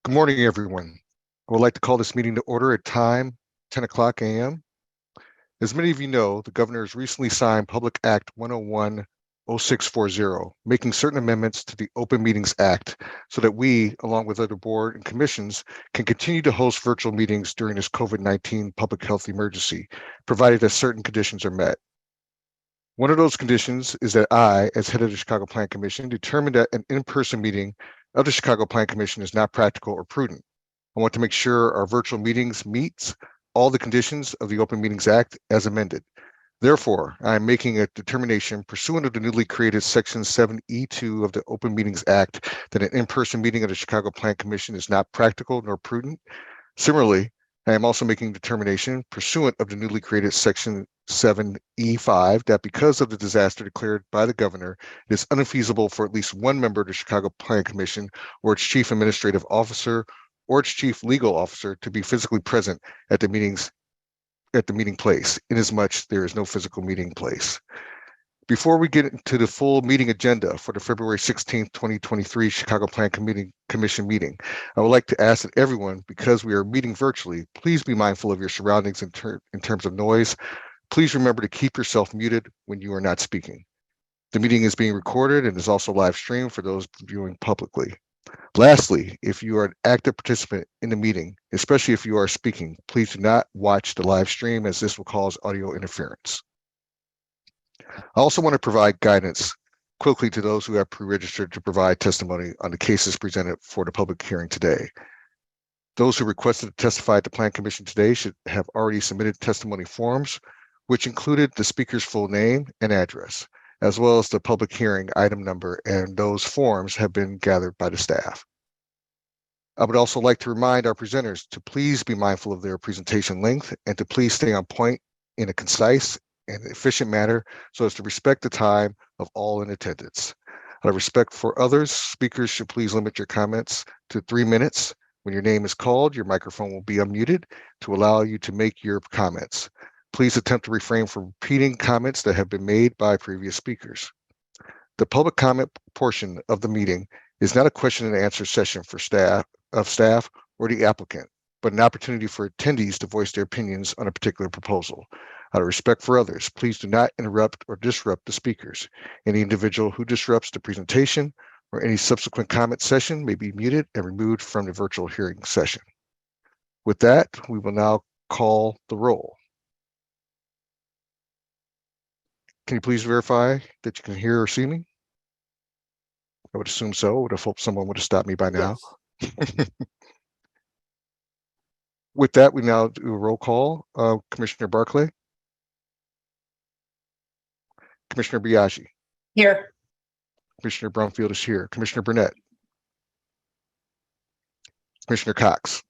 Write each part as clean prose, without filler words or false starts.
Good morning, everyone. I would like to call this meeting to order at time 10 o'clock a.m. As many of you know, the governor has recently signed Public Act 101-0640, making certain amendments to the Open Meetings Act so that we, along with other board and commissions, can continue to host virtual meetings during this COVID-19 public health emergency, provided that certain conditions are met. One of those conditions is that I, as head of the Chicago Plan Commission, determined that an in-person meeting of the Chicago Plan Commission is not practical or prudent. I want to make sure our virtual meetings meets all the conditions of the Open Meetings Act as amended. Therefore, I am making a determination pursuant of the newly created Section 7E2 of the Open Meetings Act that an in-person meeting of the Chicago Plan Commission is not practical nor prudent. Similarly, I am also making a determination pursuant of the newly created Section 7E5 that because of the disaster declared by the governor, it is unfeasible for at least one member of the Chicago Plan Commission or its chief administrative officer or its chief legal officer to be physically present at the meeting place, inasmuch there is no physical meeting place. Before we get into the full meeting agenda for the February 16th, 2023 Chicago Plan Commission meeting, I would like to ask that everyone, because we are meeting virtually, please be mindful of your surroundings in terms of noise. Please remember to keep yourself muted when you are not speaking. The meeting is being recorded and is also live streamed for those viewing publicly. Lastly, if you are an active participant in the meeting, especially if you are speaking, please do not watch the live stream as this will cause audio interference. I also want to provide guidance quickly to those who have pre-registered to provide testimony on the cases presented for the public hearing today. Those who requested to testify at the Plan Commission today should have already submitted testimony forms, which included the speaker's full name and address, as well as the public hearing item number, and those forms have been gathered by the staff. I would also like to remind our presenters to please be mindful of their presentation length and to please stay on point in a concise and efficient manner so as to respect the time of all in attendance. Out of respect for others, speakers should please limit your comments to 3 minutes. When your name is called, your microphone will be unmuted to allow you to make your comments. Please attempt to refrain from repeating comments that have been made by previous speakers. The public comment portion of the meeting is not a question and answer session for staff or the applicant, but an opportunity for attendees to voice their opinions on a particular proposal. Out of respect for others, please do not interrupt or disrupt the speakers. Any individual who disrupts the presentation or any subsequent comment session may be muted and removed from the virtual hearing session. With that, we will now call the roll. Can you please verify that you can hear or see me? I would assume so. I would have hoped someone would have stopped me by now. Yes. With that, we now do a roll call. Commissioner Barclay. Commissioner Biaggi. Here. Commissioner Brumfield is here. Commissioner Burnett. Commissioner Cox.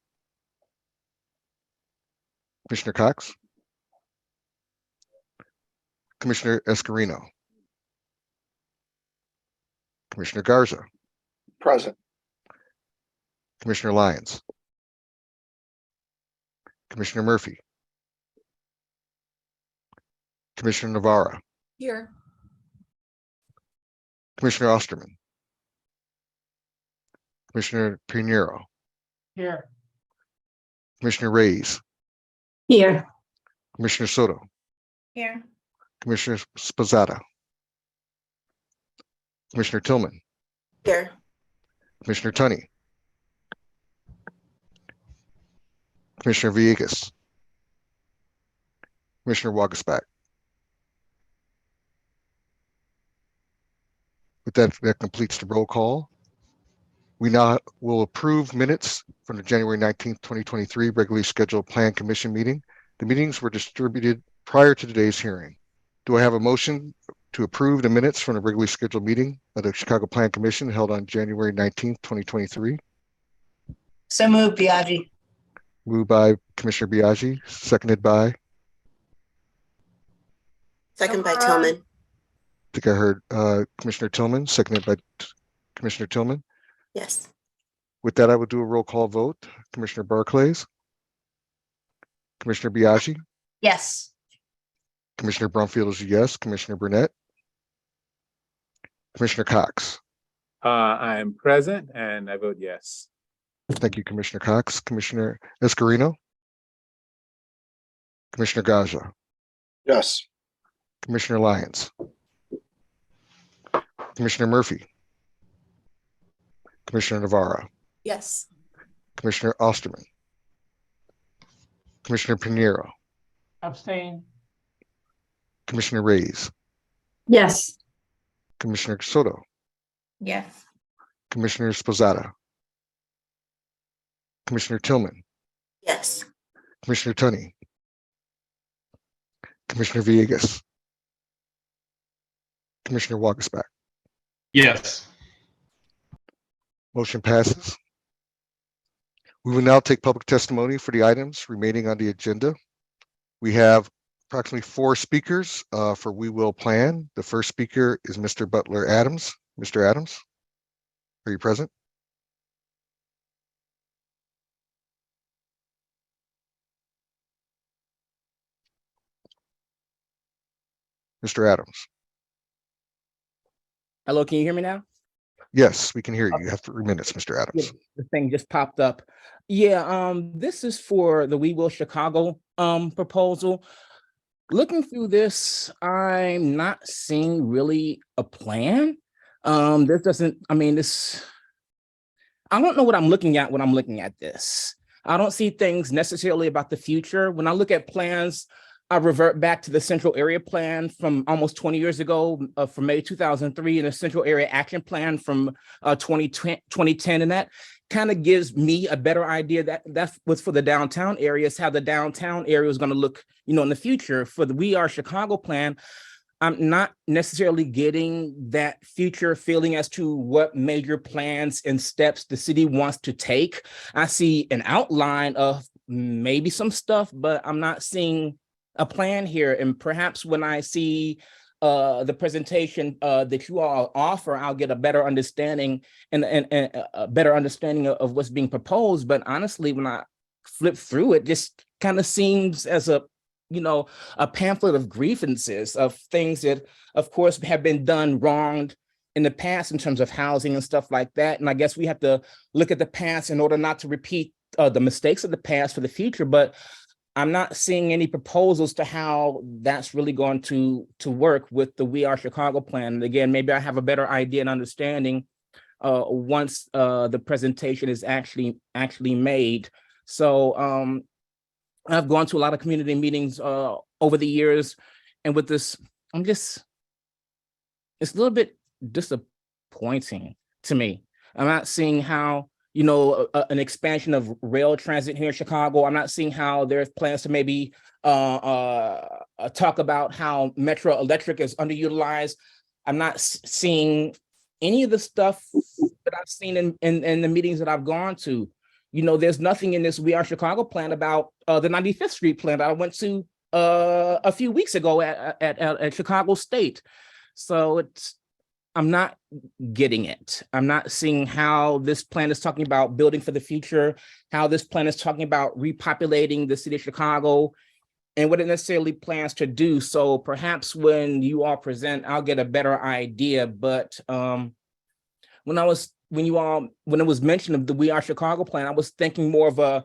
Commissioner Cox. Commissioner Escarino. Commissioner Garza. Present. Commissioner Lyons. Commissioner Murphy. Commissioner Navarra. Here. Commissioner Osterman. Commissioner Pinheiro. Here. Commissioner Reyes. Here. Commissioner Soto. Here. Commissioner Spazzato. Commissioner Tillman. Here. Commissioner Tunney. Commissioner Villegas. Commissioner Wagasback. With that, that completes the roll call. We now will approve minutes from the January 19th, 2023 regularly scheduled Plan Commission meeting. The meetings were distributed prior to today's hearing. Do I have a motion to approve the minutes from the regularly scheduled meeting of the Chicago Plan Commission held on January 19th, 2023? So moved, Biaggi. Moved by Commissioner Biaggi, seconded by? Second by Tillman. I think I heard Commissioner Tillman, seconded by Commissioner Tillman. Yes. With that, I would do a roll call vote. Commissioner Barclays. Commissioner Biaggi. Yes. Commissioner Brumfield is a yes. Commissioner Burnett. Commissioner Cox. I am present and I vote yes. Thank you, Commissioner Cox. Commissioner Escarino, Commissioner Gaja, Yes. Commissioner Lyons, Commissioner Murphy, Commissioner Navarro, Yes. Commissioner Osterman, Commissioner Pinheiro, Abstain. Commissioner Reyes, Yes. Commissioner Soto, Yes. Commissioner Sposata, Commissioner Tillman, Yes. Commissioner Tunney, Commissioner Villegas, Commissioner Walkersback. Yes. Motion passes. We will now take public testimony for the items remaining on the agenda. We have approximately 4 speakers for We Will Plan. The first speaker is Mr. Butler Adams. Mr. Adams, are you present? Mr. Adams. Hello, can you hear me now? Yes, we can hear you. You have 3 minutes, Mr. Yeah, Adams. the thing just popped up. Yeah, this is for the We Will Chicago proposal. Looking through this, I'm not seeing really a plan. This doesn't, I mean, this, I don't know what I'm looking at when I'm looking at this. I don't see things necessarily about the future. When I look at plans, I revert back to the Central Area Plan from almost 20 years ago, from May 2003, and the Central Area Action Plan from 2010. And that kind of gives me a better idea that was for the downtown areas, how the downtown area is going to look, you know, in the future. For the We Are Chicago plan, I'm not necessarily getting that future feeling as to what major plans and steps the city wants to take. I see an outline of maybe some stuff, but I'm not seeing a plan here. And perhaps when I see the presentation that you all offer, I'll get a better understanding and a better understanding of what's being proposed. But honestly, when I flip through it, just kind of seems as a, you know, a pamphlet of grievances of things that, of course, have been done wronged in the past in terms of housing and stuff like that. And I guess we have to look at the past in order not to repeat the mistakes of the past for the future. But I'm not seeing any proposals to how that's really going to work with the We Are Chicago plan. And again, maybe I have a better idea and understanding once the presentation is actually made. So I've gone to a lot of community meetings over the years, and with this, it's a little bit disappointing to me. I'm not seeing how, you know, an expansion of rail transit here in Chicago. I'm not seeing how there's plans to maybe talk about how Metro Electric is underutilized. I'm not seeing any of the stuff that I've seen in the meetings that I've gone to. You know, there's nothing in this We Are Chicago plan about the 95th Street plan that I went to a few weeks ago at Chicago State. So I'm not getting it. I'm not seeing how this plan is talking about building for the future, how this plan is talking about repopulating the city of Chicago, and what it necessarily plans to do. So perhaps when you all present, I'll get a better idea. But when it was mentioned of the We Are Chicago plan, I was thinking more of a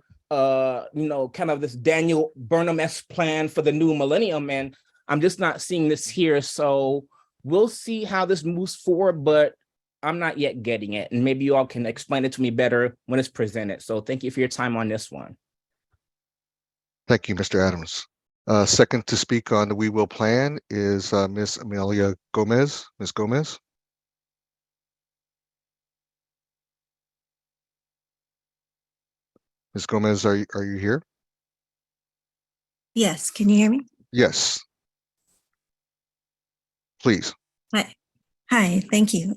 you know, kind of this Daniel Burnham-esque plan for the new millennium, and I'm just not seeing this here. So we'll see how this moves forward, but I'm not yet getting it. And maybe you all can explain it to me better when it's presented. So thank you for your time on this one. Thank you, Mr. Adams. Second to speak on the We Will plan is Ms. Amelia Gomez. Ms. Gomez. Ms. Gomez, are you here? Yes, can you hear me? Yes. Please. Hi, thank you.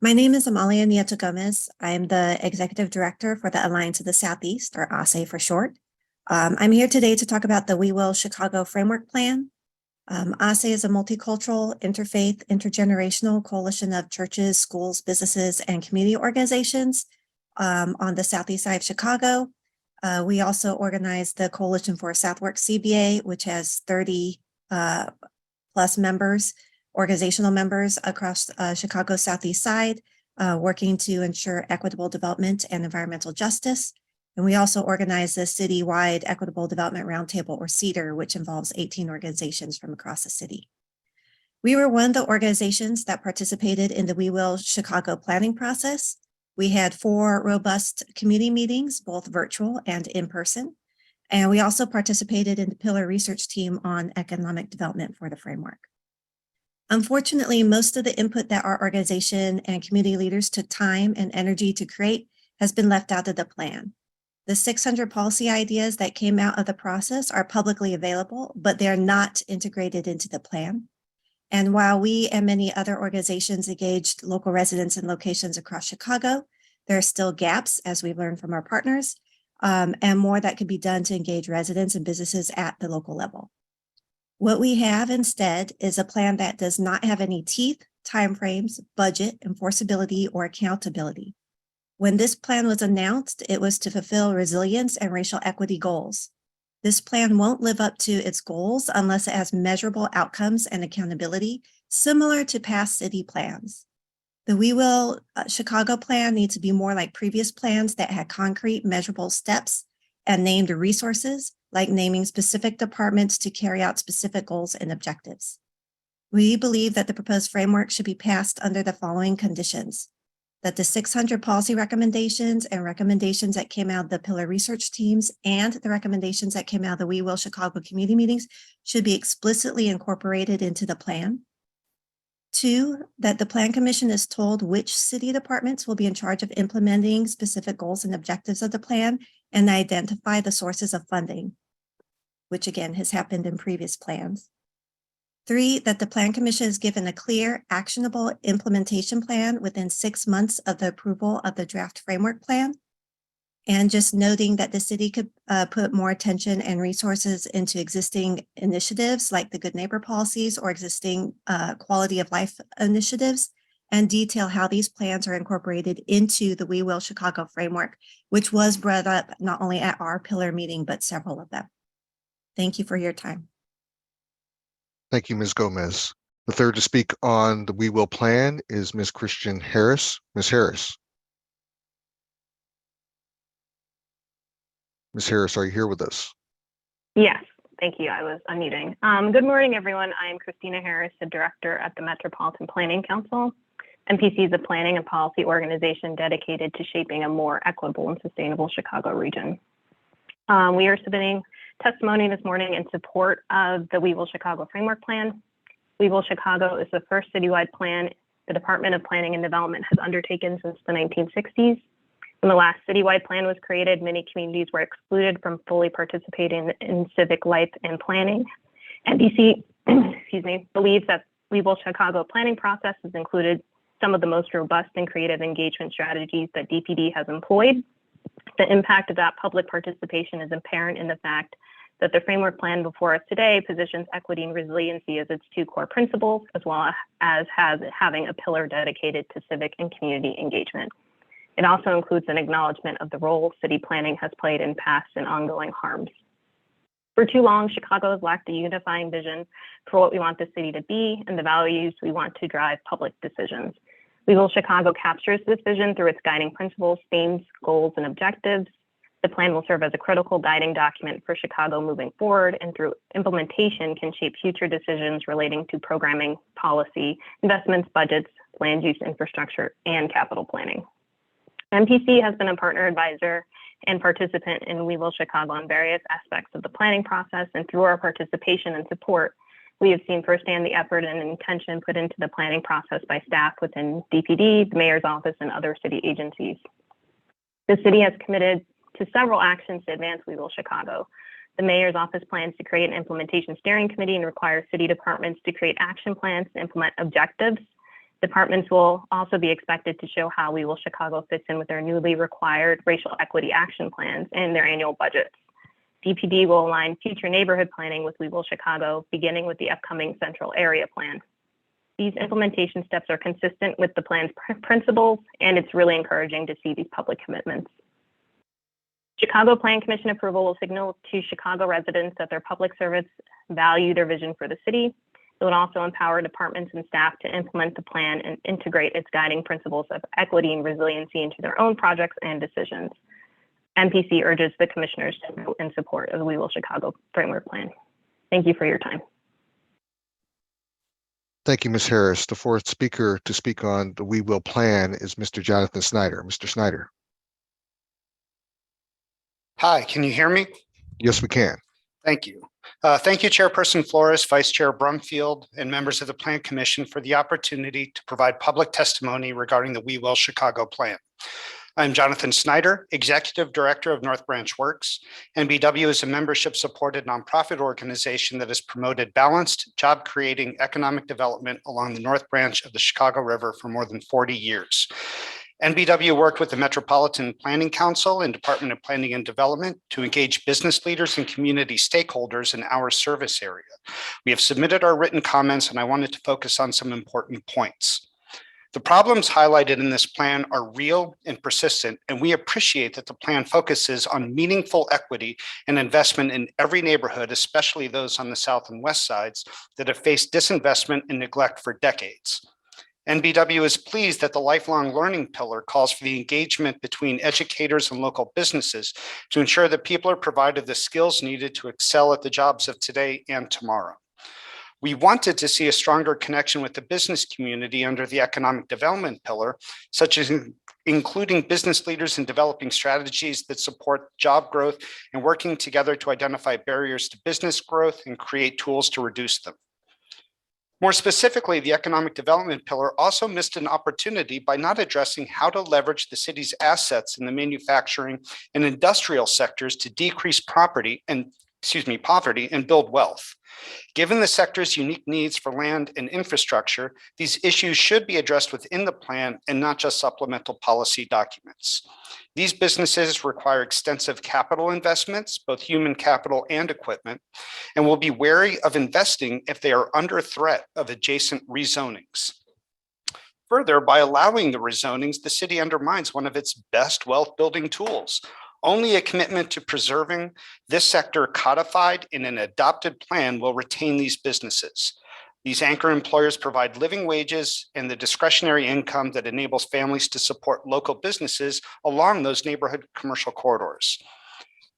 My name is Amalia Nieto Gomez. I am the Executive Director for the Alliance of the Southeast, or ASE for short. I'm here today to talk about the We Will Chicago Framework Plan. ASE is a multicultural, interfaith, intergenerational coalition of churches, schools, businesses, and community organizations on the southeast side of Chicago. We also organize the Coalition for Southwark CBA, which has 30 plus members, organizational members across Chicago's southeast side. working to ensure equitable development and environmental justice. And we also organize the citywide Equitable Development Roundtable, or CEDAR, which involves 18 organizations from across the city. We were one of the organizations that participated in the We Will Chicago planning process. We had 4 robust community meetings, both virtual and in person. And we also participated in the Pillar research team on economic development for the framework. Unfortunately, most of the input that our organization and community leaders took time and energy to create has been left out of the plan. The 600 policy ideas that came out of the process are publicly available, but they're not integrated into the plan. And while we and many other organizations engaged local residents in locations across Chicago, there are still gaps, as we've learned from our partners, and more that could be done to engage residents and businesses at the local level. What we have instead is a plan that does not have any teeth, timeframes, budget, enforceability, or accountability. When this plan was announced, it was to fulfill resilience and racial equity goals. This plan won't live up to its goals unless it has measurable outcomes and accountability, similar to past city plans. The We Will Chicago plan needs to be more like previous plans that had concrete, measurable steps and named resources, like naming specific departments to carry out specific goals and objectives. We believe that the proposed framework should be passed under the following conditions: that the 600 policy recommendations and recommendations that came out of the Pillar research teams and the recommendations that came out of the We Will Chicago community meetings should be explicitly incorporated into the plan. 2, that the Plan Commission is told which city departments will be in charge of implementing specific goals and objectives of the plan and identify the sources of funding, which again has happened in previous plans. 3, that the Plan Commission is given a clear, actionable implementation plan within 6 months of the approval of the draft framework plan. And just noting that the city could put more attention and resources into existing initiatives like the Good Neighbor policies or existing quality of life initiatives, and detail how these plans are incorporated into the We Will Chicago framework, which was brought up not only at our Pillar meeting, but several of them. Thank you for your time. Thank you, Ms. Gomez. The third to speak on the We Will plan is Ms. Christian Harris. Ms. Harris. Ms. Harris, are you here with us? Yes, thank you. I was unmuting. Good morning, everyone. I am Christina Harris, the director at the Metropolitan Planning Council. MPC is a planning and policy organization dedicated to shaping a more equitable and sustainable Chicago region. We are submitting testimony this morning in support of the We Will Chicago Framework Plan. We Will Chicago is the first citywide plan the Department of Planning and Development has undertaken since the 1960s. When the last citywide plan was created, many communities were excluded from fully participating in civic life and planning. MPC believes that We Will Chicago planning process has included some of the most robust and creative engagement strategies that DPD has employed. The impact of that public participation is apparent in the fact that the framework plan before us today positions equity and resiliency as its 2 core principles, as well as having a pillar dedicated to civic and community engagement. It also includes an acknowledgement of the role city planning has played in past and ongoing harms. For too long, Chicago has lacked a unifying vision for what we want the city to be and the values we want to drive public decisions. We Will Chicago captures this vision through its guiding principles, themes, goals, and objectives. The plan will serve as a critical guiding document for Chicago moving forward, and through implementation can shape future decisions relating to programming, policy, investments, budgets, land use infrastructure, and capital planning. MPC has been a partner advisor and participant in We Will Chicago on various aspects of the planning process, and through our participation and support, we have seen firsthand the effort and intention put into the planning process by staff within DPD, the mayor's office, and other city agencies. The city has committed to several actions to advance We Will Chicago. The mayor's office plans to create an implementation steering committee and require city departments to create action plans to implement objectives. Departments will also be expected to show how We Will Chicago fits in with their newly required racial equity action plans and their annual budgets. DPD will align future neighborhood planning with We Will Chicago, beginning with the upcoming central area plan. These implementation steps are consistent with the plan's principles, and it's really encouraging to see these public commitments. Chicago Plan Commission approval will signal to Chicago residents that their public servants value their vision for the city. It would also empower departments and staff to implement the plan and integrate its guiding principles of equity and resiliency into their own projects and decisions. MPC urges the commissioners to vote in support of the We Will Chicago Framework Plan. Thank you for your time. Thank you, Ms. Harris. The fourth speaker to speak on the We Will Plan is Mr. Jonathan Snyder. Mr. Snyder. Hi, can you hear me? Yes, we can. Thank you. Thank you, Chairperson Flores, Vice Chair Brumfield, and members of the Plan Commission for the opportunity to provide public testimony regarding the We Will Chicago Plan. I'm Jonathan Snyder, Executive Director of North Branch Works. NBW is a membership-supported nonprofit organization that has promoted balanced, job-creating economic development along the North Branch of the Chicago River for more than 40 years. NBW worked with the Metropolitan Planning Council and Department of Planning and Development to engage business leaders and community stakeholders in our service area. We have submitted our written comments, and I wanted to focus on some important points. The problems highlighted in this plan are real and persistent, and we appreciate that the plan focuses on meaningful equity and investment in every neighborhood, especially those on the south and west sides that have faced disinvestment and neglect for decades. NBW is pleased that the lifelong learning pillar calls for the engagement between educators and local businesses to ensure that people are provided the skills needed to excel at the jobs of today and tomorrow. We wanted to see a stronger connection with the business community under the economic development pillar, such as including business leaders in developing strategies that support job growth and working together to identify barriers to business growth and create tools to reduce them. More specifically, the economic development pillar also missed an opportunity by not addressing how to leverage the city's assets in the manufacturing and industrial sectors to decrease poverty and build wealth. Given the sector's unique needs for land and infrastructure, these issues should be addressed within the plan and not just supplemental policy documents. These businesses require extensive capital investments, both human capital and equipment, and will be wary of investing if they are under threat of adjacent rezonings. Further, by allowing the rezonings, the city undermines one of its best wealth building tools. Only a commitment to preserving this sector codified in an adopted plan will retain these businesses. These anchor employers provide living wages and the discretionary income that enables families to support local businesses along those neighborhood commercial corridors.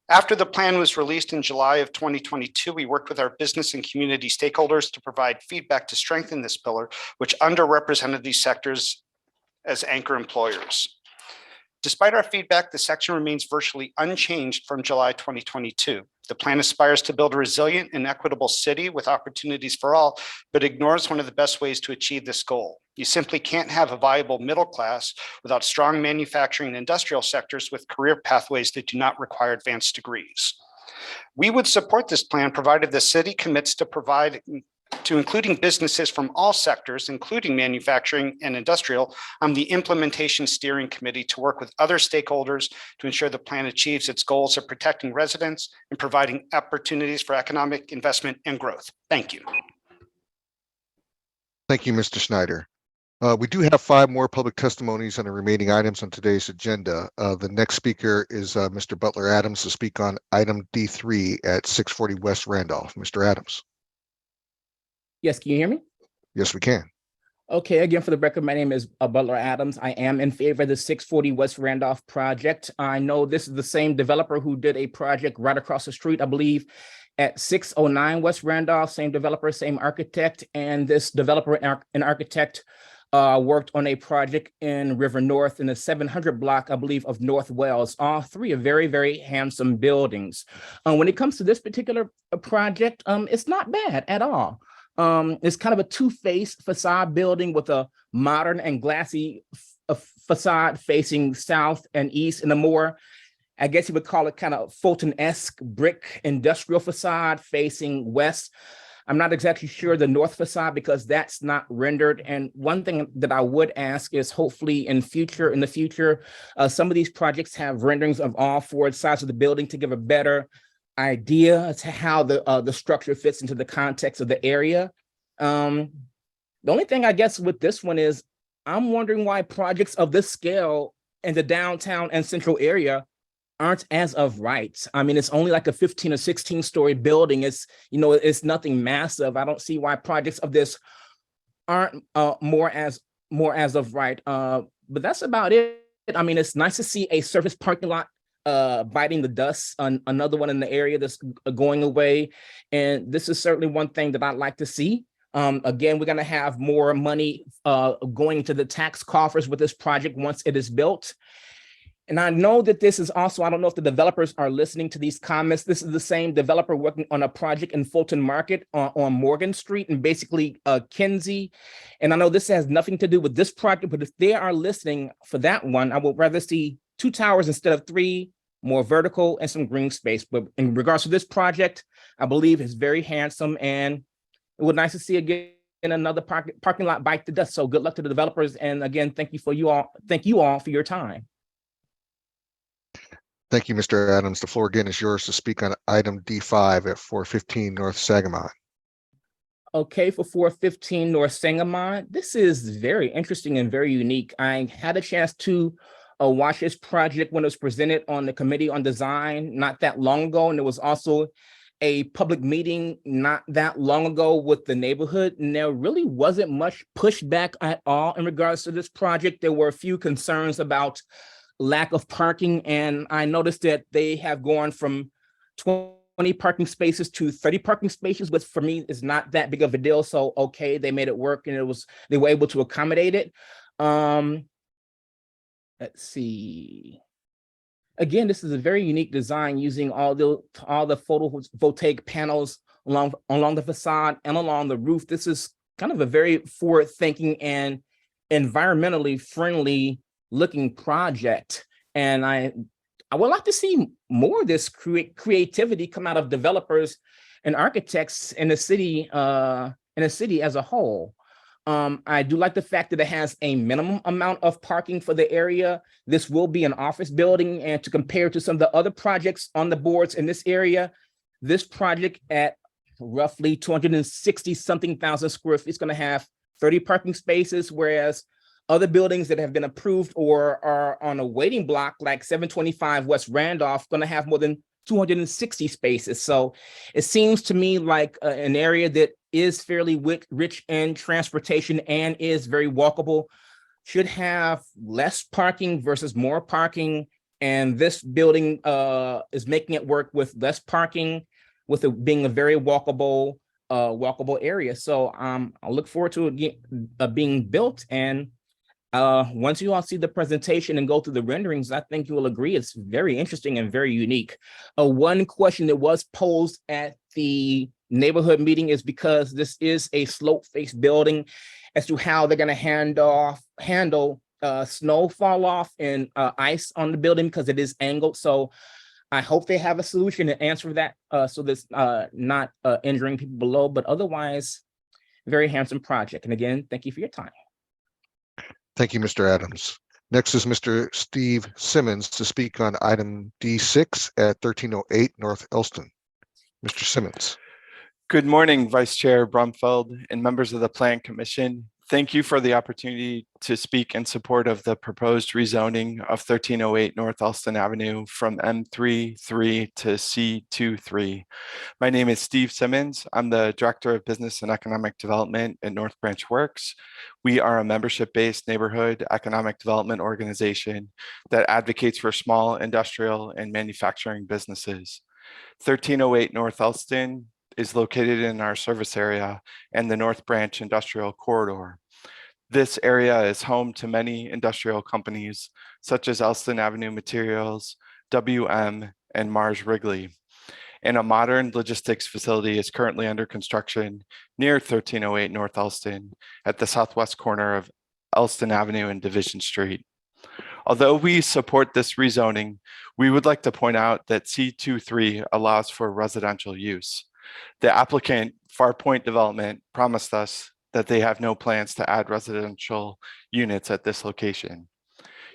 After the plan was released in July of 2022, we worked with our business and community stakeholders to provide feedback to strengthen this pillar, which underrepresented these sectors as anchor employers. Despite our feedback, the section remains virtually unchanged from July 2022. The plan aspires to build a resilient and equitable city with opportunities for all, but ignores one of the best ways to achieve this goal. You simply can't have a viable middle class without strong manufacturing and industrial sectors with career pathways that do not require advanced degrees. We would support this plan provided the city commits to including businesses from all sectors, including manufacturing and industrial, on the implementation steering committee to work with other stakeholders to ensure the plan achieves its goals of protecting residents and providing opportunities for economic investment and growth. Thank you. Thank you, Mr. Snyder. We do have 5 more public testimonies on the remaining items on today's agenda. The next speaker is Mr. Butler Adams to speak on item D3 at 640 West Randolph. Mr. Adams. Yes, can you hear me? Yes, we can. Okay, again, for the record, my name is Butler Adams. I am in favor of the 640 West Randolph project. I know this is the same developer who did a project right across the street, I believe, at 609 West Randolph, same developer, same architect, and this developer and architect worked on a project in River North in the 700 block, I believe, of North Wells. All 3 are very, very handsome buildings. When it comes to this particular project, it's not bad at all. It's kind of a two-faced facade building with a modern and glassy facade facing south and east, and a more, I guess you would call it kind of Fulton-esque brick industrial facade facing west. I'm not exactly sure the north facade because that's not rendered. And one thing that I would ask is hopefully in the future, some of these projects have renderings of all 4 sides of the building to give a better idea as to how the structure fits into the context of the area. The only thing I guess with this one is I'm wondering why projects of this scale in the downtown and central area aren't as of right. I mean, it's only like a 15 or 16 story building. It's, it's nothing massive. I don't see why projects of this aren't more as of right. But that's about it. I mean, it's nice to see a surface parking lot biting the dust, another one in the area that's going away. And this is certainly one thing that I'd like to see. Again, we're going to have more money going to the tax coffers with this project once it is built. And I know that this is also, I don't know if the developers are listening to these comments. This is the same developer working on a project in Fulton Market on Morgan Street and basically Kinsey. And I know this has nothing to do with this project, but if they are listening for that one, I would rather see 2 towers instead of 3, more vertical and some green space. But in regards to this project, I believe it's very handsome and it would nice to see again another parking lot bite the dust. So good luck to the developers. And again, thank you all for your time. Thank you, Mr. Adams. The floor again is yours to speak on item D5 at 415 North Sangamon. Okay, for 415 North Sangamon, this is very interesting and very unique. I had a chance to watch this project when it was presented on the Committee on Design not that long ago, and there was also a public meeting not that long ago with the neighborhood, and there really wasn't much pushback at all in regards to this project. There were a few concerns about lack of parking, and I noticed that they have gone from 20 parking spaces to 30 parking spaces, which for me is not that big of a deal. So okay, they made it work and they were able to accommodate it. Let's see. Again, this is a very unique design using all the photovoltaic panels along the facade and along the roof. This is kind of a very forward-thinking and environmentally friendly looking project. And I would like to see more of this creativity come out of developers and architects in the city as a whole. I do like the fact that it has a minimum amount of parking for the area. This will be an office building, and to compare to some of the other projects on the boards in this area, this project at roughly 260 something thousand square feet is going to have 30 parking spaces, whereas other buildings that have been approved or are on a waiting block, like 725 West Randolph, going to have more than 260 spaces. So it seems to me like an area that is fairly rich in transportation and is very walkable, should have less parking versus more parking. And this building is making it work with less parking, with it being a very walkable area. So I look forward to it being built. And once you all see the presentation and go through the renderings, I think you will agree it's very interesting and very unique. One question that was posed at the neighborhood meeting is, because this is a slope-faced building, as to how they're going to handle snow fall off and ice on the building, because it is angled. So I hope they have a solution to answer that, so that's not injuring people below. But otherwise, very handsome project. And again, thank you for your time. Thank you, Mr. Adams. Next is Mr. Steve Simmons to speak on item D6 at 1308 North Elston. Mr. Simmons. Good morning, Vice Chair Brumfeld and members of the Plan Commission. Thank you for the opportunity to speak in support of the proposed rezoning of 1308 North Elston Avenue from M3-3 to C2-3. My name is Steve Simmons. I'm the Director of Business and Economic Development at North Branch Works. We are a membership-based neighborhood economic development organization that advocates for small industrial and manufacturing businesses. 1308 North Elston is located in our service area and the North Branch Industrial Corridor. This area is home to many industrial companies such as Elston Avenue Materials, WM, and Mars Wrigley. And a modern logistics facility is currently under construction near 1308 North Elston at the southwest corner of Elston Avenue and Division Street. Although we support this rezoning, we would like to point out that C2-3 allows for residential use. The applicant, Farpoint Development, promised us that they have no plans to add residential units at this location.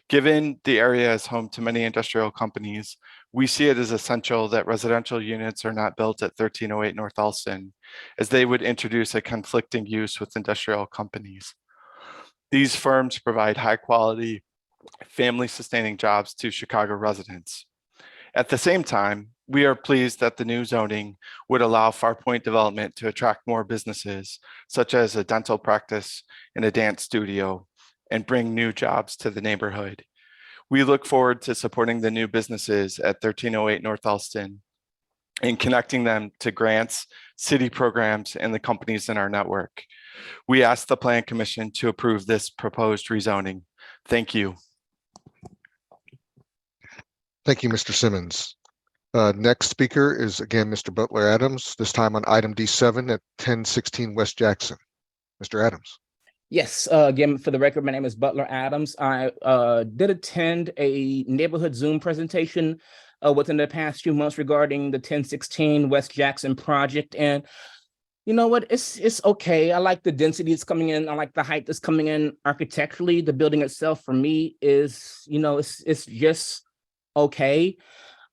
Given the area is home to many industrial companies, we see it as essential that residential units are not built at 1308 North Elston, as they would introduce a conflicting use with industrial companies. These firms provide high quality, family sustaining jobs to Chicago residents. At the same time, we are pleased that the new zoning would allow Farpoint development to attract more businesses, such as a dental practice and a dance studio, and bring new jobs to the neighborhood. We look forward to supporting the new businesses at 1308 North Elston and connecting them to grants, city programs, and the companies in our network. We ask the Plan Commission to approve this proposed rezoning. Thank you. Thank you, Mr. Simmons. Next speaker is again Mr. Butler Adams, this time on item D7 at 1016 West Jackson. Mr. Adams. Yes, again, for the record, my name is Butler Adams. I did attend a neighborhood Zoom presentation within the past few months regarding the 1016 West Jackson project. And you know what, it's okay. I like the density that's coming in. I like the height that's coming in architecturally. The building itself for me is, you know, it's just okay.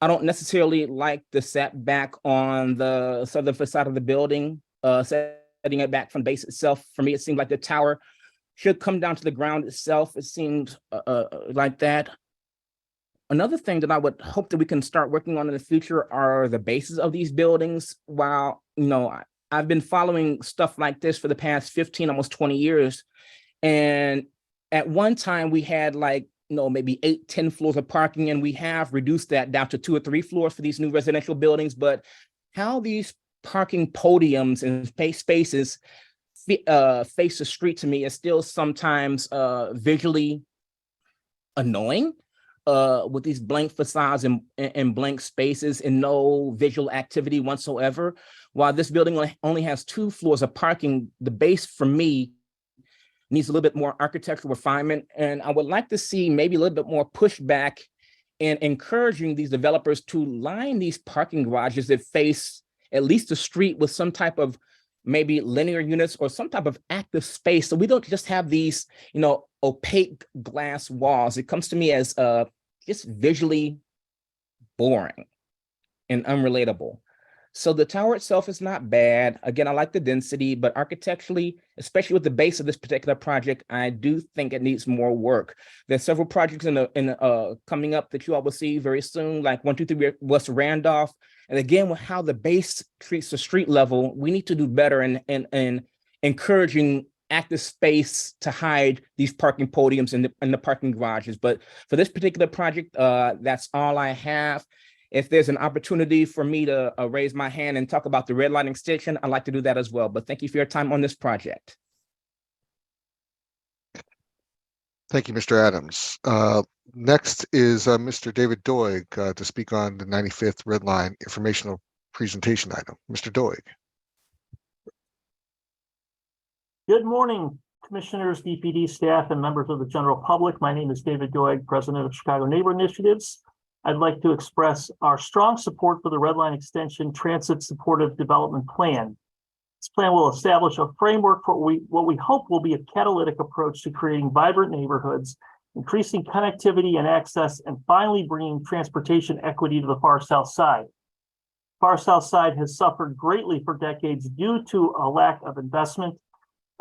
I don't necessarily like the setback on the southern facade of the building, setting it back from the base itself. For me, it seemed like the tower should come down to the ground itself. It seemed like that. Another thing that I would hope that we can start working on in the future are the bases of these buildings. While, you know, I've been following stuff like this for the past 15, almost 20 years. And at one time we had like, you know, maybe 8, 10 floors of parking, and we have reduced that down to 2 or 3 floors for these new residential buildings. But how these parking podiums and spaces face the street to me is still sometimes visually annoying with these blank facades and blank spaces and no visual activity whatsoever. While this building only has 2 floors of parking, the base for me needs a little bit more architectural refinement. And I would like to see maybe a little bit more pushback in encouraging these developers to line these parking garages that face at least the street with some type of maybe linear units or some type of active space. So we don't just have these, you know, opaque glass walls. It comes to me as just visually boring and unrelatable. So the tower itself is not bad. Again, I like the density, but architecturally, especially with the base of this particular project, I do think it needs more work. There's several projects coming up that you all will see very soon, like 123 West Randolph. And again, with how the base treats the street level, we need to do better in encouraging active space to hide these parking podiums and the parking garages. But for this particular project, that's all I have. If there's an opportunity for me to raise my hand and talk about the red line extension, I'd like to do that as well. But thank you for your time on this project. Thank you, Mr. Adams. Next is Mr. David Doig to speak on the 95th Red Line informational presentation item. Mr. Doig. Good morning, commissioners, DPD staff, and members of the general public. My name is David Doig, president of Chicago Neighbor Initiatives. I'd like to express our strong support for the Red Line Extension Transit Supportive Development Plan. This plan will establish a framework for what we hope will be a catalytic approach to creating vibrant neighborhoods, increasing connectivity and access, and finally bringing transportation equity to the far south side. Far south side has suffered greatly for decades due to a lack of investment.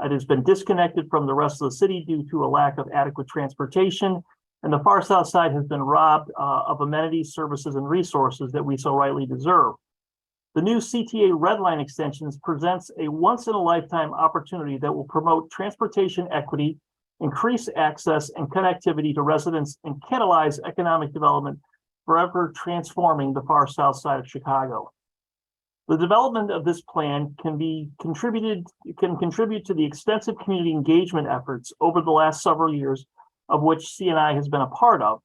It has been disconnected from the rest of the city due to a lack of adequate transportation. And the far south side has been robbed of amenities, services, and resources that we so rightly deserve. The new CTA Red Line extensions presents a once-in-a-lifetime opportunity that will promote transportation equity, increase access and connectivity to residents, and catalyze economic development, forever transforming the far south side of Chicago. The development of this plan can contribute to the extensive community engagement efforts over the last several years, of which CNI has been a part of.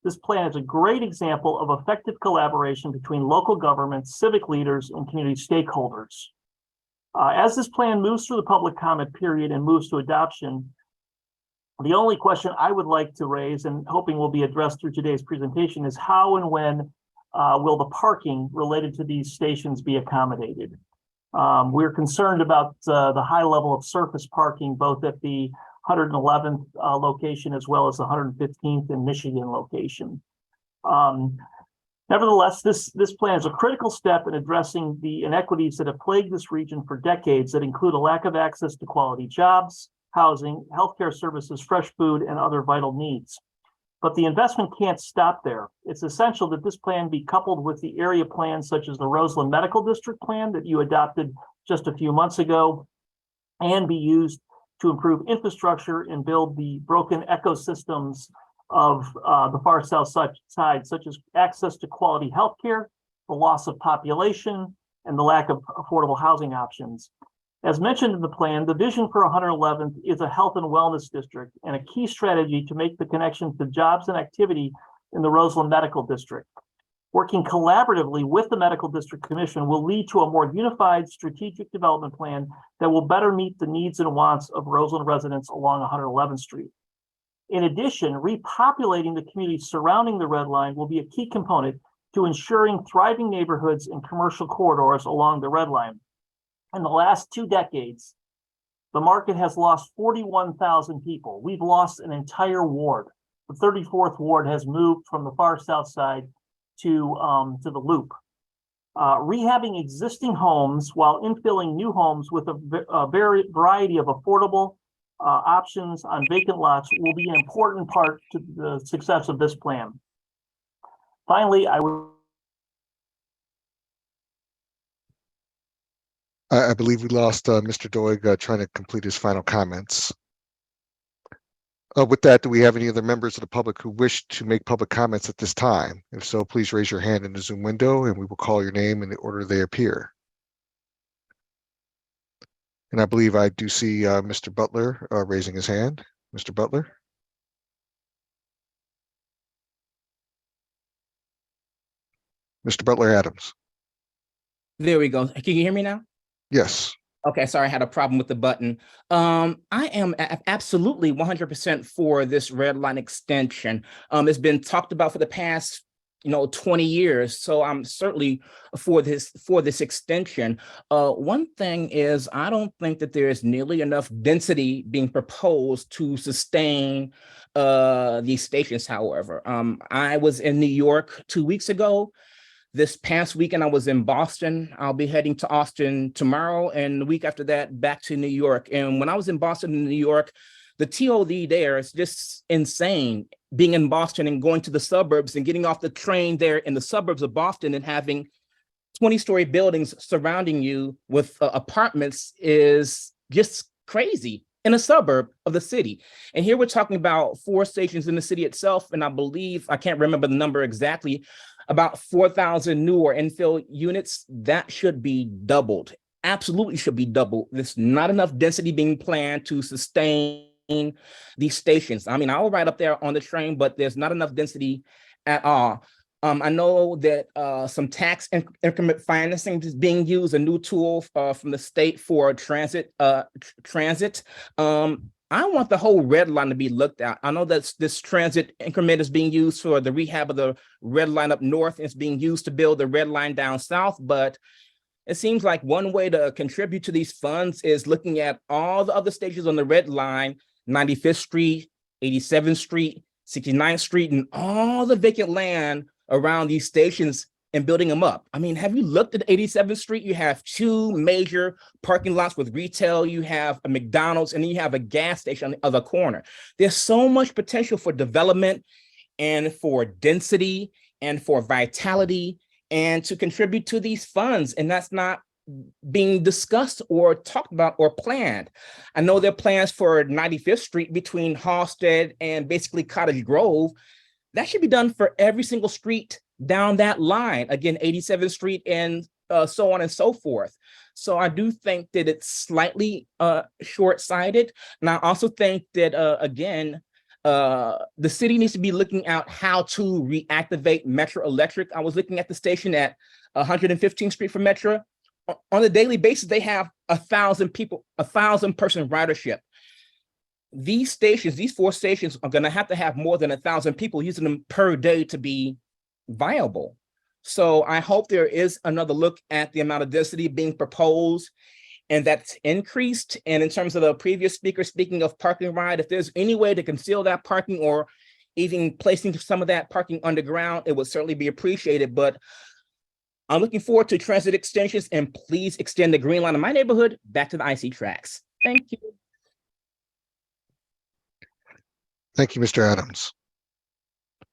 This plan is a great example of effective collaboration between local governments, civic leaders, and community stakeholders. As this plan moves through the public comment period and moves to adoption, the only question I would like to raise, and hoping will be addressed through today's presentation, is how and when will the parking related to these stations be accommodated? We're concerned about the high level of surface parking, both at the 111th location as well as the 115th in Michigan location. Nevertheless, this plan is a critical step in addressing the inequities that have plagued this region for decades, that include a lack of access to quality jobs, housing, healthcare services, fresh food, and other vital needs. But the investment can't stop there. It's essential that this plan be coupled with the area plans such as the Roseland Medical District Plan that you adopted just a few months ago, and be used to improve infrastructure and build the broken ecosystems of the far south side, such as access to quality healthcare, the loss of population, and the lack of affordable housing options. As mentioned in the plan, the vision for 111th is a health and wellness district and a key strategy to make the connection to jobs and activity in the Roseland Medical District. Working collaboratively with the Medical District Commission will lead to a more unified strategic development plan that will better meet the needs and wants of Roseland residents along 111th Street. In addition, repopulating the communities surrounding the Red Line will be a key component to ensuring thriving neighborhoods and commercial corridors along the Red Line. In the last 2 decades, the market has lost 41,000 people. We've lost an entire ward. The 34th ward has moved from the far south side to the Loop. Rehabbing existing homes while infilling new homes with a variety of affordable options on vacant lots will be an important part to the success of this plan. Finally, I believe we lost Mr. Doig trying to complete his final comments. With that, do we have any other members of the public who wish to make public comments at this time? If so, please raise your hand in the Zoom window and we will call your name in the order they appear. And I believe I do see Mr. Butler raising his hand. Mr. Butler? Mr. Butler Adams. There we go. Can you hear me now? Yes. Okay, sorry, I had a problem with the button. I am absolutely 100% for this red line extension. It's been talked about for the past, 20 years. So I'm certainly for this extension. One thing is, I don't think that there is nearly enough density being proposed to sustain these stations. However, I was in New York 2 weeks ago. This past weekend, I was in Boston. I'll be heading to Austin tomorrow, and the week after that, back to New York. And when I was in Boston and New York, the TOD there is just insane. Being in Boston and going to the suburbs and getting off the train there in the suburbs of Boston and having 20-story buildings surrounding you with apartments is just crazy in a suburb of the city. And here we're talking about 4 stations in the city itself. And I believe, I can't remember the number exactly, about 4,000 new or infill units. That should be doubled. Absolutely should be doubled. There's not enough density being planned to sustain these stations. I mean, I'll ride up there on the train, but there's not enough density at all. I know that some tax increment financing is being used, a new tool from the state for transit. I want the whole red line to be looked at. I know that this transit increment is being used for the rehab of the red line up north. And it's being used to build the red line down south, but it seems like one way to contribute to these funds is looking at all the other stations on the red line, 95th Street, 87th Street, 69th Street, and all the vacant land around these stations and building them up. I mean, have you looked at 87th Street? You have 2 major parking lots with retail. You have a McDonald's, and then you have a gas station on the other corner. There's so much potential for development and for density and for vitality and to contribute to these funds. And that's not being discussed or talked about or planned. I know there are plans for 95th Street between Halsted and basically Cottage Grove. That should be done for every single street down that line. Again, 87th Street and so on and so forth. So I do think that it's slightly short-sighted. And I also think that, again, the city needs to be looking at how to reactivate Metro Electric. I was looking at the station at 115th Street for Metro. On a daily basis, they have 1,000 people, 1,000-person ridership. These stations, these 4 stations are going to have more than 1,000 people using them per day to be viable. So I hope there is another look at the amount of density being proposed and that's increased. And in terms of the previous speaker, speaking of parking ride, if there's any way to conceal that parking or even placing some of that parking underground, it would certainly be appreciated. But I'm looking forward to transit extensions, and please extend the Green Line in my neighborhood back to the IC tracks. Thank you. Thank you, Mr. Adams.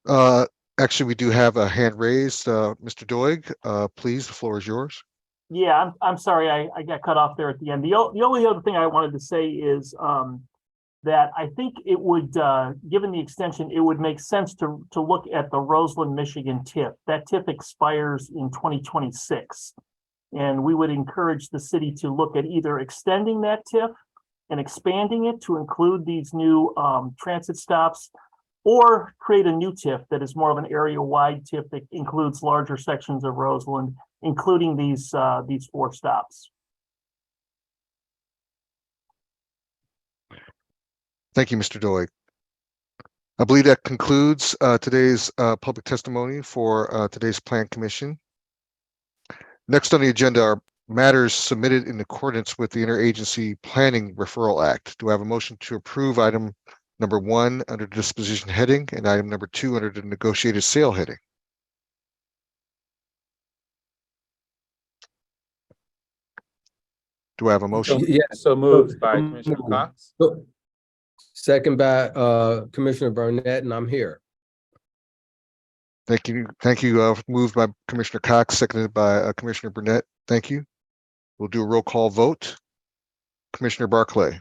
Actually, we do have a hand raised. Mr. Doig, please, the floor is yours. Yeah, I'm sorry, I got cut off there at the end. The only other thing I wanted to say is that I think it would, given the extension, it would make sense to look at the Roseland, Michigan TIF. That TIF expires in 2026. And we would encourage the city to look at either extending that TIF and expanding it to include these new transit stops, or create a new TIF that is more of an area-wide TIF that includes larger sections of Roseland, including these 4 stops. Thank you, Mr. Doig. I believe that concludes today's public testimony for today's Plan Commission. Next on the agenda are matters submitted in accordance with the Interagency Planning Referral Act. Do I have a motion to approve item number 1 under the disposition heading and item number 2 under the negotiated sale heading? Do I have a motion? Yeah, so moved by Commissioner Cox. Second by Commissioner Burnett, and I'm here. Thank you. Thank you. Moved by Commissioner Cox, seconded by Commissioner Burnett. Thank you. We'll do a roll call vote. Commissioner Barclay.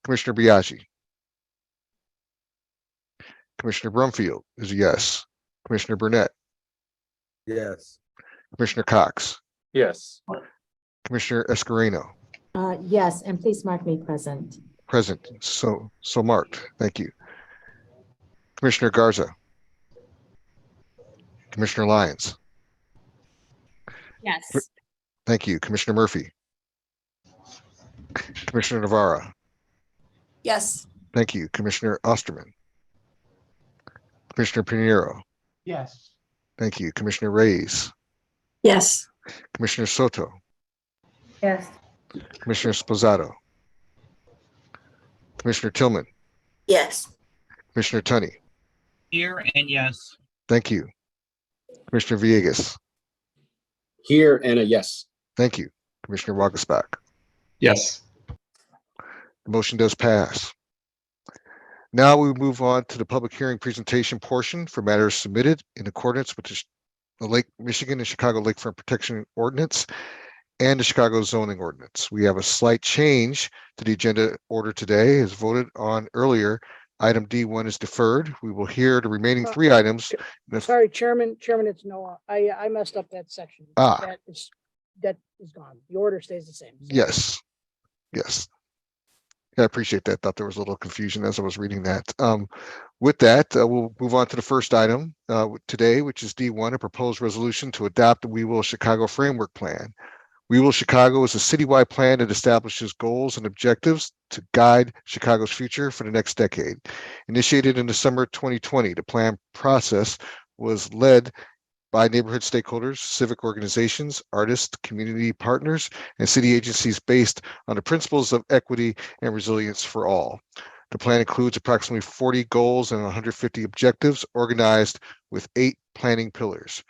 Commissioner Biaggi. Commissioner Brumfield is a yes. Commissioner Burnett. Yes. Commissioner Cox. Yes. Commissioner Escareno. Yes, and please mark me present. Present. So marked. Thank you. Commissioner Garza. Commissioner Lyons. Yes. Thank you. Commissioner Murphy. Commissioner Navarro. Yes. Thank you. Commissioner Osterman. Commissioner Pinheiro. Yes. Thank you. Commissioner Reyes. Yes. Commissioner Soto. Yes. Commissioner Sposato. Commissioner Tillman. Yes. Commissioner Tunney. Here and yes. Thank you. Commissioner Villegas. Here and a yes. Thank you. Commissioner Wagasback. Yes. The motion does pass. Now we move on to the public hearing presentation portion for matters submitted in accordance with the Lake Michigan and Chicago Lakefront Protection Ordinance and the Chicago Zoning Ordinance. We have a slight change to the agenda order today. As voted on earlier, item D1 is deferred. We will hear the remaining 3 items. Sorry, Chairman, it's Noah. I messed up that section. That is gone. The order stays the same. Yes. Yes. I appreciate that. Thought there was a little confusion as I was reading that. With that, we'll move on to the first item today, which is D1, a proposed resolution to adopt the We Will Chicago Framework Plan. We Will Chicago is a citywide plan that establishes goals and objectives to guide Chicago's future for the next decade. Initiated in December 2020, the plan process was led by neighborhood stakeholders, civic organizations, artists, community partners, and city agencies based on the principles of equity and resilience for all. The plan includes approximately 40 goals and 150 objectives organized with 8 planning pillars: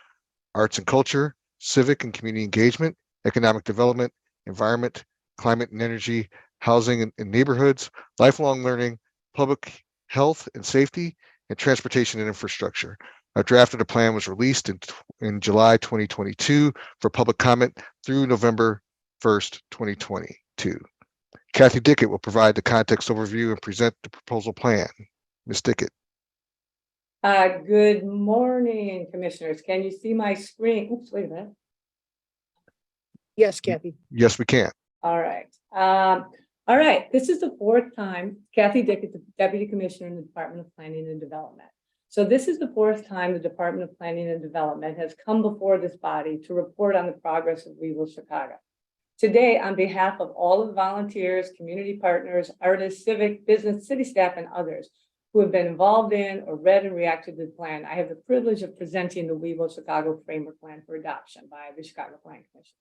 arts and culture, civic and community engagement, economic development, environment, climate and energy, housing and neighborhoods, lifelong learning, public health and safety, and transportation and infrastructure. A draft of the plan was released in July 2022 for public comment through November 1st, 2022. Kathy Dickett will provide the context overview and present the proposal plan. Ms. Dickett. Good morning, commissioners. Can you see my screen? Oops, wait a minute. Yes, Kathy. Yes, we can. All right. All right. This is the 4th time Kathy Dickett, the Deputy Commissioner in the Department of Planning and Development. So this is the 4th time the Department of Planning and Development has come before this body to report on the progress of We Will Chicago. Today, on behalf of all of the volunteers, community partners, artists, civic, business, city staff, and others who have been involved in or read and reacted to the plan, I have the privilege of presenting the We Will Chicago Framework Plan for adoption by the Chicago Planning Commission.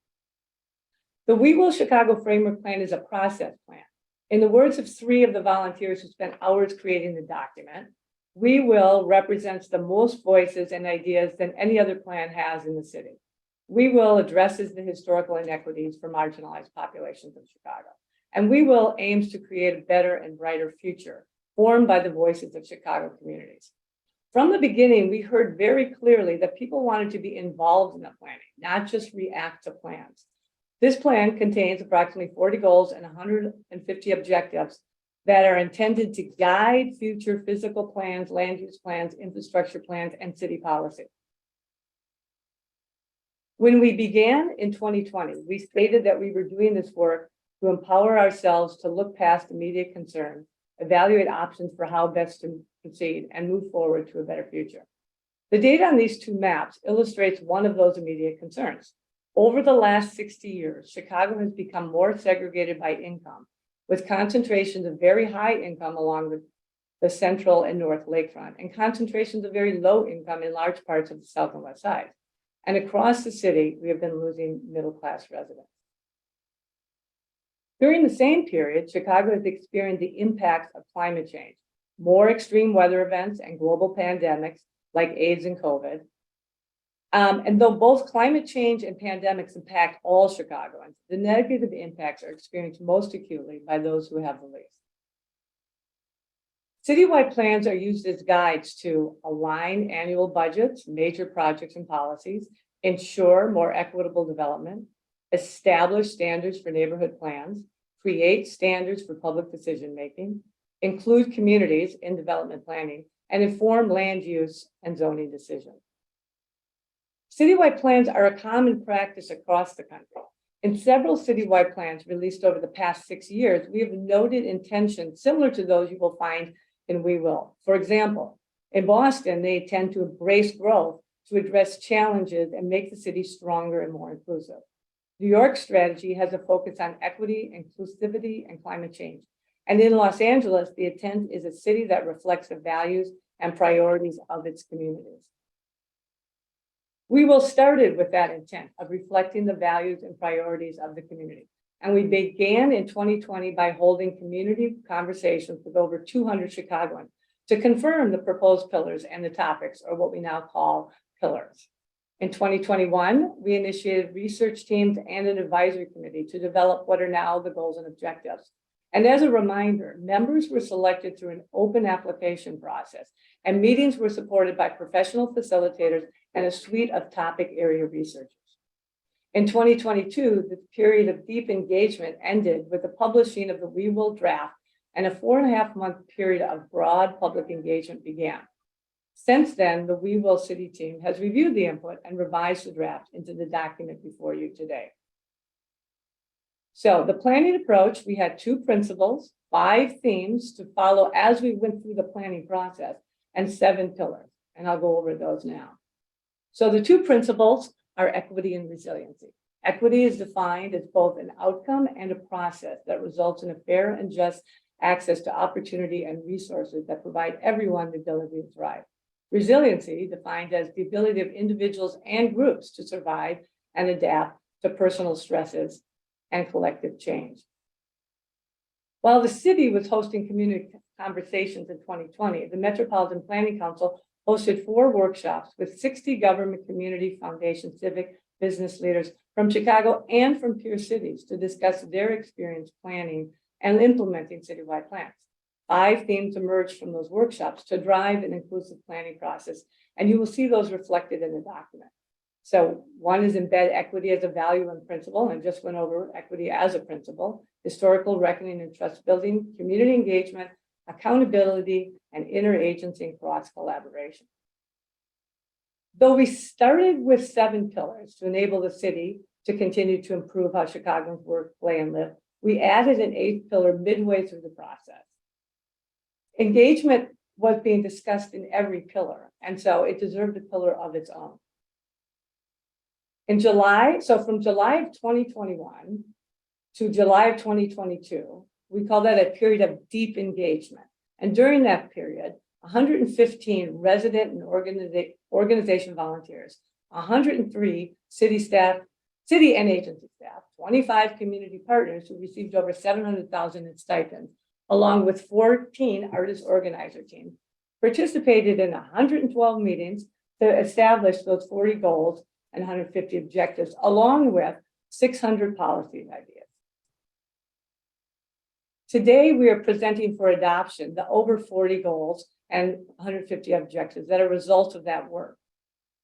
The We Will Chicago Framework Plan is a process plan. In the words of 3 of the volunteers who spent hours creating the document, We Will represents the most voices and ideas than any other plan has in the city. We Will addresses the historical inequities for marginalized populations of Chicago. And We Will aims to create a better and brighter future formed by the voices of Chicago communities. From the beginning, we heard very clearly that people wanted to be involved in the planning, not just react to plans. This plan contains approximately 40 goals and 150 objectives that are intended to guide future physical plans, land use plans, infrastructure plans, and city policy. When we began in 2020, we stated that we were doing this work to empower ourselves to look past immediate concerns, evaluate options for how best to proceed, and move forward to a better future. The data on these two maps illustrates one of those immediate concerns. Over the last 60 years, Chicago has become more segregated by income, with concentrations of very high income along the central and north lakefront, and concentrations of very low income in large parts of the south and west side. And across the city, we have been losing middle-class residents. During the same period, Chicago has experienced the impacts of climate change, more extreme weather events and global pandemics like AIDS and COVID. And though both climate change and pandemics impact all Chicagoans, the negative impacts are experienced most acutely by those who have the least. Citywide plans are used as guides to align annual budgets, major projects and policies, ensure more equitable development, establish standards for neighborhood plans, create standards for public decision-making, include communities in development planning, and inform land use and zoning decisions. Citywide plans are a common practice across the country. In several citywide plans released over the past 6 years, we have noted intentions similar to those you will find in We Will. For example, in Boston, they intend to embrace growth to address challenges and make the city stronger and more inclusive. New York's strategy has a focus on equity, inclusivity, and climate change. And in Los Angeles, the intent is a city that reflects the values and priorities of its communities. We Will started with that intent of reflecting the values and priorities of the community. And we began in 2020 by holding community conversations with over 200 Chicagoans to confirm the proposed pillars and the topics, or what we now call pillars. In 2021, we initiated research teams and an advisory committee to develop what are now the goals and objectives. And as a reminder, members were selected through an open application process, and meetings were supported by professional facilitators and a suite of topic area researchers. In 2022, the period of deep engagement ended with the publishing of the We Will draft, and a 4.5-month period of broad public engagement began. Since then, the We Will City team has reviewed the input and revised the draft into the document before you today. So the planning approach, we had 2 principles, 5 themes to follow as we went through the planning process, and 7 pillars. And I'll go over those now. So the 2 principles are equity and resiliency. Equity is defined as both an outcome and a process that results in a fair and just access to opportunity and resources that provide everyone the ability to thrive. Resiliency, defined as the ability of individuals and groups to survive and adapt to personal stresses and collective change. While the city was hosting community conversations in 2020, the Metropolitan Planning Council hosted 4 workshops with 60 government, community, foundation, civic, business leaders from Chicago and from peer cities to discuss their experience planning and implementing citywide plans. 5 themes emerged from those workshops to drive an inclusive planning process, and you will see those reflected in the document. So 1 is embed equity as a value and principle, and just went over equity as a principle, historical reckoning and trust building, community engagement, accountability, and interagency and cross collaboration. Though we started with 7 pillars to enable the city to continue to improve how Chicagoans work, play, and live, we added an 8th pillar midway through the process. Engagement was being discussed in every pillar, and so it deserved a pillar of its own. In July, so from July of 2021 to July of 2022, we call that a period of deep engagement. And during that period, 115 resident and organization volunteers, 103 city staff, city and agency staff, 25 community partners who received over $700,000 in stipends, along with 14 artist organizer teams, participated in 112 meetings to establish those 40 goals and 150 objectives, along with 600 policy ideas. Today, we are presenting for adoption the over 40 goals and 150 objectives that are a result of that work.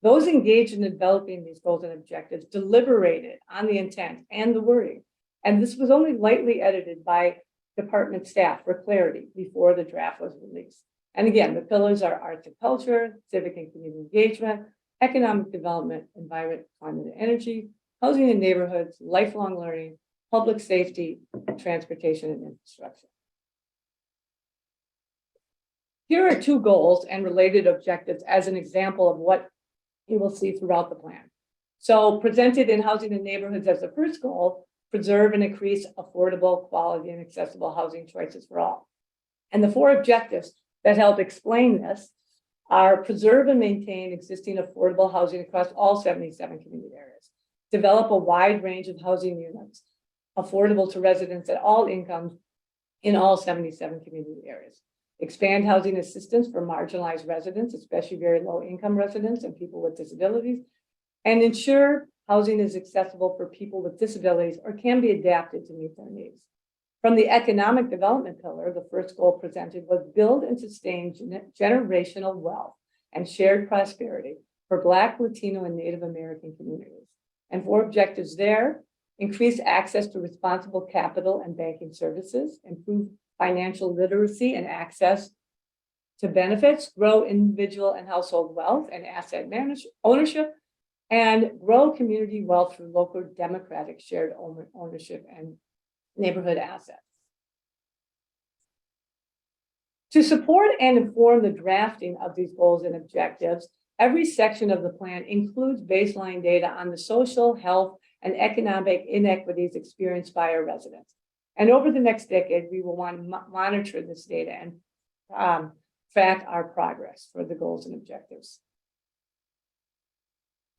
Those engaged in developing these goals and objectives deliberated on the intent and the wording, and this was only lightly edited by department staff for clarity before the draft was released. And again, the pillars are arts and culture, civic and community engagement, economic development, environment, climate and energy, housing and neighborhoods, lifelong learning, public safety, transportation and infrastructure. Here are 2 goals and related objectives as an example of what you will see throughout the plan. So presented in housing and neighborhoods as the first goal, preserve and increase affordable, quality and accessible housing choices for all. And the 4 objectives that help explain this are preserve and maintain existing affordable housing across all 77 community areas, develop a wide range of housing units, affordable to residents at all incomes in all 77 community areas, expand housing assistance for marginalized residents, especially very low income residents and people with disabilities, and ensure housing is accessible for people with disabilities or can be adapted to meet their needs. From the economic development pillar, the first goal presented was build and sustain generational wealth and shared prosperity for Black, Latino, and Native American communities. And 4 objectives there: increase access to responsible capital and banking services, improve financial literacy and access to benefits, grow individual and household wealth and asset ownership, and grow community wealth through local democratic shared ownership and neighborhood assets. To support and inform the drafting of these goals and objectives, every section of the plan includes baseline data on the social, health, and economic inequities experienced by our residents. And over the next decade, we will want to monitor this data and track our progress for the goals and objectives.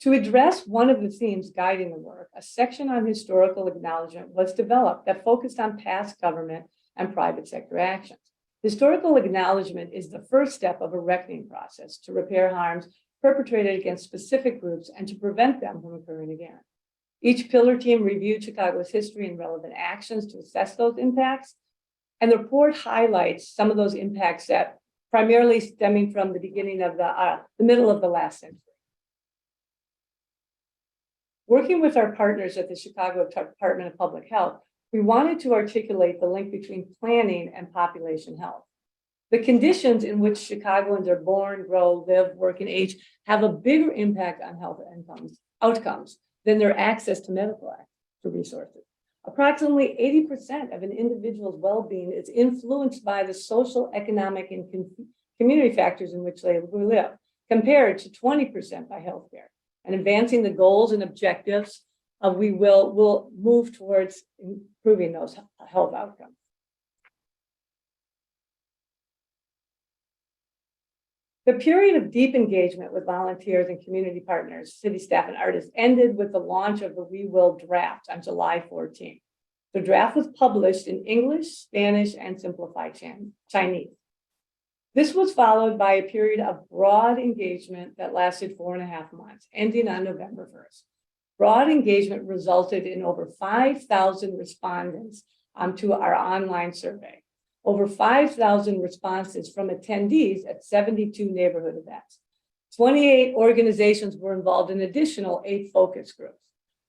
To address one of the themes guiding the work, a section on historical acknowledgement was developed that focused on past government and private sector actions. Historical acknowledgement is the first step of a reckoning process to repair harms perpetrated against specific groups and to prevent them from occurring again. Each pillar team reviewed Chicago's history and relevant actions to assess those impacts, and the report highlights some of those impacts that primarily stemming from the beginning of the middle of the last century. Working with our partners at the Chicago Department of Public Health, we wanted to articulate the link between planning and population health. The conditions in which Chicagoans are born, grow, live, work, and age have a bigger impact on health outcomes than their access to medical resources. Approximately 80% of an individual's well-being is influenced by the social, economic, and community factors in which they live, compared to 20% by healthcare. And advancing the goals and objectives we will move towards improving those health outcomes. The period of deep engagement with volunteers and community partners, city staff, and artists ended with the launch of the We Will draft on July 14th. The draft was published in English, Spanish, and simplified Chinese. This was followed by a period of broad engagement that lasted 4.5 months, ending on November 1st. Broad engagement resulted in over 5,000 respondents to our online survey, over 5,000 responses from attendees at 72 neighborhood events. 28 organizations were involved in additional 8 focus groups.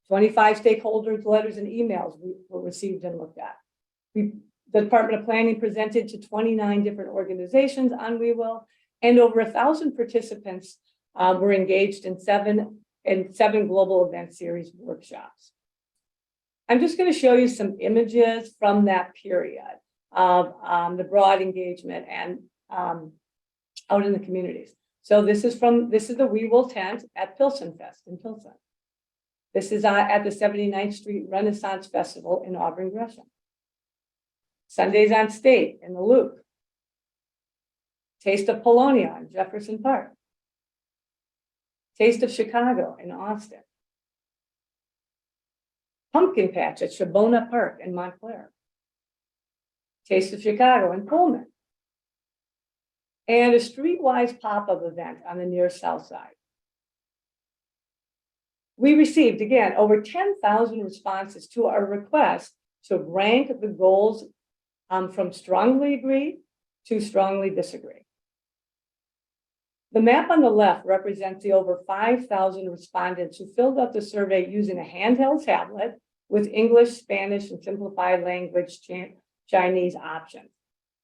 25 stakeholders' letters and emails were received and looked at. The Department of Planning presented to 29 different organizations on We Will, and over 1,000 participants were engaged in seven global event series workshops. I'm just going to show you some images from that period of the broad engagement and out in the communities. So this is the We Will tent at Pilsen Fest in Pilsen. This is at the 79th Street Renaissance Festival in Auburn, Gresham. Sundays on State in the Loop. Taste of Polonia in Jefferson Park. Taste of Chicago in Austin. Pumpkin Patch at Shabona Park in Montclair. Taste of Chicago in Pullman. And a streetwise pop-up event on the near south side. We received, again, over 10,000 responses to our request to rank the goals from strongly agree to strongly disagree. The map on the left represents the over 5,000 respondents who filled out the survey using a handheld tablet with English, Spanish, and simplified language Chinese options.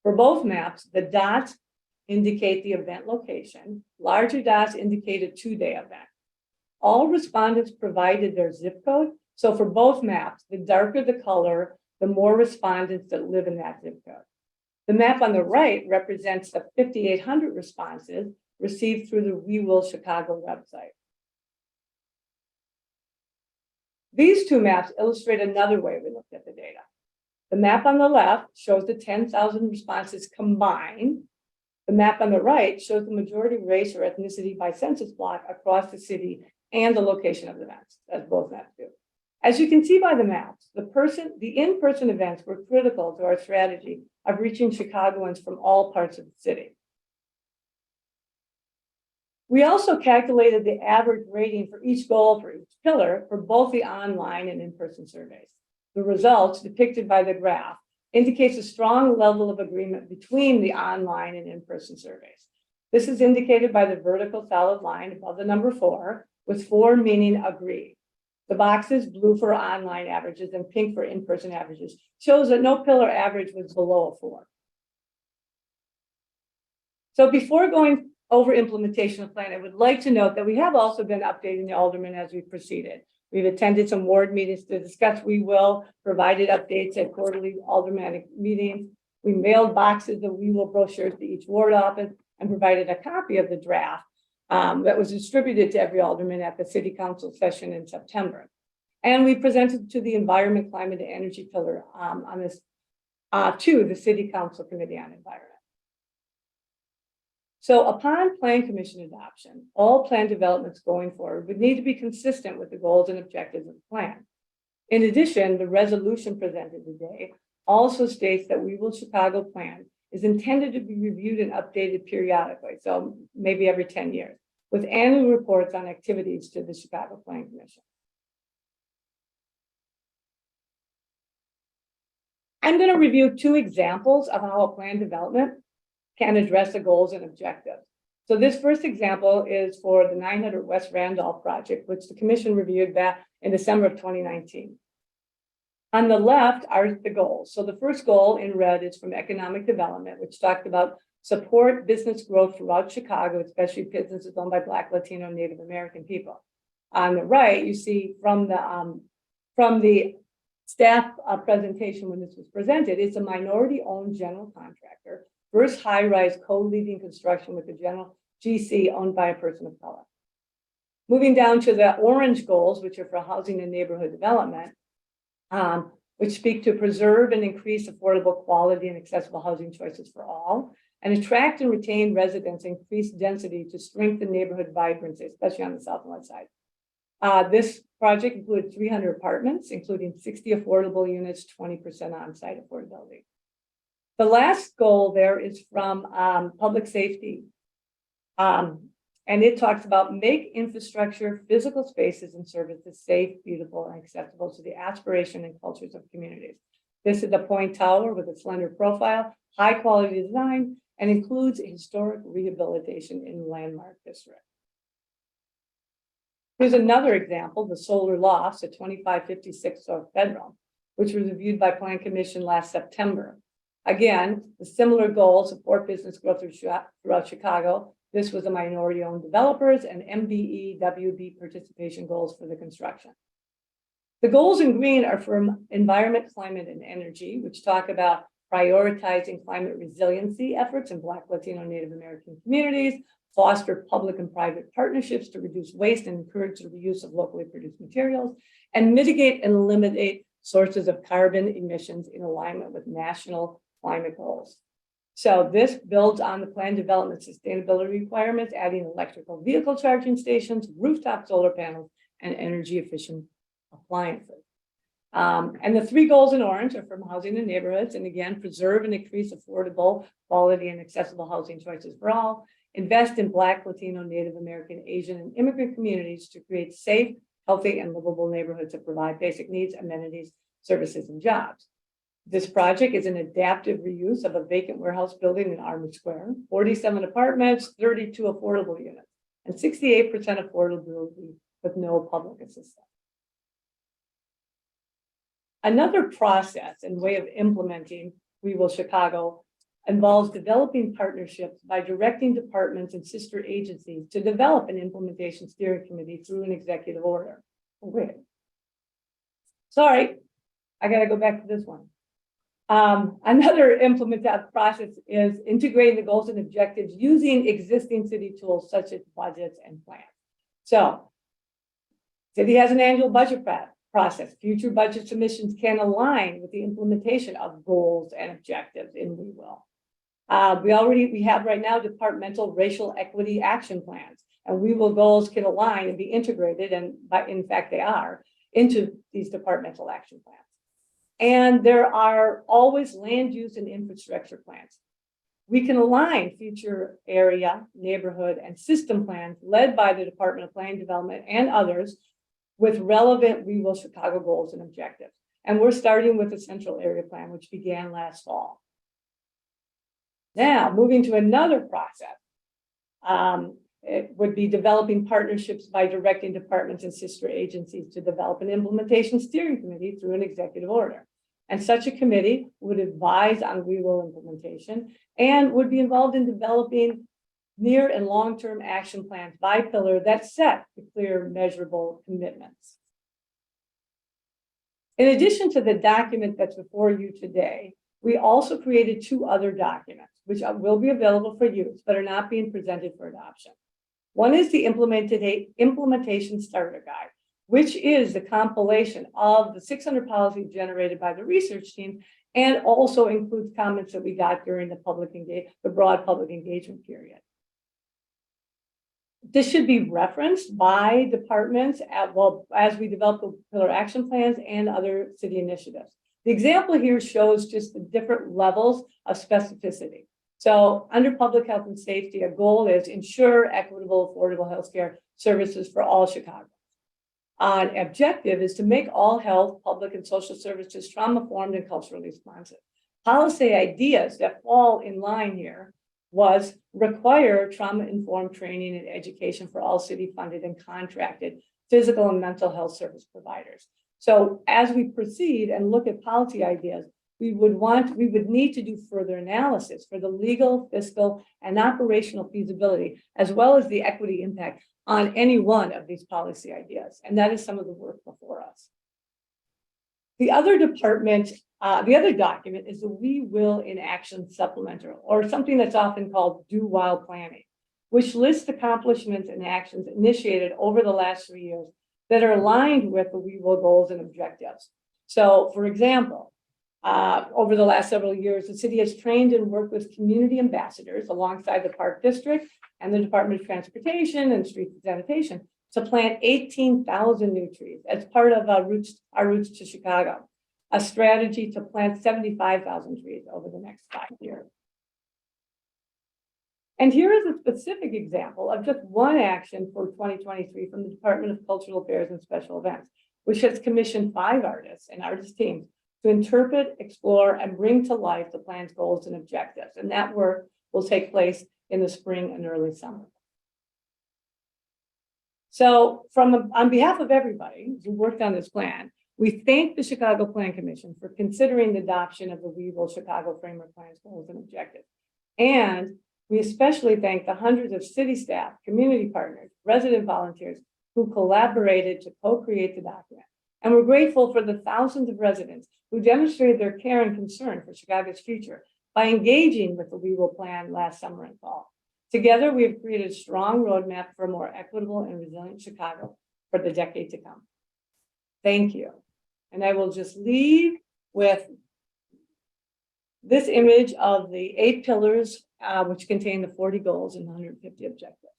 For both maps, the dots indicate the event location. Larger dots indicate a 2-day event. All respondents provided their zip code. So for both maps, the darker the color, the more respondents that live in that zip code. The map on the right represents the 5,800 responses received through the We Will Chicago website. These two maps illustrate another way we looked at the data. The map on the left shows the 10,000 responses combined. The map on the right shows the majority race or ethnicity by census block across the city and the location of the events, as both maps do. As you can see by the maps, the in-person events were critical to our strategy of reaching Chicagoans from all parts of the city. We also calculated the average rating for each goal for each pillar for both the online and in-person surveys. The results depicted by the graph indicates a strong level of agreement between the online and in-person surveys. This is indicated by the vertical solid line above the number 4, with 4 meaning agree. The boxes, blue for online averages and pink for in-person averages, shows that no pillar average was below a 4. So before going over implementation of plan, I would like to note that we have also been updating the aldermen as we proceeded. We've attended some ward meetings to discuss We Will, provided updates at quarterly aldermanic meetings. We mailed boxes of We Will brochures to each ward office and provided a copy of the draft that was distributed to every alderman at the city council session in September. And we presented to the environment, climate, and energy pillar on this to the city council committee on environment. So upon plan commission adoption, all plan developments going forward would need to be consistent with the goals and objectives of the plan. In addition, the resolution presented today also states that We Will Chicago plan is intended to be reviewed and updated periodically, so maybe every 10 years, with annual reports on activities to the Chicago Plan Commission. I'm going to review 2 examples of how a plan development can address the goals and objectives. So this first example is for the 900 West Randolph project, which the commission reviewed back in December of 2019. On the left are the goals. So the first goal in red is from economic development, which talked about support business growth throughout Chicago, especially businesses owned by Black, Latino, Native American people. On the right, you see from the staff presentation when this was presented, it's a minority-owned general contractor, first high-rise co-leading construction with the general GC owned by a person of color. Moving down to the orange goals, which are for housing and neighborhood development, which speak to preserve and increase affordable quality and accessible housing choices for all, and attract and retain residents, increase density to strengthen neighborhood vibrancy, especially on the south and west side. This project included 300 apartments, including 60 affordable units, 20% on-site affordability. The last goal there is from public safety. And it talks about make infrastructure, physical spaces and services safe, beautiful, and accessible to the aspiration and cultures of communities. This is the Point Tower with a slender profile, high quality design, and includes historic rehabilitation in landmark district. Here's another example, the Solar Lofts at 2556 South Federal, which was reviewed by Plan Commission last September. Again, the similar goal, support business growth throughout Chicago. This was a minority-owned developers and MBE, WB participation goals for the construction. The goals in green are for environment, climate, and energy, which talk about prioritizing climate resiliency efforts in Black, Latino, Native American communities, foster public and private partnerships to reduce waste and encourage the reuse of locally produced materials, and mitigate and eliminate sources of carbon emissions in alignment with national climate goals. So this builds on the plan development sustainability requirements, adding electrical vehicle charging stations, rooftop solar panels, and energy efficient appliances. And the 3 goals in orange are from housing and neighborhoods. And again, preserve and increase affordable, quality, and accessible housing choices for all. Invest in Black, Latino, Native American, Asian, and immigrant communities to create safe, healthy, and livable neighborhoods that provide basic needs, amenities, services, and jobs. This project is an adaptive reuse of a vacant warehouse building in Armour Square, 47 apartments, 32 affordable units, and 68% affordability with no public assistance. Another process and way of implementing We Will Chicago involves developing partnerships by directing departments and sister agencies to develop an implementation steering committee through an executive order. Oh, wait. Sorry, I gotta go back to this one. Another implemented process is integrating the goals and objectives using existing city tools such as budgets and plans. So, city has an annual budget process. Future budget submissions can align with the implementation of goals and objectives in We Will. We have right now departmental racial equity action plans, and We Will goals can align and be integrated, and in fact they are, into these departmental action plans. And there are always land use and infrastructure plans. We can align future area, neighborhood, and system plans led by the Department of Planning Development and others with relevant We Will Chicago goals and objectives. And we're starting with the Central Area Plan, which began last fall. Now, moving to another process, it would be developing partnerships by directing departments and sister agencies to develop an implementation steering committee through an executive order. And such a committee would advise on We Will implementation and would be involved in developing near and long-term action plans by pillar that set the clear, measurable commitments. In addition to the document that's before you today, we also created 2 other documents, which will be available for use, but are not being presented for adoption. One is the implementation starter guide, which is the compilation of the 600 policies generated by the research team, and also includes comments that we got during the broad public engagement period. This should be referenced by departments as we develop the pillar action plans and other city initiatives. The example here shows just the different levels of specificity. So under public health and safety, a goal is ensure equitable, affordable healthcare services for all Chicagoans. An objective is to make all health, public, and social services trauma-informed and culturally responsive. Policy ideas that fall in line here was require trauma-informed training and education for all city-funded and contracted physical and mental health service providers. So as we proceed and look at policy ideas, we would need to do further analysis for the legal, fiscal, and operational feasibility, as well as the equity impact on any one of these policy ideas. And that is some of the work before us. The other document is the We Will in Action Supplemental, or something that's often called Do While Planning, which lists accomplishments and actions initiated over the last 3 years that are aligned with the We Will goals and objectives. So, for example, over the last several years, the city has trained and worked with community ambassadors alongside the Park District and the Department of Transportation and Streets and Sanitation to plant 18,000 new trees as part of our Roots to Chicago, a strategy to plant 75,000 trees over the next 5 years. And here is a specific example of just one action for 2023 from the Department of Cultural Affairs and Special Events, which has commissioned 5 artists and artist teams to interpret, explore, and bring to life the plan's goals and objectives. And that work will take place in the spring and early summer. So on behalf of everybody who worked on this plan, we thank the Chicago Plan Commission for considering the adoption of the We Will Chicago Framework Plan's goals and objectives. And we especially thank the hundreds of city staff, community partners, resident volunteers who collaborated to co-create the document. And we're grateful for the thousands of residents who demonstrated their care and concern for Chicago's future by engaging with the We Will plan last summer and fall. Together, we have created a strong roadmap for a more equitable and resilient Chicago for the decade to come. Thank you. And I will just leave with this image of the 8 pillars, which contain the 40 goals and 150 objectives.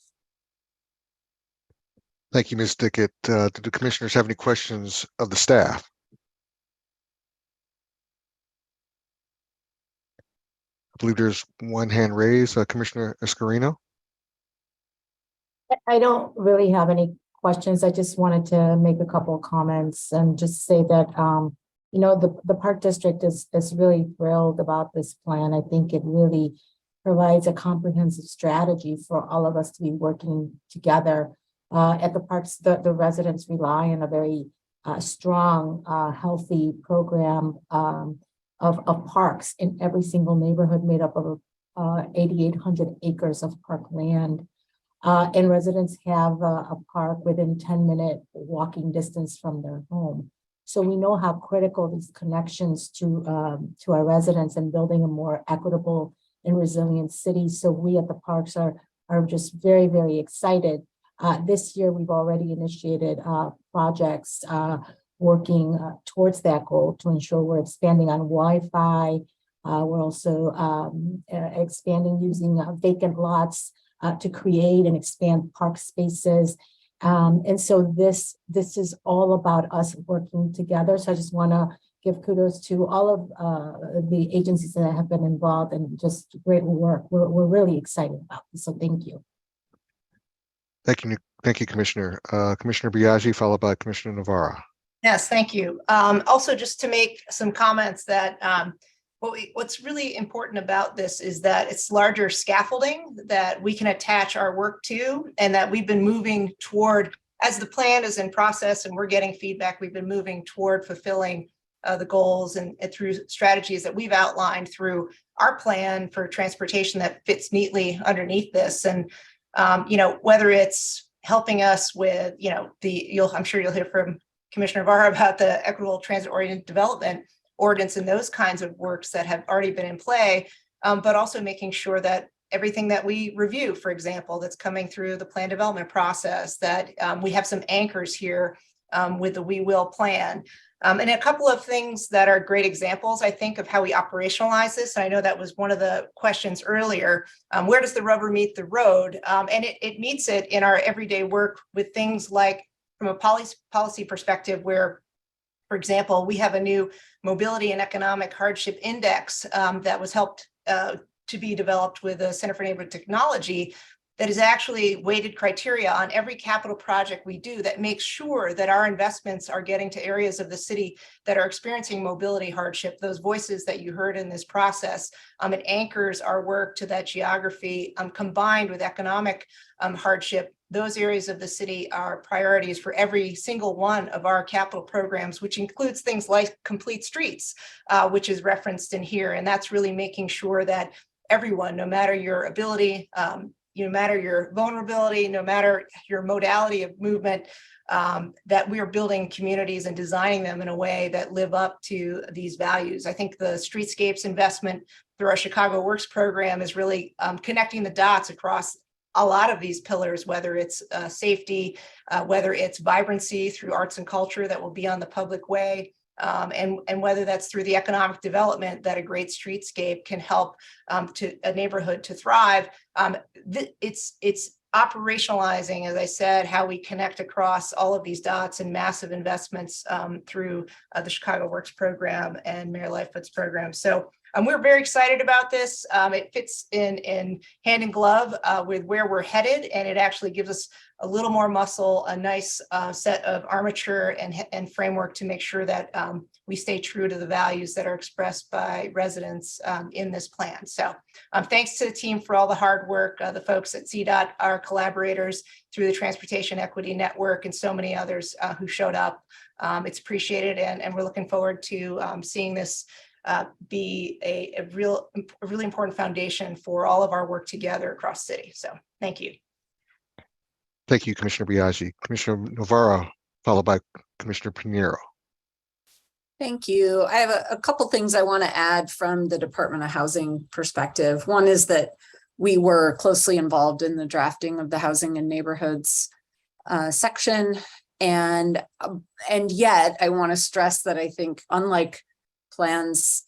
Thank you, Ms. Dickett. Do the commissioners have any questions of the staff? I believe there's one hand raised, Commissioner Escarino. I don't really have any questions. I just wanted to make a couple of comments and just say that You know, the Park District is really thrilled about this plan. I think it really provides a comprehensive strategy for all of us to be working together. At the parks, the residents rely on a very strong, healthy program of parks in every single neighborhood made up of 8,800 acres of park land. And residents have a park within 10-minute walking distance from their home. So we know how critical these connections to our residents and building a more equitable and resilient city. So we at the parks are just very, very excited. This year, we've already initiated projects working towards that goal to ensure we're expanding on Wi-Fi. We're also expanding using vacant lots to create and expand park spaces. And so this is all about us working together. So I just want to give kudos to all of the agencies that have been involved and just great work. We're really excited about this. So thank you. Thank you, Commissioner. Commissioner Biaggi, followed by Commissioner Navarro. Yes, thank you. Also, just to make some comments that what's really important about this is that it's larger scaffolding that we can attach our work to, and that we've been moving toward, as the plan is in process and we're getting feedback, we've been moving toward fulfilling the goals and through strategies that we've outlined through our plan for transportation that fits neatly underneath this. And, you know, whether it's helping us with, you know, I'm sure you'll hear from Commissioner Navarro about the equitable transit-oriented development ordinance and those kinds of works that have already been in play, but also making sure that everything that we review, for example, that's coming through the plan development process, that we have some anchors here with the We Will plan. And a couple of things that are great examples, I think, of how we operationalize this. And I know that was one of the questions earlier. Where does the rubber meet the road? And it meets it in our everyday work with things like, from a policy perspective, where, for example, we have a new mobility and economic hardship index that was helped to be developed with the Center for Neighborhood Technology that is actually weighted criteria on every capital project we do that makes sure that our investments are getting to areas of the city that are experiencing mobility hardship, those voices that you heard in this process. It anchors our work to that geography combined with economic hardship. Those areas of the city are priorities for every single one of our capital programs, which includes things like Complete Streets, which is referenced in here. And that's really making sure that everyone, no matter your ability, no matter your vulnerability, no matter your modality of movement, that we are building communities and designing them in a way that live up to these values. I think the Streetscapes investment through our Chicago Works program is really connecting the dots across a lot of these pillars, whether it's safety, whether it's vibrancy through arts and culture that will be on the public way, and whether that's through the economic development that a great streetscape can help to a neighborhood to thrive. It's operationalizing, as I said, how we connect across all of these dots and massive investments through the Chicago Works program and Mayor Lightfoot's program. So we're very excited about this. It fits in hand in glove with where we're headed, and it actually gives us a little more muscle, a nice set of armature and framework to make sure that we stay true to the values that are expressed by residents in this plan. So thanks to the team for all the hard work, the folks at CDOT, our collaborators through the Transportation Equity Network, and so many others who showed up. It's appreciated, and we're looking forward to seeing this be a really important foundation for all of our work together across the city. So thank you. Thank you, Commissioner Biaggi. Commissioner Navarro, followed by Commissioner Pinheiro. Thank you. I have a couple things I want to add from the Department of Housing perspective. One is that we were closely involved in the drafting of the Housing and Neighborhoods section. And yet I want to stress that I think, unlike plans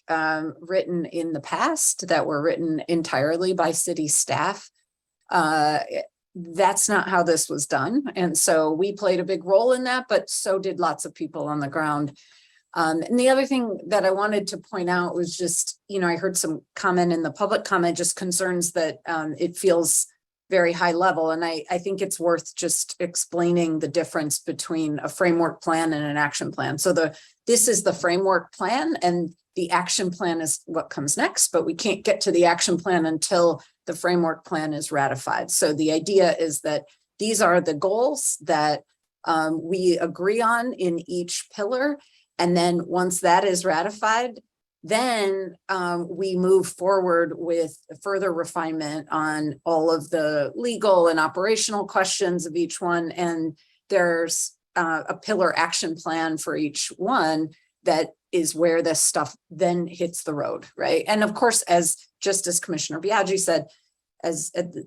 written in the past that were written entirely by city staff, that's not how this was done. And so we played a big role in that, but so did lots of people on the ground. And the other thing that I wanted to point out was just, I heard some comment in the public comment, just concerns that it feels very high level. And I think it's worth just explaining the difference between a framework plan and an action plan. So the this is the framework plan and the action plan is what comes next, but we can't get to the action plan until the framework plan is ratified. So the idea is that these are the goals that we agree on in each pillar. And then once that is ratified, then we move forward with further refinement on all of the legal and operational questions of each one. And there's a pillar action plan for each one that is where this stuff then hits the road, right? And of course, as Commissioner Biaggi said,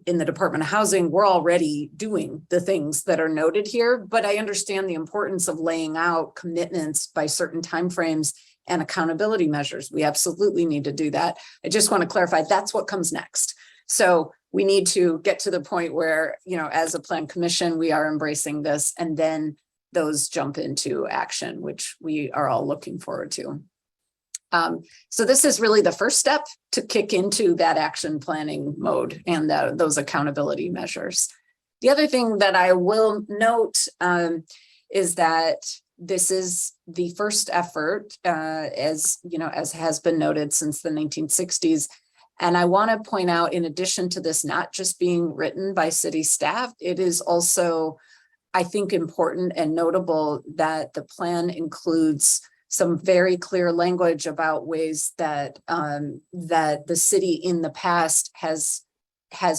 in the Department of Housing, we're already doing the things that are noted here, but I understand the importance of laying out commitments by certain timeframes and accountability measures. We absolutely need to do that. I just want to clarify that's what comes next. So we need to get to the point where, you know, as a plan commission, we are embracing this, and then those jump into action, which we are all looking forward to. So this is really the first step to kick into that action planning mode and those accountability measures. The other thing that I will note is that this is the first effort, as you know, as has been noted since the 1960s. And I want to point out, in addition to this not just being written by city staff, it is also, I think, important and notable that the plan includes some very clear language about ways that that the city in the past has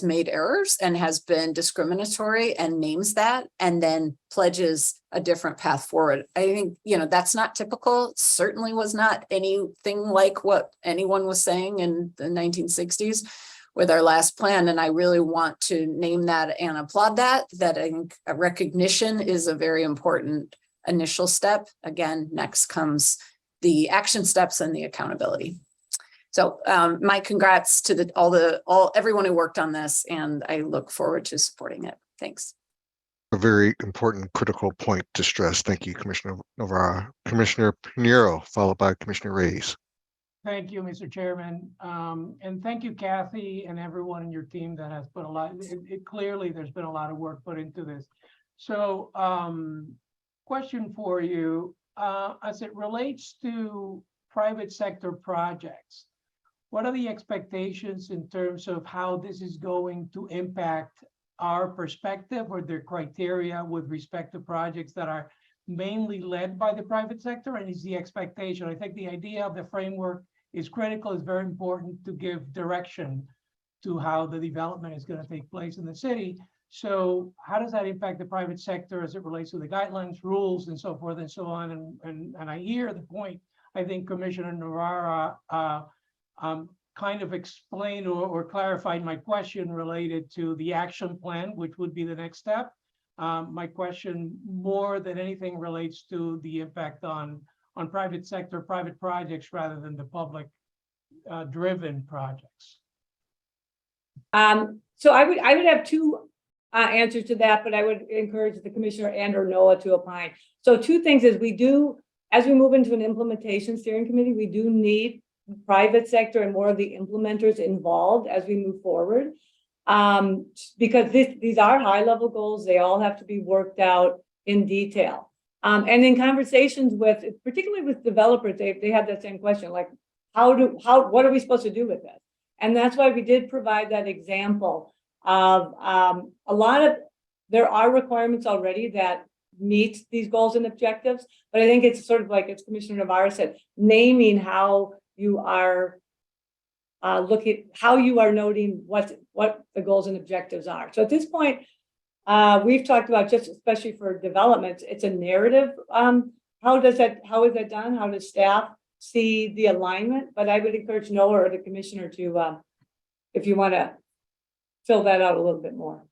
made errors and has been discriminatory and names that, and then pledges a different path forward. I think, you know, that's not typical. Certainly was not anything like what anyone was saying in the 1960s with our last plan. And I really want to name that and applaud that. That I think a recognition is a very important initial step. Again, next comes the action steps and the accountability. So my congrats to everyone who worked on this, and I look forward to supporting it. Thanks. A very important critical point to stress. Thank you, Commissioner Novara. Commissioner Pinheiro, followed by Commissioner Reyes. Thank you, Mr. Chairman. And thank you, Kathy, and everyone in your team that has put a lot, clearly there's been a lot of work put into this. So question for you, as it relates to private sector projects, what are the expectations in terms of how this is going to impact our perspective or their criteria with respect to projects that are mainly led by the private sector? And is the expectation, I think the idea of the framework is critical, is very important to give direction to how the development is going to take place in the city. So how does that impact the private sector as it relates to the guidelines, rules, and so forth and so on? And I hear the point. I think Commissioner Novara kind of explained or clarified my question related to the action plan, which would be the next step. My question more than anything relates to the impact on private sector, private projects, rather than the public driven projects. So I would have two answers to that, but I would encourage the commissioner and or Noah to opine. So two things is as we move into an implementation steering committee, we do need private sector and more of the implementers involved as we move forward. Because these are high level goals. They all have to be worked out in detail. And in conversations with, particularly with developers, they have that same question, like, what are we supposed to do with this? And that's why we did provide that example of there are requirements already that meet these goals and objectives, but I think it's sort of like, as Commissioner Novara said, naming how you are noting what the goals and objectives are. So at this point, we've talked about, just especially for development, it's a narrative. How is that done? How does staff see the alignment? But I would encourage Noah or the commissioner to, if you want to fill that out a little bit more.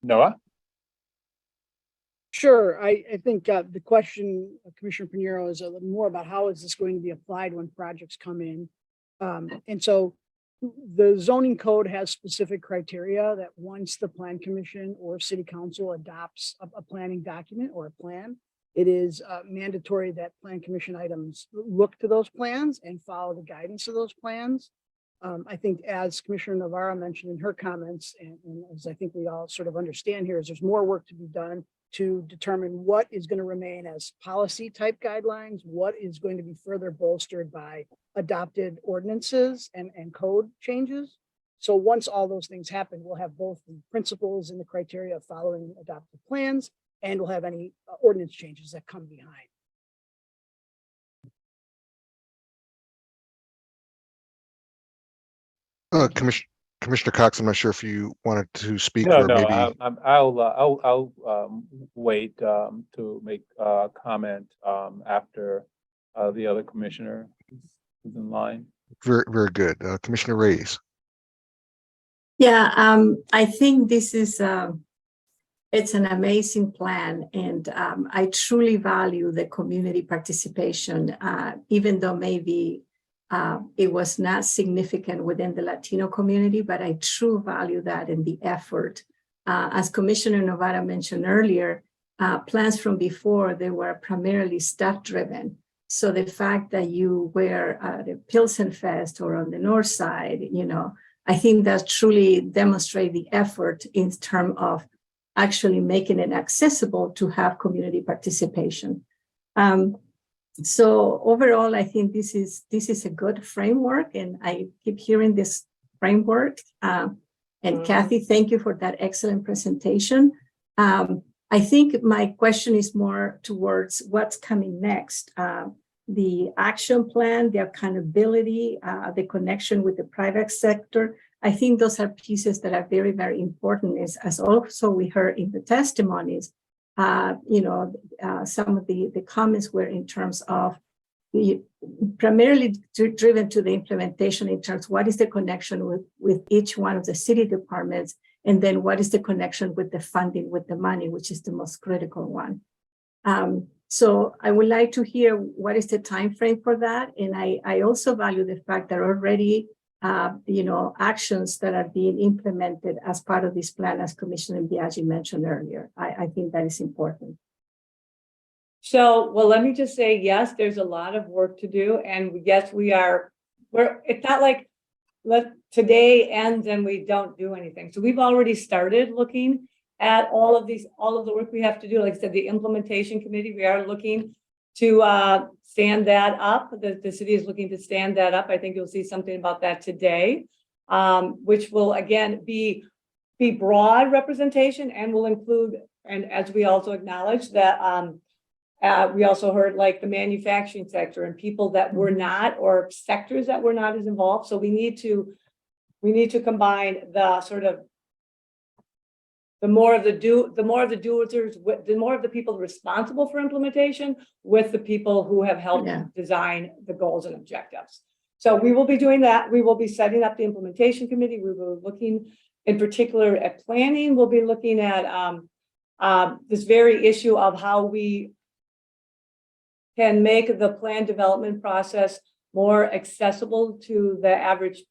Noah? Sure. I think the question, Commissioner Pinheiro, is a little more about how is this going to be applied when projects come in. And so the zoning code has specific criteria that once the plan commission or city council adopts a planning document or a plan, it is mandatory that plan commission items look to those plans and follow the guidance of those plans. I think, as Commissioner Novara mentioned in her comments, and as I think we all sort of understand here, is there's more work to be done to determine what is going to remain as policy type guidelines, what is going to be further bolstered by adopted ordinances and code changes. So once all those things happen, we'll have both the principles and the criteria of following adopted plans, and we'll have any ordinance changes that come behind. Commissioner Cox, I'm not sure if you wanted to speak No, or no, maybe. I'll wait to make a comment after the other commissioner is in line. Very, very good. Commissioner Reyes. Yeah, I think this is it's an amazing plan, and I truly value the community participation, even though maybe it was not significant within the Latino community, but I truly value that and the effort. As Commissioner Novara mentioned earlier, plans from before, they were primarily staff-driven. So the fact that you were at a Pilsen Fest or on the north side, I think that truly demonstrates the effort in terms of actually making it accessible to have community participation. So overall, I think this is a good framework, and I keep hearing this framework. And Kathy, thank you for that excellent presentation. I think my question is more towards what's coming next. The action plan, the accountability, the connection with the private sector. I think those are pieces that are very, very important. As also we heard in the testimonies, some of the comments were in terms of primarily driven to the implementation in terms of what is the connection with each one of the city departments, and then what is the connection with the funding, with the money, which is the most critical one. So I would like to hear what is the time frame for that. And I also value the fact that already, actions that are being implemented as part of this plan, as Commissioner Biaggi mentioned earlier. I think that is important. So, well, let me just say, yes, there's a lot of work to do. And yes, it's not like today ends and we don't do anything. So we've already started looking at all of the work we have to do. Like I said, the implementation committee, we are looking to stand that up. The city is looking to stand that up. I think you'll see something about that today, which will again be broad representation and will include, and as we also acknowledge that we also heard like the manufacturing sector and people that were not, or sectors that were not as involved. So we need to combine the sort of the more of the doers, the more of the people responsible for implementation with the people who have helped design the goals and objectives. So we will be doing that. We will be setting up the implementation committee. We will be looking in particular at planning. We'll be looking at this very issue of how we can make the plan development process more accessible to the average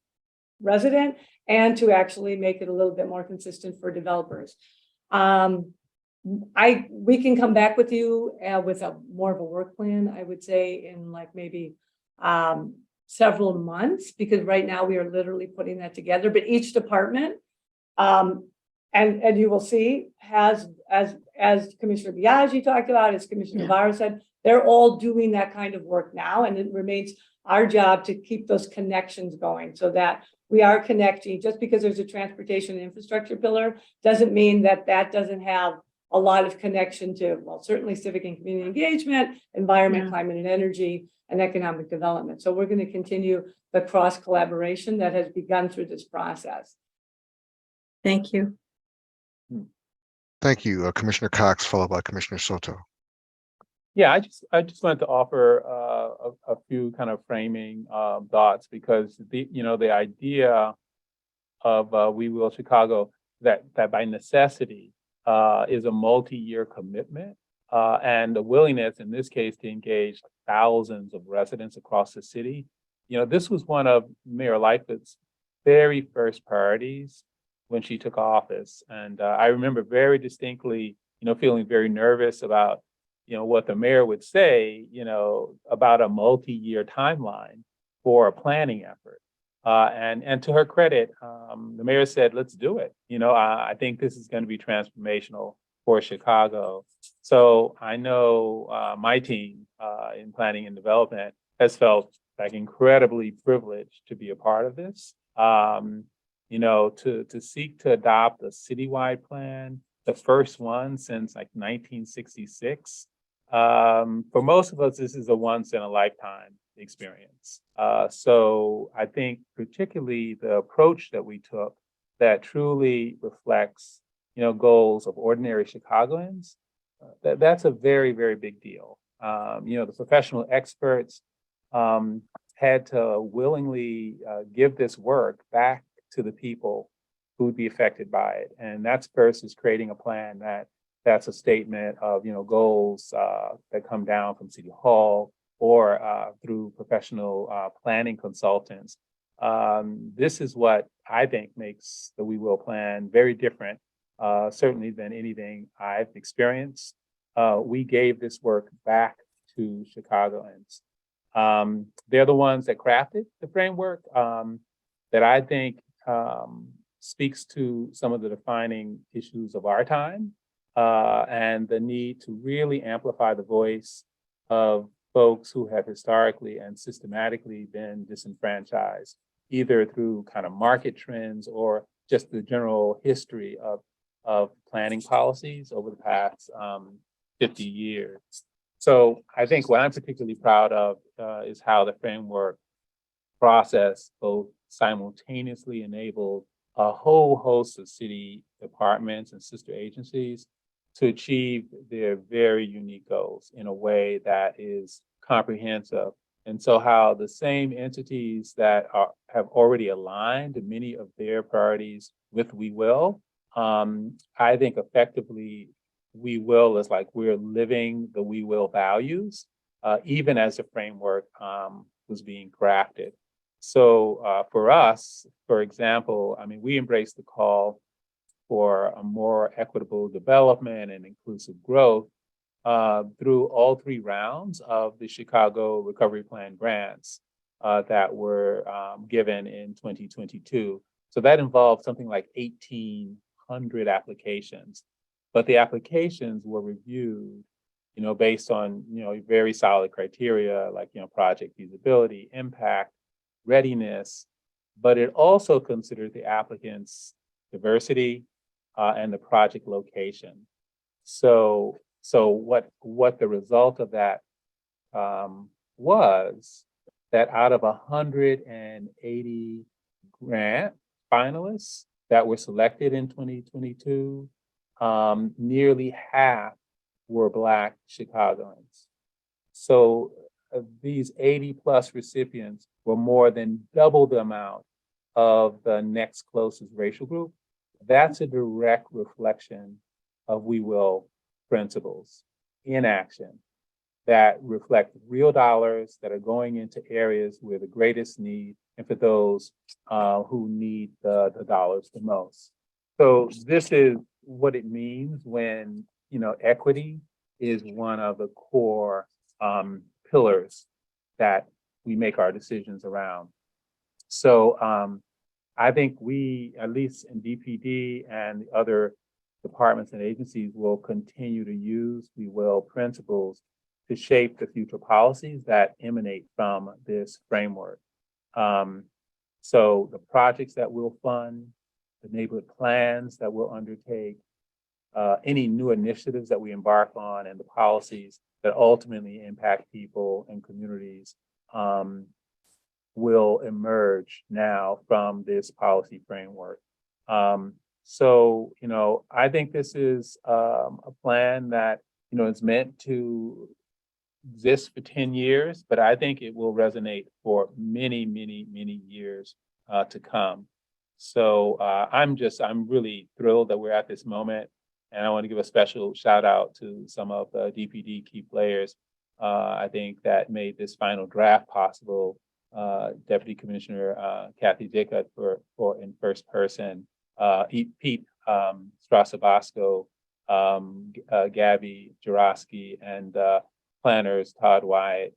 resident, and to actually make it a little bit more consistent for developers. We can come back with you with more of a work plan, I would say, in like maybe several months, because right now we are literally putting that together. But each department, and you will see, has, as Commissioner Biaggi talked about, as Commissioner Navarro said, they're all doing that kind of work now, and it remains our job to keep those connections going so that we are connecting. Just because there's a transportation infrastructure pillar doesn't mean that doesn't have a lot of connection to, well, certainly civic and community engagement, environment, climate and energy, and economic development. So we're going to continue the cross collaboration that has begun through this process. Thank you. Thank you, Commissioner Cox, followed by Commissioner Soto. Yeah, I just wanted to offer a few kind of framing thoughts, because the idea of We Will Chicago, that by necessity is a multi-year commitment, and the willingness in this case to engage thousands of residents across the city. This was one of Mayor Lightfoot's very first priorities when she took office, and I remember very distinctly, feeling very nervous about what the mayor would say, about a multi-year timeline for a planning effort. And to her credit, the mayor said, let's do it. I think this is going to be transformational for Chicago. So I know my team in planning and development has felt like incredibly privileged to be a part of this. You know, to seek to adopt a citywide plan, the first one since like 1966. For most of us, this is a once in a lifetime experience. So I think particularly the approach that we took that truly reflects, you know, goals of ordinary Chicagoans, that's a very, very big deal. You know, the professional experts had to willingly give this work back to the people who would be affected by it. And that's versus creating a plan that's a statement of, you know, goals that come down from City Hall or through professional planning consultants. This is what I think makes the We Will plan very different, certainly than anything I've experienced. We gave this work back to Chicagoans. They're the ones that crafted the framework that I think speaks to some of the defining issues of our time and the need to really amplify the voice of folks who have historically and systematically been disenfranchised, either through kind of market trends or just the general history of planning policies over the past 50 years. So I think what I'm particularly proud of is how the framework process both simultaneously enabled a whole host of city departments and sister agencies to achieve their very unique goals in a way that is comprehensive. And so how the same entities that have already aligned many of their priorities with We Will, I think effectively We Will is like we're living the We Will values, even as the framework was being crafted. So for us, for example, I mean, we embrace the call for a more equitable development and inclusive growth through all 3 rounds of the Chicago Recovery Plan grants that were given in 2022. So that involved something like 1,800 applications, but the applications were reviewed, you know, based on, you know, very solid criteria like, you know, project feasibility, impact, readiness, but it also considered the applicant's diversity and the project location. So what the result of that was that out of 180 grant finalists that were selected in 2022, nearly half were Black Chicagoans. So these 80 plus recipients were more than double the amount of the next closest racial group. That's a direct reflection of We Will principles in action that reflect real dollars that are going into areas where the greatest need and for those who need the dollars the most. So this is what it means when, you know, equity is one of the core pillars that we make our decisions around. So I think we, at least in DPD and the other departments and agencies, will continue to use We Will principles to shape the future policies that emanate from this framework. So the projects that we'll fund, the neighborhood plans that we'll undertake, any new initiatives that we embark on, and the policies that ultimately impact people and communities will emerge now from this policy framework. So, you know, I think this is a plan that, you know, is meant to exist for 10 years, but I think it will resonate for many, many, many years to come. So I'm really thrilled that we're at this moment. And I want to give a special shout out to some of the DPD key players. I think that made this final draft possible. Deputy Commissioner Kathy Dickett for in first person, Pete Strasabasco, Gabby Jurowski, and planners Todd Wyatt,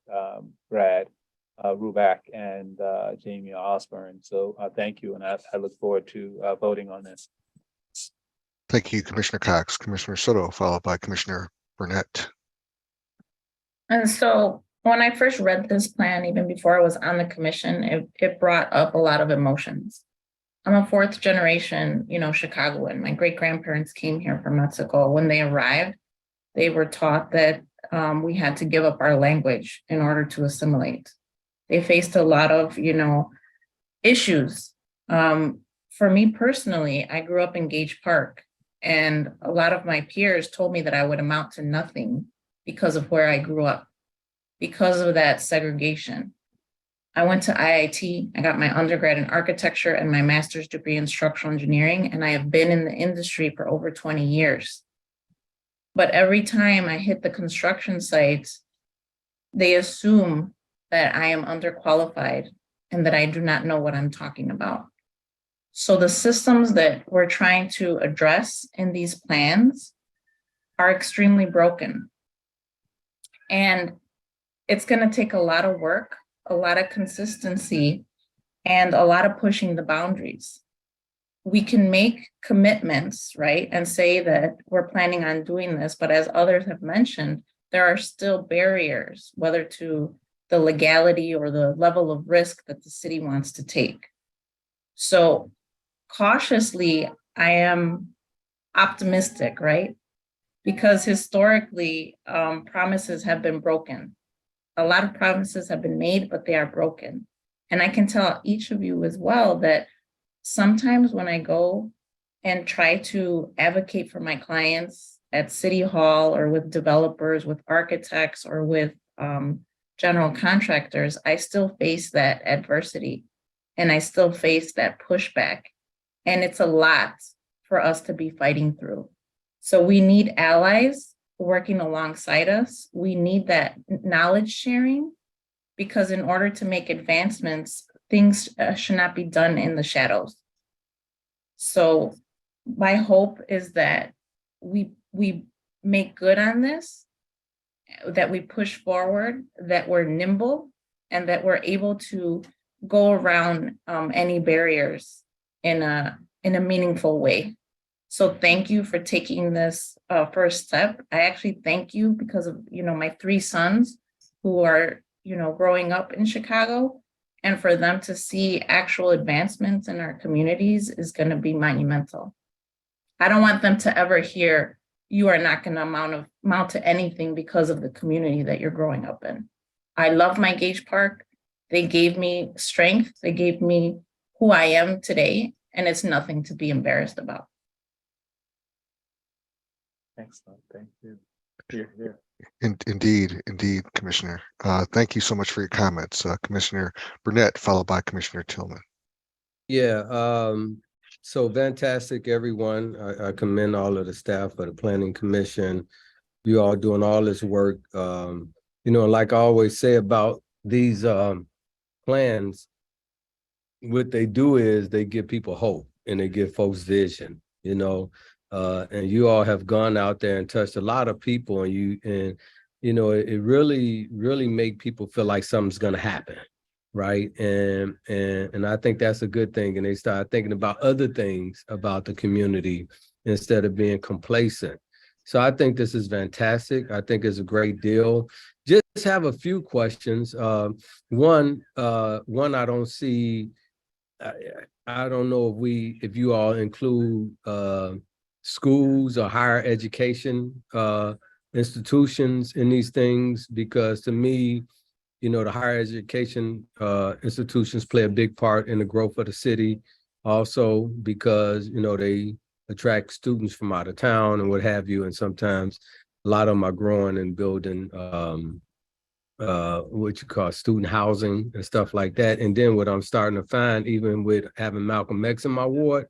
Brad Ruback, and Jamie Osborne. So thank you, and I look forward to voting on this. Thank you, Commissioner Cox. Commissioner Soto, followed by Commissioner Burnett. And so when I first read this plan, even before I was on the commission, it brought up a lot of emotions. I'm a fourth generation, Chicagoan. My great grandparents came here from Mexico. When they arrived, they were taught that we had to give up our language in order to assimilate. They faced a lot of, issues. For me personally, I grew up in Gage Park, and a lot of my peers told me that I would amount to nothing because of where I grew up, because of that segregation. I went to IIT, I got my undergrad in architecture and my master's degree in structural engineering, and I have been in the industry for over 20 years. But every time I hit the construction sites, they assume that I am underqualified and that I do not know what I'm talking about. So the systems that we're trying to address in these plans are extremely broken. And it's going to take a lot of work, a lot of consistency, and a lot of pushing the boundaries. We can make commitments, right, and say that we're planning on doing this, but as others have mentioned, there are still barriers, whether to the legality or the level of risk that the city wants to take. So cautiously, I am optimistic, right? Because historically, promises have been broken. A lot of promises have been made, but they are broken. And I can tell each of you as well that sometimes when I go and try to advocate for my clients at City Hall or with developers, with architects, or with general contractors, I still face that adversity and I still face that pushback. And it's a lot for us to be fighting through. So we need allies working alongside us. We need that knowledge sharing, because in order to make advancements, things should not be done in the shadows. So my hope is that we make good on this, that we push forward, that we're nimble, and that we're able to go around any barriers in a meaningful way. So thank you for taking this first step. I actually thank you because of, my 3 sons who are, growing up in Chicago, and for them to see actual advancements in our communities is going to be monumental. I don't want them to ever hear you are not going to amount to anything because of the community that you're growing up in. I love my Gage Park. They gave me strength. They gave me who I am today, and it's nothing to be embarrassed about. Excellent. Thank you. Here. Indeed, Commissioner. Thank you so much for your comments. Commissioner Burnett, followed by Commissioner Tillman. Yeah, so fantastic, everyone. I commend all of the staff of the Planning Commission. You all doing all this work. Like I always say about these plans, what they do is they give people hope and they give folks vision, and you all have gone out there and touched a lot of people, and it really make people feel like something's going to happen. Right. And I think that's a good thing. And they start thinking about other things about the community instead of being complacent. So I think this is fantastic. I think it's a great deal. Just have a few questions. One, I don't see, I don't know if you all include schools or higher education institutions in these things, because to me, the higher education institutions play a big part in the growth of the city, also because, they attract students from out of town and what have you. And sometimes a lot of them are growing and building what you call student housing and stuff like that. And then what I'm starting to find, even with having Malcolm X in my ward,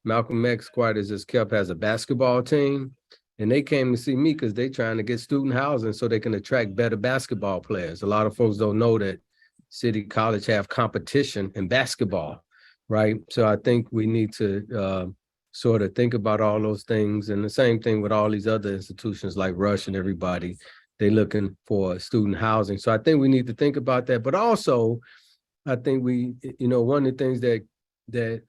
Malcolm X, quite as it's kept, has a basketball team. And they came to see me because they're trying to get student housing so they can attract better basketball players. A lot of folks don't know that City College have competition in basketball, right? So I think we need to sort of think about all those things. And the same thing with all these other institutions like Rush and everybody. They're looking for student housing. So I think we need to think about that. But also, I think one of the things that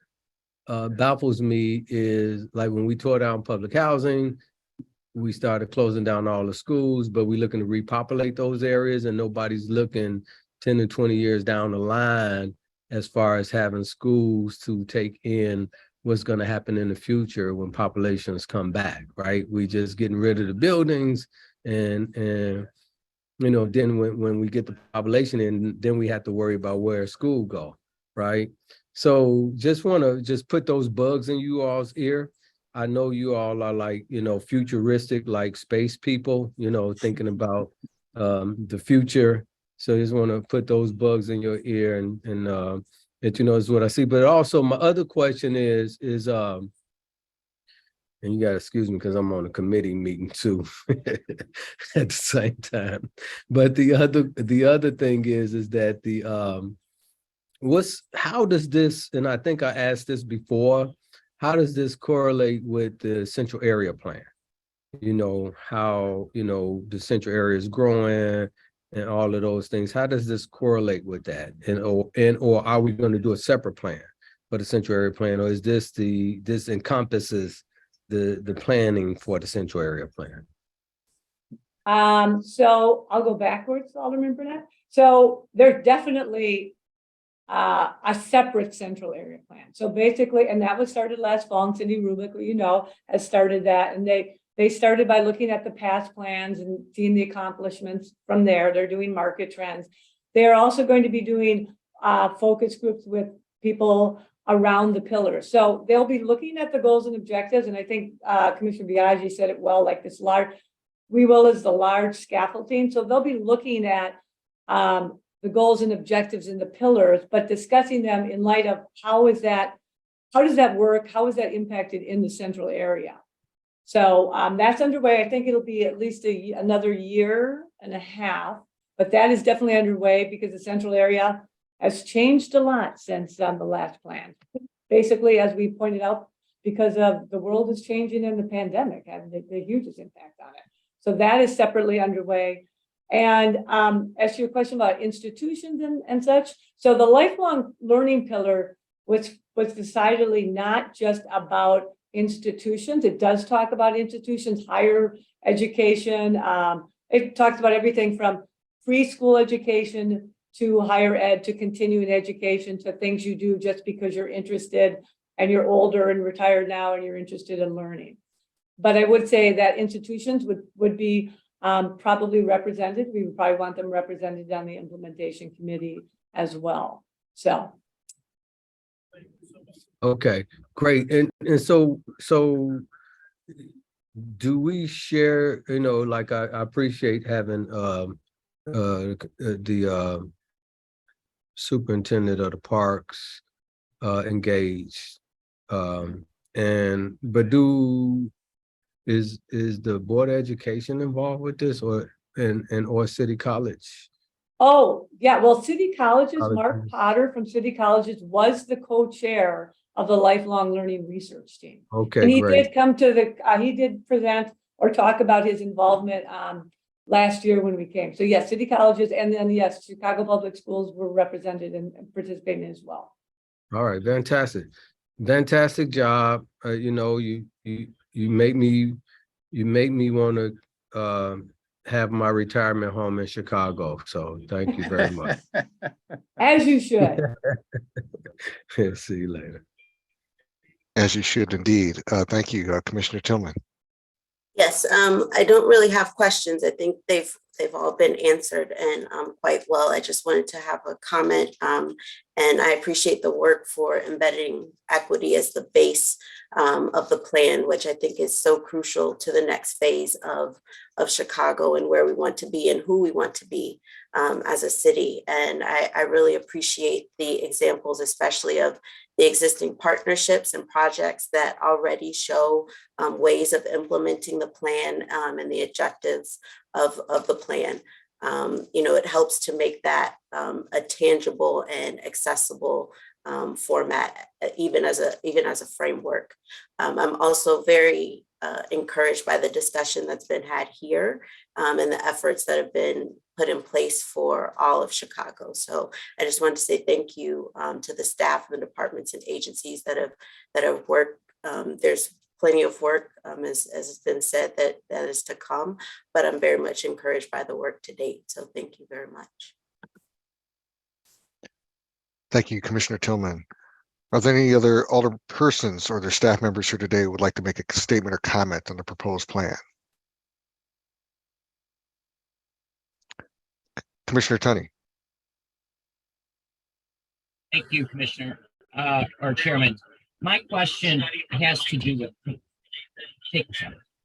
baffles me is like when we tore down public housing, we started closing down all the schools, but we're looking to repopulate those areas and nobody's looking 10 to 20 years down the line as far as having schools to take in what's going to happen in the future when populations come back, right? We just getting rid of the buildings and you know, then when we get the population in, then we have to worry about where school go, right? So just want to just put those bugs in you all's ear. I know you all are like, you know, futuristic, like space people, you know, thinking about the future. So just want to put those bugs in your ear and that, you know, is what I see. But also my other question is and you got to excuse me because I'm on a committee meeting too at the same time. But the other thing is that how does this, and I think I asked this before, how does this correlate with the central area plan? You know, how, you know, the central area is growing and all of those things. How does this correlate with that? Or are we going to do a separate plan for the central area plan? Or is this this encompasses the planning for the central area plan? So I'll go backwards, Alderman Burnett. So there's definitely a separate central area plan. So basically, and that was started last fall, and Cindy Rubik, you know, has started that. And they started by looking at the past plans and seeing the accomplishments from there. They're doing market trends. They're also going to be doing focus groups with people around the pillars. So they'll be looking at the goals and objectives. And I think Commissioner Biaggi said it well, like this large, We Will is the large scaffolding. So they'll be looking at the goals and objectives in the pillars, but discussing them in light of how does that work? How is that impacted in the central area? So that's underway. I think it'll be at least another year and a half, but that is definitely underway because the central area has changed a lot since the last plan. Basically, as we pointed out, because of the world is changing and the pandemic having the hugest impact on it. So that is separately underway. And as to your question about institutions and such, so the lifelong learning pillar was decidedly not just about institutions. It does talk about institutions, higher education. It talks about everything from preschool education to higher ed, to continuing education, to things you do just because you're interested and you're older and retired now and you're interested in learning. But I would say that institutions would be probably represented. We would probably want them represented on the implementation committee as well. So. Okay, great. And so do we share, you know, like I appreciate having the superintendent of the parks engaged. But is the Board of Education involved with this or City College? Oh, yeah, well, City Colleges, Mark Potter from City Colleges was the co-chair of the Lifelong Learning Research Team. Okay, and he great. did come to he did present or talk about his involvement last year when we came. So yes, City Colleges, and then yes, Chicago Public Schools were represented and participating as well. All right, fantastic. Fantastic job. You know, you make me want to have my retirement home in Chicago. So thank you very much. As you should. See you later. As you should indeed. Thank you, Commissioner Tillman. Yes, I don't really have questions. I think they've all been answered and quite well. I just wanted to have a comment, and I appreciate the work for embedding equity as the base of the plan, which I think is so crucial to the next phase of Chicago and where we want to be and who we want to be as a city. And I really appreciate the examples, especially of the existing partnerships and projects that already show ways of implementing the plan and the objectives of the plan. You know, it helps to make that a tangible and accessible format, even as a framework. I'm also very encouraged by the discussion that's been had here and the efforts that have been put in place for all of Chicago. So I just want to say thank you to the staff and the departments and agencies that have worked. There's plenty of work, as has been said, that is to come, but I'm very much encouraged by the work to date. So thank you very much. Thank you, Commissioner Tillman. Are there any other alderpersons or their staff members here today who would like to make a statement or comment on the proposed plan? Commissioner Tunney. Thank you, Commissioner, or Chairman. My question has to do with,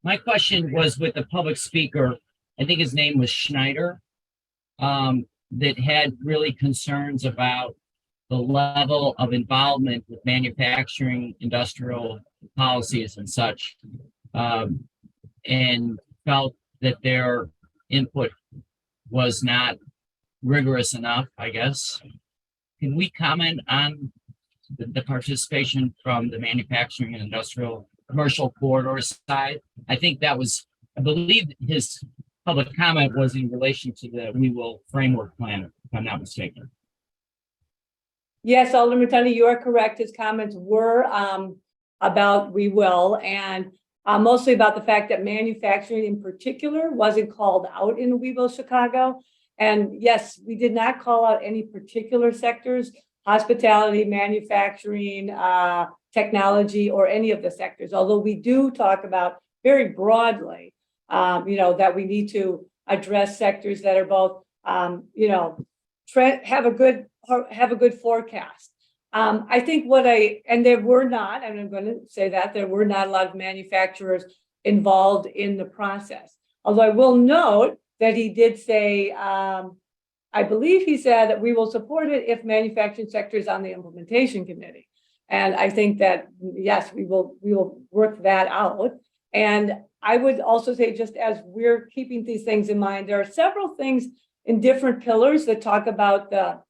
my question was with the public speaker, I think his name was Schneider, that had really concerns about the level of involvement with manufacturing, industrial policies and such, and felt that their input was not rigorous enough, I guess. Can we comment on the participation from the manufacturing and industrial commercial corridor side? I think that was, I believe his public comment was in relation to the We Will framework plan, if I'm not mistaken. Yes, Alderman Tunney, you are correct. His comments were about We Will, and mostly about the fact that manufacturing in particular wasn't called out in We Will Chicago. And yes, we did not call out any particular sectors, hospitality, manufacturing, technology, or any of the sectors, although we do talk about very broadly, that we need to address sectors that are both, have a good forecast. I think there were not, and I'm going to say that there were not a lot of manufacturers involved in the process. Although I will note that he did say, I believe he said that we will support it if manufacturing sector is on the implementation committee. And I think that, yes, we will work that out. And I would also say, just as we're keeping these things in mind, there are several things in different pillars that talk about the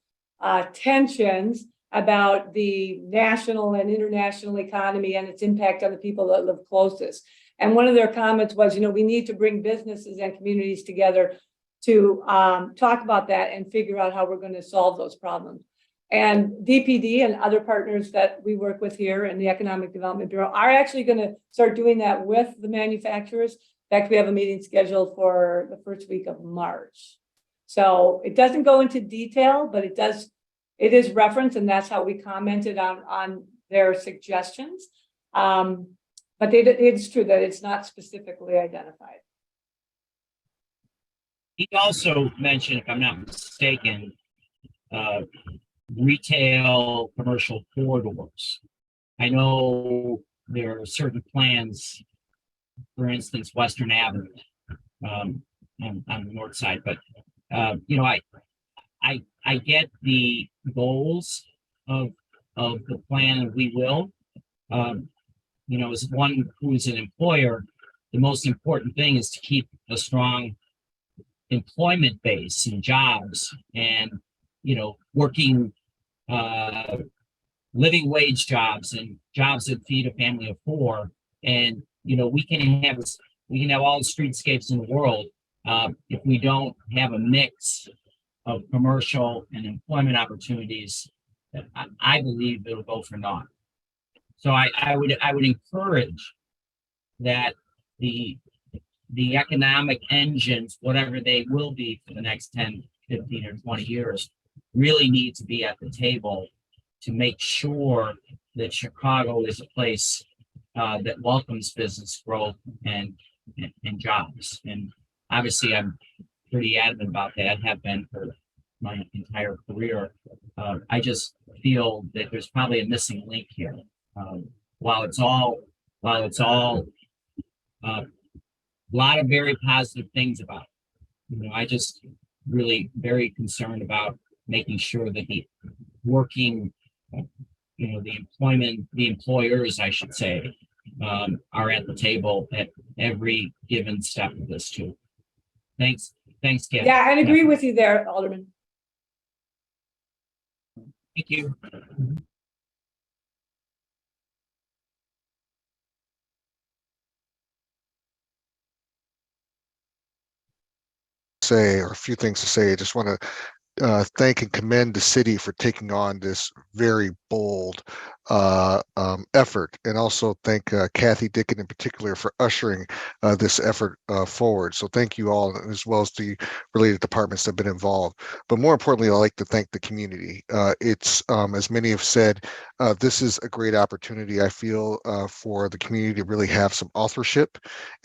tensions about the national and international economy and its impact on the people that live closest. And one of their comments was, we need to bring businesses and communities together to talk about that and figure out how we're going to solve those problems. And DPD and other partners that we work with here in the Economic Development Bureau are actually going to start doing that with the manufacturers. In fact, we have a meeting scheduled for the first week of March. So it doesn't go into detail, but it is referenced, and that's how we commented on their suggestions. But it's true that it's not specifically identified. He also mentioned, if I'm not mistaken, retail commercial corridors. I know there are certain plans, for instance, Western Avenue on the north side, but I get the goals of the plan, and We Will. As one who is an employer, the most important thing is to keep a strong employment base and jobs, and working living wage jobs and jobs that feed a family of four. And we can have all the streetscapes in the world if we don't have a mix of commercial and employment opportunities. I believe it'll go for naught. So I would encourage that the economic engines, whatever they will be for the next 10, 15, or 20 years, really need to be at the table to make sure that Chicago is a place that welcomes business growth and jobs. And obviously, I'm pretty adamant about that, have been for my entire career. I just feel that there's probably a missing link here. While it's all a lot of very positive things about it. I just really very concerned about making sure that the working, the employers, I should say, are at the table at every given step of this too. Thanks, Kathy. Yeah, I agree with you there, Alderman. Thank you. say, or a few things to say. I just want to thank and commend the city for taking on this very bold effort, and also thank Kathy Dickett in particular for ushering this effort forward. So thank you all, as well as the related departments that have been involved. But more importantly, I'd like to thank the community. It's, as many have said, this is a great opportunity, I feel, for the community to really have some authorship.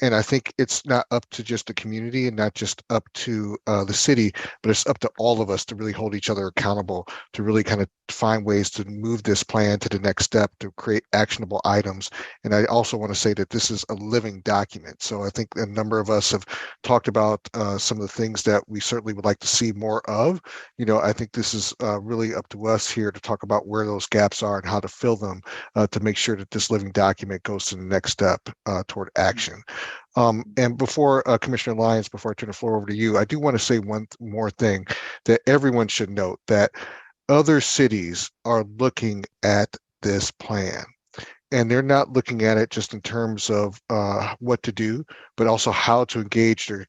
And I think it's not up to just the community and not just up to the city, but it's up to all of us to really hold each other accountable, to really kind of find ways to move this plan to the next step, to create actionable items. And I also want to say that this is a living document. So I think a number of us have talked about some of the things that we certainly would like to see more of. You know, I think this is really up to us here to talk about where those gaps are and how to fill them, to make sure that this living document goes to the next step toward action. And before Commissioner Lyons, before I turn the floor over to you, I do want to say one more thing that everyone should note, that other cities are looking at this plan. And they're not looking at it just in terms of what to do, but also how to engage their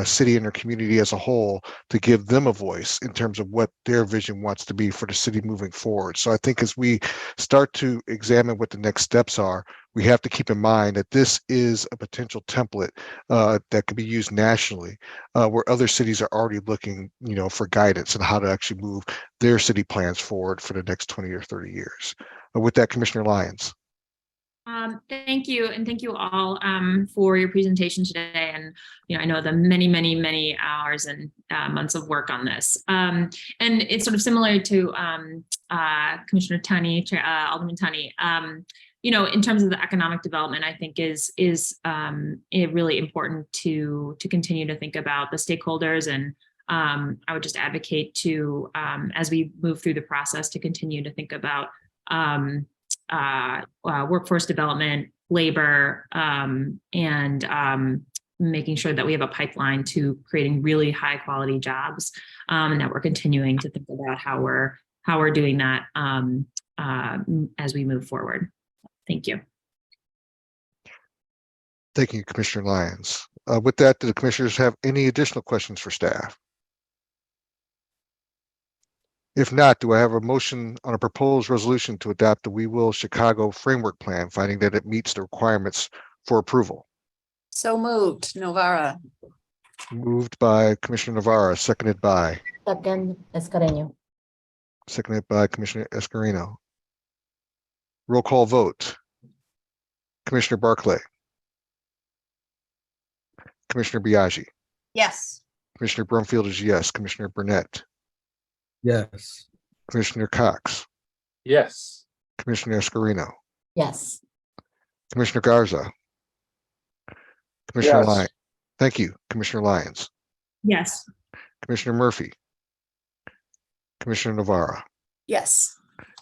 city and their community as a whole, to give them a voice in terms of what their vision wants to be for the city moving forward. So I think as we start to examine what the next steps are, we have to keep in mind that this is a potential template that could be used nationally, where other cities are already looking, you know, for guidance on how to actually move their city plans forward for the next 20 or 30 years. With that, Commissioner Lyons. Thank you, and thank you all for your presentation today. And I know the many hours and months of work on this. And it's sort of similar to Commissioner Tunney, Alderman Tunney. In terms of the economic development, I think is really important to continue to think about the stakeholders. And I would just advocate to, as we move through the process, to continue to think about workforce development, labor, and making sure that we have a pipeline to creating really high quality jobs, and that we're continuing to think about how we're doing that as we move forward. Thank you. Thank you, Commissioner Lyons. With that, do the commissioners have any additional questions for staff? If not, do I have a motion on a proposed resolution to adopt the We Will Chicago Framework Plan, finding that it meets the requirements for approval? So moved, Novara. Moved by Commissioner Navarro, seconded by? Second, Escareno. Seconded by Commissioner Escareno. Roll call vote. Commissioner Barclay. Commissioner Biaggi. Yes. Commissioner Brumfield is yes. Commissioner Burnett. Yes. Commissioner Cox. Yes. Commissioner Escareno. Yes. Commissioner Garza. Commissioner Yes. Lyons. Thank you. Commissioner Lyons. Yes. Commissioner Murphy. Commissioner Navarro. Yes.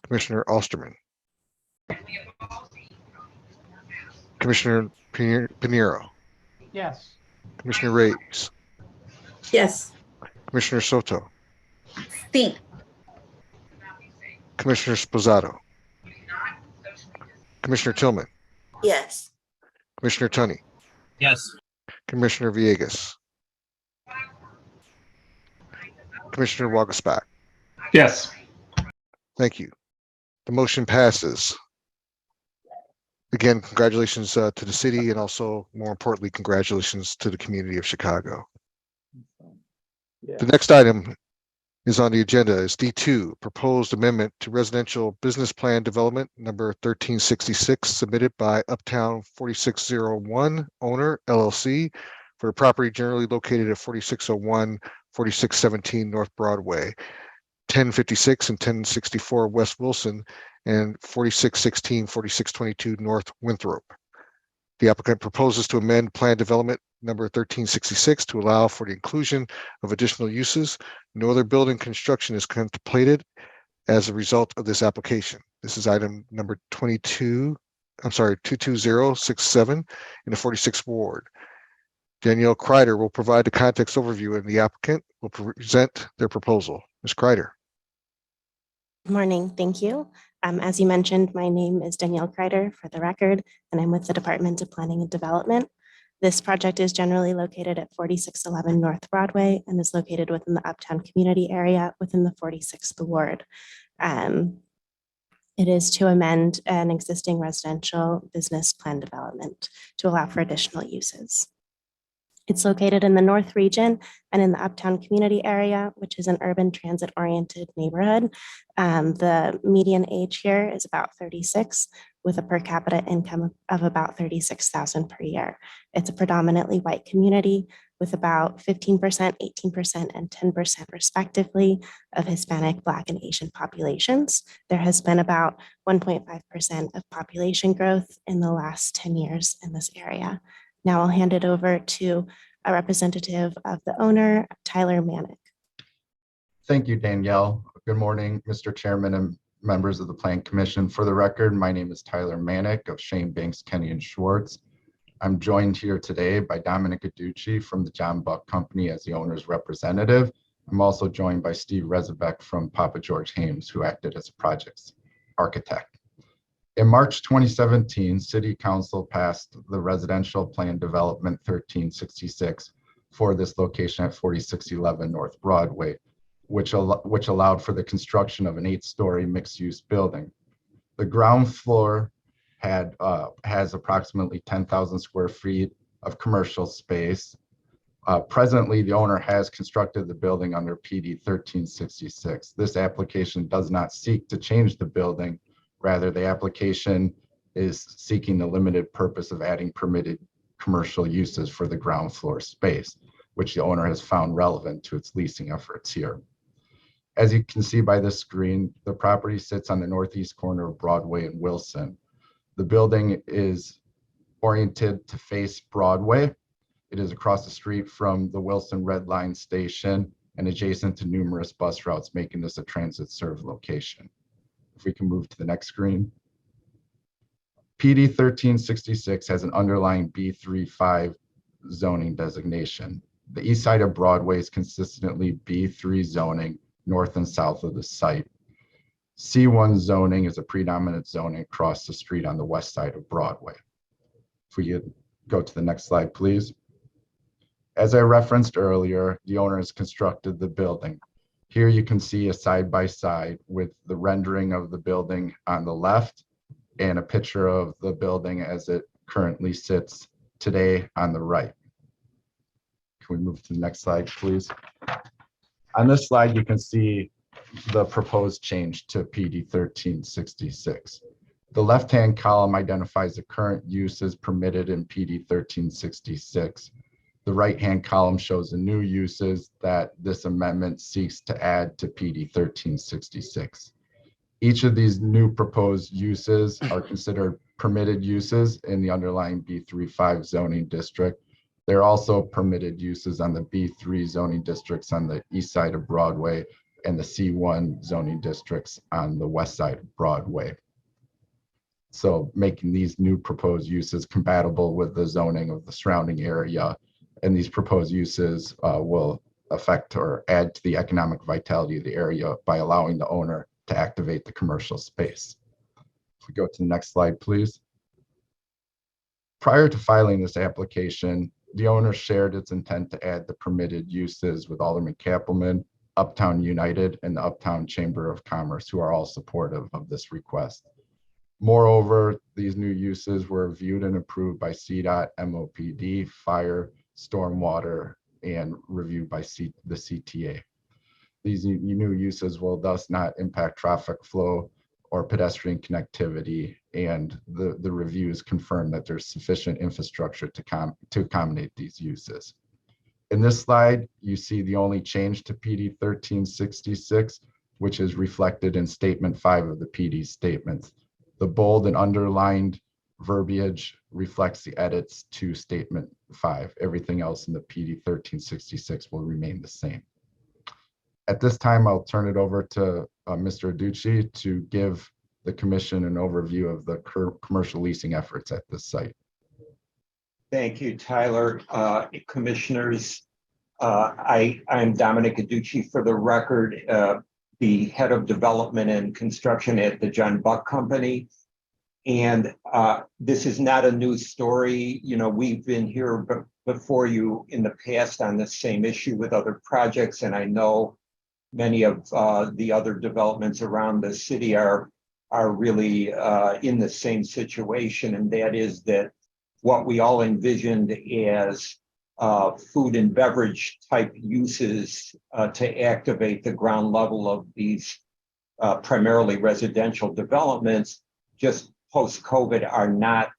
Commissioner Osterman. Commissioner Pinheiro. Yes. Commissioner Reyes. Yes. Commissioner Soto. Sí. Commissioner Sposato. Commissioner Tillman. Yes. Commissioner Tunney. Yes. Commissioner Villegas. Commissioner Wagaspak. Yes. Thank you. The motion passes. Again, congratulations to the city, and also, more importantly, congratulations to the community of Chicago. The next item is on the agenda is D2, proposed amendment to residential business plan development number 1366, submitted by Uptown 4601 owner LLC for a property generally located at 4601, 4617 North Broadway, 1056 and 1064 West Wilson, and 4616, 4622 North Winthrop. The applicant proposes to amend plan development number 1366 to allow for the inclusion of additional uses. No other building construction is contemplated as a result of this application. This is item number 22067 in the 46th Ward. Danielle Kreider will provide the context overview, and the applicant will present their proposal. Ms. Kreider. Good morning. Thank you. As you mentioned, my name is Danielle Kreider for the record, and I'm with the Department of Planning and Development. This project is generally located at 4611 North Broadway and is located within the Uptown community area within the 46th Ward. It is to amend an existing residential business plan development to allow for additional uses. It's located in the North region and in the Uptown community area, which is an urban transit-oriented neighborhood. The median age here is about 36, with a per capita income of about $36,000 per year. It's a predominantly white community with about 15%, 18%, and 10% respectively of Hispanic, Black, and Asian populations. There has been about 1.5% of population growth in the last 10 years in this area. Now I'll hand it over to a representative of the owner, Tyler Manick. Thank you, Danielle. Good morning, Mr. Chairman and members of the Plan Commission. For the record, my name is Tyler Manick of Shane Banks, Kenny and Schwartz. I'm joined here today by Dominic Aducci from the John Buck Company as the owner's representative. I'm also joined by Steve Rezebek from Papa George Hames, who acted as a project's architect. In March 2017, City Council passed the Residential Plan Development 1366 for this location at 4611 North Broadway, which allowed for the construction of an 8-story mixed-use building. The ground floor has approximately 10,000 square feet of commercial space. Presently, the owner has constructed the building under PD 1366. This application does not seek to change the building. Rather, the application is seeking the limited purpose of adding permitted commercial uses for the ground floor space, which the owner has found relevant to its leasing efforts here. As you can see by this screen, the property sits on the northeast corner of Broadway and Wilson. The building is oriented to face Broadway. It is across the street from the Wilson Red Line station and adjacent to numerous bus routes, making this a transit-served location. If we can move to the next screen. PD 1366 has an underlying B35 zoning designation. The east side of Broadway is consistently B3 zoning north and south of the site. C1 zoning is a predominant zoning across the street on the west side of Broadway. If we could go to the next slide, please. As I referenced earlier, the owner has constructed the building. Here you can see a side-by-side with the rendering of the building on the left and a picture of the building as it currently sits today on the right. Can we move to the next slide, please? On this slide, you can see the proposed change to PD 1366. The left-hand column identifies the current uses permitted in PD 1366. The right-hand column shows the new uses that this amendment seeks to add to PD 1366. Each of these new proposed uses are considered permitted uses in the underlying B35 zoning district. They're also permitted uses on the B3 zoning districts on the east side of Broadway and the C1 zoning districts on the west side of Broadway. So making these new proposed uses compatible with the zoning of the surrounding area. And these proposed uses will affect or add to the economic vitality of the area by allowing the owner to activate the commercial space. If we go to the next slide, please. Prior to filing this application, the owner shared its intent to add the permitted uses with Alderman Kappelman, Uptown United, and the Uptown Chamber of Commerce, who are all supportive of this request. Moreover, these new uses were viewed and approved by CDOT, MOPD, Fire, Stormwater, and reviewed by the CTA. These new uses will thus not impact traffic flow or pedestrian connectivity, and the reviews confirm that there's sufficient infrastructure to accommodate these uses. In this slide, you see the only change to PD 1366, which is reflected in Statement 5 of the PD statements. The bold and underlined verbiage reflects the edits to Statement 5. Everything else in the PD 1366 will remain the same. At this time, I'll turn it over to Mr. Aducci to give the commission an overview of the commercial leasing efforts at this site. Thank you, Tyler. Commissioners, I'm Dominic Aducci, for the record, the head of development and construction at the John Buck Company. And this is not a new story. You know, we've been here before you in the past on the same issue with other projects. And I know many of the other developments around the city are really in the same situation. And that is that what we all envisioned as food and beverage type uses to activate the ground level of these primarily residential developments, just post-COVID, are not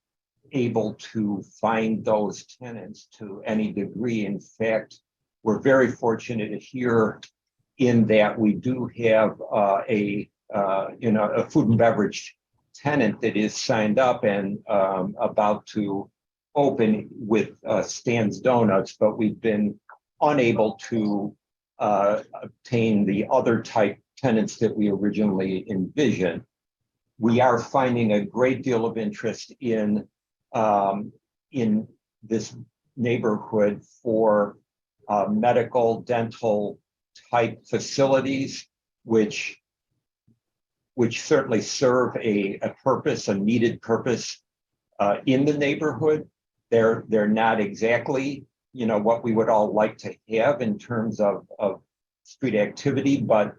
able to find those tenants to any degree. In fact, we're very fortunate here in that we do have a food and beverage tenant that is signed up and about to open with Stan's Donuts, but we've been unable to obtain the other type tenants that we originally envisioned. We are finding a great deal of interest in this neighborhood for medical, dental type facilities, which certainly serve a purpose, a needed purpose in the neighborhood. They're not exactly, you know, what we would all like to have in terms of street activity, but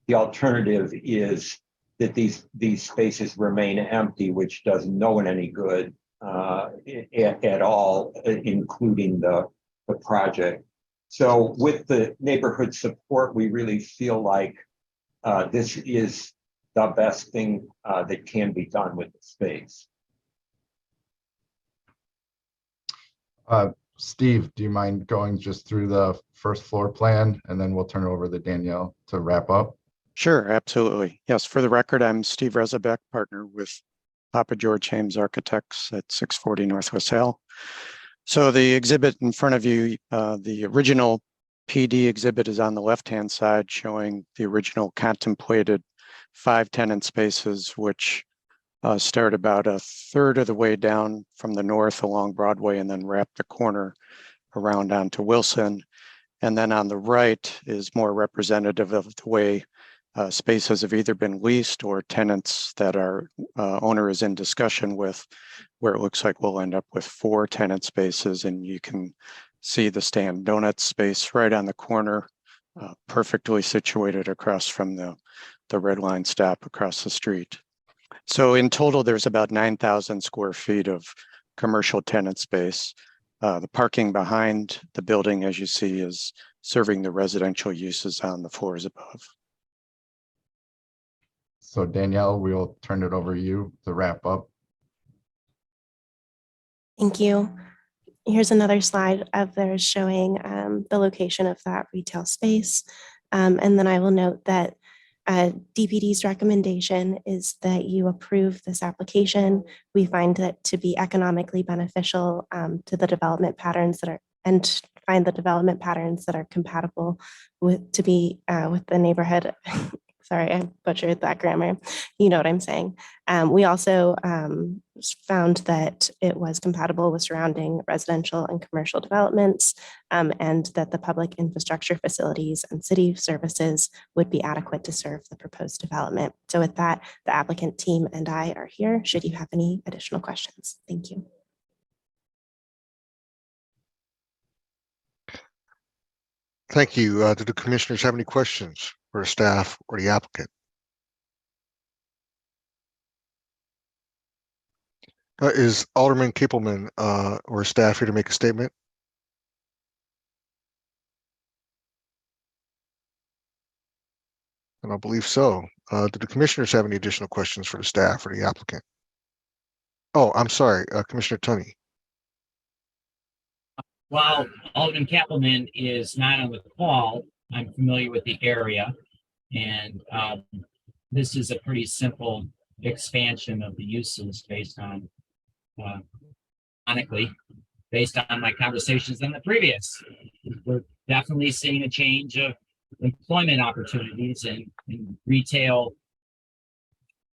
the alternative is that these spaces remain empty, which does no one any good at all, including the project. So with the neighborhood support, we really feel like this is the best thing that can be done with the space. Steve, do you mind going just through the first floor plan, and then we'll turn it over to Danielle to wrap up? Sure, absolutely. Yes, for the record, I'm Steve Rezebeck, partner with Papa George Hames Architects at 640 Northwest Hill. So the exhibit in front of you, the original PD exhibit is on the left-hand side, showing the original contemplated 5 tenant spaces, which start about a third of the way down from the north along Broadway and then wrap the corner around onto Wilson. And then on the right is more representative of the way spaces have either been leased or tenants that our owner is in discussion with, where it looks like we'll end up with 4 tenant spaces. And you can see the Stan Donuts space right on the corner, perfectly situated across from the Red Line stop across the street. So in total, there's about 9,000 square feet of commercial tenant space. The parking behind the building, as you see, is serving the residential uses on the floors above. So Danielle, we'll turn it over to you to wrap up. Thank you. Here's another slide of theirs showing the location of that retail space. And then I will note that DPD's recommendation is that you approve this application. We find that to be economically beneficial to the development patterns that are, and find the development patterns that are compatible with with the neighborhood. Sorry, I butchered that grammar. You know what I'm saying. We also found that it was compatible with surrounding residential and commercial developments, and that the public infrastructure facilities and city services would be adequate to serve the proposed development. So with that, the applicant team and I are here should you have any additional questions. Thank you. Thank you. Do the commissioners have any questions for staff or the applicant? Is Alderman Kippelman or staff here to make a statement? I don't believe so. Do the commissioners have any additional questions for the staff or the applicant? Oh, I'm sorry, Commissioner Tunney. While Alderman Kappelman is not on the call, I'm familiar with the area, and this is a pretty simple expansion of the uses based on, ironically, based on my conversations in the previous. We're definitely seeing a change of employment opportunities and retail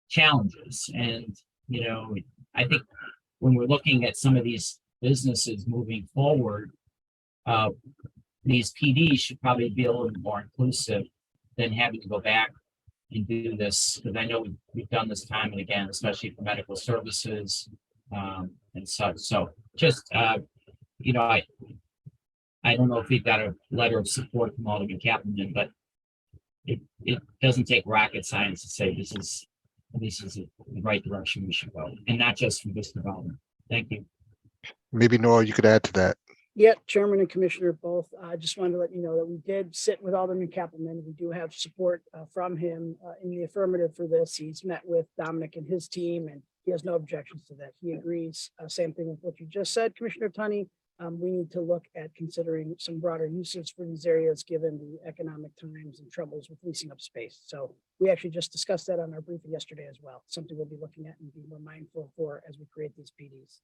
challenges. And, you know, I think when we're looking at some of these businesses moving forward, these PDs should probably be a little more inclusive than having to go back and do this, because I know we've done this time and again, especially for medical services, and such. So just, you know, I don't know if we've got a letter of support from Alderman Kaplan, but it doesn't take rocket science to say this is the right direction we should go, and not just for this development. Thank you. Maybe Noah, you could add to that. Yeah, Chairman and Commissioner both. I just wanted to let you know that we did sit with Alderman Kappelman. We do have support from him in the affirmative for this. He's met with Dominic and his team, and he has no objections to that. He agrees. Same thing with what you just said, Commissioner Tunney. We need to look at considering some broader uses for these areas, given the economic times and troubles with leasing up space. So we actually just discussed that on our briefing yesterday as well. Something we'll be looking at and be more mindful for as we create these PDs.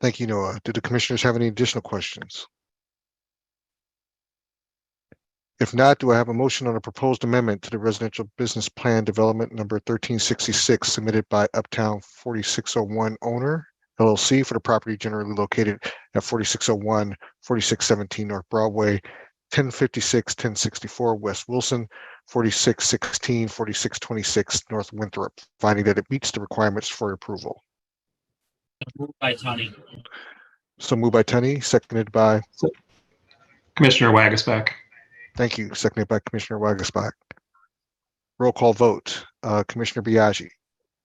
Thank you, Noah. Do the commissioners have any additional questions? If not, do I have a motion on a proposed amendment to the residential business plan development number 1366 submitted by Uptown 4601 owner LLC for the property generally located at 4601, 4617 North Broadway, 1056, 1064 West Wilson, 4616, 4626 North Winthrop, finding that it meets the requirements for approval. Moved by Tony. So moved by Tunney, seconded by Commissioner Wagasback. Thank you. Seconded by Commissioner Wagasback. Roll call vote. Commissioner Biaggi.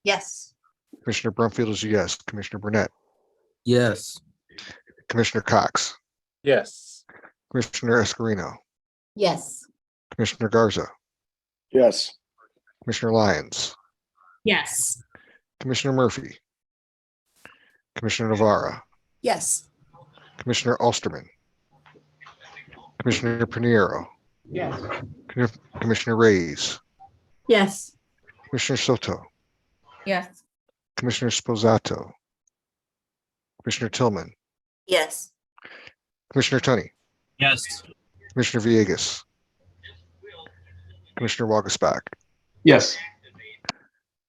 Yes. Commissioner Brumfield is a yes. Commissioner Burnett. Yes. Commissioner Cox. Yes. Commissioner Escarino. Yes. Commissioner Garza. Yes. Commissioner Lyons. Yes. Commissioner Murphy. Commissioner Navarra. Yes. Commissioner Osterman. Commissioner Pinheiro. Yes. Commissioner Reyes. Yes. Commissioner Soto. Yes. Commissioner Sposato. Commissioner Tillman. Yes. Commissioner Tunney. Yes. Commissioner Villegas. Commissioner Wagasback. Yes.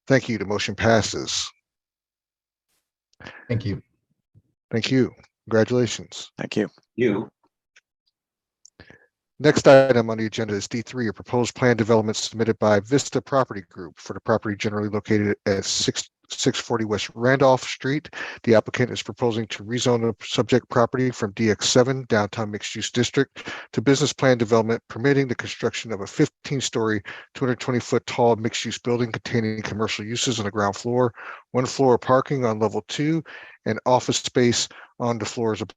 Thank you. The motion passes. Thank you. Thank you. Congratulations. Thank you. You. Next item on the agenda is D3, a proposed plan development submitted by Vista Property Group for the property generally located at 640 West Randolph Street. The applicant is proposing to rezone the subject property from DX7 Downtown Mixed Use District to business plan development, permitting the construction of a 15-story, 220-foot tall mixed-use building containing commercial uses on the ground floor, one floor of parking on level 2, and office space on the floors above.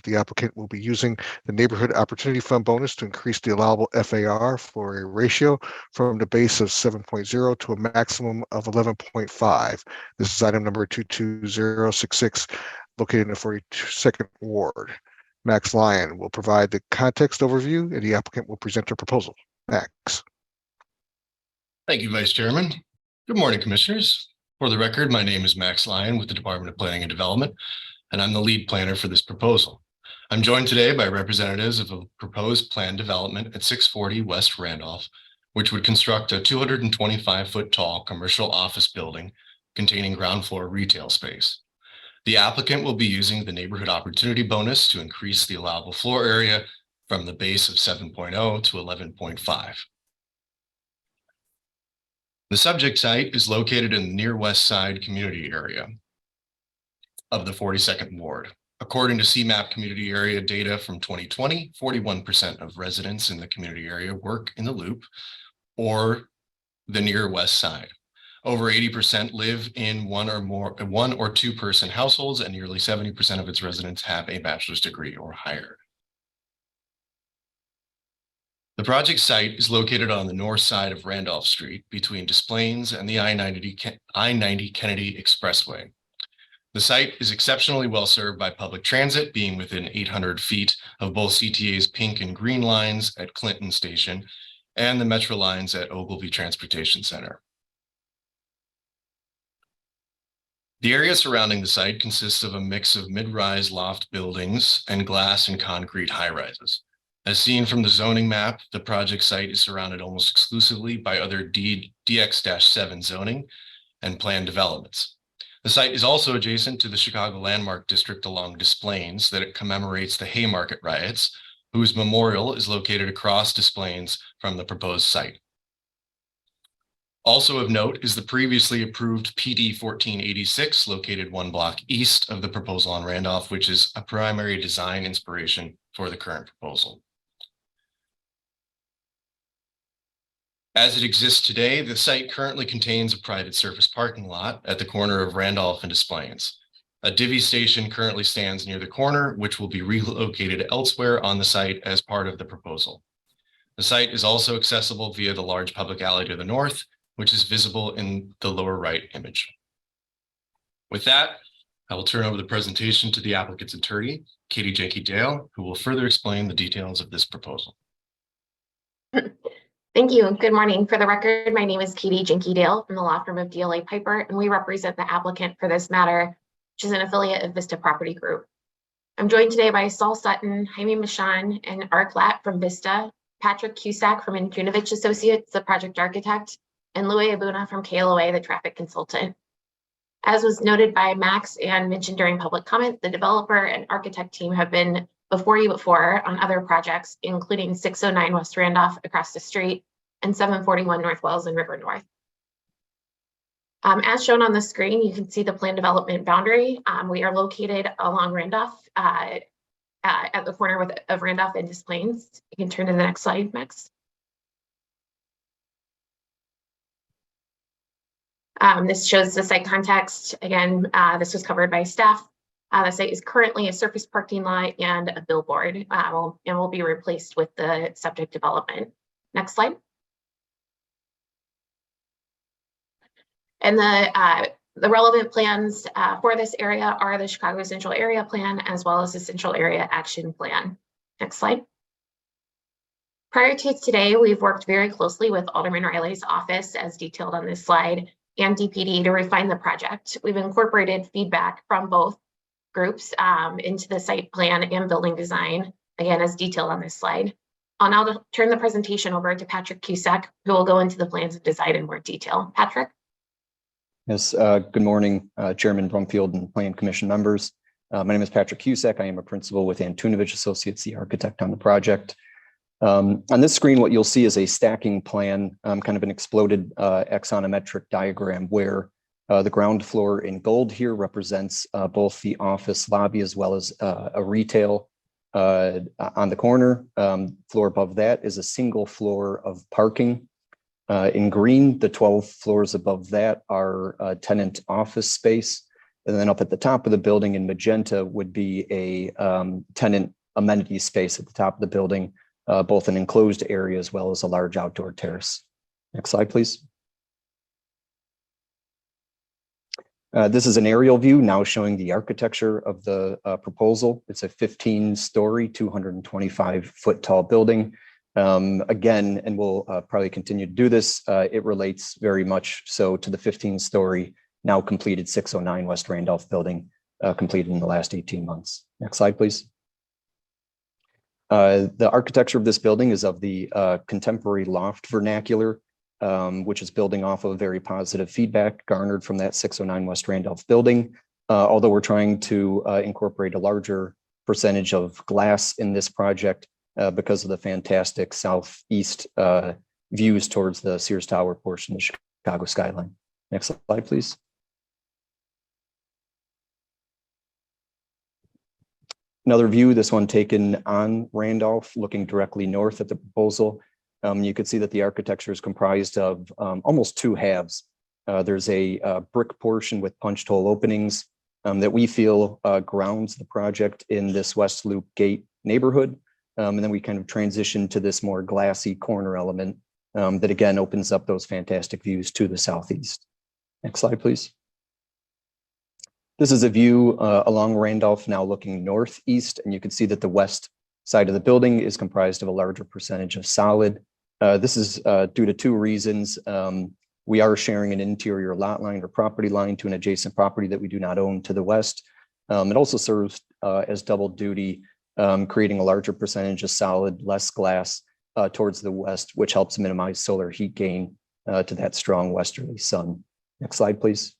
The applicant will be using the Neighborhood Opportunity Fund bonus to increase the allowable FAR for a ratio from the base of 7.0 to a maximum of 11.5. This is item number 22066, located in the 42nd Ward. Max Lyon will provide the context overview, and the applicant will present their proposal. Max. Thank you, Vice Chairman. Good morning, Commissioners. For the record, my name is Max Lyon with the Department of Planning and Development, and I'm the lead planner for this proposal. I'm joined today by representatives of a proposed plan development at 640 West Randolph, which would construct a 225-foot tall commercial office building containing ground floor retail space. The applicant will be using the Neighborhood Opportunity Bonus to increase the allowable floor area from the base of 7.0 to 11.5. The subject site is located in the near west side community area of the 42nd Ward. According to CMAP community area data from 2020, 41% of residents in the community area work in the Loop or the near west side. Over 80% live in one or two person households, and nearly 70% of its residents have a bachelor's degree or higher. The project site is located on the north side of Randolph Street between Des Plaines and the I-90 Kennedy Expressway. The site is exceptionally well served by public transit, being within 800 feet of both CTA's pink and green lines at Clinton Station and the Metro lines at Ogilvy Transportation Center. The area surrounding the site consists of a mix of mid-rise loft buildings and glass and concrete high-rises. As seen from the zoning map, the project site is surrounded almost exclusively by other DX-7 zoning and planned developments. The site is also adjacent to the Chicago Landmark District along Des Plaines that it commemorates the Haymarket riots, whose memorial is located across Des Plaines from the proposed site. Also of note is the previously approved PD 1486 located 1 block east of the proposal on Randolph, which is a primary design inspiration for the current proposal. As it exists today, the site currently contains a private surface parking lot at the corner of Randolph and Des Plaines. A divvy station currently stands near the corner, which will be relocated elsewhere on the site as part of the proposal. The site is also accessible via the large public alley to the north, which is visible in the lower right image. With that, I will turn over the presentation to the applicant's attorney, Katie Jenke-Dale, who will further explain the details of this proposal. Thank you. Good morning. For the record, my name is Katie Jenke-Dale from the law firm of DLA Piper, and we represent the applicant for this matter, which is an affiliate of Vista Property Group. I'm joined today by Saul Sutton, Jaime Michon, and Art Latt from Vista, Patrick Cusack from Antunovich Associates, the project architect, and Louis Abuna from KLOA, the traffic consultant. As was noted by Max and mentioned during public comment, the developer and architect team have been before you before on other projects, including 609 West Randolph across the street and 741 North Wells and River North. As shown on the screen, you can see the plan development boundary. We are located along Randolph at the corner of Randolph and Des Plaines. You can turn to the next slide, Max. This shows the site context. Again, this was covered by staff. The site is currently a surface parking lot and a billboard, and will be replaced with the subject development. Next slide. And the relevant plans for this area are the Chicago Central Area Plan, as well as the Central Area Action Plan. Next slide. Prior to today, we've worked very closely with Alderman Riley's office, as detailed on this slide, and DPD to refine the project. We've incorporated feedback from both groups into the site plan and building design, again, as detailed on this slide. I'll now turn the presentation over to Patrick Cusack, who will go into the plans of design in more detail. Patrick? Yes, good morning, Chairman Brumfield and Plan Commission members. My name is Patrick Cusack. I am a principal with Antunovich Associates, the architect on the project. On this screen, what you'll see is a stacking plan, kind of an exploded axonometric diagram where the ground floor in gold here represents both the office lobby as well as a retail on the corner. Floor above that is a single floor of parking. In green, the 12 floors above that are tenant office space. And then up at the top of the building in magenta would be a tenant amenity space at the top of the building, both an enclosed area as well as a large outdoor terrace. Next slide, please. This is an aerial view now showing the architecture of the proposal. It's a 15-story, 225-foot tall building. Again, and we'll probably continue to do this, it relates very much so to the 15-story now completed 609 West Randolph building completed in the last 18 months. Next slide, please. The architecture of this building is of the contemporary loft vernacular, which is building off of very positive feedback garnered from that 609 West Randolph building. Although we're trying to incorporate a larger percentage of glass in this project because of the fantastic southeast views towards the Sears Tower portion of the Chicago skyline. Next slide, please. Another view, this one taken on Randolph, looking directly north at the proposal. You could see that the architecture is comprised of almost two halves. There's a brick portion with punched hole openings that we feel grounds the project in this West Loop Gate neighborhood. And then we kind of transition to this more glassy corner element that again opens up those fantastic views to the southeast. Next slide, please. This is a view along Randolph now looking northeast, and you can see that the west side of the building is comprised of a larger percentage of solid. This is due to two reasons. We are sharing an interior lot line or property line to an adjacent property that we do not own to the west. It also serves as double duty, creating a larger percentage of solid, less glass towards the west, which helps minimize solar heat gain to that strong westerly sun. Next slide, please.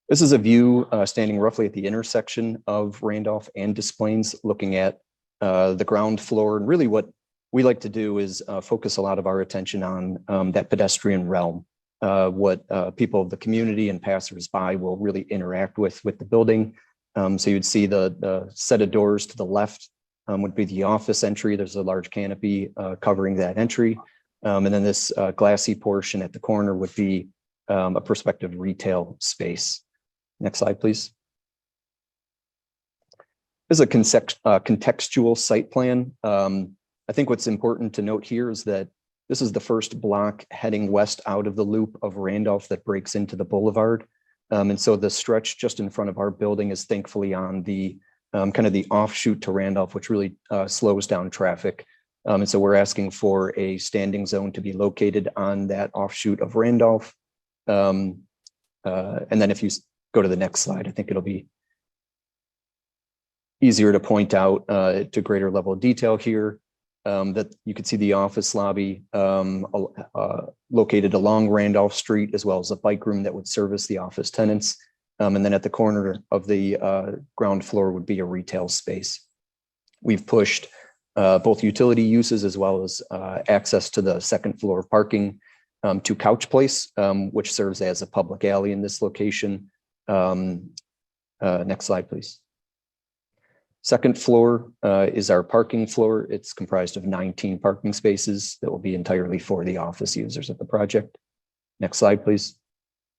This is a view standing roughly at the intersection of Randolph and Des Plaines, looking at the ground floor. And really what we like to do is focus a lot of our attention on that pedestrian realm, what people of the community and passersby will really interact with the building. So you'd see the set of doors to the left would be the office entry. There's a large canopy covering that entry. And then this glassy portion at the corner would be a prospective retail space. Next slide, please. This is a contextual site plan. I think what's important to note here is that this is the first block heading west out of the loop of Randolph that breaks into the boulevard. And so the stretch just in front of our building is thankfully on the kind of the offshoot to Randolph, which really slows down traffic. And so we're asking for a standing zone to be located on that offshoot of Randolph. And then if you go to the next slide, I think it'll be easier to point out to greater level of detail here that you could see the office lobby located along Randolph Street, as well as a bike room that would service the office tenants. And then at the corner of the ground floor would be a retail space. We've pushed both utility uses as well as access to the second floor parking to Couch Place, which serves as a public alley in this location. Next slide, please. Second floor is our parking floor. It's comprised of 19 parking spaces that will be entirely for the office users of the project. Next slide, please.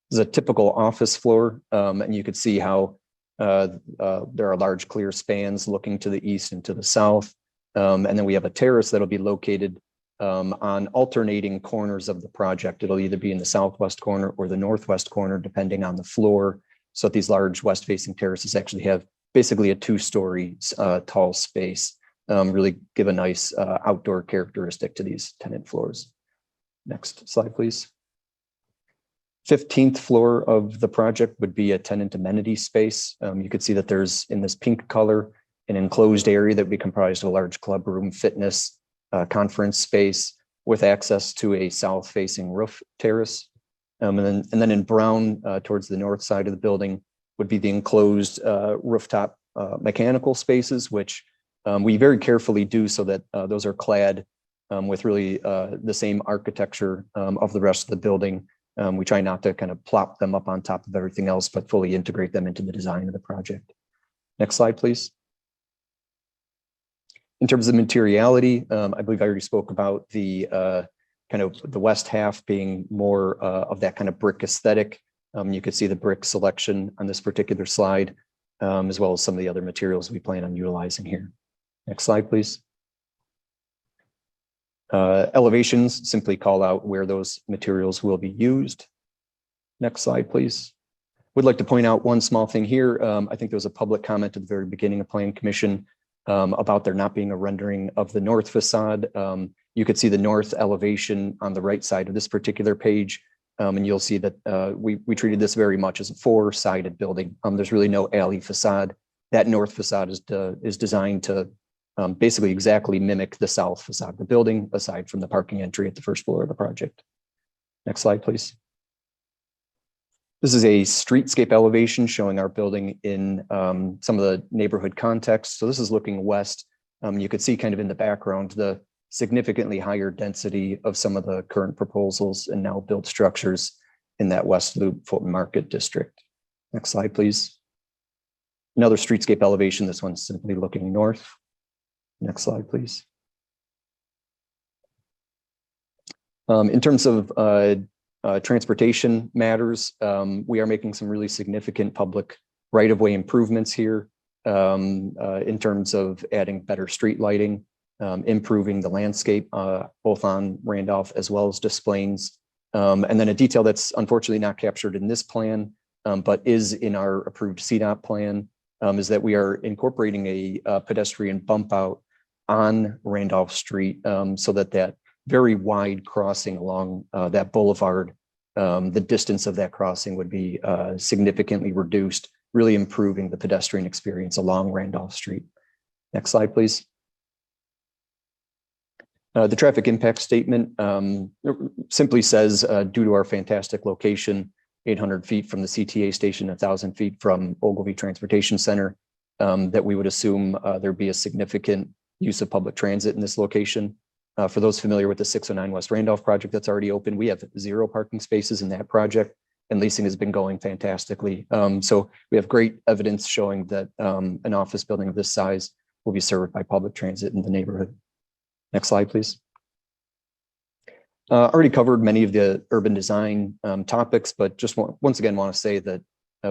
This is a typical office floor, and you could see how there are large clear spans looking to the east and to the south. And then we have a terrace that'll be located on alternating corners of the project. It'll either be in the southwest corner or the northwest corner, depending on the floor. So these large west-facing terraces actually have basically a 2-story tall space, really give a nice outdoor characteristic to these tenant floors. Next slide, please. 15th floor of the project would be a tenant amenity space. You could see that there's, in this pink color, an enclosed area that would be comprised of a large club room, fitness, conference space with access to a south-facing roof terrace. And then in brown towards the north side of the building would be the enclosed rooftop mechanical spaces, which we very carefully do so that those are clad with really the same architecture of the rest of the building. We try not to kind of plop them up on top of everything else, but fully integrate them into the design of the project. Next slide, please. In terms of materiality, I believe I already spoke about the kind of the west half being more of that kind of brick aesthetic. You could see the brick selection on this particular slide, as well as some of the other materials we plan on utilizing here. Next slide, please. Elevations simply call out where those materials will be used. Next slide, please. Would like to point out one small thing here. I think there was a public comment at the very beginning of Planning Commission about there not being a rendering of the north facade. You could see the north elevation on the right side of this particular page. And you'll see that we treated this very much as a 4-sided building. There's really no alley facade. That north facade is designed to basically exactly mimic the south facade of the building, aside from the parking entry at the first floor of the project. Next slide, please. This is a streetscape elevation showing our building in some of the neighborhood context. So this is looking west. You could see kind of in the background the significantly higher density of some of the current proposals and now built structures in that West Loop Fulton Market district. Next slide, please. Another streetscape elevation. This one's simply looking north. Next slide, please. In terms of transportation matters, we are making some really significant public right-of-way improvements here in terms of adding better street lighting, improving the landscape, both on Randolph as well as Des Plaines. And then a detail that's unfortunately not captured in this plan, but is in our approved CDOT plan, is that we are incorporating a pedestrian bump out on Randolph Street so that very wide crossing along that boulevard, the distance of that crossing would be significantly reduced, really improving the pedestrian experience along Randolph Street. Next slide, please. The traffic impact statement simply says, due to our fantastic location 800 feet from the CTA station, 1,000 feet from Ogilvy Transportation Center, that we would assume there'd be a significant use of public transit in this location. For those familiar with the 609 West Randolph project that's already open, we have 0 parking spaces in that project, and leasing has been going fantastically. So we have great evidence showing that an office building of this size will be served by public transit in the neighborhood. Next slide, please. Already covered many of the urban design topics, but just once again want to say that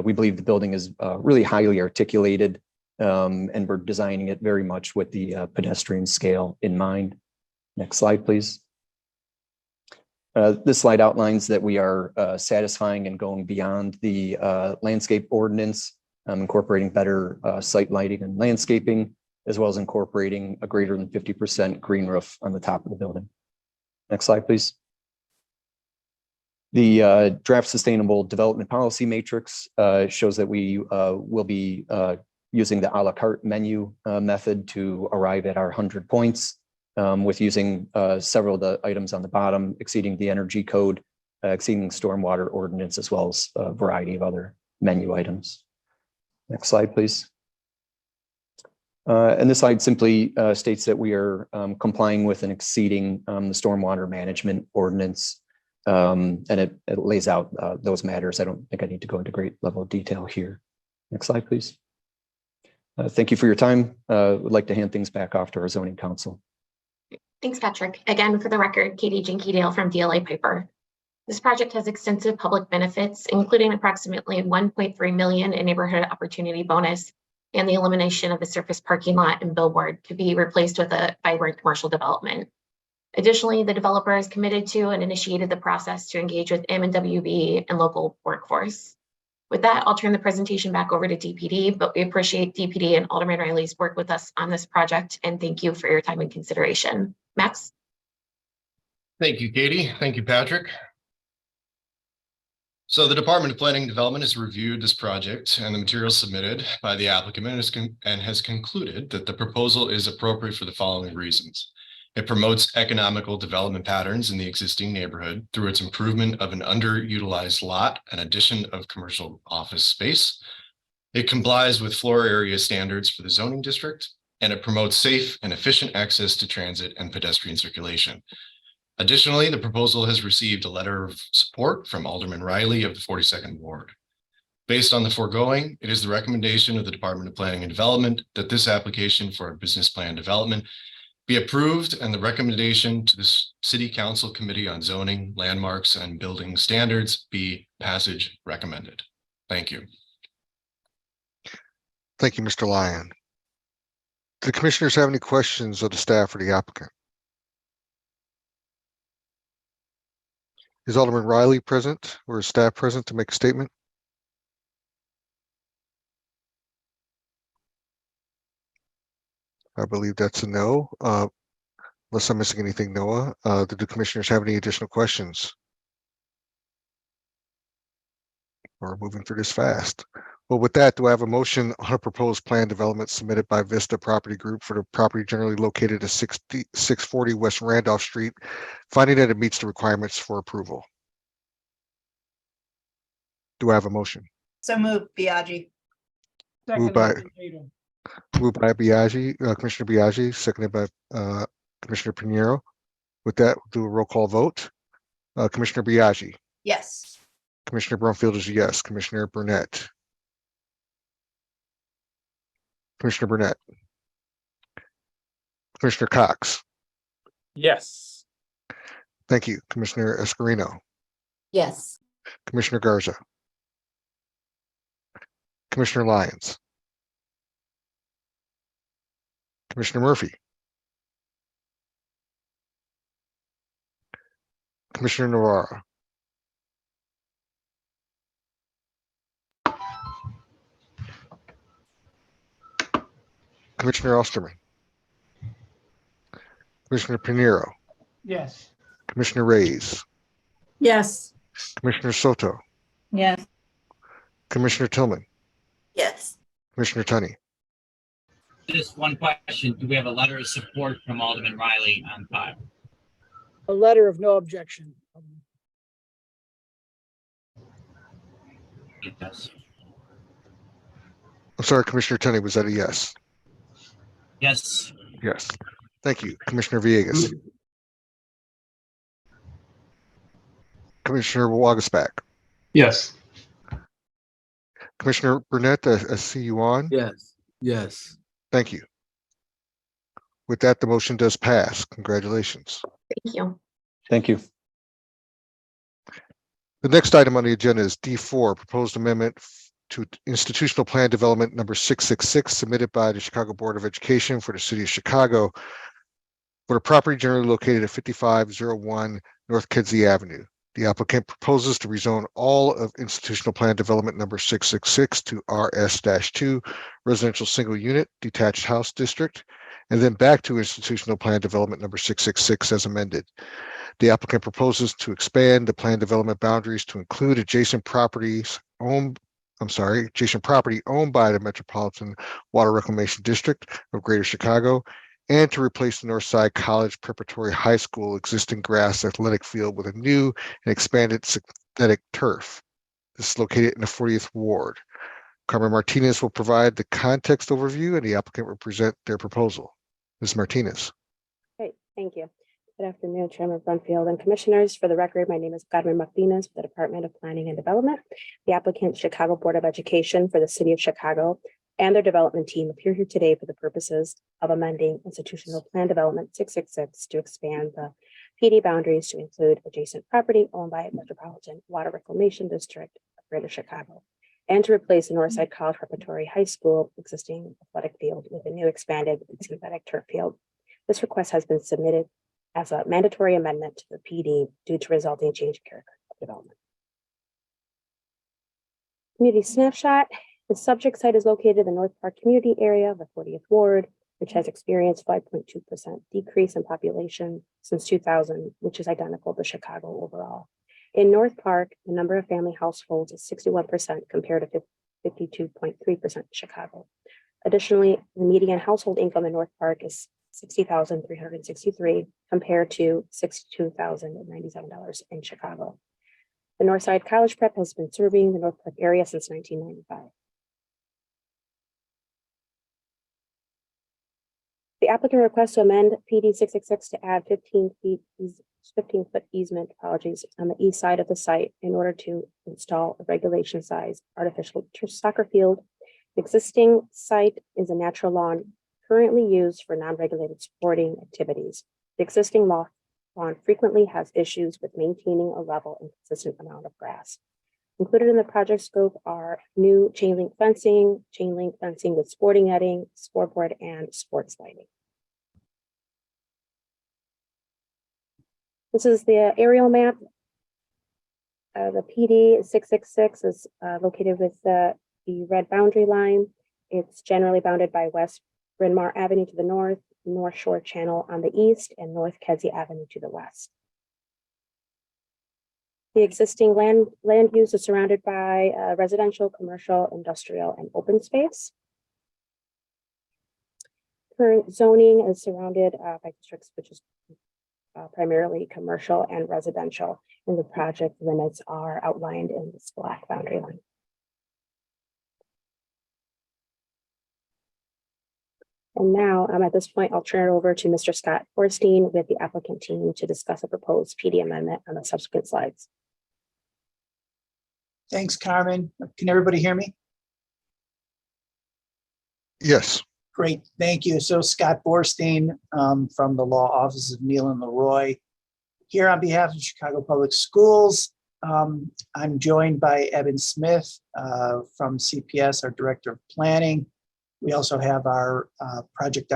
we believe the building is really highly articulated, and we're designing it very much with the pedestrian scale in mind. Next slide, please. This slide outlines that we are satisfying and going beyond the landscape ordinance, incorporating better site lighting and landscaping, as well as incorporating a greater than 50% green roof on the top of the building. Next slide, please. The draft sustainable development policy matrix shows that we will be using the a la carte menu method to arrive at our 100 points, with using several of the items on the bottom exceeding the energy code, exceeding stormwater ordinance, as well as a variety of other menu items. Next slide, please. And this slide simply states that we are complying with and exceeding the stormwater management ordinance, and it lays out those matters. I don't think I need to go into great level of detail here. Next slide, please. Thank you for your time. Would like to hand things back off to our zoning council. Thanks, Patrick. Again, for the record, Katie Jinky-Dale from DLA Piper. This project has extensive public benefits, including approximately 1.3 million in neighborhood opportunity bonus and the elimination of the surface parking lot and billboard to be replaced with a vibrant commercial development. Additionally, the developer is committed to and initiated the process to engage with M&WB and local workforce. With that, I'll turn the presentation back over to DPD, but we appreciate DPD and Alderman Riley's work with us on this project, and thank you for your time and consideration. Max? Thank you, Katie. Thank you, Patrick. So the Department of Planning and Development has reviewed this project and the materials submitted by the applicant and has concluded that the proposal is appropriate for the following reasons. It promotes economical development patterns in the existing neighborhood through its improvement of an underutilized lot and addition of commercial office space. It complies with floor area standards for the zoning district, and it promotes safe and efficient access to transit and pedestrian circulation. Additionally, the proposal has received a letter of support from Alderman Riley of the 42nd Ward. Based on the foregoing, it is the recommendation of the Department of Planning and Development that this application for a business plan development be approved, and the recommendation to the City Council Committee on Zoning, Landmarks, and Building Standards be passage recommended. Thank you. Thank you, Mr. Lyon. Do the commissioners have any questions of the staff or the applicant? Is Alderman Riley present or is staff present to make a statement? I believe that's a no. Unless I'm missing anything, Noah. Do the commissioners have any additional questions? We're moving through this fast. Well, with that, do I have a motion on a proposed plan development submitted by Vista Property Group for the property generally located at 640 West Randolph Street, finding that it meets the requirements for approval? Do I have a motion? So moved, Biagi. Moved by Biagi, Commissioner Biagi, seconded by Commissioner Pinheiro. With that, we'll do a roll call vote. Commissioner Biagi. Yes. Commissioner Brumfield is a yes. Commissioner Burnett. Commissioner Burnett. Commissioner Cox. Yes. Thank you. Commissioner Escarino. Yes. Commissioner Garza. Commissioner Lyons. Commissioner Murphy. Commissioner Navarro. Commissioner Osterman. Commissioner Pinheiro. Yes. Commissioner Reyes. Yes. Commissioner Soto. Yes. Commissioner Tillman. Yes. Commissioner Tunney. Just one question. Do we have a letter of support from Alderman Riley on file? A letter of no objection. Yes. I'm sorry, Commissioner Tenney, was that a yes? Yes. Yes. Thank you, Commissioner Villegas. Commissioner Wagasback. Yes. Commissioner Burnett, I see you on. Yes, yes. Thank you. With that, the motion does pass. Congratulations. Thank you. Thank you. The next item on the agenda is D4, proposed amendment to institutional plan development number 666 submitted by the Chicago Board of Education for the City of Chicago for a property generally located at 5501 North Kedzie Avenue. The applicant proposes to rezone all of institutional plan development number 666 to RS-2 residential single unit detached house district, and then back to institutional plan development number 666 as amended. The applicant proposes to expand the plan development boundaries to include adjacent property owned by the Metropolitan Water Reclamation District of Greater Chicago, and to replace the Northside College Preparatory High School existing grass athletic field with a new and expanded synthetic turf. This is located in the 40th Ward. Carmen Martinez will provide the context overview, and the applicant will present their proposal. Ms. Martinez. Great, thank you. Good afternoon, Chairman Brunfield and Commissioners. For the record, my name is Carmen Martinez with the Department of Planning and Development. The applicant, Chicago Board of Education for the City of Chicago, and their development team appear here today for the purposes of amending Institutional Plan Development 666 to expand the PD boundaries to include adjacent property owned by Metropolitan Water Reclamation District of Greater Chicago, and to replace the Northside College Preparatory High School existing athletic field with a new expanded synthetic turf field. This request has been submitted as a mandatory amendment to the PD due to resulting change in character of development. Community snapshot. The subject site is located in the North Park community area of the 40th Ward, which has experienced 5.2% decrease in population since 2000, which is identical to Chicago overall. In North Park, the number of family households is 61% compared to 52.3% in Chicago. Additionally, the median household income in North Park is $60,363 compared to $62,097 in Chicago. The Northside College Prep has been serving the North Park area since 1995. The applicant requests to amend PD 666 to add 15-foot easement, on the east side of the site in order to install a regulation size artificial soccer field. The existing site is a natural lawn currently used for non-regulated sporting activities. The existing lawn frequently has issues with maintaining a level and consistent amount of grass. Included in the project scope are new chain link fencing with sporting netting, scoreboard, and sports lighting. This is the aerial map. The PD 666 is located with the red boundary line. It's generally bounded by West Bryn Mawr Avenue to the north, North Shore Channel on the east, and North Kedzie Avenue to the west. The existing land use is surrounded by residential, commercial, industrial, and open space. Current zoning is surrounded by districts which is primarily commercial and residential, and the project limits are outlined in this black boundary line. And now, at this point, I'll turn it over to Mr. Scott Borstein with the applicant team to discuss a proposed PD amendment on the subsequent slides. Thanks, Carmen. Can everybody hear me? Yes. Great, thank you. So Scott Borstein from the Law Office of Neal and Leroy, here on behalf of Chicago Public Schools. I'm joined by Evan Smith from CPS, our Director of Planning. We also have our project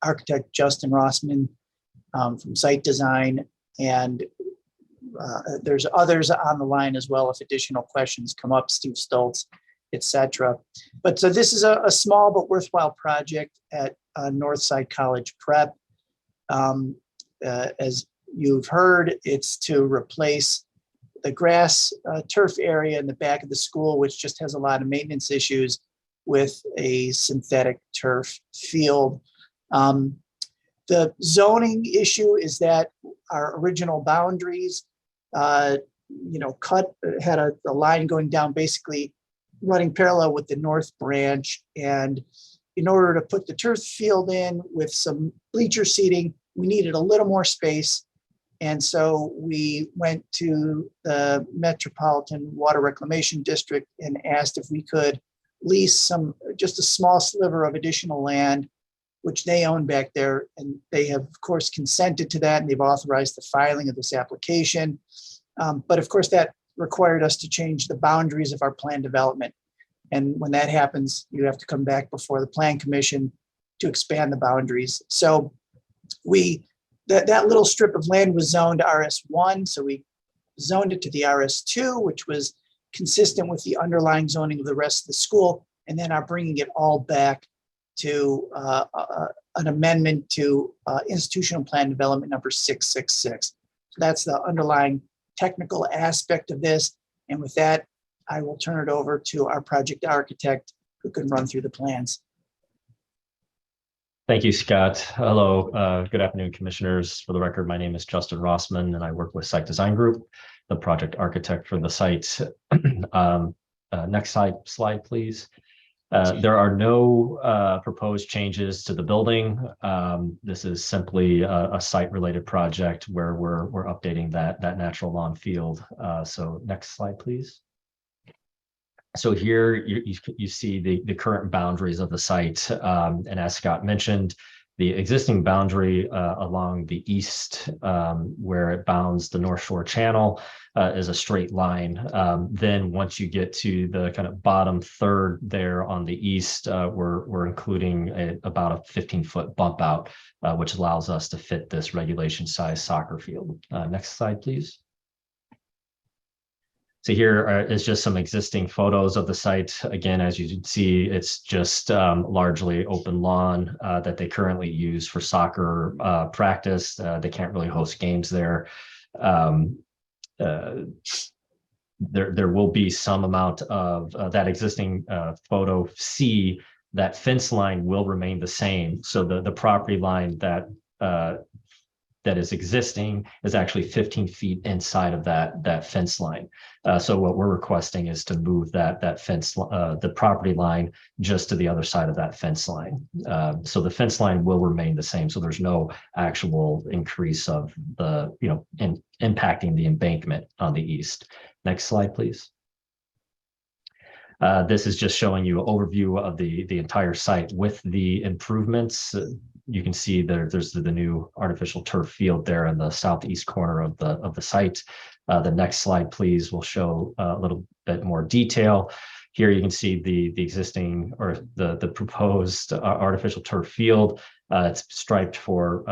architect Justin Rossman from Site Design, and there's others on the line as well if additional questions come up, Steve Stoltz, etc. But so this is a small but worthwhile project at Northside College Prep. As you've heard, it's to replace the grass turf area in the back of the school, which just has a lot of maintenance issues, with a synthetic turf field. The zoning issue is that our original boundaries had a line going down, basically running parallel with the north branch. And in order to put the turf field in with some bleacher seating, we needed a little more space. And so we went to the Metropolitan Water Reclamation District and asked if we could lease just a small sliver of additional land, which they own back there. And they have, of course, consented to that, and they've authorized the filing of this application. But of course, that required us to change the boundaries of our plan development. And when that happens, you have to come back before the Plan Commission to expand the boundaries. So that little strip of land was zoned RS1. So we zoned it to the RS2, which was consistent with the underlying zoning of the rest of the school, and then are bringing it all back to an amendment to institutional plan development number 666. So that's the underlying technical aspect of this. And with that, I will turn it over to our project architect who can run through the plans. Thank you, Scott. Hello, good afternoon, commissioners. For the record, my name is Justin Rossman, and I work with Site Design Group, the project architect for the site. Next slide, please. There are no proposed changes to the building. This is simply a site-related project where we're updating that natural lawn field. So next slide, please. So here you see the current boundaries of the site. And as Scott mentioned, the existing boundary along the east, where it bounds the North Shore Channel, is a straight line. Then once you get to the kind of bottom third there on the east, we're including about a 15-foot bump out, which allows us to fit this regulation size soccer field. Next slide, please. So here is just some existing photos of the site. Again, as you can see, it's just largely open lawn that they currently use for soccer practice. They can't really host games there. There will be some amount of that existing photo C. That fence line will remain the same. So the property line that is existing is actually 15 feet inside of that fence line. So what we're requesting is to move that fence, the property line, just to the other side of that fence line. So the fence line will remain the same. So there's no actual increase of the, impacting the embankment on the east. Next slide, please. This is just showing you an overview of the entire site with the improvements. You can see there's the new artificial turf field there in the southeast corner of the site. The next slide, please, will show a little bit more detail. Here you can see the existing or the proposed artificial turf field. It's striped for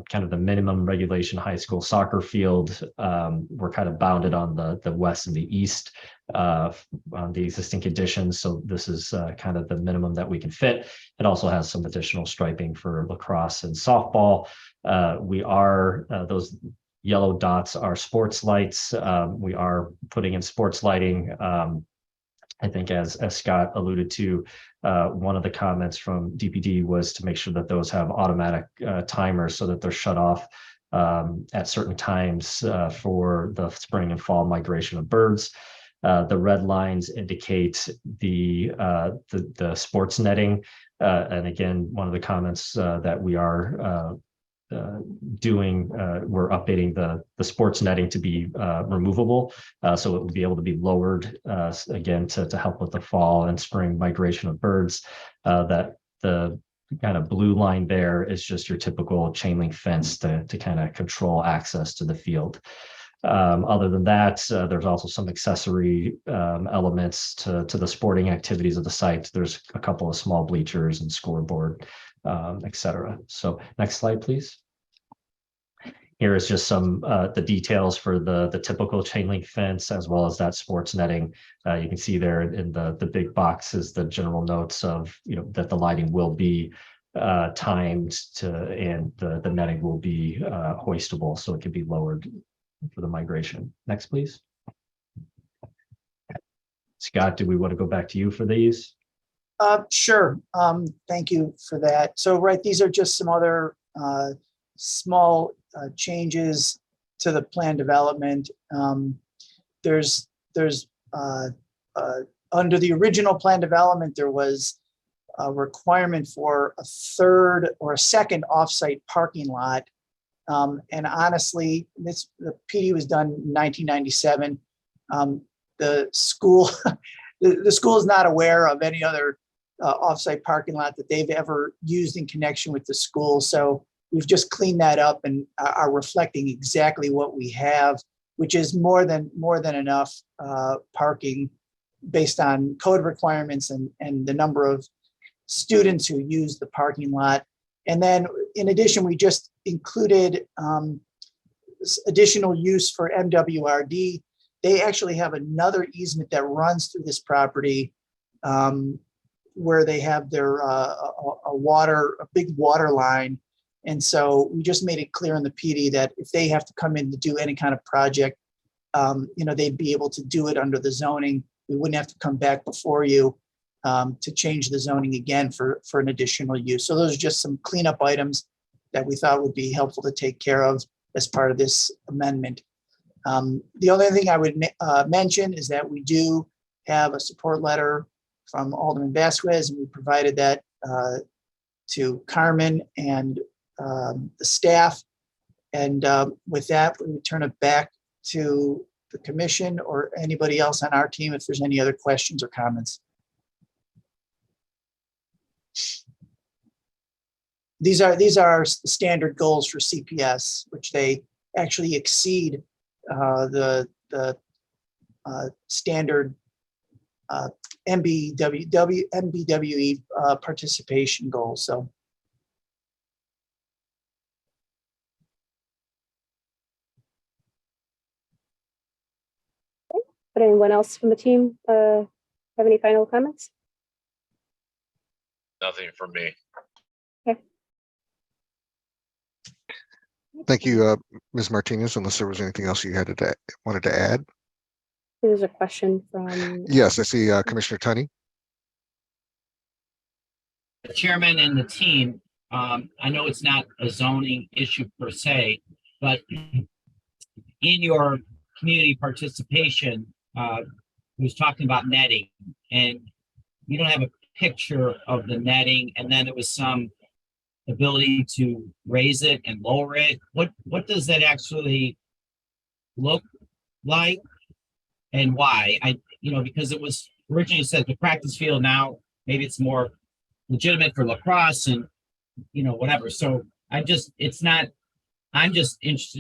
kind of the minimum regulation high school soccer field. We're kind of bounded on the west and the east on the existing conditions. So this is kind of the minimum that we can fit. It also has some additional striping for lacrosse and softball. Those yellow dots are sports lights. We are putting in sports lighting. I think as Scott alluded to, one of the comments from DPD was to make sure that those have automatic timers so that they're shut off at certain times for the spring and fall migration of birds. The red lines indicate the sports netting. And again, one of the comments that we are doing, we're updating the sports netting to be removable, so it will be able to be lowered again to help with the fall and spring migration of birds. That the kind of blue line there is just your typical chain link fence to kind of control access to the field. Other than that, there's also some accessory elements to the sporting activities of the site. There's a couple of small bleachers and scoreboard, etc. So next slide, please. Here is just some the details for the typical chain link fence as well as that sports netting. You can see there in the big boxes the general notes of that the lighting will be timed and the netting will be hoistable, so it can be lowered for the migration. Next, please. Scott, do we want to go back to you for these? Sure. Thank you for that. So, these are just some other small changes to the plan development. under the original plan development, there was a requirement for a third or a second offsite parking lot. And honestly, the PD was done in 1997. The school, the school is not aware of any other offsite parking lot that they've ever used in connection with the school. So we've just cleaned that up and are reflecting exactly what we have, which is more than enough parking based on code requirements and the number of students who use the parking lot. And then in addition, we just included additional use for MWRD. They actually have another easement that runs through this property where they have their a big water line. And so we just made it clear in the PD that if they have to come in to do any kind of project, they'd be able to do it under the zoning. We wouldn't have to come back before you to change the zoning again for an additional use. So those are just some cleanup items that we thought would be helpful to take care of as part of this amendment. The only thing I would mention is that we do have a support letter from Alderman Vasquez, and we provided that to Carmen and the staff. And with that, we would turn it back to the commission or anybody else on our team if there's any other questions or comments. These are standard goals for CPS, which they actually exceed the standard MBWE participation goals. So. Would anyone else from the team have any final comments? Nothing from me. Okay. Thank you, Ms. Martinez, unless there was anything else you wanted to add. There's a question from. Yes, I see Commissioner Tunney. The chairman and the team, I know it's not a zoning issue per se, but in your community participation, was talking about netting, and you don't have a picture of the netting, and then there was some ability to raise it and lower it. What does that actually look like, and why? Because it was originally said the practice field, now maybe it's more legitimate for lacrosse and whatever. So I'm just interested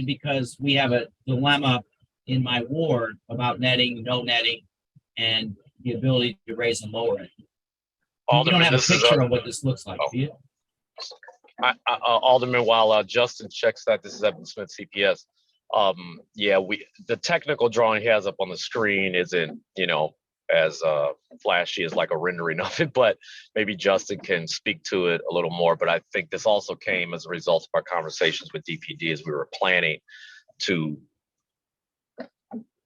because we have a dilemma in my ward about netting, no netting, and the ability to raise and lower it. Alderman, you don't have a picture of what this looks like, do you? Alderman, while Justin checks that, this is Evan Smith, CPS. Yeah, the technical drawing he has up on the screen isn't, as flashy as like a rendering of it, but maybe Justin can speak to it a little more. But I think this also came as a result of our conversations with DPD as we were planning to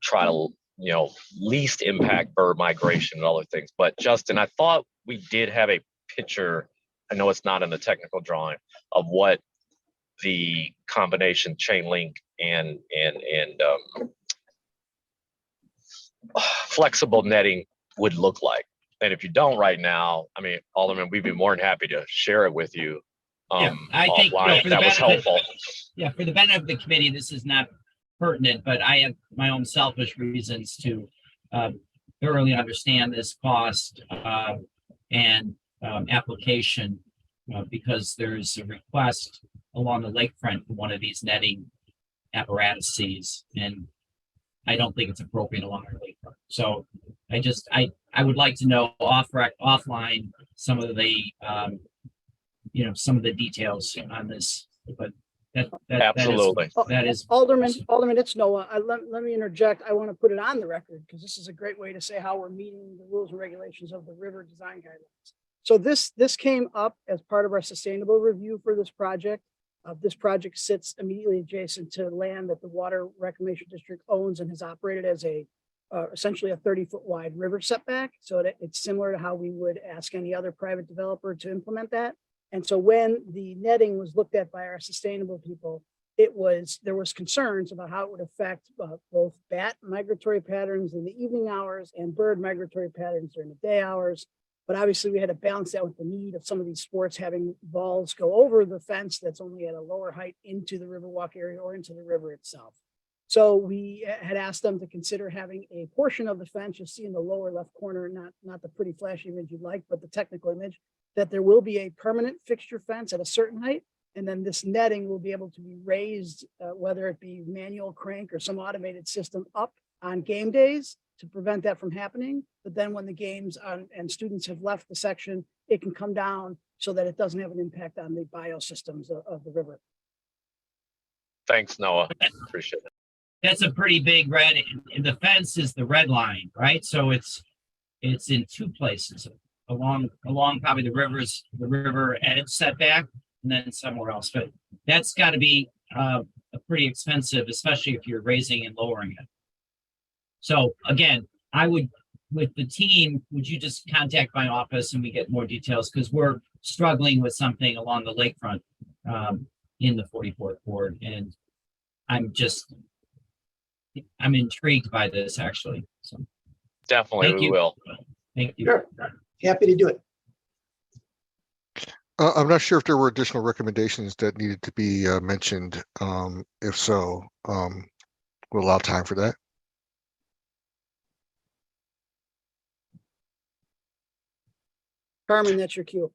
try to, least impact bird migration and other things. But Justin, I thought we did have a picture, I know it's not in the technical drawing, of what the combination chain link and flexible netting would look like. And if you don't right now, I mean, Alderman, we'd be more than happy to share it with you. I think offline, that was helpful. Yeah, for the benefit of the committee, this is not pertinent, but I have my own selfish reasons to thoroughly understand this cost and application because there's a request along the lakefront for one of these netting apparatuses, and I don't think it's appropriate along our lakefront. So I would like to know offline some of the some of the details on this, but absolutely. That is Alderman, it's Noah. Let me interject. I want to put it on the record because this is a great way to say how we're meeting the rules and regulations of the river design guidelines. So this came up as part of our sustainable review for this project. This project sits immediately adjacent to land that the Water Reclamation District owns and has operated as essentially a 30-foot wide river setback. So it's similar to how we would ask any other private developer to implement that. And so when the netting was looked at by our sustainable people, there was concerns about how it would affect both bat migratory patterns in the evening hours and bird migratory patterns during the day hours. But obviously we had to balance that with the need of some of these sports having balls go over the fence that's only at a lower height into the Riverwalk area or into the river itself. So we had asked them to consider having a portion of the fence, you'll see in the lower left corner, not the pretty flashy image you'd like, but the technical image, that there will be a permanent fixture fence at a certain height. And then this netting will be able to be raised, whether it be manual crank or some automated system up on game days to prevent that from happening. But then when the games and students have left the section, it can come down so that it doesn't have an impact on the biosystems of the river. Thanks, Noah. Appreciate it. That's a pretty big red, and the fence is the red line, right? So it's in two places, along probably the river edge setback, and then somewhere else. But that's got to be pretty expensive, especially if you're raising and lowering it. So again, I would, with the team, would you just contact my office and we get more details, because we're struggling with something along the lakefront in the 44th ward, and I'm intrigued by this, actually. So Definitely, thank we you. will. Thank you. Sure. Happy to do it. I'm not sure if there were additional recommendations that needed to be mentioned. If so, we'll allow time for that. Carmen, that's your cue.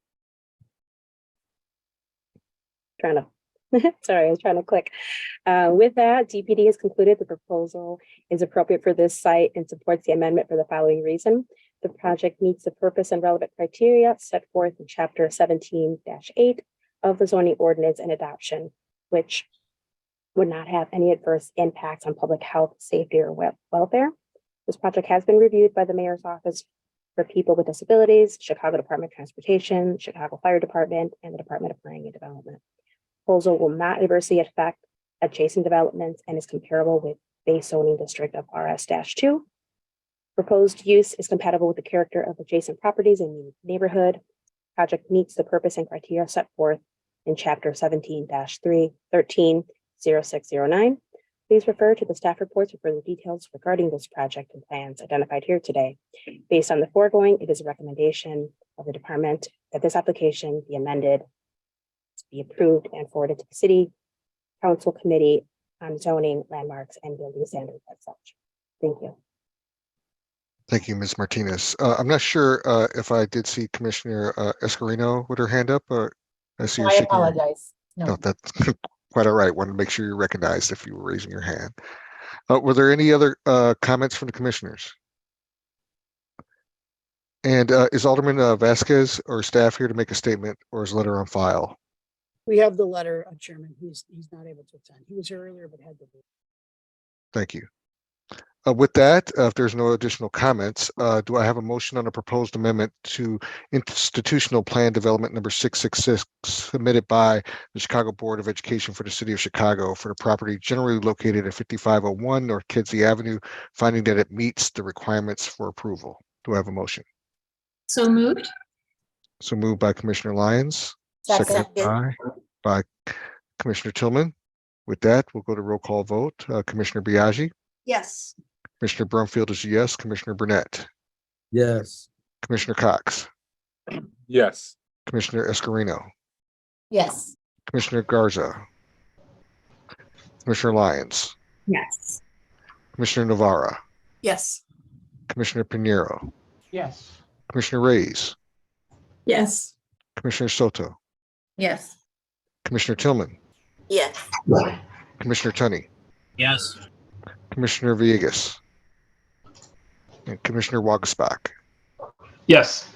Sorry, I was trying to click. With that, DPD has concluded the proposal is appropriate for this site and supports the amendment for the following reason. The project meets the purpose and relevant criteria set forth in Chapter 17-8 of the zoning ordinance and adoption, which would not have any adverse impacts on public health, safety, or welfare. This project has been reviewed by the Mayor's Office for People with Disabilities, Chicago Department of Transportation, Chicago Fire Department, and the Department of Planning and Development. Proposal will not adversely affect adjacent developments and is comparable with base zoning district of RS-2. Proposed use is compatible with the character of adjacent properties in the neighborhood. Project meets the purpose and criteria set forth in Chapter 17-313-0609. Please refer to the staff reports for further details regarding this project and plans identified here today. Based on the foregoing, it is a recommendation of the department that this application be amended, be approved and forwarded to the City Council Committee on Zoning, Landmarks, and Building Standards as such. Thank you. Thank you, Ms. Martinez. I'm not sure if I did see Commissioner Escarino with her hand up. I see her I shaking her- apologize. No, No. that's quite all right. Wanted to make sure you're recognized if you were raising your hand. Were there any other comments from the commissioners? And is Alderman Vasquez or staff here to make a statement, or is a letter on file? We have the letter, Chairman. He's not able to attend. He was here earlier, but had to leave. Thank you. With that, if there's no additional comments, do I have a motion on a proposed amendment to institutional plan development number 666 submitted by the Chicago Board of Education for the City of Chicago for the property generally located at 5501 North Kedzie Avenue, finding that it meets the requirements for approval? Do I have a motion? So moved. So moved by Commissioner Lyons, Second. seconded by Commissioner Tillman. With that, we'll go to roll call vote. Commissioner Biaggi, Yes. Commissioner Brumfield is a yes. Commissioner Burnett, Yes. Commissioner Cox, Yes. Commissioner Escarino, Yes. Commissioner Garza, Commissioner Lyons, Yes. Commissioner Navarra, Yes. Commissioner Pinheiro, Yes. Commissioner Reyes, Yes. Commissioner Soto, Yes. Commissioner Tillman, Yes. Commissioner Tunney, Yes. Commissioner Villegas, and Commissioner Wagasbach. Yes.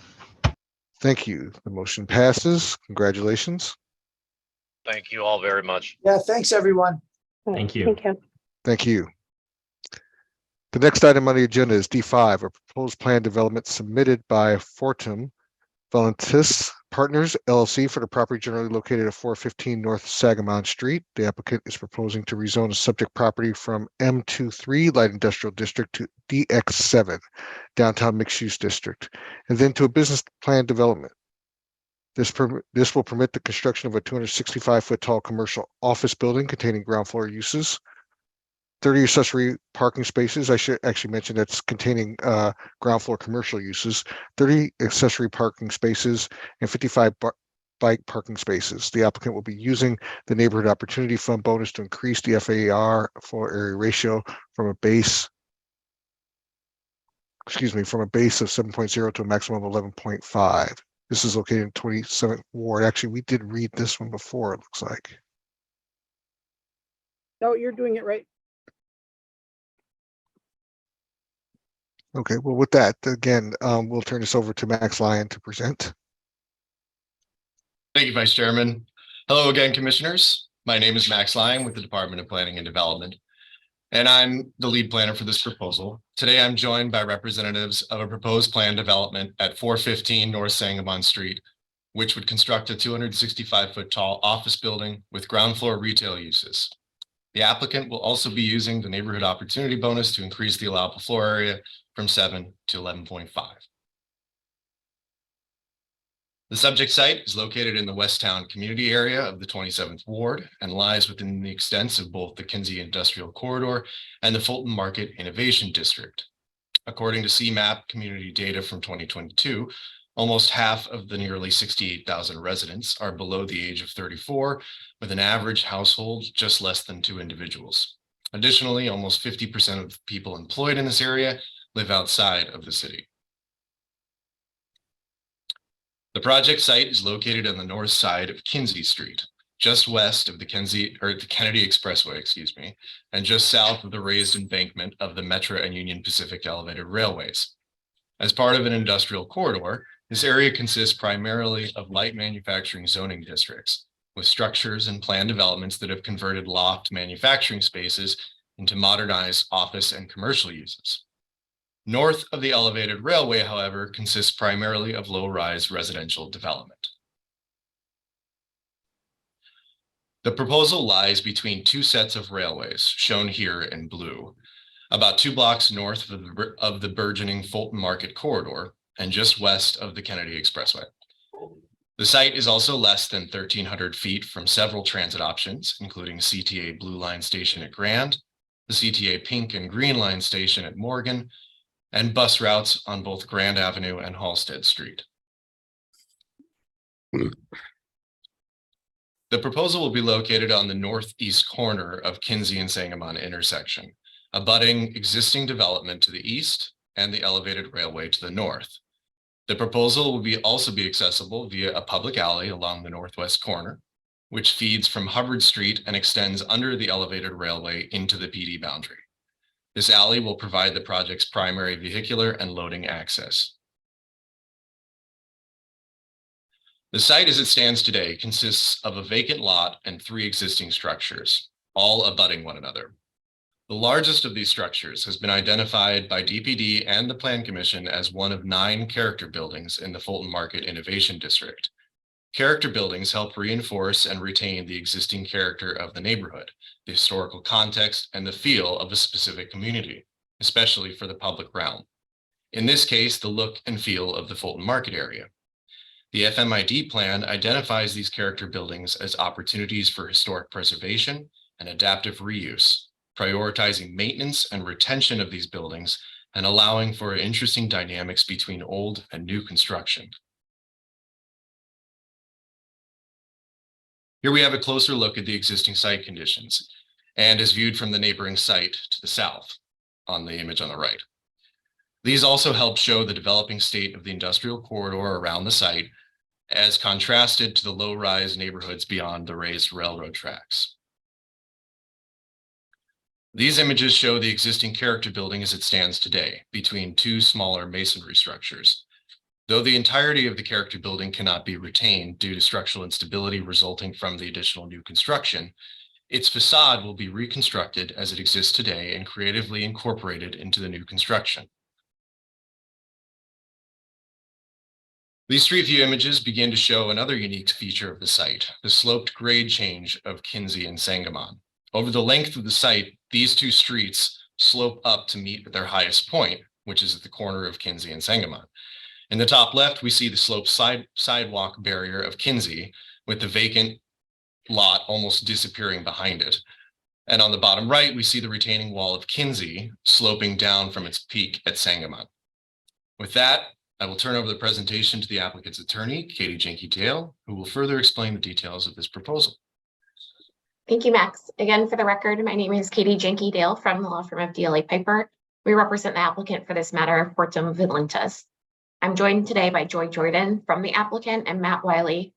Thank you. The motion passes. Congratulations. Thank you all very much. Yeah, thanks, everyone. Thank you. Thank you. Thank you. The next item on the agenda is D5, a proposed plan development submitted by Fortum Valentis Partners LLC for the property generally located at 415 North Sagamon Street. The applicant is proposing to rezone a subject property from M23 Light Industrial District to DX7 Downtown Mixed Use District, and then to a business plan development. This will permit the construction of a 265-foot tall commercial office building containing ground floor uses, 30 accessory parking spaces. I should actually mention that's containing ground floor commercial uses, 30 accessory parking spaces, and 55 bike parking spaces. The applicant will be using the Neighborhood Opportunity Fund bonus to increase the FAR floor area ratio from a base of 7.0 to a maximum of 11.5. This is located in 27th Ward. Actually, we did read this one before, it looks like. No, you're doing it right. Okay, well, with that, again, we'll turn this over to Max Lyon to present. Thank you, Vice Chairman. Hello again, Commissioners. My name is Max Lyon with the Department of Planning and Development, and I'm the lead planner for this proposal. Today, I'm joined by representatives of a proposed plan development at 415 North Sangamon Street, which would construct a 265-foot tall office building with ground floor retail uses. The applicant will also be using the Neighborhood Opportunity Bonus to increase the allowable floor area from 7 to 11.5. The subject site is located in the Westtown community area of the 27th Ward and lies within the extents of both the Kinsey Industrial Corridor and the Fulton Market Innovation District. According to CMAP community data from 2022, almost half of the nearly 68,000 residents are below the age of 34, with an average household just less than 2 individuals. Additionally, almost 50% of people employed in this area live outside of the city. The project site is located on the north side of Kinsey Street, just west of the Kennedy Expressway, and just south of the raised embankment of the Metra and Union Pacific elevated railways. As part of an industrial corridor, this area consists primarily of light manufacturing zoning districts, with structures and planned developments that have converted loft manufacturing spaces into modernized office and commercial uses. North of the elevated railway, however, consists primarily of low-rise residential development. The proposal lies between 2 sets of railways, shown here in blue, about 2 blocks north of the burgeoning Fulton Market corridor and just west of the Kennedy Expressway. The site is also less than 1,300 feet from several transit options, including CTA Blue Line Station at Grand, the CTA Pink and Green Line Station at Morgan, and bus routes on both Grand Avenue and Halsted Street. The proposal will be located on the northeast corner of Kinsey and Sangamon intersection, abutting existing development to the east and the elevated railway to the north. The proposal will also be accessible via a public alley along the northwest corner, which feeds from Hubbard Street and extends under the elevated railway into the PD boundary. This alley will provide the project's primary vehicular and loading access. The site as it stands today consists of a vacant lot and 3 existing structures, all abutting one another. The largest of these structures has been identified by DPD and the Plan Commission as one of 9 character buildings in the Fulton Market Innovation District. Character buildings help reinforce and retain the existing character of the neighborhood, the historical context, and the feel of a specific community, especially for the public realm. In this case, the look and feel of the Fulton Market area. The FMID plan identifies these character buildings as opportunities for historic preservation and adaptive reuse, prioritizing maintenance and retention of these buildings and allowing for interesting dynamics between old and new construction. Here we have a closer look at the existing site conditions and is viewed from the neighboring site to the south on the image on the right. These also help show the developing state of the industrial corridor around the site as contrasted to the low-rise neighborhoods beyond the raised railroad tracks. These images show the existing character building as it stands today between 2 smaller masonry structures. Though the entirety of the character building cannot be retained due to structural instability resulting from the additional new construction, its facade will be reconstructed as it exists today and creatively incorporated into the new construction. These street view images begin to show another unique feature of the site, the sloped grade change of Kinsey and Sangamon. Over the length of the site, these 2 streets slope up to meet at their highest point, which is at the corner of Kinsey and Sangamon. In the top left, we see the sloped sidewalk barrier of Kinsey with the vacant lot almost disappearing behind it. And on the bottom right, we see the retaining wall of Kinsey sloping down from its peak at Sangamon. With that, I will turn over the presentation to the applicant's attorney, Katie Jenke-Dale, who will further explain the details of this proposal. Thank you, Max. Again, for the record, my name is Katie Jenke-Dale from the law firm of DLA Piper. We represent the applicant for this matter, Fortum Vidlintas. I'm joined today by Joy Jordan from the applicant and Matt Wiley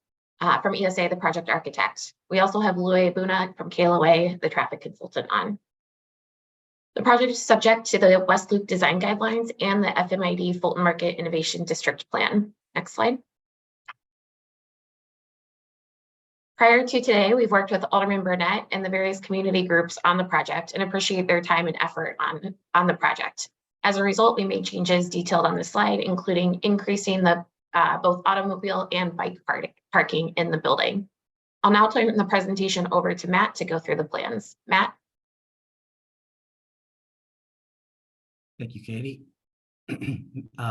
from ESA, the project architect. We also have Louis Buna from KLOA, the traffic consultant on. The project is subject to the West Loop design guidelines and the FMID Fulton Market Innovation District Plan. Next slide. Prior to today, we've worked with Alderman Burnett and the various community groups on the project and appreciate their time and effort on the project. As a result, we made changes detailed on the slide, including increasing the both automobile and bike parking in the building. I'll now turn the presentation over to Matt to go through the plans. Matt? Thank you, Katie.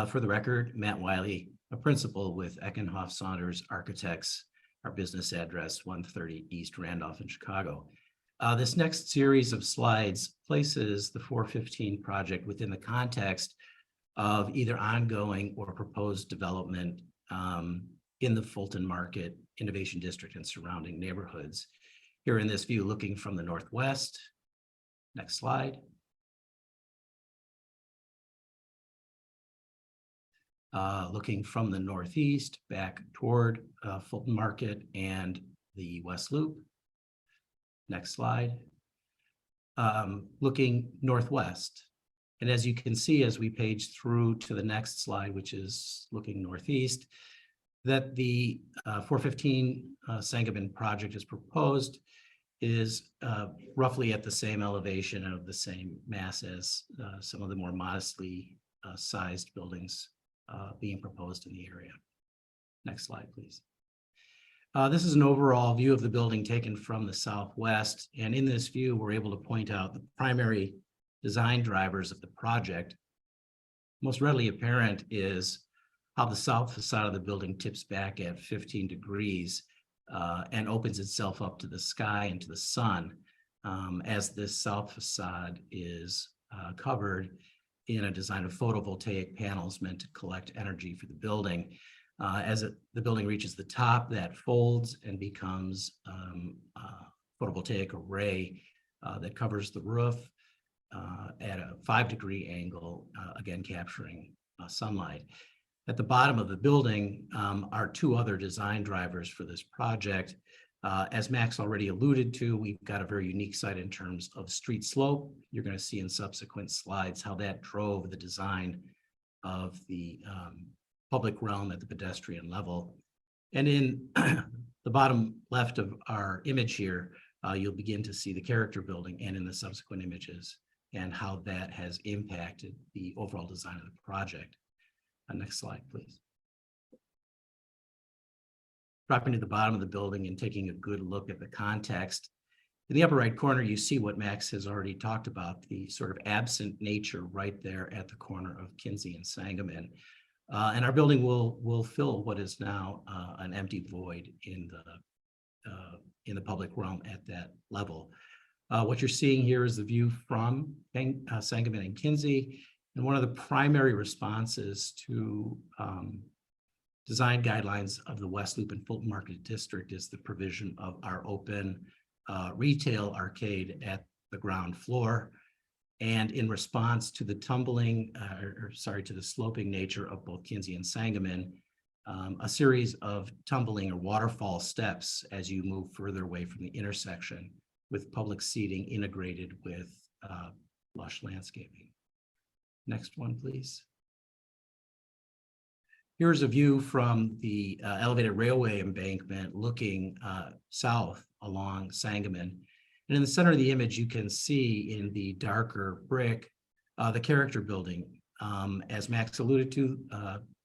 For the record, Matt Wiley, a principal with Eckenhoff Saunders Architects, our business address 130 East Randolph in Chicago. This next series of slides places the 415 project within the context of either ongoing or proposed development in the Fulton Market Innovation District and surrounding neighborhoods. Here in this view, looking from the northwest. Next slide. Looking from the northeast back toward Fulton Market and the West Loop. Next slide. Looking northwest. And as you can see, as we page through to the next slide, which is looking northeast, that the 415 Sangamon project is proposed is roughly at the same elevation and of the same mass as some of the more modestly sized buildings being proposed in the area. Next slide, please. This is an overall view of the building taken from the southwest. And in this view, we're able to point out the primary design drivers of the project. Most readily apparent is how the south facade of the building tips back at 15 degrees and opens itself up to the sky and to the sun as this south facade is covered in a design of photovoltaic panels meant to collect energy for the building. As the building reaches the top, that folds and becomes a photovoltaic array that covers the roof at a 5-degree angle, again capturing sunlight. At the bottom of the building are two other design drivers for this project. As Max already alluded to, we've got a very unique site in terms of street slope. You're going to see in subsequent slides how that drove the design of the public realm at the pedestrian level. And in the bottom left of our image here, you'll begin to see the character building and in the subsequent images and how that has impacted the overall design of the project. Next slide, please. Dropping to the bottom of the building and taking a good look at the context. In the upper right corner, you see what Max has already talked about, the sort of absent nature right there at the corner of Kinsey and Sangamon. And our building will fill what is now an empty void in the public realm at that level. What you're seeing here is the view from Sangamon and Kinsey. And one of the primary responses to design guidelines of the West Loop and Fulton Market District is the provision of our open retail arcade at the ground floor. And in response to the to the sloping nature of both Kinsey and Sangamon, a series of tumbling or waterfall steps as you move further away from the intersection with public seating integrated with lush landscaping. Next one, please. Here's a view from the elevated railway embankment looking south along Sangamon. And in the center of the image, you can see in the darker brick, the character building. As Max alluded to,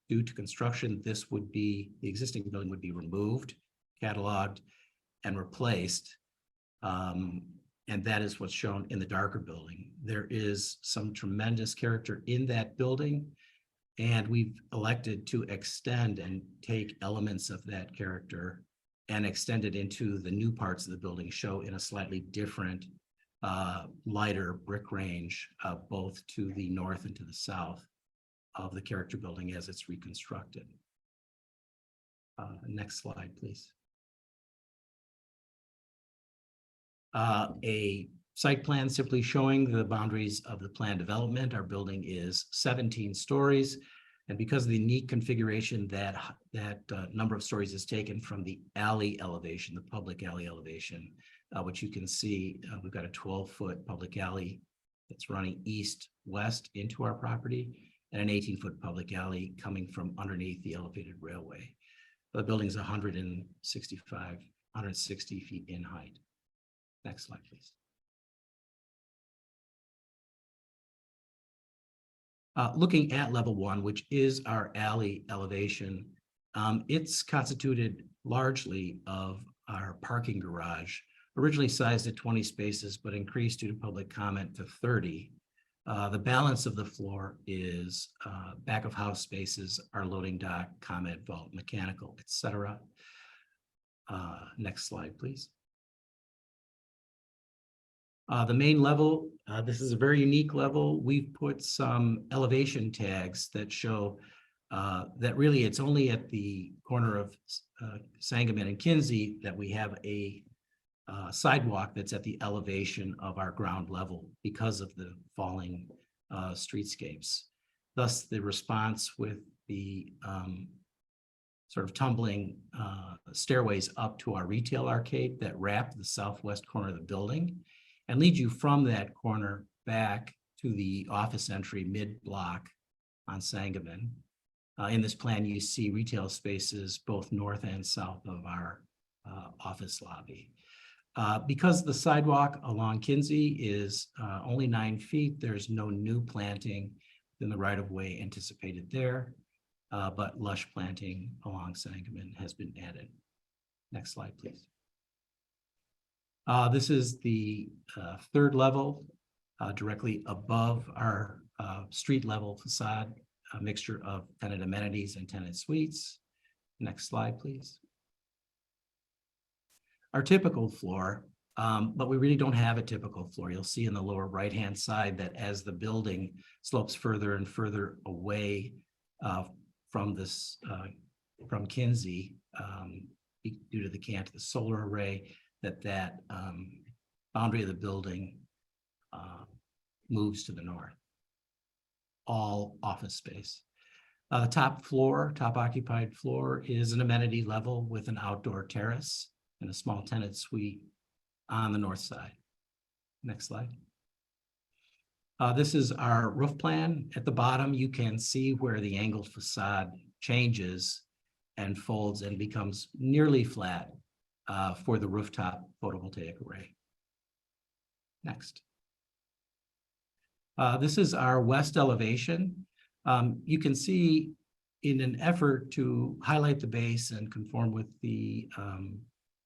due to construction, the existing building would be removed, cataloged, and replaced. And that is what's shown in the darker building. There is some tremendous character in that building. And we've elected to extend and take elements of that character and extend it into the new parts of the building, show in a slightly different, lighter brick range, both to the north and to the south of the character building as it's reconstructed. Next slide, please. A site plan simply showing the boundaries of the planned development. Our building is 17 stories. And because of the unique configuration that number of stories is taken from the alley elevation, the public alley elevation, which you can see, we've got a 12-foot public alley that's running east-west into our property, and an 18-foot public alley coming from underneath the elevated railway. The building's 160 feet in height. Next slide, please. Looking at level 1, which is our alley elevation, it's constituted largely of our parking garage, originally sized at 20 spaces, but increased due to public comment to 30. The balance of the floor is back of house spaces, our loading dock, comment vault, mechanical, etc. Next slide, please. The main level, this is a very unique level. We've put some elevation tags that show that really it's only at the corner of Sangamon and Kinsey that we have a sidewalk that's at the elevation of our ground level because of the falling streetscapes. Thus, the response with the sort of tumbling stairways up to our retail arcade that wrap the southwest corner of the building and lead you from that corner back to the office entry mid-block on Sangamon. In this plan, you see retail spaces both north and south of our office lobby. Because the sidewalk along Kinsey is only 9 feet, there's no new planting in the right-of-way anticipated there, but lush planting along Sangamon has been added. Next slide, please. This is the third level, directly above our street level facade, a mixture of tenant amenities and tenant suites. Next slide, please. Our typical floor, but we really don't have a typical floor. You'll see in the lower right-hand side that as the building slopes further and further away from this, from Kinsey, due to the cant of the solar array, that boundary of the building moves to the north. All office space. The top floor, top occupied floor is an amenity level with an outdoor terrace and a small tenant suite on the north side. Next slide. This is our roof plan. At the bottom, you can see where the angled facade changes and folds and becomes nearly flat for the rooftop photovoltaic array. Next. This is our west elevation. You can see in an effort to highlight the base and conform with the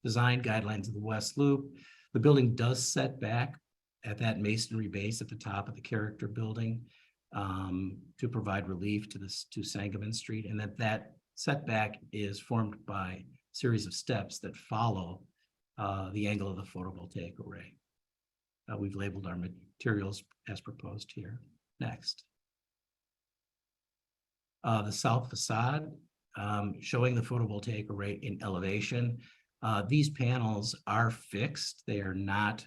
design guidelines of the West Loop, the building does set back at that masonry base at the top of the character building to provide relief to Sangamon Street, and that setback is formed by a series of steps that follow the angle of the photovoltaic array. We've labeled our materials as proposed here. Next. The south facade showing the photovoltaic array in elevation. These panels are fixed. They are not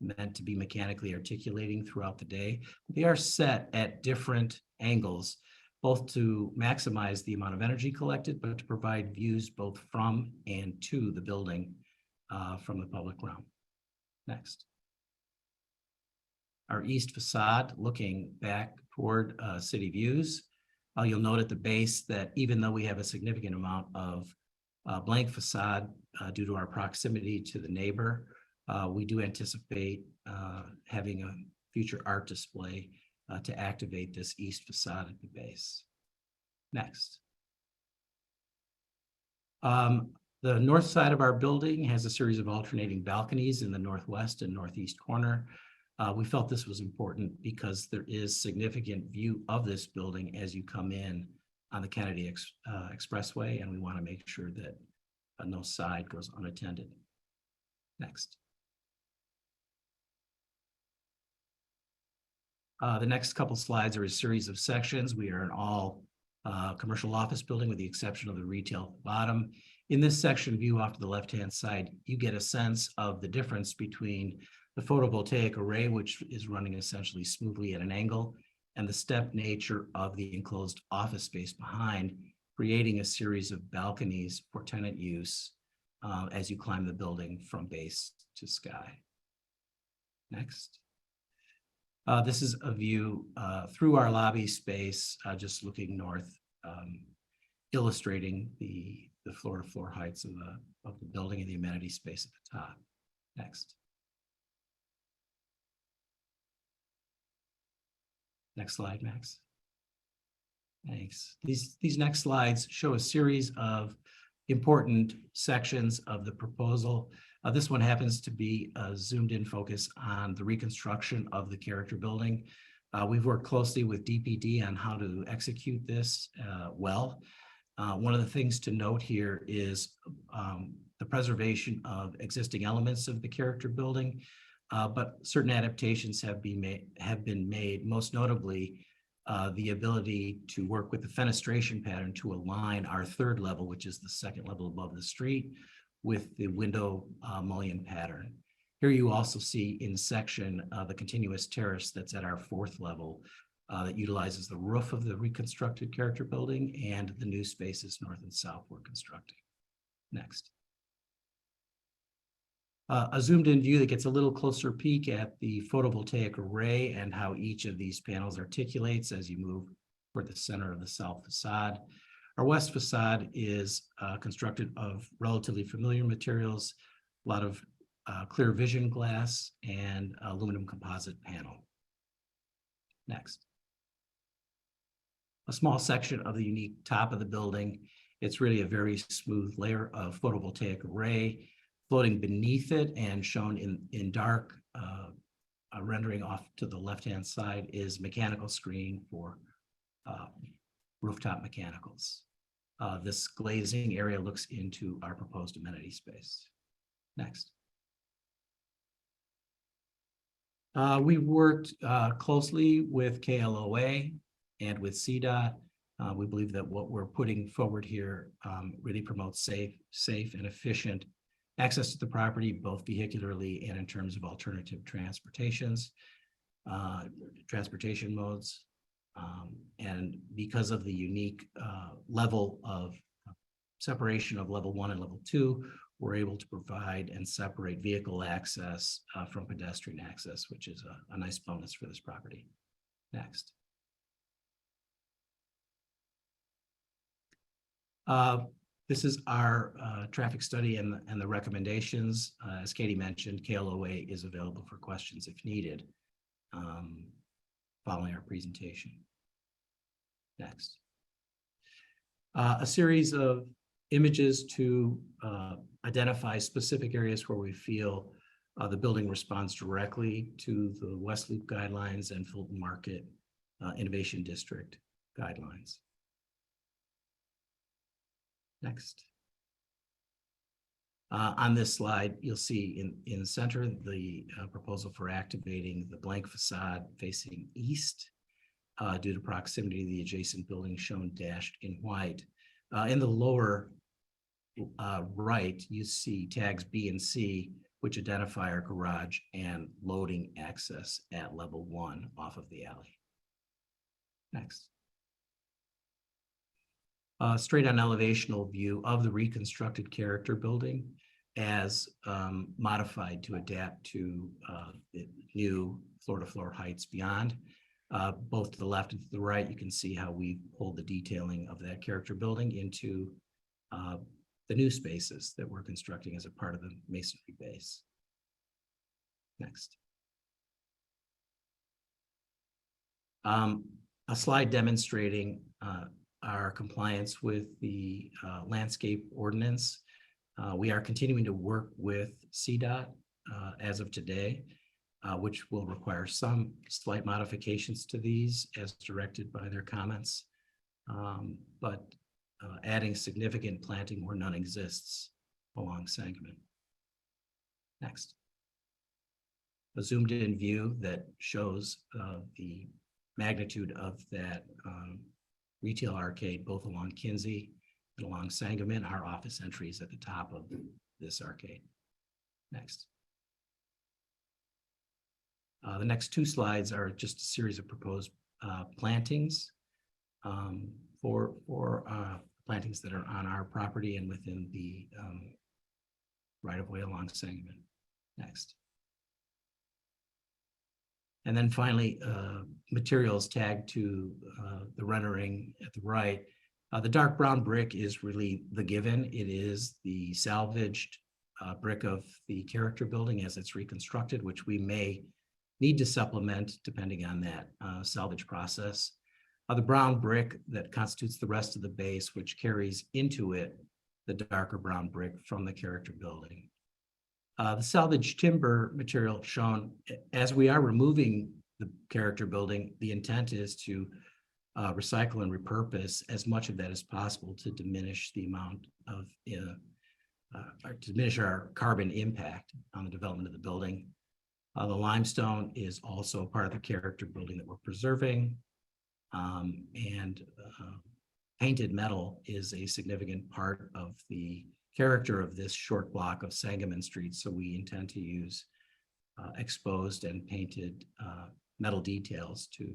meant to be mechanically articulating throughout the day. They are set at different angles, both to maximize the amount of energy collected, but to provide views both from and to the building from the public realm. Next. Our east facade looking back toward city views. You'll note at the base that even though we have a significant amount of blank facade due to our proximity to the neighbor, we do anticipate having a future art display to activate this east facade at the base. Next. The north side of our building has a series of alternating balconies in the northwest and northeast corner. We felt this was important because there is significant view of this building as you come in on the Kennedy Expressway, and we want to make sure that no side goes unattended. Next. The next couple slides are a series of sections. We are an all commercial office building with the exception of the retail at the bottom. In this section view off to the left-hand side, you get a sense of the difference between the photovoltaic array, which is running essentially smoothly at an angle, and the step nature of the enclosed office space behind, creating a series of balconies for tenant use as you climb the building from base to sky. Next. This is a view through our lobby space, just looking north, illustrating the floor-to-floor heights of the building and the amenity space at the top. Next. Next slide, Max. Thanks. These next slides show a series of important sections of the proposal. This one happens to be a zoomed in focus on the reconstruction of the character building. We've worked closely with DPD on how to execute this well. One of the things to note here is the preservation of existing elements of the character building, but certain adaptations have been made, most notably the ability to work with the fenestration pattern to align our third level, which is the second level above the street, with the window mullion pattern. Here you also see in section the continuous terrace that's at our fourth level that utilizes the roof of the reconstructed character building and the new spaces north and south we're constructing. Next. A zoomed in view that gets a little closer peek at the photovoltaic array and how each of these panels articulates as you move toward the center of the south facade. Our west facade is constructed of relatively familiar materials, a lot of clear vision glass and aluminum composite panel. Next. A small section of the unique top of the building. It's really a very smooth layer of photovoltaic array. Floating beneath it and shown in dark rendering off to the left-hand side is mechanical screen for rooftop mechanicals. This glazing area looks into our proposed amenity space. Next. We worked closely with KLOA and with CDOT. We believe that what we're putting forward here really promotes safe and efficient access to the property, both vehicularly and in terms of alternative transportation modes. And because of the unique level of separation of level 1 and level 2, we're able to provide and separate vehicle access from pedestrian access, which is a nice bonus for this property. Next. This is our traffic study and the recommendations. As Katie mentioned, KLOA is available for questions if needed following our presentation. Next. A series of images to identify specific areas where we feel the building responds directly to the West Loop guidelines and Fulton Market Innovation District guidelines. Next. On this slide, you'll see in the center the proposal for activating the blank facade facing east due to proximity to the adjacent building shown dashed in white. In the lower right, you see tags B and C, which identify our garage and loading access at level 1 off of the alley. Next. Straight on elevational view of the reconstructed character building as modified to adapt to the new floor-to-floor heights beyond. Both to the left and to the right, you can see how we pulled the detailing of that character building into the new spaces that we're constructing as a part of the masonry base. Next. A slide demonstrating our compliance with the landscape ordinance. We are continuing to work with CDOT as of today. which will require some slight modifications to these as directed by their comments. But adding significant planting where none exists along Sangamon. Next. A zoomed in view that shows the magnitude of that retail arcade, both along Kinsey and along Sangamon. Our office entry is at the top of this arcade. Next. The next two slides are just a series of proposed plantings for plantings that are on our property and within the right-of-way along Sangamon. Next. And then finally, materials tagged to the rendering at the right. The dark brown brick is really the given. It is the salvaged brick of the character building as it's reconstructed, which we may need to supplement depending on that salvage process. The brown brick that constitutes the rest of the base, which carries into it the darker brown brick from the character building. The salvage timber material shown, as we are removing the character building, the intent is to recycle and repurpose as much of that as possible to diminish the amount of, or diminish our carbon impact on the development of the building. The limestone is also part of the character building that we're preserving. Painted metal is a significant part of the character of this short block of Sangamon Street. So we intend to use exposed and painted metal details to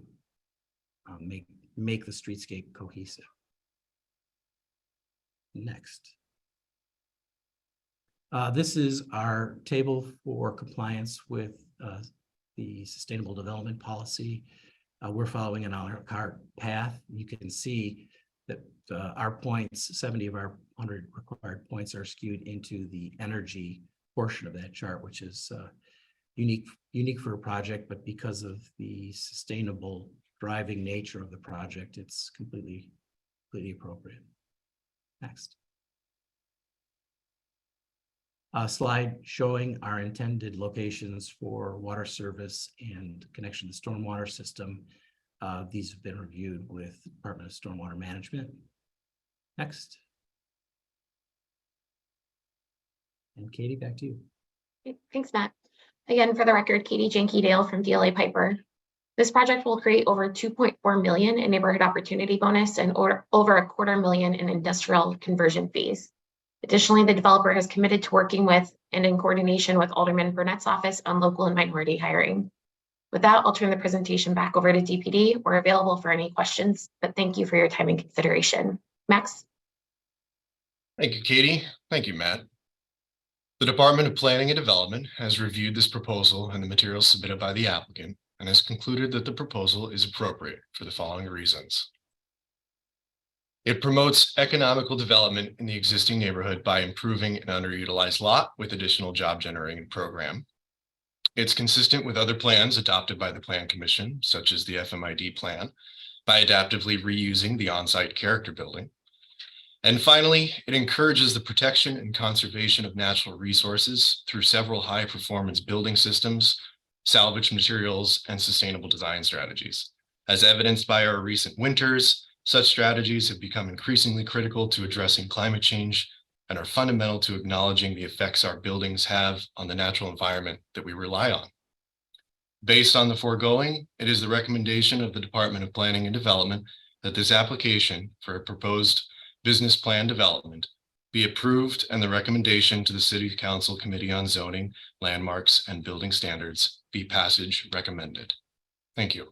make the streetscape cohesive. Next. This is our table for compliance with the Sustainable Development Policy. We're following an a la carte path. You can see that our points, 70 of our 100 required points are skewed into the energy portion of that chart, which is unique for a project, but because of the sustainable driving nature of the project, it's completely appropriate. Next. A slide showing our intended locations for water service and connection to the stormwater system. These have been reviewed with the Department of Stormwater Management. Next. And Katie, back to you. Thanks, Matt. Again, for the record, Katie Jenke Dale from DLA Piper. This project will create over 2.4 million in neighborhood opportunity bonus and over $250,000 in industrial conversion fees. Additionally, the developer has committed to working with and in coordination with Alderman Burnett's office on local and minority hiring. With that, I'll turn the presentation back over to DPD. We're available for any questions, but thank you for your time and consideration. Max? Thank you, Katie. Thank you, Matt. The Department of Planning and Development has reviewed this proposal and the materials submitted by the applicant and has concluded that the proposal is appropriate for the following reasons. It promotes economical development in the existing neighborhood by improving an underutilized lot with additional job generating program. It's consistent with other plans adopted by the Plan Commission, such as the FMID plan, by adaptively reusing the on-site character building. And finally, it encourages the protection and conservation of natural resources through several high-performance building systems, salvage materials, and sustainable design strategies. As evidenced by our recent winters, such strategies have become increasingly critical to addressing climate change and are fundamental to acknowledging the effects our buildings have on the natural environment that we rely on. Based on the foregoing, it is the recommendation of the Department of Planning and Development that this application for a proposed business plan development be approved and the recommendation to the City Council Committee on Zoning, Landmarks, and Building Standards be passage recommended. Thank you.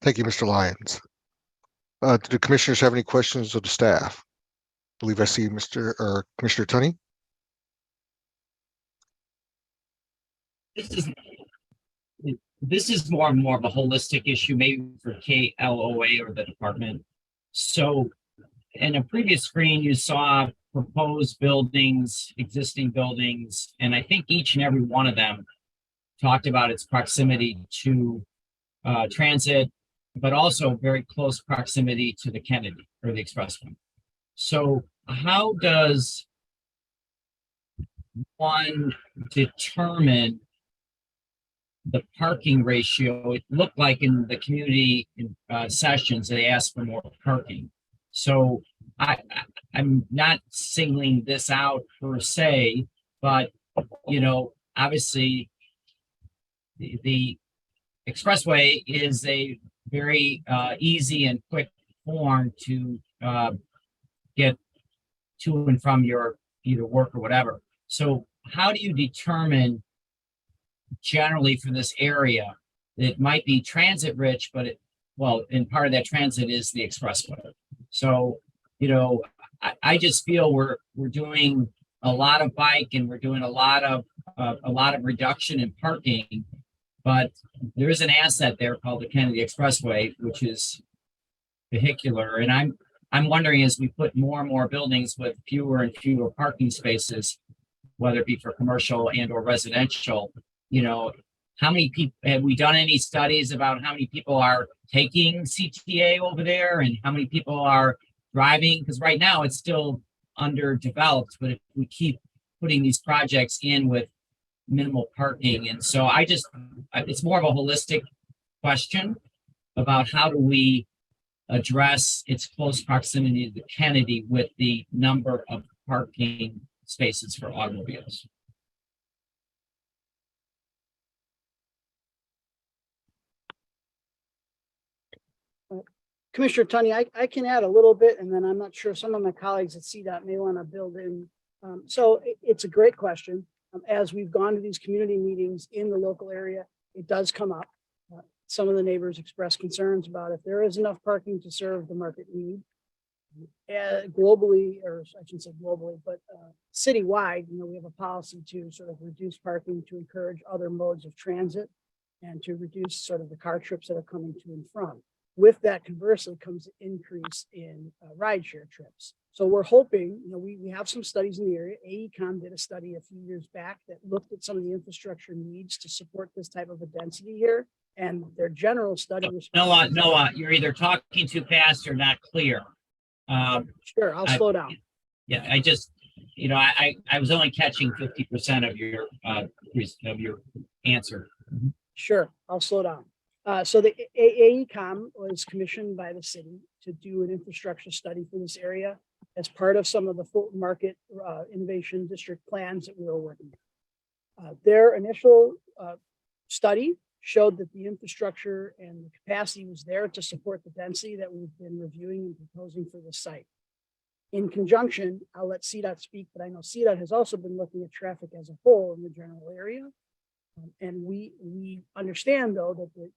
Thank you, Mr. Lyons. Do the commissioners have any questions of the staff? I believe I see Commissioner Tunney. This is more and more of a holistic issue, maybe for KLOA or the department. So in a previous screen, you saw proposed buildings, existing buildings, and I think each and every one of them talked about its proximity to transit, but also very close proximity to the Kennedy or the Expressway. So how does one determine the parking ratio? It looked like in the community sessions, they asked for more parking. So I'm not singling this out per se, but, you know, obviously the expressway is a very easy and quick form to get to and from your either work or whatever. So how do you determine generally for this area, it might be transit rich, but and part of that transit is the expressway. So, you know, I just feel we're doing a lot of bike and we're doing a lot of reduction in parking, but there is an asset there called the Kennedy Expressway, which is vehicular. And I'm wondering, as we put more and more buildings with fewer and fewer parking spaces, whether it be for commercial and or residential, you know, how many people, have we done any studies about how many people are taking CTA over there and how many people are driving? Because right now it's still underdeveloped, but if we keep putting these projects in with minimal parking. And so it's more of a holistic question about how do we address its close proximity to Kennedy with the number of parking spaces for automobiles. Commissioner Tunney, I can add a little bit, and then I'm not sure some of my colleagues at CDOT may want to build in. It's a great question. As we've gone to these community meetings in the local area, it does come up. Some of the neighbors express concerns about if there is enough parking to serve the market need. Globally, or I shouldn't say globally, but citywide, you know, we have a policy to sort of reduce parking to encourage other modes of transit and to reduce sort of the car trips that are coming to and from. With that, conversely, comes an increase in rideshare trips. So we're hoping, you know, we have some studies in the area. AECOM did a study a few years back that looked at some of the infrastructure needs to support this type of a density here. And their general study was— Noah, you're either talking too fast or not clear. Sure, I'll slow down. Yeah, I just, you know, I was only catching 50% of your answer. Sure, I'll slow down. So the AECOM was commissioned by the city to do an infrastructure study for this area as part of some of the Fulton Market Innovation District plans that we were working on. Their initial study showed that the infrastructure and the capacity was there to support the density that we've been reviewing and proposing for the site. In conjunction, I'll let CDOT speak, but I know CDOT has also been looking at traffic as a whole in the general area. And we understand, though, that the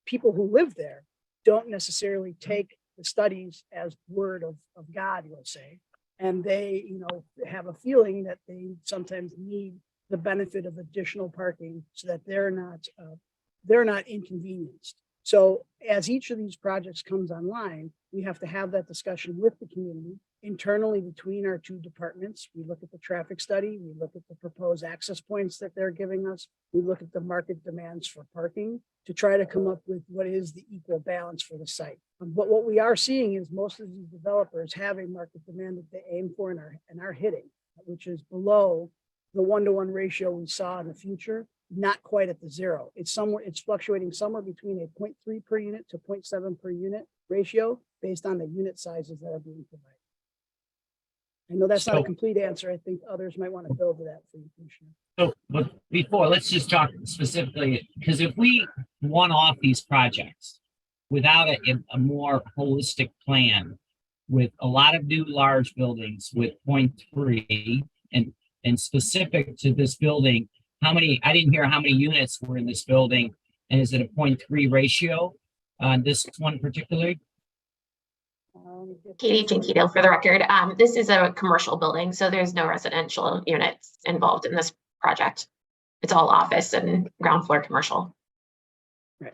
people who live there don't necessarily take the studies as word of God, we'll say. And they, you know, have a feeling that they sometimes need the benefit of additional parking so that they're not inconvenienced. So as each of these projects comes online, we have to have that discussion with the community internally between our two departments. We look at the traffic study, we look at the proposed access points that they're giving us, we look at the market demands for parking to try to come up with what is the equal balance for the site. But what we are seeing is most of these developers have a market demand that they aim for and are hitting, which is below the 1-to-1 ratio we saw in the future, not quite at the 0. It's fluctuating somewhere between a 0.3 per unit to 0.7 per unit ratio based on the unit sizes that are being provided. I know that's not a complete answer. I think others might want to build to that for you, Commissioner. So, but before, let's just talk specifically, because if we one-off these projects without a more holistic plan, with a lot of new large buildings with 0.3 and specific to this building, how many, I didn't hear how many units were in this building, and is it a 0.3 ratio on this one particularly? Katie Jinkydale for the record. This is a commercial building, so there's no residential units involved in this project. It's all office and ground floor commercial. Right.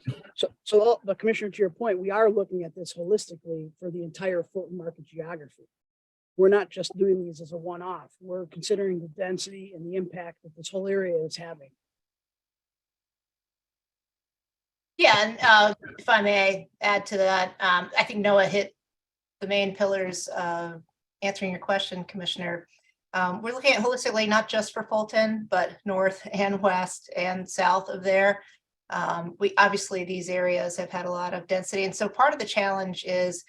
So the Commissioner, to your point, we are looking at this holistically for the entire Fulton Market geography. We're not just doing these as a one-off. We're considering the density and the impact that this whole area is having. Yeah, and if I may add to that, I think Noah hit the main pillars of answering your question, Commissioner. We're looking at holistically, not just for Fulton, but north and west and south of there. We obviously, these areas have had a lot of density. And so part of the challenge is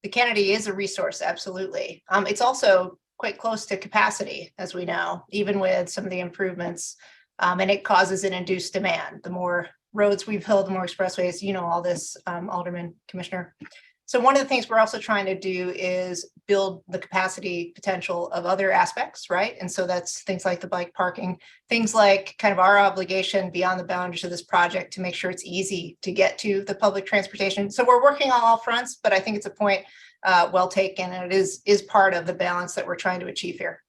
the Kennedy is a resource, absolutely. It's also quite close to capacity, as we know, even with some of the improvements. And it causes an induced demand. The more roads we build, the more expressways, you know, all this, Alderman, Commissioner. So one of the things we're also trying to do is build the capacity potential of other aspects, right? And so that's things like the bike parking, things like kind of our obligation beyond the boundaries of this project to make sure it's easy to get to the public transportation. So we're working on all fronts, but I think it's a point well taken, and it is part of the balance that we're trying to achieve here.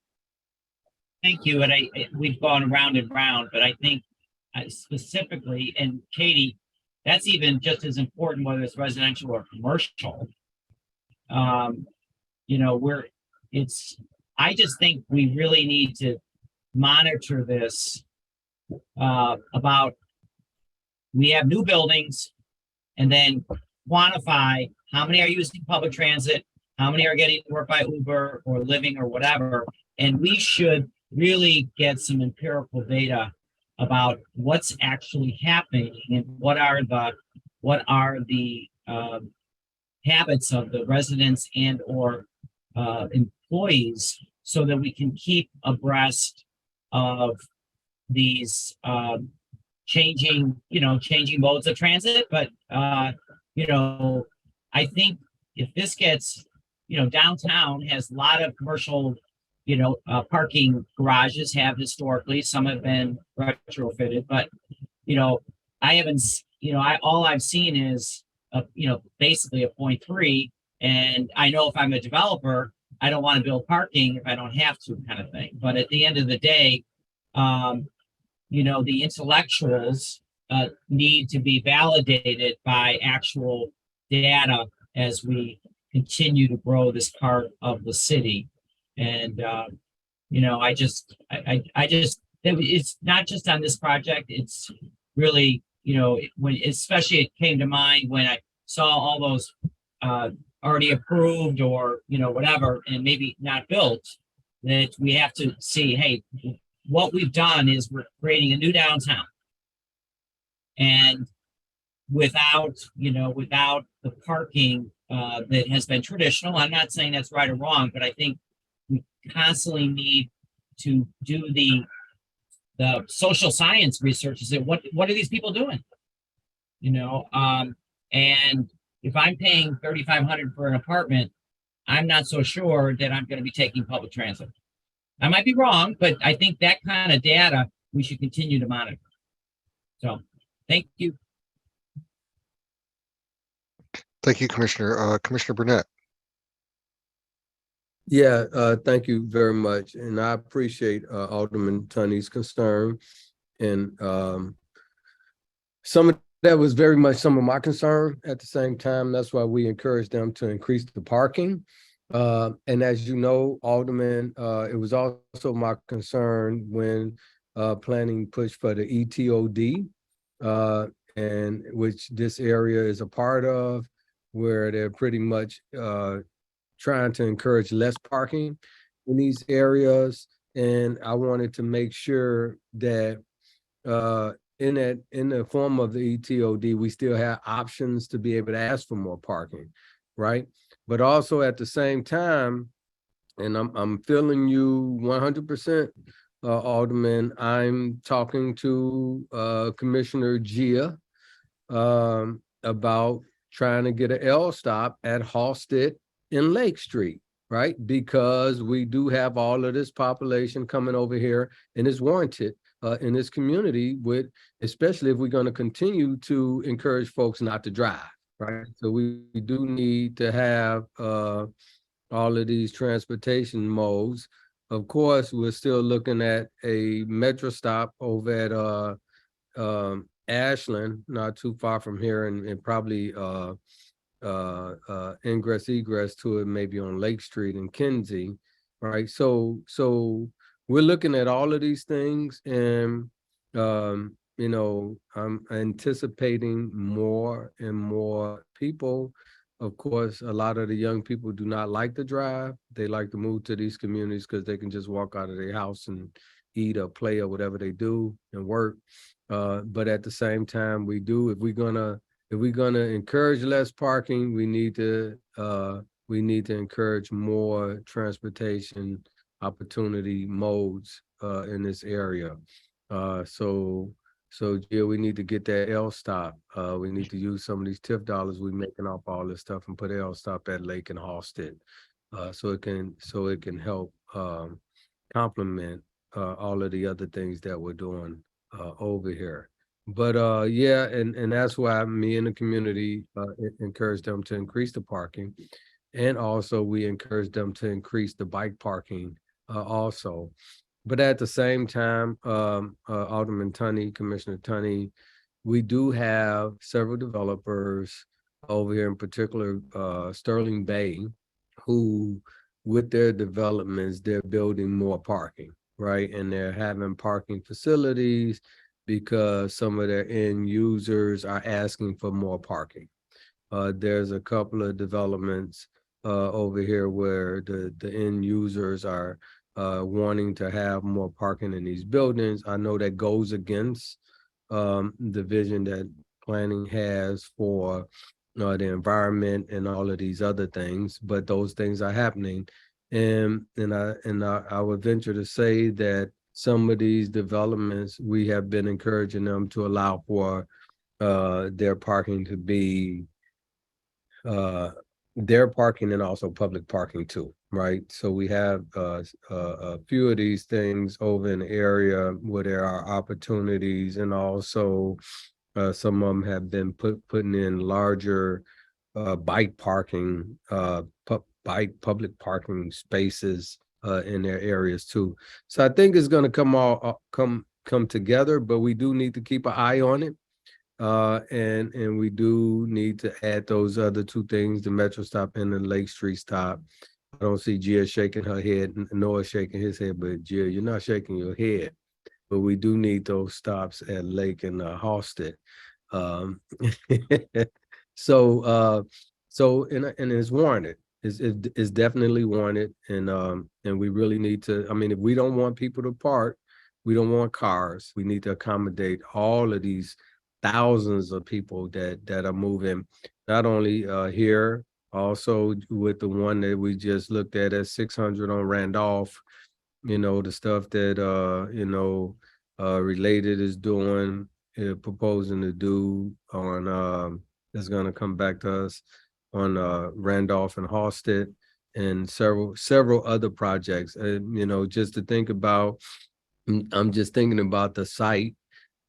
Thank you. And we've gone round and round, but I think specifically, and Katie, that's even just as important, whether it's residential or commercial. You know, I just think we really need to monitor this about, we have new buildings, and then quantify how many are using public transit, how many are getting to work by Uber or living or whatever. And we should really get some empirical data about what's actually happening and what are the habits of the residents and or employees, so that we can keep abreast of these changing modes of transit. But you know, I think if this gets, you know, downtown has a lot of commercial, you know, parking garages have historically, some have been retrofitted, but, you know, I haven't, you know, all I've seen is, you know, basically a 0.3. And I know if I'm a developer, I don't want to build parking if I don't have to, kind of thing. But at the end of the day, you know, the intellectuals need to be validated by actual data as we continue to grow this part of the city. And, you know, I just, it's not just on this project, it's really, you know, especially it came to mind when I saw all those already approved or, you know, whatever, and maybe not built, that we have to see, hey, what we've done is we're creating a new downtown. And without the parking that has been traditional, I'm not saying that's right or wrong, but I think we constantly need to do the social science research. Is that what are these people doing? You know, and if I'm paying $3,500 for an apartment, I'm not so sure that I'm going to be taking public transit. I might be wrong, but I think that kind of data we should continue to monitor. So, thank you. Thank you, Commissioner. Commissioner Burnett. Yeah, thank you very much. And I appreciate Alderman Tunney's concern. And some of that was very much some of my concern at the same time. That's why we encourage them to increase the parking. And as you know, Alderman, it was also my concern when planning pushed for the ETOD, and which this area is a part of, where they're pretty much trying to encourage less parking in these areas. And I wanted to make sure that in the form of the ETOD, we still have options to be able to ask for more parking, right? But also at the same time, and I'm feeling you 100%, Alderman, I'm talking to Commissioner Gia about trying to get an L stop at Halsted and Lake Street, right? Because we do have all of this population coming over here, and it's warranted in this community, with, especially if we're going to continue to encourage folks not to drive, right? So we do need to have all of these transportation modes. Of course, we're still looking at a metro stop over at Ashland, not too far from here, and probably ingress egress to it maybe on Lake Street and Kinsey, right? So we're looking at all of these things, and you know, I'm anticipating more and more people Of course, a lot of the young people do not like to drive. They like to move to these communities because they can just walk out of their house and eat or play or whatever they do and work. But at the same time, if we're gonna encourage less parking, we need to encourage more transportation opportunity modes in this area. So yeah, we need to get that L stop. We need to use some of these TIF dollars we're making off all this stuff and put L stop at Lake and Halsted. So it can help complement all of the other things that we're doing over here. But yeah, and that's why me and the community encourage them to increase the parking. And also we encourage them to increase the bike parking also. But at the same time, Alderman Tunney, Commissioner Tunney, we do have several developers over here, in particular Sterling Bay, who with their developments, they're building more parking, right? And they're having parking facilities because some of their end users are asking for more parking. There's a couple of developments over here where the end users are wanting to have more parking in these buildings. I know that goes against the vision that planning has for the environment and all of these other things, but those things are happening. And I would venture to say that some of these developments, we have been encouraging them to allow for their parking to be their parking and also public parking too, right? So we have a few of these things over in the area where there are opportunities, and also some of them have been putting in larger bike parking, public parking spaces in their areas too. So I think it's going to come together, but we do need to keep an eye on it. And we do need to add those other two things, the Metro stop and the Lake Street stop. I don't see Gia shaking her head, Noah shaking his head, but Gia, you're not shaking your head. But we do need those stops at Lake and Halsted. So it's warranted. It's definitely warranted, and we really need to. I mean, if we don't want people to park, we don't want cars. We need to accommodate all of these thousands of people that are moving, not only here, also with the one that we just looked at 600 on Randolph. You know, the stuff that Related is doing, proposing to do on that's going to come back to us on Randolph and Halsted, and several other projects. Just to think about, I'm just thinking about the site,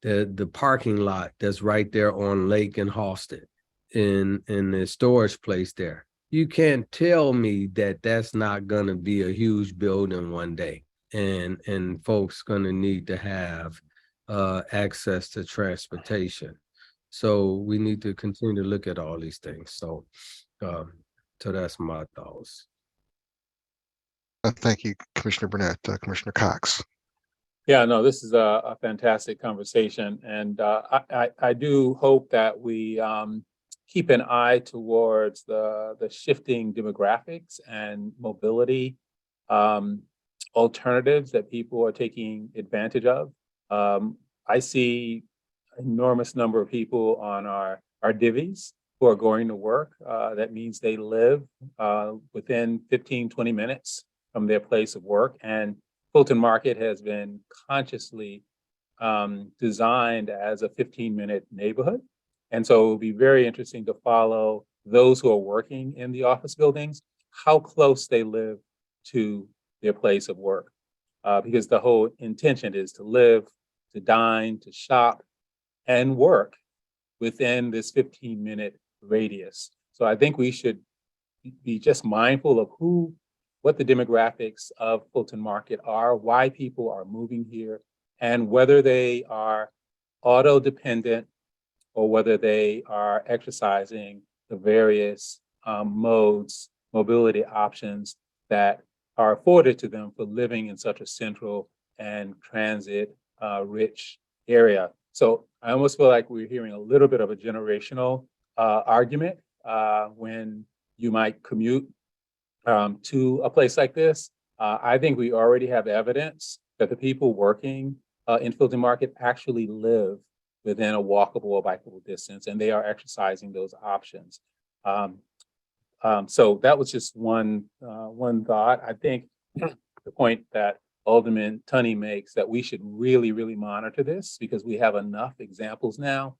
the parking lot that's right there on Lake and Halsted in the storage place there. You can't tell me that that's not going to be a huge building one day, and folks going to need to have access to transportation. So we need to continue to look at all these things. So that's my thoughts. Thank you, Commissioner Burnett. Commissioner Cox. Yeah, no, this is a fantastic conversation, and I do hope that we keep an eye towards the shifting demographics and mobility alternatives that people are taking advantage of. I see enormous number of people on our divvies who are going to work. That means they live within 15, 20 minutes from their place of work. And Fulton Market has been consciously designed as a 15-minute neighborhood. And so it will be very interesting to follow those who are working in the office buildings, how close they live to their place of work. Because the whole intention is to live, to dine, to shop, and work within this 15-minute radius. So I think we should be just mindful of what the demographics of Fulton Market are, why people are moving here, and whether they are auto dependent or whether they are exercising the various mobility options that are afforded to them for living in such a central and transit rich area. So I almost feel like we're hearing a little bit of a generational argument when you might commute to a place like this. I think we already have evidence that the people working in Fulton Market actually live within a walkable or bikeable distance, and they are exercising those options. So that was just one thought. I think the point that Alderman Tunney makes, that we should really, really monitor this, because we have enough examples now,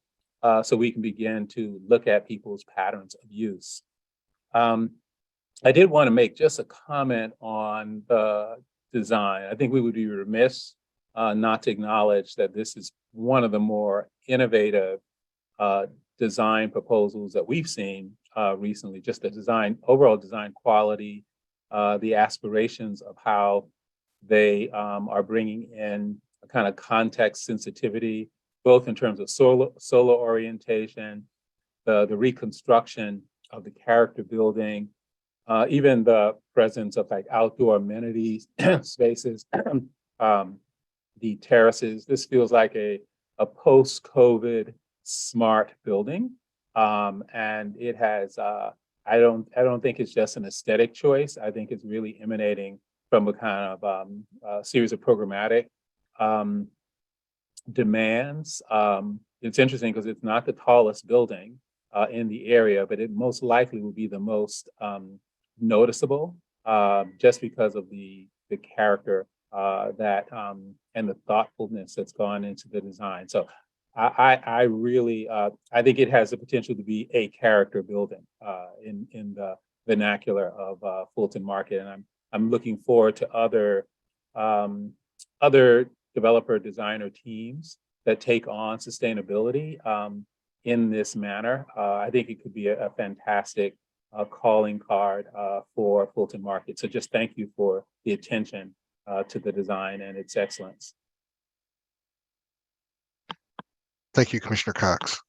so we can begin to look at people's patterns of use. I did want to make just a comment on the design. I think we would be remiss not to acknowledge that this is one of the more innovative design proposals that we've seen recently. Just the design, overall design quality, the aspirations of how they are bringing in a kind of context sensitivity, both in terms of solar orientation, the reconstruction of the character building, even the presence of like outdoor amenities, spaces, the terraces. This feels like a post-COVID smart building. And it has, I don't think it's just an aesthetic choice. I think it's really emanating from a kind of series of programmatic demands. It's interesting because it's not the tallest building in the area, but it most likely will be the most noticeable, just because of the character that and the thoughtfulness that's gone into the design. So I really I think it has the potential to be a character building in the vernacular of Fulton Market, and I'm looking forward to other developer designer teams that take on sustainability in this manner. I think it could be a fantastic calling card for Fulton Market. So just thank you for the attention to the design and its excellence. Thank you, Commissioner Cox.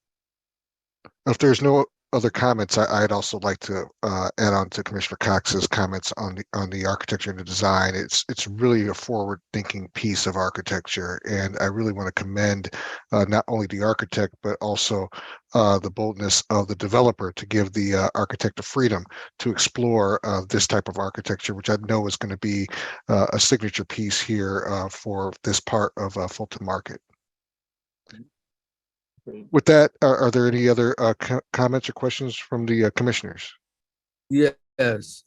If there's no other comments, I'd also like to add on to Commissioner Cox's comments on the architecture and the design. It's really a forward-thinking piece of architecture, and I really want to commend not only the architect but also the boldness of the developer to give the architect the freedom to explore this type of architecture, which I know is going to be a signature piece here for this part of Fulton Market. With that, are there any other comments or questions from the commissioners? Yes,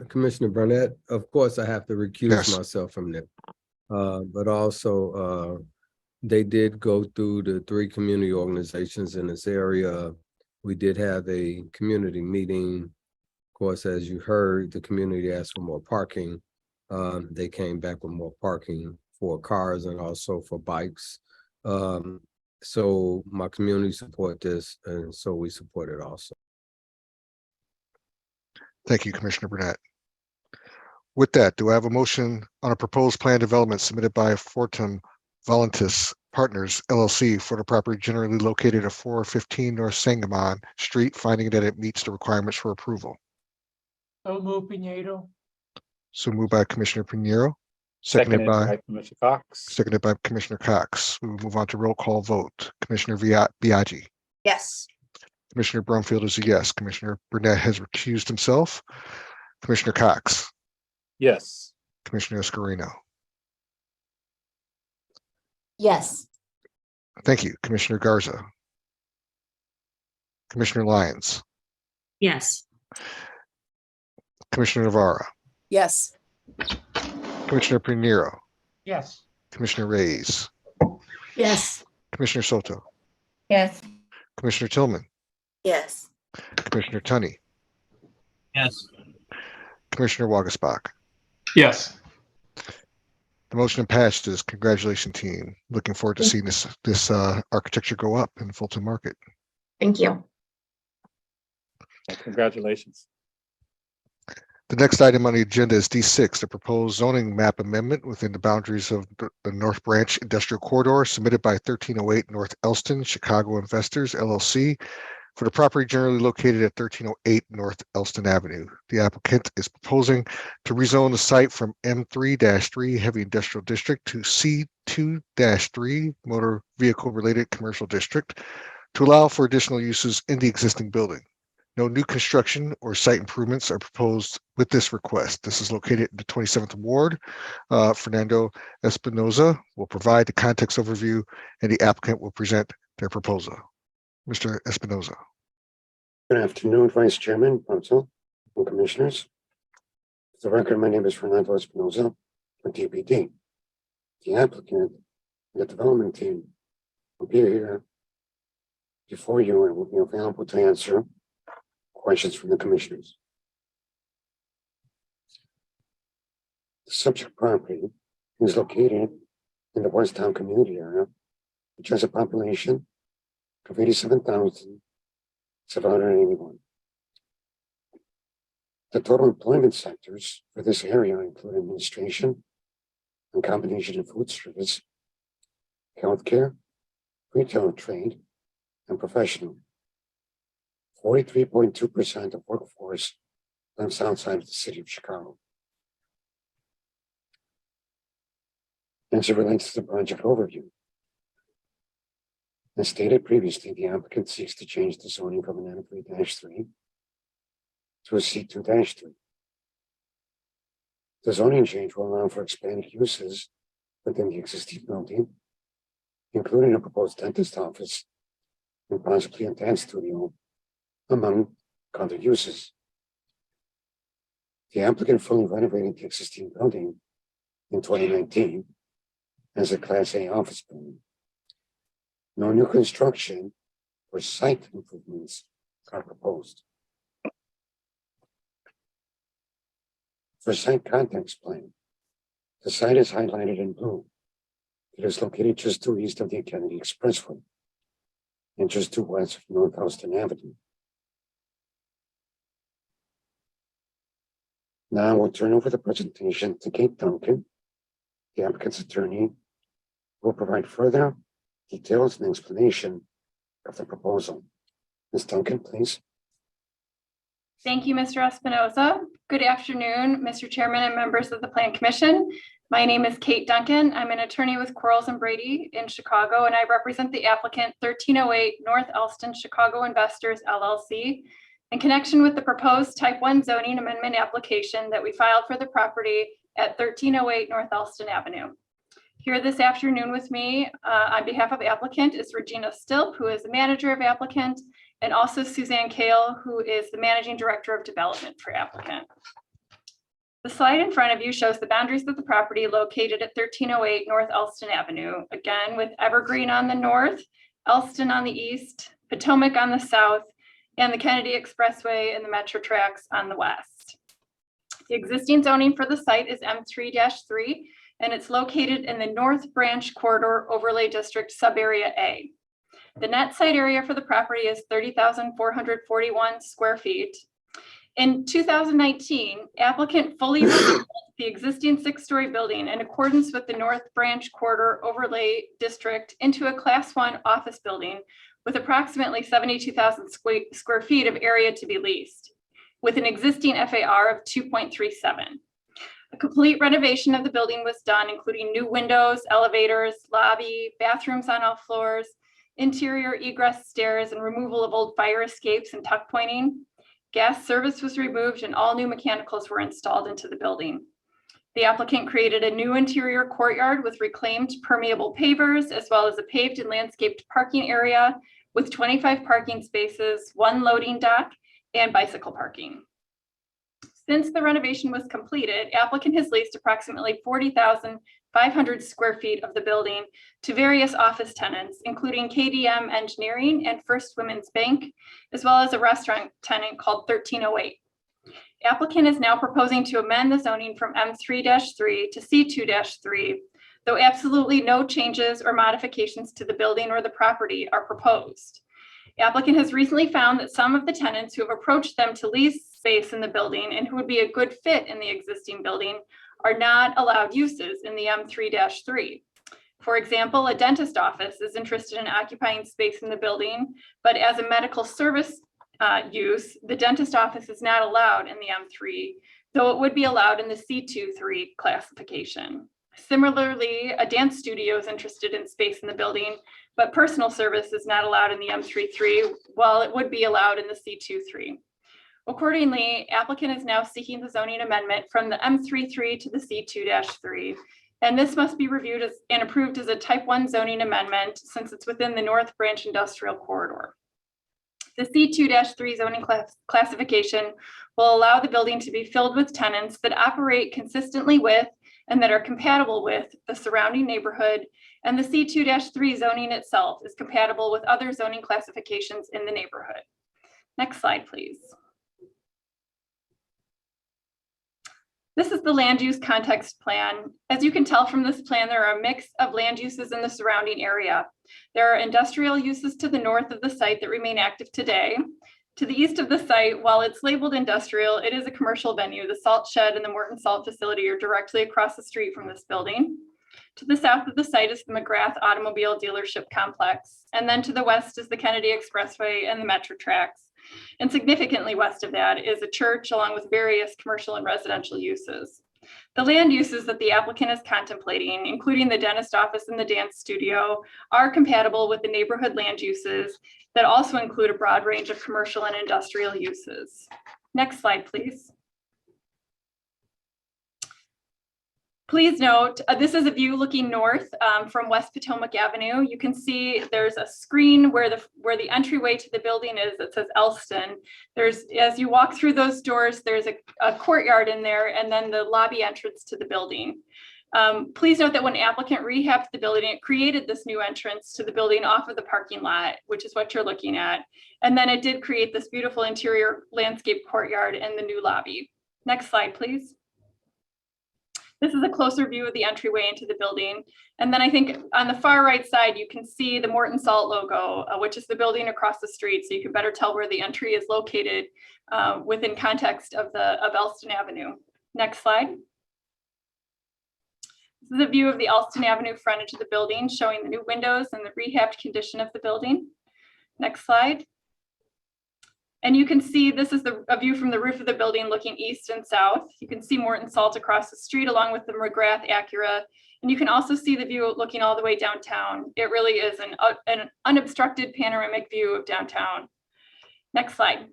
Commissioner Burnett, of course I have to recuse myself from that. But also they did go through the 3 community organizations in this area. We did have a community meeting. Of course, as you heard, the community asked for more parking. They came back with more parking for cars and also for bikes. So my community support this, and so we support it also. Thank you, Commissioner Burnett. With that, do I have a motion on a proposed plan development submitted by Fortum Volantis Partners LLC for the property generally located at 415 North Sangamon Street, finding that it meets the requirements for approval? So move, Pinheiro. So moved by Commissioner Pinheiro. Seconded by Commissioner Cox. Seconded by Commissioner Cox. We will move on to roll call vote. Commissioner Biaggi. Yes. Commissioner Brumfield is a yes. Commissioner Burnett has recused himself. Commissioner Cox. Yes. Commissioner Escarino. Yes. Thank you. Commissioner Garza. Commissioner Lyons. Yes. Commissioner Navarro. Yes. Commissioner Pinheiro. Yes. Commissioner Reyes. Yes. Commissioner Soto. Yes. Commissioner Tillman. Yes. Commissioner Tunney. Yes. Commissioner Wagasbach. Yes. The motion passes. Congratulations, team. Looking forward to seeing this architecture go up in Fulton Market. Thank you. Congratulations. The next item on the agenda is D6, the proposed zoning map amendment within the boundaries of the North Branch Industrial Corridor submitted by 1308 North Elston Chicago Investors LLC for the property generally located at 1308 North Elston Avenue. The applicant is proposing to rezone the site from M3-3 Heavy Industrial District to C2-3 Motor Vehicle Related Commercial District to allow for additional uses in the existing building. No new construction or site improvements are proposed with this request. This is located in the 27th Ward. Fernando Espinoza will provide the context overview and the applicant will present their proposal. Mr. Espinoza. Good afternoon, Vice Chairman, Council, and Commissioners. For the record, my name is Fernando Espinoza from DPD. The applicant and the development team will be here before you and will be available to answer questions from the commissioners. The subject property is located in the West Town community area, which has a population of 87,781. The total employment sectors for this area include administration and combination of food service, healthcare, retail trade, and professional. 43.2% of workforce lives outside of the city of Chicago. As it relates to the project overview, as stated previously, the applicant seeks to change the zoning from an M3-3 to a C2-3. The zoning change will allow for expanded uses within the existing building, including a proposed dentist office and possibly a dance studio, among other uses. The applicant fully renovated the existing building in 2019 as a Class A office building. No new construction or site improvements are proposed. For site context plan, the site is highlighted in blue. It is located just due east of the Kennedy Expressway and just due west of North Houston Avenue. Now we'll turn over the presentation to Kate Duncan, the applicant's attorney, who will provide further details and explanation of the proposal. Ms. Duncan, please. Thank you, Mr. Espinoza. Good afternoon, Mr. Chairman and members of the Plan Commission. My name is Kate Duncan. I'm an attorney with Quarles and Brady in Chicago, and I represent the applicant 1308 North Elston Chicago Investors LLC in connection with the proposed Type 1 zoning amendment application that we filed for the property at 1308 North Elston Avenue. Here this afternoon with me on behalf of applicant is Regina Stilp, who is the manager of applicant, and also Suzanne Kale, who is the managing director of development for applicant. The slide in front of you shows the boundaries of the property located at 1308 North Elston Avenue, again with Evergreen on the north, Elston on the east, Potomac on the south, and the Kennedy Expressway and the Metro tracks on the west. The existing zoning for the site is M3-3, and it's located in the North Branch Corridor Overlay District Subarea A. The net site area for the property is 30,441 square feet. In 2019, applicant fully rebuilt the existing 6-story building in accordance with the North Branch Corridor Overlay District into a Class 1 office building with approximately 72,000 square feet of area to be leased, with an existing FAR of 2.37. A complete renovation of the building was done, including new windows, elevators, lobby, bathrooms on all floors, interior egress stairs, and removal of old fire escapes and tuck pointing. Gas service was removed and all new mechanicals were installed into the building. The applicant created a new interior courtyard with reclaimed permeable pavers, as well as a paved and landscaped parking area with 25 parking spaces, 1 loading dock, and bicycle parking. Since the renovation was completed, applicant has leased approximately 40,500 square feet of the building to various office tenants, including KDM Engineering and First Women's Bank, as well as a restaurant tenant called 1308. Applicant is now proposing to amend the zoning from M3-3 to C2-3, though absolutely no changes or modifications to the building or the property are proposed. Applicant has recently found that some of the tenants who have approached them to lease space in the building and who would be a good fit in the existing building are not allowed uses in the M3-3. For example, a dentist office is interested in occupying space in the building, but as a medical service use, the dentist office is not allowed in the M3, though it would be allowed in the C2-3 classification. Similarly, a dance studio is interested in space in the building, but personal service is not allowed in the M3-3, while it would be allowed in the C2-3. Accordingly, applicant is now seeking the zoning amendment from the M33 to the C2-3. And this must be reviewed as and approved as a type 1 zoning amendment since it's within the North Branch Industrial Corridor. The C2-3 zoning classification will allow the building to be filled with tenants that operate consistently with and that are compatible with the surrounding neighborhood, and the C2-3 zoning itself is compatible with other zoning classifications in the neighborhood. Next slide, please. This is the land use context plan. As you can tell from this plan, there are a mix of land uses in the surrounding area. There are industrial uses to the north of the site that remain active today. To the east of the site, while it's labeled industrial, it is a commercial venue. The salt shed and the Morton Salt facility are directly across the street from this building. To the south of the site is the McGrath Automobile Dealership Complex. And then to the west is the Kennedy Expressway and the Metro Tracks. And significantly west of that is a church along with various commercial and residential uses. The land uses that the applicant is contemplating, including the dentist office and the dance studio, are compatible with the neighborhood land uses that also include a broad range of commercial and industrial uses. Next slide, please. Please note, this is a view looking north from West Potomac Avenue. You can see there's a screen where the entryway to the building is. It says Elston. As you walk through those doors, there's a courtyard in there and then the lobby entrance to the building. Please note that when applicant rehabbed the building, it created this new entrance to the building off of the parking lot, which is what you're looking at. And then it did create this beautiful interior landscape courtyard and the new lobby. Next slide, please. This is a closer view of the entryway into the building. And then I think on the far right side, you can see the Morton Salt logo, which is the building across the street. So you can better tell where the entry is located within context of Elston Avenue. Next slide. This is a view of the Elston Avenue frontage of the building, showing the new windows and the rehabbed condition of the building. Next slide. And you can see this is a view from the roof of the building looking east and south. You can see Morton Salt across the street along with the McGrath Acura. And you can also see the view looking all the way downtown. It really is an unobstructed panoramic view of downtown. Next slide.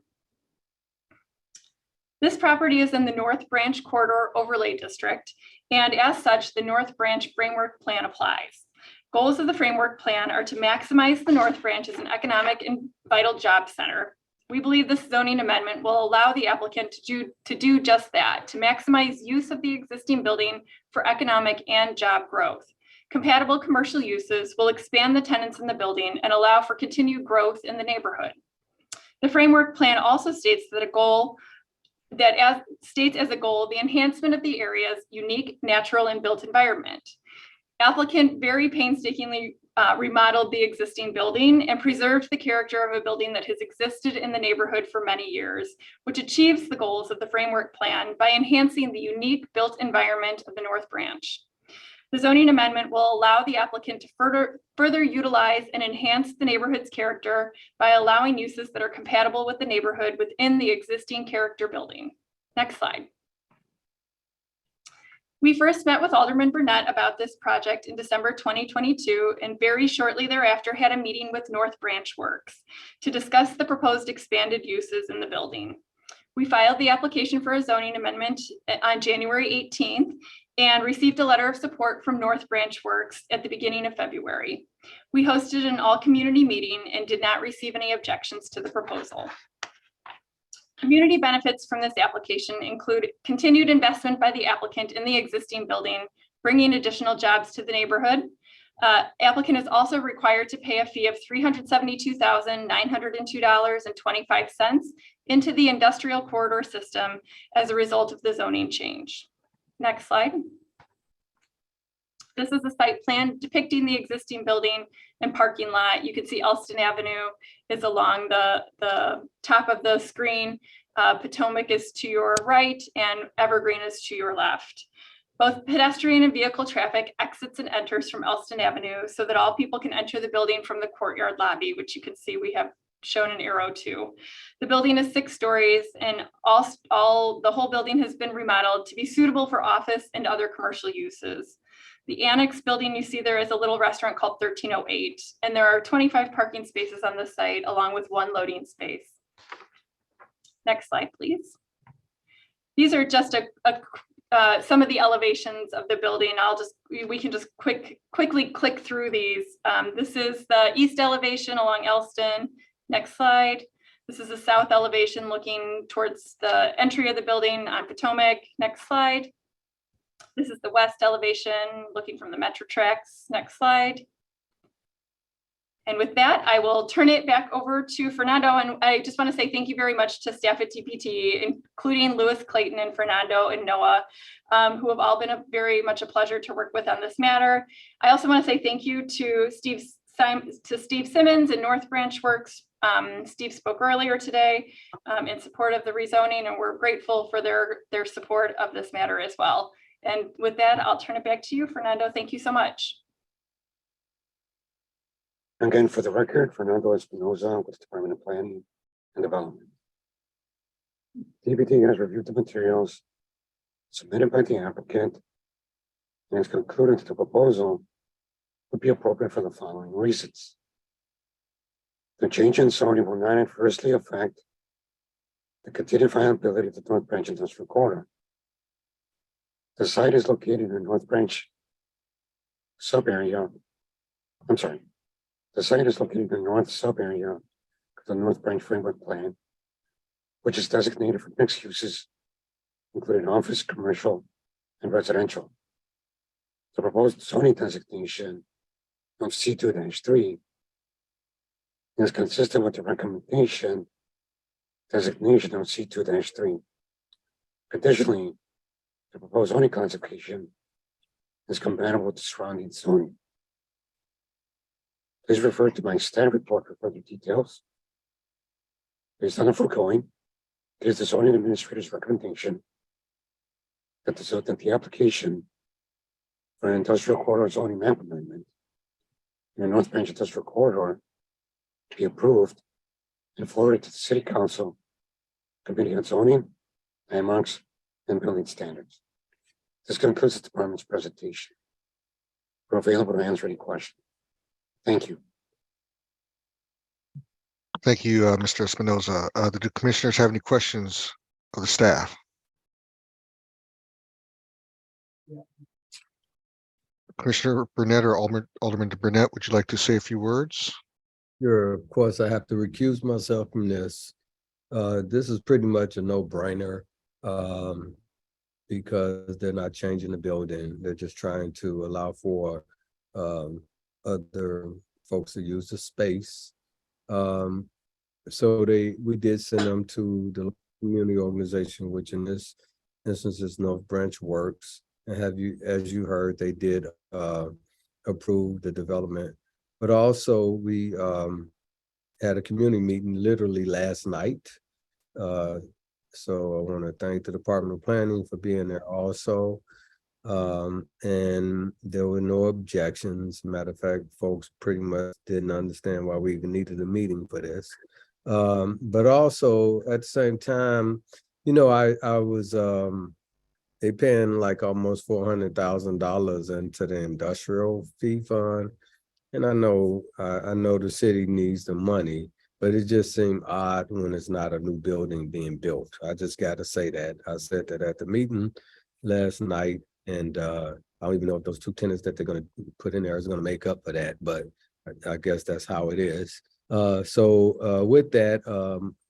This property is in the North Branch Corridor Overlay District. And as such, the North Branch Framework Plan applies. Goals of the Framework Plan are to maximize the North Branch as an economic and vital job center. We believe this zoning amendment will allow the applicant to do just that, to maximize use of the existing building for economic and job growth. Compatible commercial uses will expand the tenants in the building and allow for continued growth in the neighborhood. The framework plan also states that states as a goal the enhancement of the area's unique natural and built environment. Applicant very painstakingly remodeled the existing building and preserved the character of a building that has existed in the neighborhood for many years, which achieves the goals of the framework plan by enhancing the unique built environment of the North Branch. The zoning amendment will allow the applicant to further utilize and enhance the neighborhood's character by allowing uses that are compatible with the neighborhood within the existing character building. Next slide. We first met with Alderman Burnett about this project in December 2022, and very shortly thereafter had a meeting with North Branch Works to discuss the proposed expanded uses in the building. We filed the application for a zoning amendment on January 18th and received a letter of support from North Branch Works at the beginning of February. We hosted an all-community meeting and did not receive any objections to the proposal. Community benefits from this application include continued investment by the applicant in the existing building, bringing additional jobs to the neighborhood. Applicant is also required to pay a fee of $372,902.25 into the industrial corridor system as a result of the zoning change. Next slide. This is a site plan depicting the existing building and parking lot. You can see Elston Avenue is along the top of the screen. Potomac is to your right and Evergreen is to your left. Both pedestrian and vehicle traffic exits and enters from Elston Avenue so that all people can enter the building from the courtyard lobby, which you can see we have shown an arrow to. The building is 6 stories and the whole building has been remodeled to be suitable for office and other commercial uses. The annex building you see there is a little restaurant called 1308, and there are 25 parking spaces on the site along with 1 loading space. Next slide, please. These are just some of the elevations of the building. We can just quickly click through these. This is the east elevation along Elston. Next slide. This is the south elevation looking towards the entry of the building on Potomac. Next slide. This is the west elevation looking from the Metro tracks. Next slide. And with that, I will turn it back over to Fernando. And I just want to say thank you very much to staff at DPT, including Lewis Clayton and Fernando and Noah, who have all been very much a pleasure to work with on this matter. I also want to say thank you to Steve Simmons and North Branch Works. Steve spoke earlier today in support of the rezoning, and we're grateful for their support of this matter as well. And with that, I'll turn it back to you, Fernando. Thank you so much. Again, for the record, Fernando Espinoza with the Department of Planning and Development. DPT has reviewed the materials submitted by the applicant and has concluded that the proposal would be appropriate for the following reasons. The change in zoning will not adversely affect the continued viability of the North Branch Industrial Corridor. The site is located in the North Branch sub-area. The site is located in the north sub-area of the North Branch Framework Plan, which is designated for mixed uses, including office, commercial, and residential. The proposed zoning designation of C2-3 is consistent with the recommendation designation of C2-3. Additionally, the proposed zoning classification is compatible with the surrounding zoning. Please refer to my staff report for further details. Based on the foregoing, it is the zoning administrator's recommendation that the application for an industrial corridor zoning map amendment in the North Branch Industrial Corridor be approved and forwarded to the City Council Committee on Zoning, Landmarks, and Building Standards. This concludes the department's presentation. We're available to answer any questions. Thank you. Thank you, Mr. Espinoza. Do the commissioners have any questions of the staff? Commissioner Burnett or Alderman Burnett, would you like to say a few words? Sure, of course, I have to recuse myself from this. This is pretty much a no-brainer because they're not changing the building. They're just trying to allow for other folks to use the space. So we did send them to the community organization, which in this instance is North Branch Works. And as you heard, they did approve the development. But also we had a community meeting literally last night. So I want to thank the Department of Planning for being there also. And there were no objections. Matter of fact, folks pretty much didn't understand why we even needed a meeting for this. But also at the same time, you know, I was they paying like almost $400,000 into the industrial fee fund. And I know the city needs the money, but it just seemed odd when it's not a new building being built. I just got to say that. I said that at the meeting last night. And I don't even know if those two tenants that they're going to put in there is going to make up for that, but I guess that's how it is. So with that,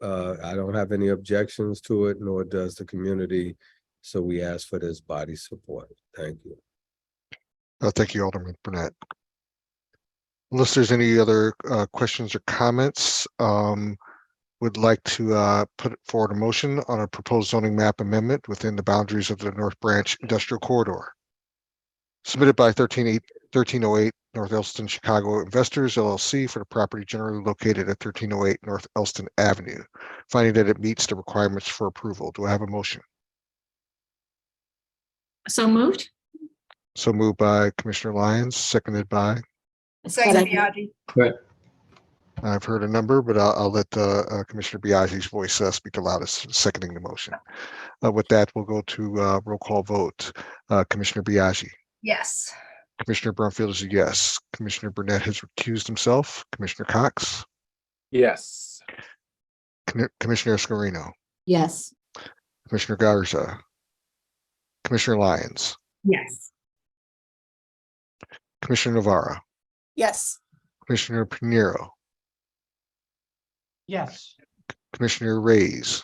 I don't have any objections to it, nor does the community. So we ask for this body support. Thank you. Thank you, Alderman Burnett. Unless there's any other questions or comments, would like to put forward a motion on a proposed zoning map amendment within the boundaries of the North Branch Industrial Corridor. Submitted by 1308 North Elston Chicago Investors, LLC for the property generally located at 1308 North Elston Avenue, finding that it meets the requirements for approval. Do I have a motion? So moved. So moved by Commissioner Lyons, seconded by? Second, Biagi. I've heard a number, but I'll let Commissioner Biagi's voice speak the loudest, seconding the motion. With that, we'll go to roll call vote. Commissioner Biagi. Yes. Commissioner Brumfield is a yes. Commissioner Burnett has recused himself. Commissioner Cox. Yes. Commissioner Escarino. Yes. Commissioner Garza, Commissioner Lyons, Yes. Commissioner Navarro, Yes. Commissioner Pinheiro, Yes. Commissioner Reyes,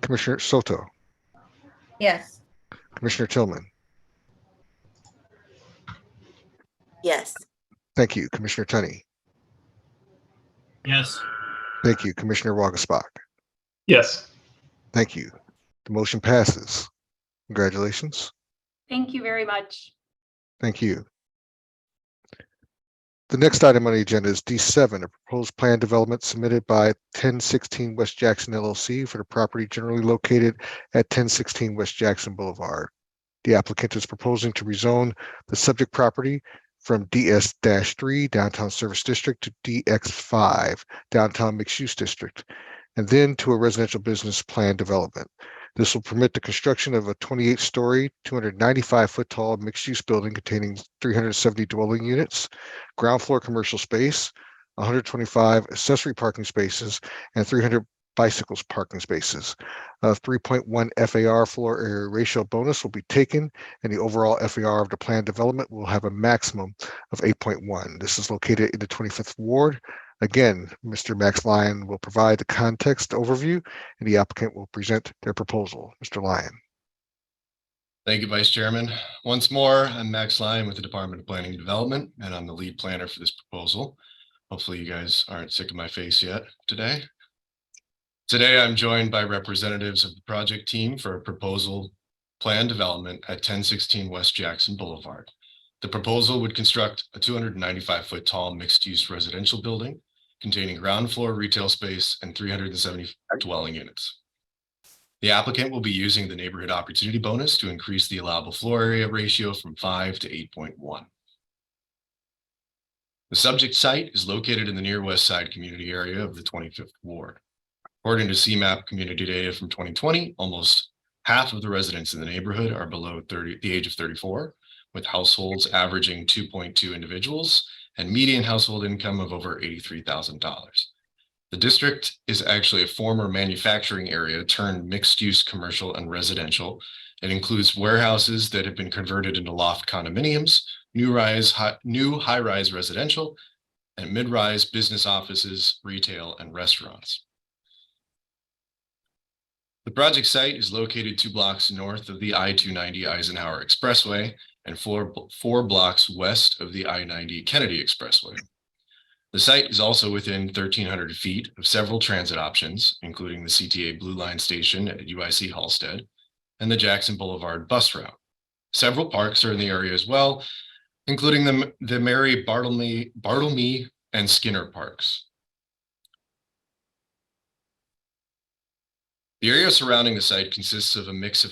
Commissioner Soto, Yes. Commissioner Tillman. Yes. Thank you, Commissioner Tunney. Yes. Thank you, Commissioner Wagaspak. Yes. Thank you. The motion passes. Congratulations. Thank you very much. Thank you. The next item on the agenda is D7, a proposed plan development submitted by 1016 West Jackson LLC for the property generally located at 1016 West Jackson Boulevard. The applicant is proposing to rezone the subject property from DS-3 Downtown Service District to DX5 Downtown Mixed Use District, and then to a residential business plan development. This will permit the construction of a 28-story, 295-foot tall mixed-use building containing 370 dwelling units, ground floor commercial space, 125 accessory parking spaces, and 300 bicycles parking spaces. A 3.1 FAR floor area ratio bonus will be taken, and the overall FAR of the planned development will have a maximum of 8.1. This is located in the 25th Ward. Again, Mr. Max Lyon will provide the context overview, and the applicant will present their proposal. Mr. Lyon. Thank you, Vice Chairman. Once more, I'm Max Lyon with the Department of Planning and Development, and I'm the lead planner for this proposal. Hopefully you guys aren't sick of my face yet today. Today, I'm joined by representatives of the project team for a proposal plan development at 1016 West Jackson Boulevard. The proposal would construct a 295-foot tall mixed-use residential building containing ground floor retail space and 370 dwelling units. The applicant will be using the neighborhood opportunity bonus to increase the allowable floor area ratio from 5 to 8.1. The subject site is located in the near west side community area of the 25th Ward. According to CMAP community data from 2020, almost half of the residents in the neighborhood are below the age of 34, with households averaging 2.2 individuals and median household income of over $83,000. The district is actually a former manufacturing area turned mixed-use commercial and residential. It includes warehouses that have been converted into loft condominiums, new high-rise residential, and mid-rise business offices, retail, and restaurants. The project site is located 2 blocks north of the I-290 Eisenhower Expressway and four blocks west of the I-90 Kennedy Expressway. The site is also within 1,300 feet of several transit options, including the CTA Blue Line station at UIC Halstead and the Jackson Boulevard bus route. Several parks are in the area as well, including the Mary Bartlemy and Skinner parks. The area surrounding the site consists of a mix of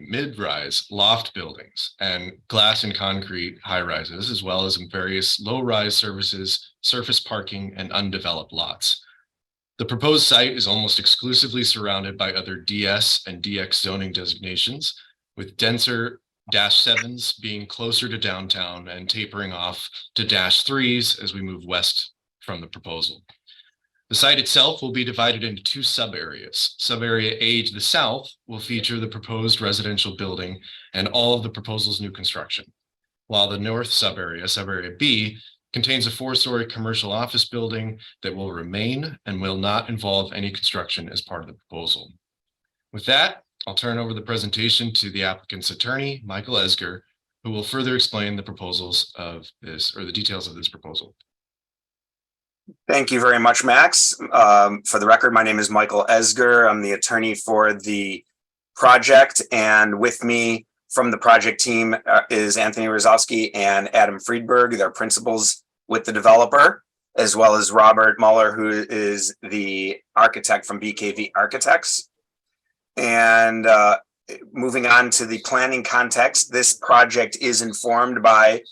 mid-rise loft buildings and glass and concrete high-rises, as well as various low-rise services, surface parking, and undeveloped lots. The proposed site is almost exclusively surrounded by other DS and DX zoning designations, with denser -7s being closer to downtown and tapering off to -3s as we move west from the proposal. The site itself will be divided into 2 sub-areas. Sub-area A to the south will feature the proposed residential building and all of the proposal's new construction, while the north sub-area, sub-area B, contains a 4-story commercial office building that will remain and will not involve any construction as part of the proposal. With that, I'll turn over the presentation to the applicant's attorney, Michael Esger, who will further explain the proposals of this, or the details of this proposal. Thank you very much, Max. For the record, my name is Michael Esger. I'm the attorney for the project, and with me from the project team is Anthony Rozowski and Adam Friedberg. They're principals with the developer, as well as Robert Muller, who is the architect from BKV Architects. And moving on to the planning context, this project is informed by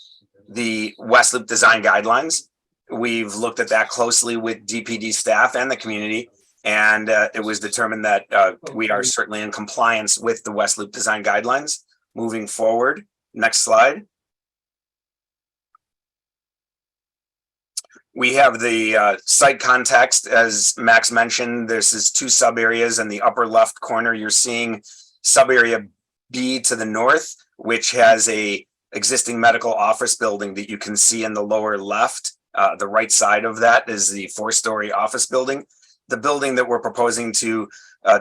the West Loop Design Guidelines. We've looked at that closely with DPD staff and the community, and it was determined that we are certainly in compliance with the West Loop Design Guidelines. Moving forward, next slide. We have the site context, as Max mentioned. This is 2 sub areas. In the upper left corner, you're seeing sub area B to the north, which has a existing medical office building that you can see in the lower left. The right side of that is the 4-story office building. The building that we're proposing to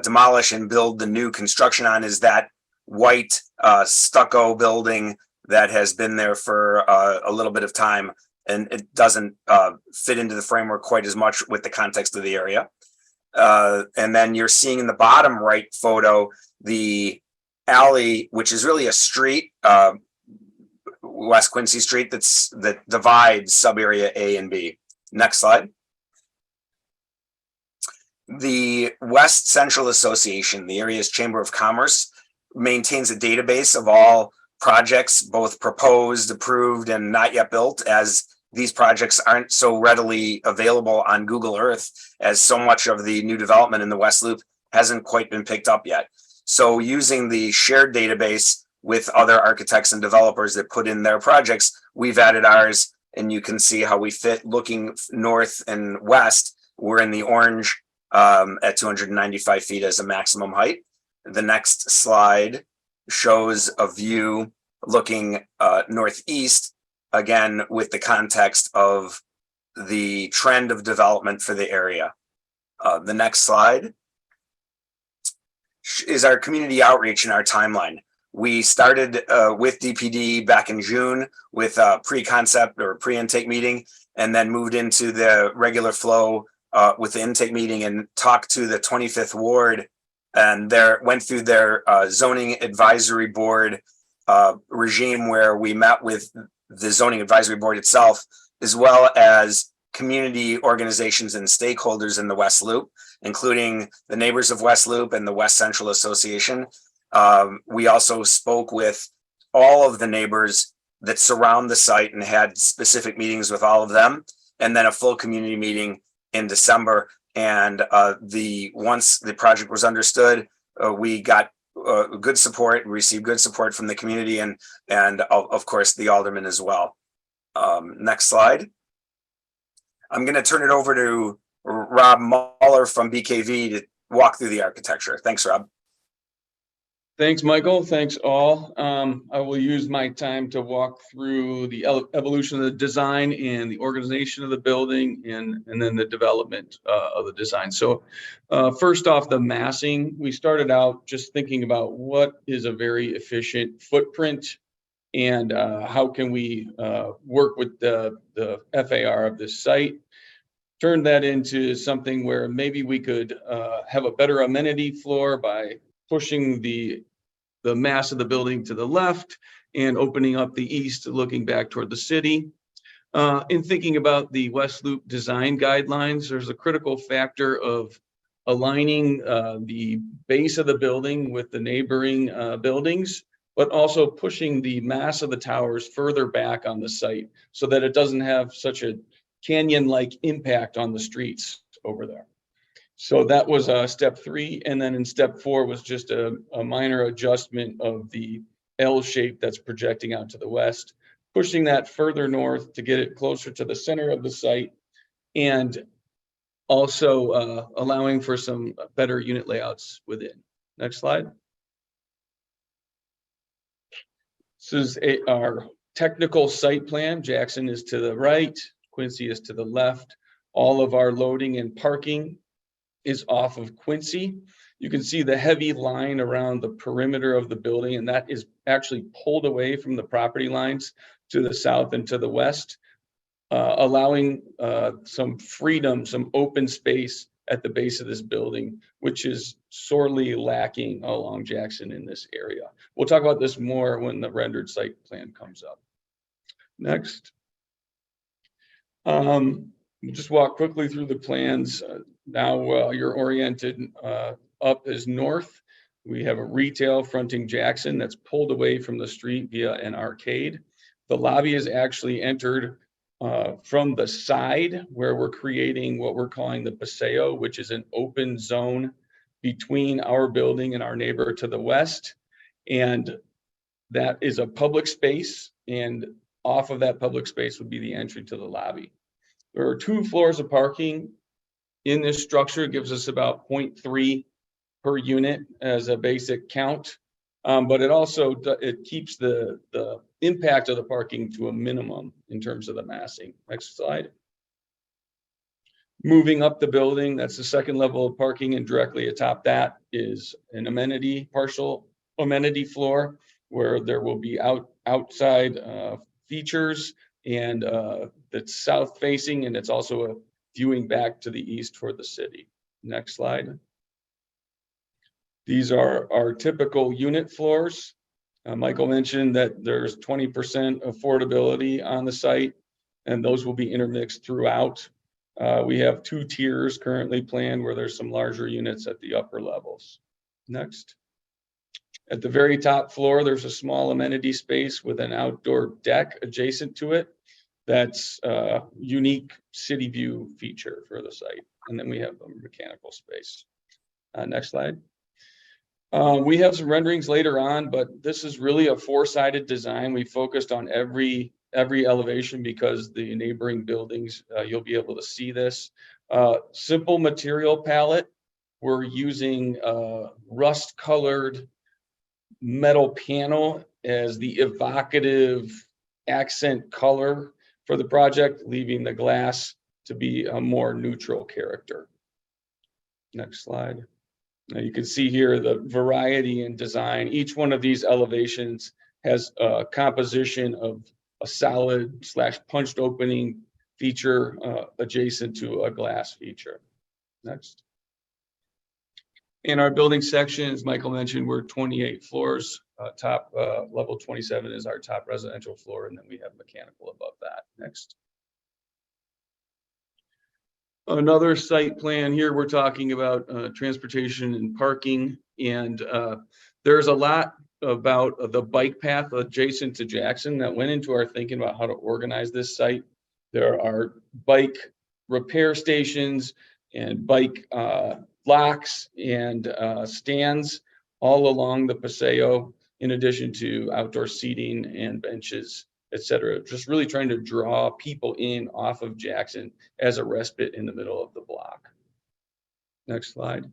demolish and build the new construction on is that white stucco building that has been there for a little bit of time, and it doesn't fit into the framework quite as much with the context of the area. And then you're seeing in the bottom right photo the alley, which is really a street, West Quincy Street, that divides sub area A and B. Next slide. The West Central Association, the area's Chamber of Commerce, maintains a database of all projects, both proposed, approved, and not yet built, as these projects aren't so readily available on Google Earth, as so much of the new development in the West Loop hasn't quite been picked up yet. So using the shared database with other architects and developers that put in their projects, we've added ours, and you can see how we fit looking north and west. We're in the orange at 295 feet as a maximum height. The next slide shows a view looking northeast, again, with the context of the trend of development for the area. The next slide is our community outreach and our timeline. We started with DPD back in June with a pre-concept or pre-intake meeting, and then moved into the regular flow with the intake meeting and talked to the 25th Ward, and went through their zoning advisory board regime, where we met with the zoning advisory board itself, as well as community organizations and stakeholders in the West Loop, including the neighbors of West Loop and the West Central Association. We also spoke with all of the neighbors that surround the site and had specific meetings with all of them, and then a full community meeting in December. And once the project was understood, we got good support, received good support from the community, and of course the aldermen as well. Next slide. I'm going to turn it over to Rob Muller from BKV to walk through the architecture. Thanks, Rob. Thanks, Michael. Thanks all. I will use my time to walk through the evolution of the design and the organization of the building, and then the development of the design. So first off, the massing. We started out just thinking about what is a very efficient footprint, and how can we work with the FAR of this site. Turn that into something where maybe we could have a better amenity floor by pushing the mass of the building to the left and opening up the east, looking back toward the city. In thinking about the West Loop design guidelines, there's a critical factor of aligning the base of the building with the neighboring buildings, but also pushing the mass of the towers further back on the site so that it doesn't have such a canyon-like impact on the streets over there. So that was step 3. And then in step 4 was just a minor adjustment of the L shape that's projecting out to the west, pushing that further north to get it closer to the center of the site, and also allowing for some better unit layouts within. Next slide. This is our technical site plan. Jackson is to the right, Quincy is to the left. All of our loading and parking is off of Quincy. You can see the heavy line around the perimeter of the building, and that is actually pulled away from the property lines to the south and to the west, allowing some freedom, some open space at the base of this building, which is sorely lacking along Jackson in this area. We'll talk about this more when the rendered site plan comes up. Next. Just walk quickly through the plans. Now you're oriented up is north. We have a retail fronting Jackson that's pulled away from the street via an arcade. The lobby is actually entered from the side, where we're creating what we're calling the Paseo, which is an open zone between our building and our neighbor to the west. And that is a public space, and off of that public space would be the entry to the lobby. There are 2 floors of parking in this structure. It gives us about 0.3 per unit as a basic count. But it also, it keeps the impact of the parking to a minimum in terms of the massing. Next slide. Moving up the building, that's the 2nd level of parking, and directly atop that is an partial amenity floor where there will be outside features, and that's south facing, and it's also a viewing back to the east toward the city. Next slide. These are our typical unit floors. Michael mentioned that there's 20% affordability on the site, and those will be intermixed throughout. We have 2 tiers currently planned where there's some larger units at the upper levels. Next. At the very top floor, there's a small amenity space with an outdoor deck adjacent to it. That's a unique city view feature for the site. And then we have a mechanical space. Next slide. We have some renderings later on, but this is really a 4-sided design. We focused on every elevation because the neighboring buildings, you'll be able to see this. Simple material palette. We're using rust colored metal panel as the evocative accent color for the project, leaving the glass to be a more neutral character. Next slide. Now you can see here the variety in design. Each one of these elevations has a composition of a solid / punched opening feature adjacent to a glass feature. Next. In our building section, as Michael mentioned, we're 28 floors. Top level 27 is our top residential floor, and then we have mechanical above that. Next. Another site plan here, we're talking about transportation and parking, and there's a lot about the bike path adjacent to Jackson that went into our thinking about how to organize this site. There are bike repair stations and bike locks and stands all along the Paseo, in addition to outdoor seating and benches, etc. Just really trying to draw people in off of Jackson as a respite in the middle of the block. Next slide.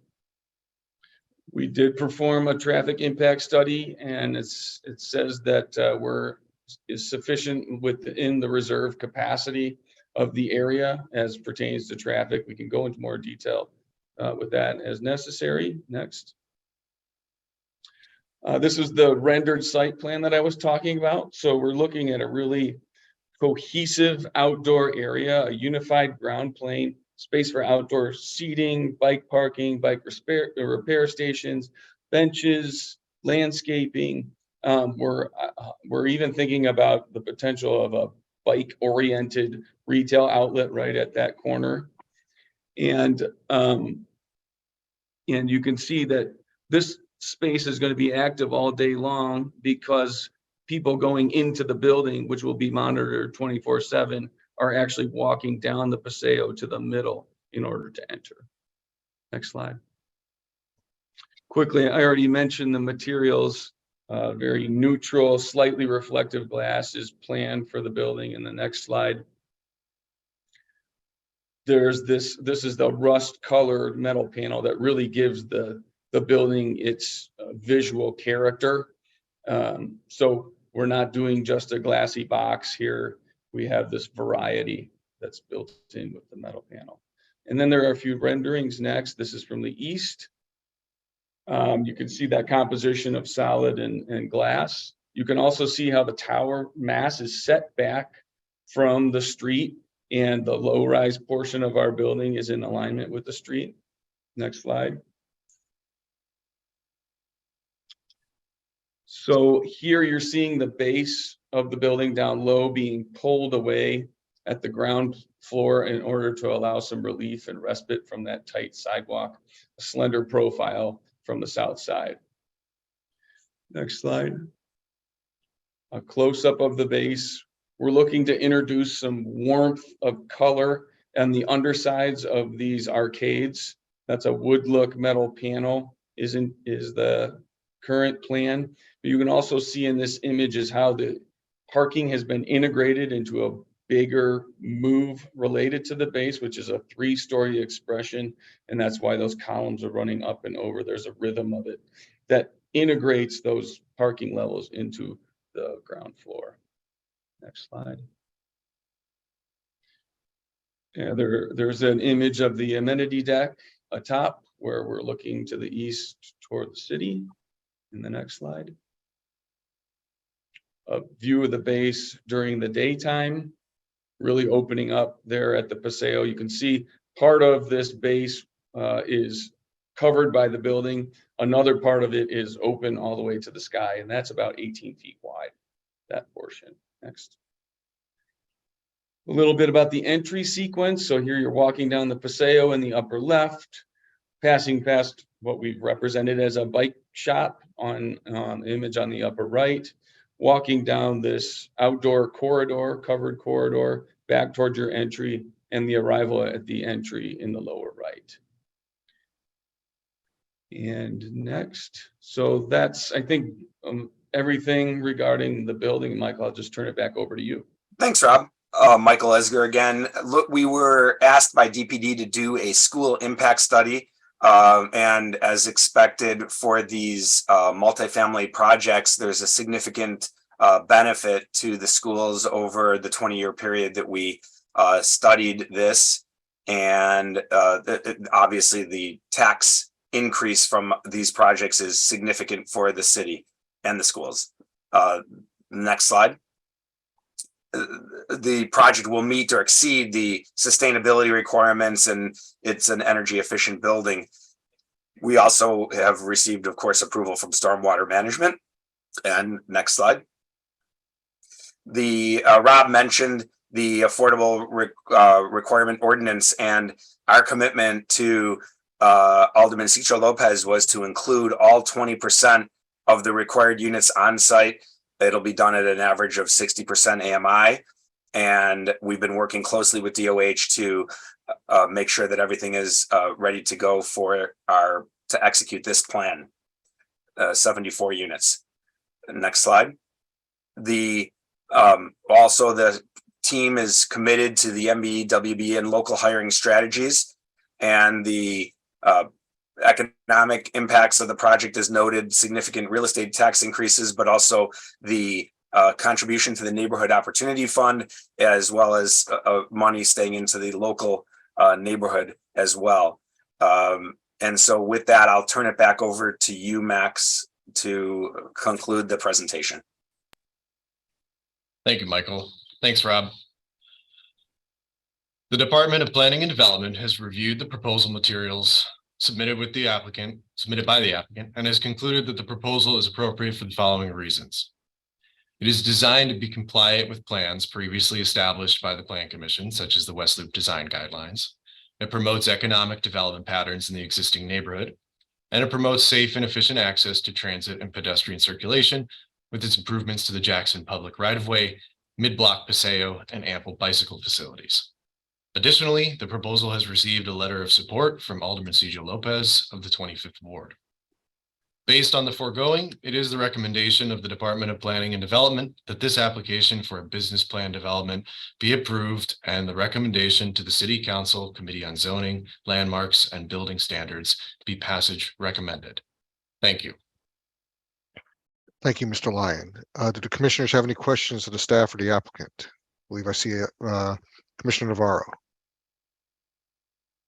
We did perform a traffic impact study, and it says that is sufficient within the reserve capacity of the area as pertains to traffic. We can go into more detail with that as necessary. Next. This is the rendered site plan that I was talking about. So we're looking at a really cohesive outdoor area, a unified ground plane, space for outdoor seating, bike parking, bike repair stations, benches, landscaping. We're even thinking about the potential of a bike-oriented retail outlet right at that corner. And you can see that this space is going to be active all day long because people going into the building, which will be monitored 24/7, are actually walking down the Paseo to the middle in order to enter. Next slide. Quickly, I already mentioned the materials. Very neutral, slightly reflective glass is planned for the building. In the next slide, there's this is the rust colored metal panel that really gives the building its visual character. So we're not doing just a glassy box here. We have this variety that's built in with the metal panel. And then there are a few renderings next. This is from the east. You can see that composition of solid and glass. You can also see how the tower mass is set back from the street, and the low-rise portion of our building is in alignment with the street. Next slide. So here you're seeing the base of the building down low being pulled away at the ground floor in order to allow some relief and respite from that tight sidewalk, a slender profile from the south side. Next slide. A close-up of the base. We're looking to introduce some warmth of color on the undersides of these arcades. That's a wood look metal panel is the current plan. But you can also see in this image is how the parking has been integrated into a bigger move related to the base, which is a 3-story expression. And that's why those columns are running up and over. There's a rhythm of it that integrates those parking levels into the ground floor. Next slide. Yeah, there's an image of the amenity deck atop where we're looking to the east toward the city. In the next slide. A view of the base during the daytime, really opening up there at the Paseo. You can see part of this base is covered by the building. Another part of it is open all the way to the sky, and that's about 18 feet wide, that portion. Next. A little bit about the entry sequence. So here you're walking down the Paseo in the upper left, passing past what we've represented as a bike shop on the image on the upper right, walking down this outdoor corridor, covered corridor, back towards your entry, and the arrival at the entry in the lower right. And next, so that's, I think, everything regarding the building. Michael, I'll just turn it back over to you. Thanks, Rob. Michael Esger again. Look, we were asked by DPD to do a school impact study. And as expected for these multifamily projects, there's a significant benefit to the schools over the 20-year period that we studied this. And obviously the tax increase from these projects is significant for the city and the schools. Next slide. The project will meet or exceed the sustainability requirements, and it's an energy efficient building. We also have received, of course, approval from stormwater management. And next slide. The Rob mentioned the affordable requirement ordinance, and our commitment to Alderman Cicho Lopez was to include all 20% of the required units on site. It'll be done at an average of 60% AMI. And we've been working closely with DOH to make sure that everything is ready to go for to execute this plan. 74 units. Next slide. Also the team is committed to the MBE, WB, and local hiring strategies, and the economic impacts of the project is noted: significant real estate tax increases, but also the contribution to the Neighborhood Opportunity Fund, as well as money staying into the local neighborhood as well. And so with that, I'll turn it back over to you, Max, to conclude the presentation. Thank you, Michael. Thanks, Rob. The Department of Planning and Development has reviewed the proposal materials submitted by the applicant, and has concluded that the proposal is appropriate for the following reasons. It is designed to be compliant with plans previously established by the Plan Commission, such as the West Loop Design Guidelines. It promotes economic development patterns in the existing neighborhood, and it promotes safe and efficient access to transit and pedestrian circulation with its improvements to the Jackson public right-of-way, mid-block Paseo, and ample bicycle facilities. Additionally, the proposal has received a letter of support from Alderman Cicho Lopez of the 25th Ward. Based on the foregoing, it is the recommendation of the Department of Planning and Development that this application for a business plan development be approved, and the recommendation to the City Council Committee on Zoning, Landmarks, and Building Standards be passage recommended. Thank you. Thank you, Mr. Lyon. Do the commissioners have any questions of the staff or the applicant? I believe I see Commissioner Navarro.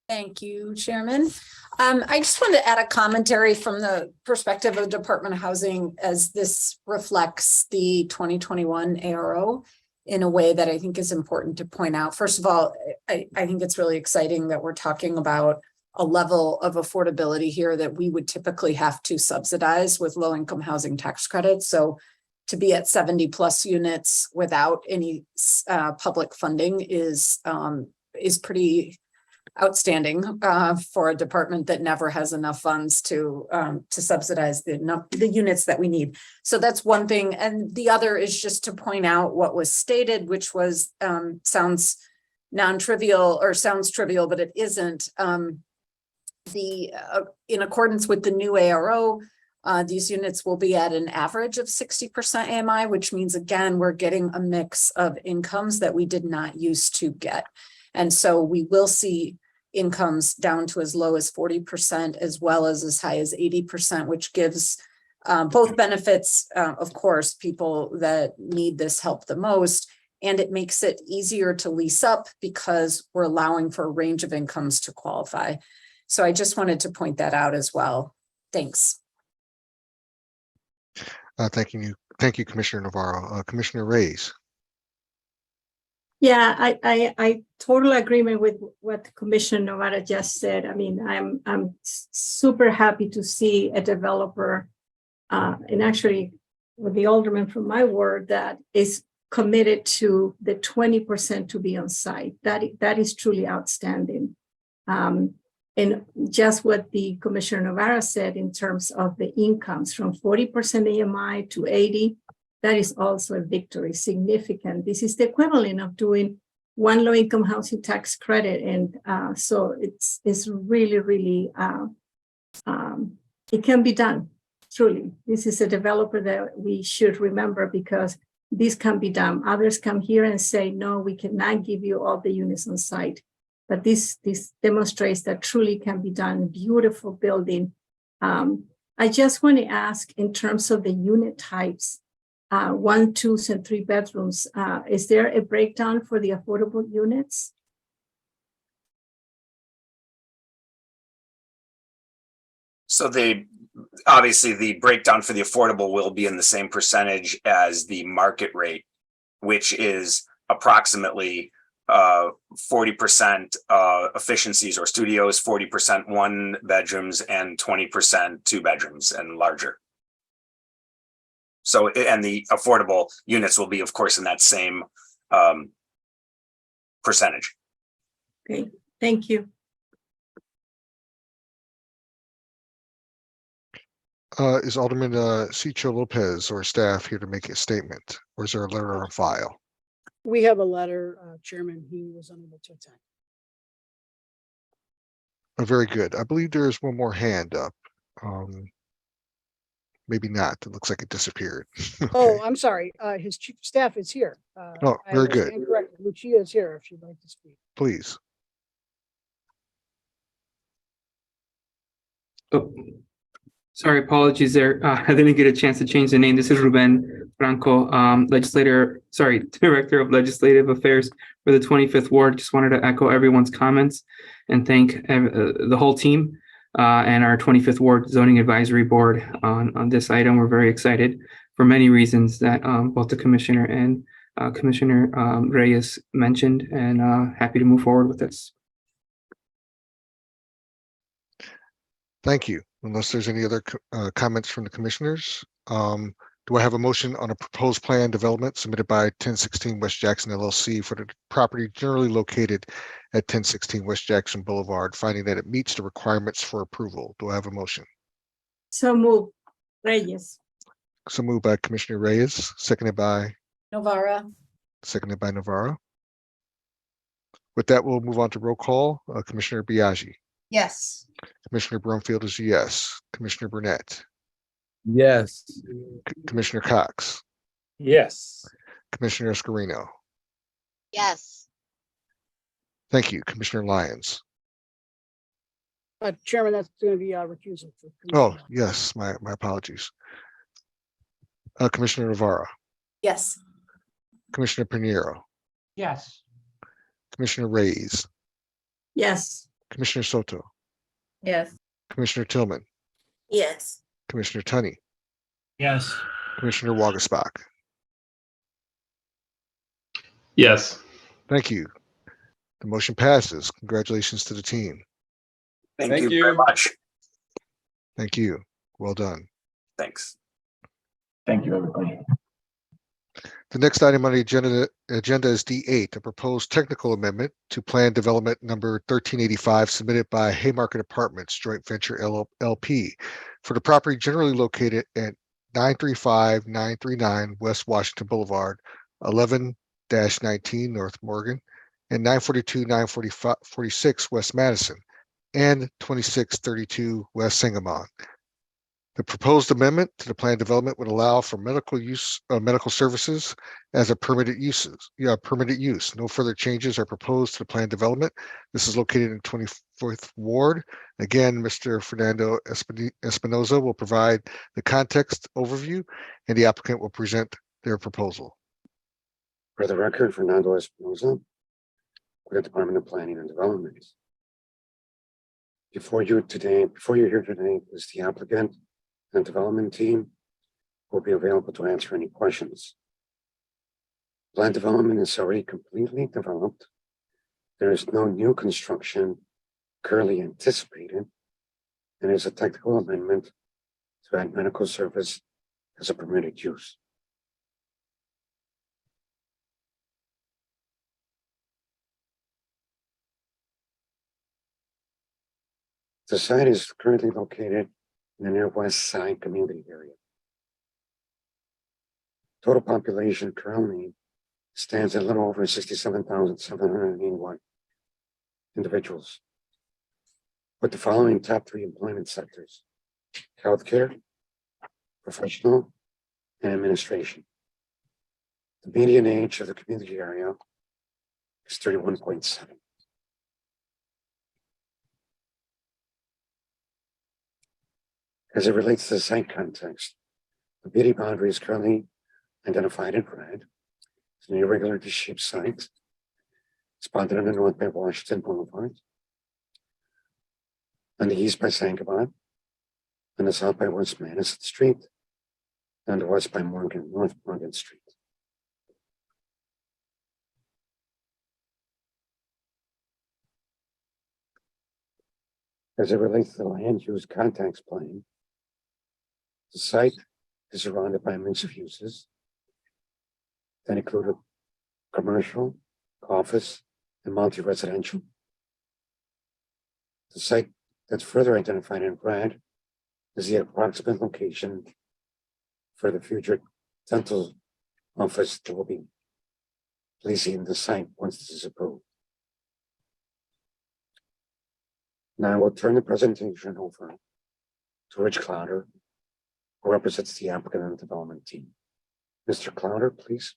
Thank you, Chairman. I just wanted to add a commentary from the perspective of the Department of Housing, as this reflects the 2021 ARO in a way that I think is important to point out. First of all, I think it's really exciting that we're talking about a level of affordability here that we would typically have to subsidize with low-income housing tax credits. So to be at 70+ units without any public funding is pretty outstanding for a department that never has enough funds to subsidize the units that we need. So that's one thing. And the other is just to point out what was stated, which was sounds non-trivial or sounds trivial, but it isn't. In accordance with the new ARO, These units will be at an average of 60% AMI, which means, again, we're getting a mix of incomes that we did not used to get. And so we will see incomes down to as low as 40% as well as high as 80%, which gives both benefits, of course, people that need this help the most, and it makes it easier to lease up because we're allowing for a range of incomes to qualify. So I just wanted to point that out as well. Thanks. Thank you, Commissioner Navarro. Commissioner Reyes. Yeah, I total agreement with what Commissioner Navarro just said. I mean, I'm super happy to see a developer and actually with the alderman from my ward that is committed to the 20% to be on site. That is truly outstanding. And just what the Commissioner Navarro said in terms of the incomes from 40% AMI to 80, that is also a victory, significant. This is the equivalent of doing one low-income housing tax credit. And so it's really, really, it can be done, truly. This is a developer that we should remember because this can be done. Others come here and say, no, we cannot give you all the units on site. But this demonstrates that truly can be done. Beautiful building. I just want to ask in terms of the unit types, 1, 2, and 3 bedrooms, is there a breakdown for the affordable units? So obviously the breakdown for the affordable will be in the same percentage as the market rate, which is approximately 40% efficiencies or studios, 40% 1 bedrooms, and 20% 2 bedrooms and larger. So, and the affordable units will be, of course, in that same percentage. Okay, thank you. Is Alderman Cicho Lopez or staff here to make a statement, or is there a letter on file? We have a letter, Chairman. He was unable to attend. Very good. I believe there is one more hand up. Maybe not. It looks like it disappeared. Oh, I'm sorry. His chief of staff is here. Oh, very good. Incorrect. Lucia is here if she'd like to speak. Please. Oh, sorry, apologies there. I didn't get a chance to change the name. This is Ruben Franco, Director of Legislative Affairs for the 25th Ward. Just wanted to echo everyone's comments and thank the whole team and our 25th Ward Zoning Advisory Board on this item. We're very excited for many reasons that both the Commissioner and Commissioner Reyes mentioned, and happy to move forward with this. Thank you. Unless there's any other comments from the commissioners, do I have a motion on a proposed plan development submitted by 1016 West Jackson LLC for the property generally located at 1016 West Jackson Boulevard, finding that it meets the requirements for approval? Do I have a motion? So move, Reyes. So moved by Commissioner Reyes, seconded by Novara. Navarro. With that, we'll move on to roll call. Commissioner Biaggi. Yes. Commissioner Brumfield is a yes. Commissioner Burnett. Yes. Commissioner Cox. Yes. Commissioner Escarino. Yes. Thank you. Commissioner Lyons. Chairman, that's going to be recusal. Oh, yes. My apologies. Commissioner Navarro. Yes. Commissioner Pinheiro. Yes. Commissioner Reyes. Yes. Commissioner Soto. Yes. Commissioner Tillman. Yes. Commissioner Tunney. Yes. Commissioner Wagasbach. Yes. Thank you. The motion passes. Congratulations to the team. Thank you very much. Thank you. Well done. Thanks. Thank you, everybody. The next item on the agenda is D8, a proposed technical amendment to plan development number 1385 submitted by Haymarket Apartments Joint Venture LP for the property generally located at 935-939 West Washington Boulevard, 11-19 North Morgan, and 942-946 West Madison, and 2632 West Sangamon. The proposed amendment to the plan development would allow for medical use, medical services as a permitted permitted use. No further changes are proposed to the plan development. This is located in 24th Ward. Again, Mr. Fernando Espinoza will provide the context overview, and the applicant will present their proposal. For the record, Fernando Espinoza, with the Department of Planning and Development. Before you're here today is the applicant and development team will be available to answer any questions. Plan development is already completely developed. There is no new construction currently anticipated, and is a technical amendment to add medical service as a permitted use. The site is currently located in the near West Side community area. Total population currently stands at a little over 67,781 individuals, with the following top 3 employment sectors: healthcare, professional, and administration. The median age of the community area is 31.7. As it relates to the site context, the BD boundary is currently identified in red. It's an irregularly shaped site, spotted on the north by Washington Boulevard, on the east by Sangamon, on the south by West Madison Street, and the west by North Morgan Street. As it relates to the land use context plan, the site is surrounded by a mix of uses that include commercial, office, and multi-residential. The site that's further identified in red is the approximate location for the future dental office that will be placing the site once this is approved. Now I will turn the presentation over to Rich Clowder, who represents the applicant and development team. Mr. Clowder, please.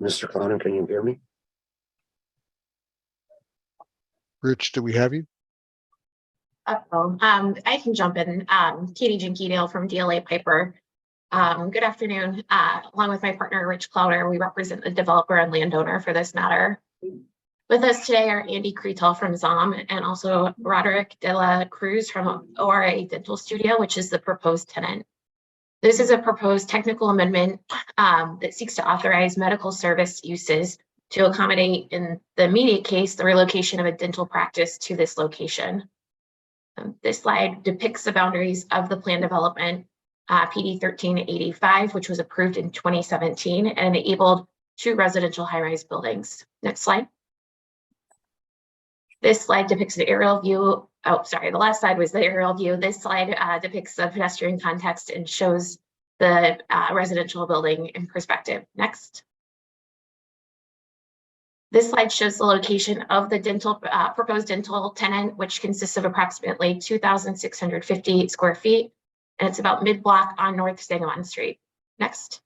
Mr. Clowder, can you hear me? Rich, do we have you? I can jump in. Katie Jinkydale from DLA Piper. Good afternoon. Along with my partner, Rich Clowder, we represent the developer and landowner for this matter. With us today are Andy Cretel from ZOM and also Roderick De La Cruz from ORA Dental Studio, which is the proposed tenant. This is a proposed technical amendment that seeks to authorize medical service uses to accommodate, in the immediate case, the relocation of a dental practice to this location. This slide depicts the boundaries of the plan development, PD 1385, which was approved in 2017 and enabled 2 residential high-rise buildings. Next slide. This slide depicts the aerial view. Oh, sorry, the last slide was the aerial view. This slide depicts the pedestrian context and shows the residential building in perspective. Next. This slide shows the location of the proposed dental tenant, which consists of approximately 2,650 square feet, and it's about mid-block on North Sangamon Street. Next.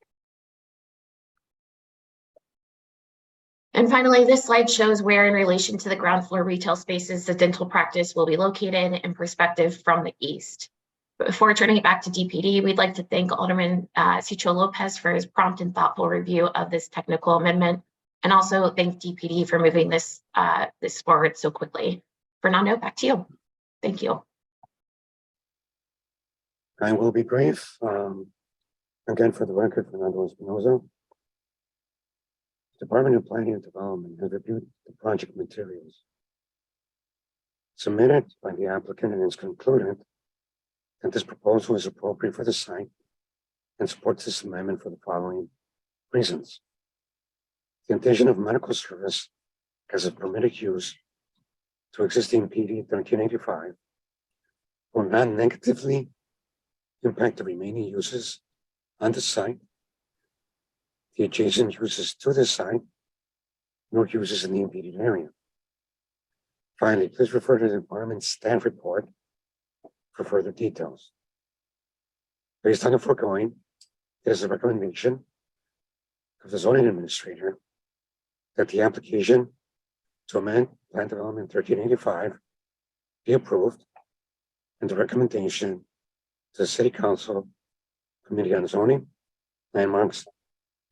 And finally, this slide shows where, in relation to the ground floor retail spaces, the dental practice will be located in perspective from the east. But before turning it back to DPD, we'd like to thank Alderman Cicho Lopez for his prompt and thoughtful review of this technical amendment, and also thank DPD for moving this forward so quickly. Fernando, back to you. Thank you. I will be brief. Again, for the record, Fernando Espinoza. The Department of Planning and Development has reviewed the project materials submitted by the applicant and has concluded that this proposal is appropriate for the site and supports this amendment for the following reasons. The addition of medical service as a permitted use to existing PD 1385 will not negatively impact the remaining uses on the site, the adjacent uses to the site, no uses in the impeded area. Finally, please refer to the department's staff report for further details. Based on the foregoing, it is a recommendation of the zoning administrator that the application to amend Plan Development 1385 be approved, and the recommendation to the City Council Committee on Zoning, Landmarks,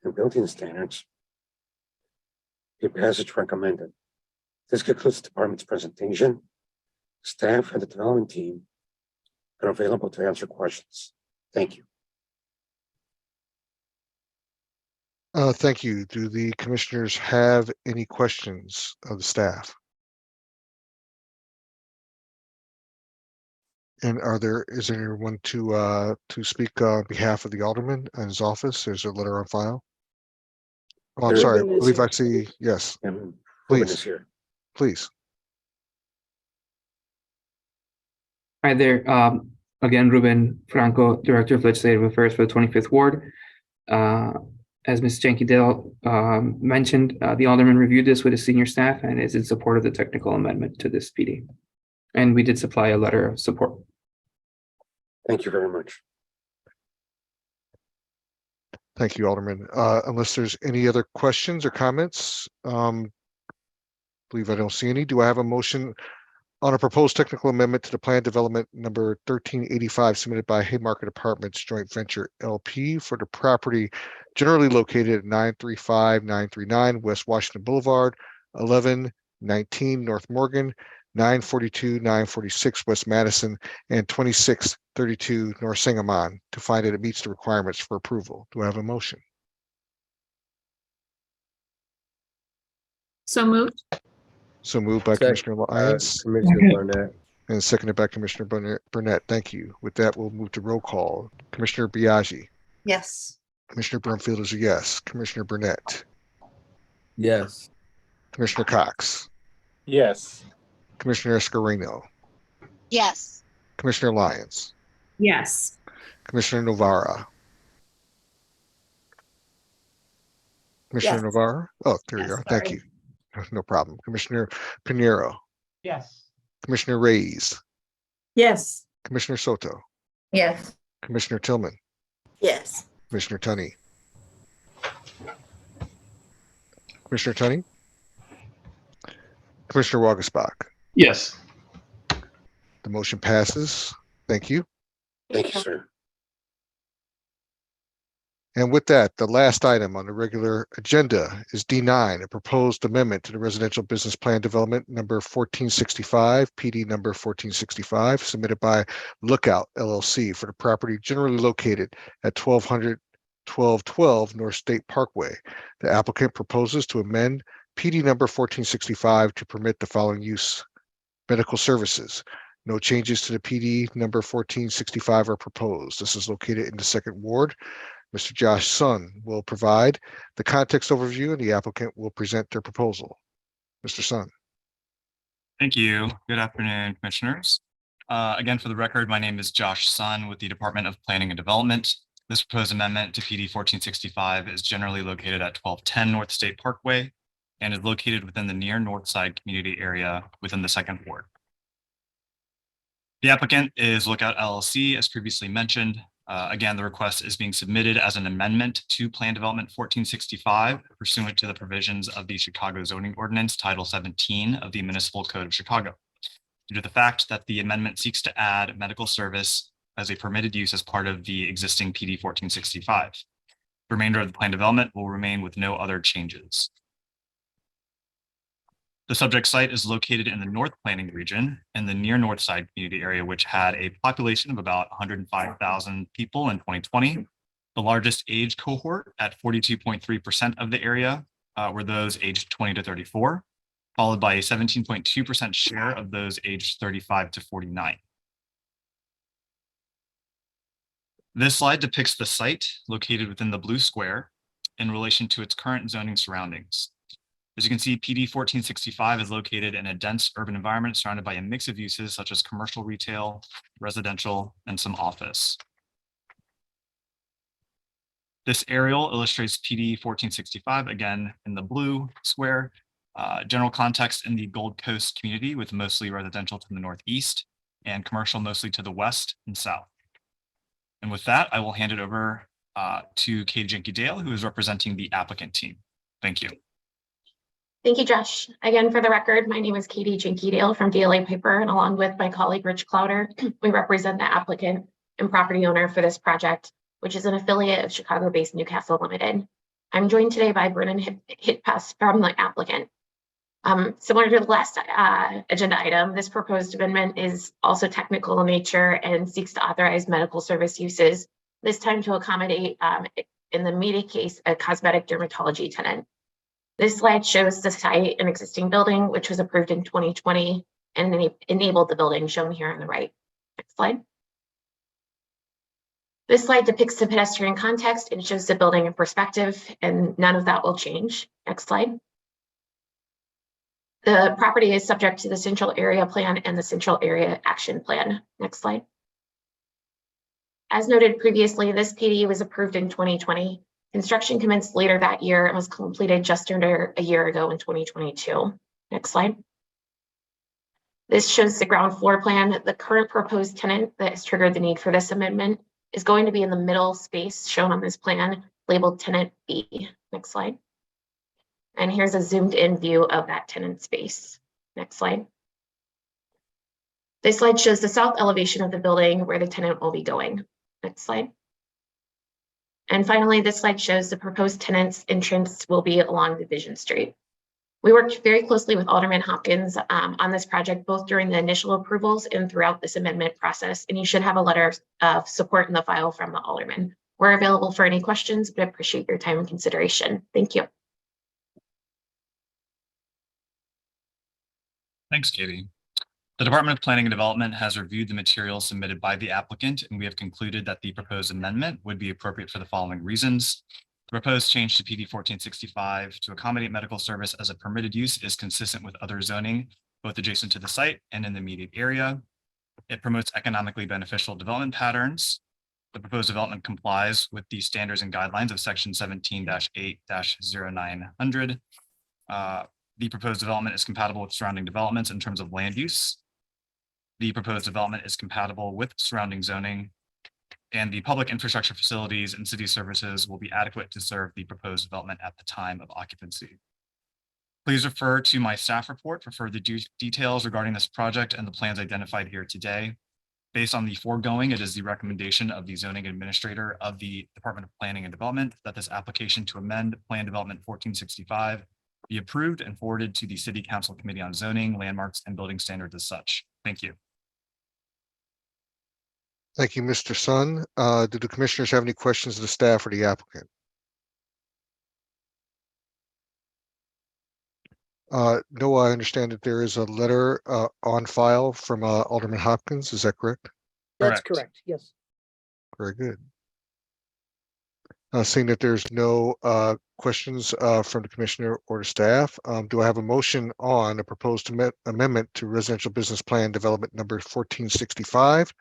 and Building Standards be passage recommended. This concludes the department's presentation. Staff and the development team are available to answer questions. Thank you. Thank you. Do the commissioners have any questions of the staff? And is there anyone to speak on behalf of the alderman and his office? There's a letter on file. Oh, I'm sorry. I Ruben is believe I here. see. Yes, Ruben please, is here. please. Hi there. Again, Ruben Franco, Director of Legislative Affairs for the 25th Ward. As Ms. Jenkins-Dale mentioned, the alderman reviewed this with his senior staff and is in support of the technical amendment to this PD. And we did supply a letter of support. Thank you very much. Thank you, Alderman. Unless there's any other questions or comments, believe I don't see any. Do I have a motion on a proposed technical amendment to the plan development number 1385 submitted by Haymarket Apartments Joint Venture LP for the property generally located at 935-939 West Washington Boulevard, 1119 North Morgan, 942-946 West Madison, and 2632 North Sangamon to find that it meets the requirements for approval? Do I have a motion? So moved. So moved by Second. Commissioner Lyons Commissioner Barnett. and seconded by Commissioner Burnett. Thank you. With that, we'll move to roll call. Commissioner Biaggi. Yes. Commissioner Brumfield is a yes. Commissioner Burnett. Yes. Commissioner Cox. Yes. Commissioner Escarino. Yes. Commissioner Lyons. Yes. Commissioner Novara. Commissioner Yes. Novara? Oh, there you Yes, are. Thank sorry. you. No problem. Commissioner Pinheiro. Yes. Commissioner Reyes. Yes. Commissioner Soto. Yes. Commissioner Tillman. Yes. Commissioner Tunney. Commissioner Tunney. Commissioner Wagasbach. Yes. The motion passes. Thank you. Thank you, sir. And with that, the last item on the regular agenda is D9, a proposed amendment to the residential business plan development number 1465, PD number 1465, submitted by Lookout LLC for the property generally located at 1212 North State Parkway. The applicant proposes to amend PD number 1465 to permit the following use: medical services. No changes to the PD number 1465 are proposed. This is located in the Second Ward. Mr. Josh Sun will provide the context overview and the applicant will present their proposal. Mr. Sun. Thank you. Good afternoon, commissioners. Again, for the record, my name is Josh Sun with the Department of Planning and Development. This proposed amendment to PD 1465 is generally located at 1210 North State Parkway and is located within the near North Side community area within the Second Ward. The applicant is Lookout LLC, as previously mentioned. Again, the request is being submitted as an amendment to Plan Development 1465 pursuant to the provisions of the Chicago Zoning Ordinance, Title 17 of the Municipal Code of Chicago, due to the fact that the amendment seeks to add medical service as a permitted use as part of the existing PD 1465. The remainder of the plan development will remain with no other changes. The subject site is located in the North Planning region in the near North Side community area, which had a population of about 105,000 people in 2020. The largest age cohort at 42.3% of the area were those aged 20 to 34, followed by a 17.2% share of those aged 35 to 49. This slide depicts the site located within the blue square in relation to its current zoning surroundings. As you can see, PD 1465 is located in a dense urban environment surrounded by a mix of uses such as commercial, retail, residential, and some office. This aerial illustrates PD 1465, again in the blue square. General context in the Gold Coast community with mostly residential to the northeast and commercial mostly to the west and south. And with that, I will hand it over to Katie Jenke-Dale, who is representing the applicant team. Thank you. Thank you, Josh. Again, for the record, my name is Katie Jenke-Dale from DLA Piper, and along with my colleague Rich Clowder, we represent the applicant and property owner for this project, which is an affiliate of Chicago-based Newcastle Limited. I'm joined today by Brennan Hitpass from the applicant. Similar to the last agenda item, this proposed amendment is also technical in nature and seeks to authorize medical service uses, this time to accommodate, in the immediate case, a cosmetic dermatology tenant. This slide shows the site and existing building, which was approved in 2020 and enabled the building shown here on the right. Next slide. This slide depicts the pedestrian context and shows the building in perspective, and none of that will change. Next slide. The property is subject to the Central Area Plan and the Central Area Action Plan. Next slide. As noted previously, this PD was approved in 2020. Construction commenced later that year and was completed just under a year ago in 2022. Next slide. This shows the ground floor plan. The current proposed tenant that has triggered the need for this amendment is going to be in the middle space shown on this plan, labeled tenant B. Next slide. And here's a zoomed in view of that tenant space. Next slide. This slide shows the south elevation of the building where the tenant will be going. Next slide. And finally, this slide shows the proposed tenant's entrance will be along Division Street. We worked very closely with Alderman Hopkins on this project, both during the initial approvals and throughout this amendment process, and you should have a letter of support in the file from the Alderman. We're available for any questions, but I appreciate your time and consideration. Thank you. Thanks, Katie. The Department of Planning and Development has reviewed the materials submitted by the applicant, and we have concluded that the proposed amendment would be appropriate for the following reasons. The proposed change to PD 1465 to accommodate medical service as a permitted use is consistent with other zoning, both adjacent to the site and in the immediate area. It promotes economically beneficial development patterns. The proposed development complies with the standards and guidelines of section 17-8-0900. The proposed development is compatible with surrounding developments in terms of land use. The proposed development is compatible with surrounding zoning, and the public infrastructure facilities and city services will be adequate to serve the proposed development at the time of occupancy. Please refer to my staff report for further details regarding this project and the plans identified here today. Based on the foregoing, it is the recommendation of the zoning administrator of the Department of Planning and Development that this application to amend Plan Development 1465 be approved and forwarded to the City Council Committee on Zoning, Landmarks, and Building Standards as such. Thank you. Thank you, Mr. Sun. Do the commissioners have any questions of the staff or the applicant? No, I understand that there is a letter on file from Alderman Hopkins. Is that correct? That's correct. Yes. Very good. Seeing that there's no questions from the commissioner or the staff, do I have a motion on a proposed amendment to Residential Business Plan Development number 1465,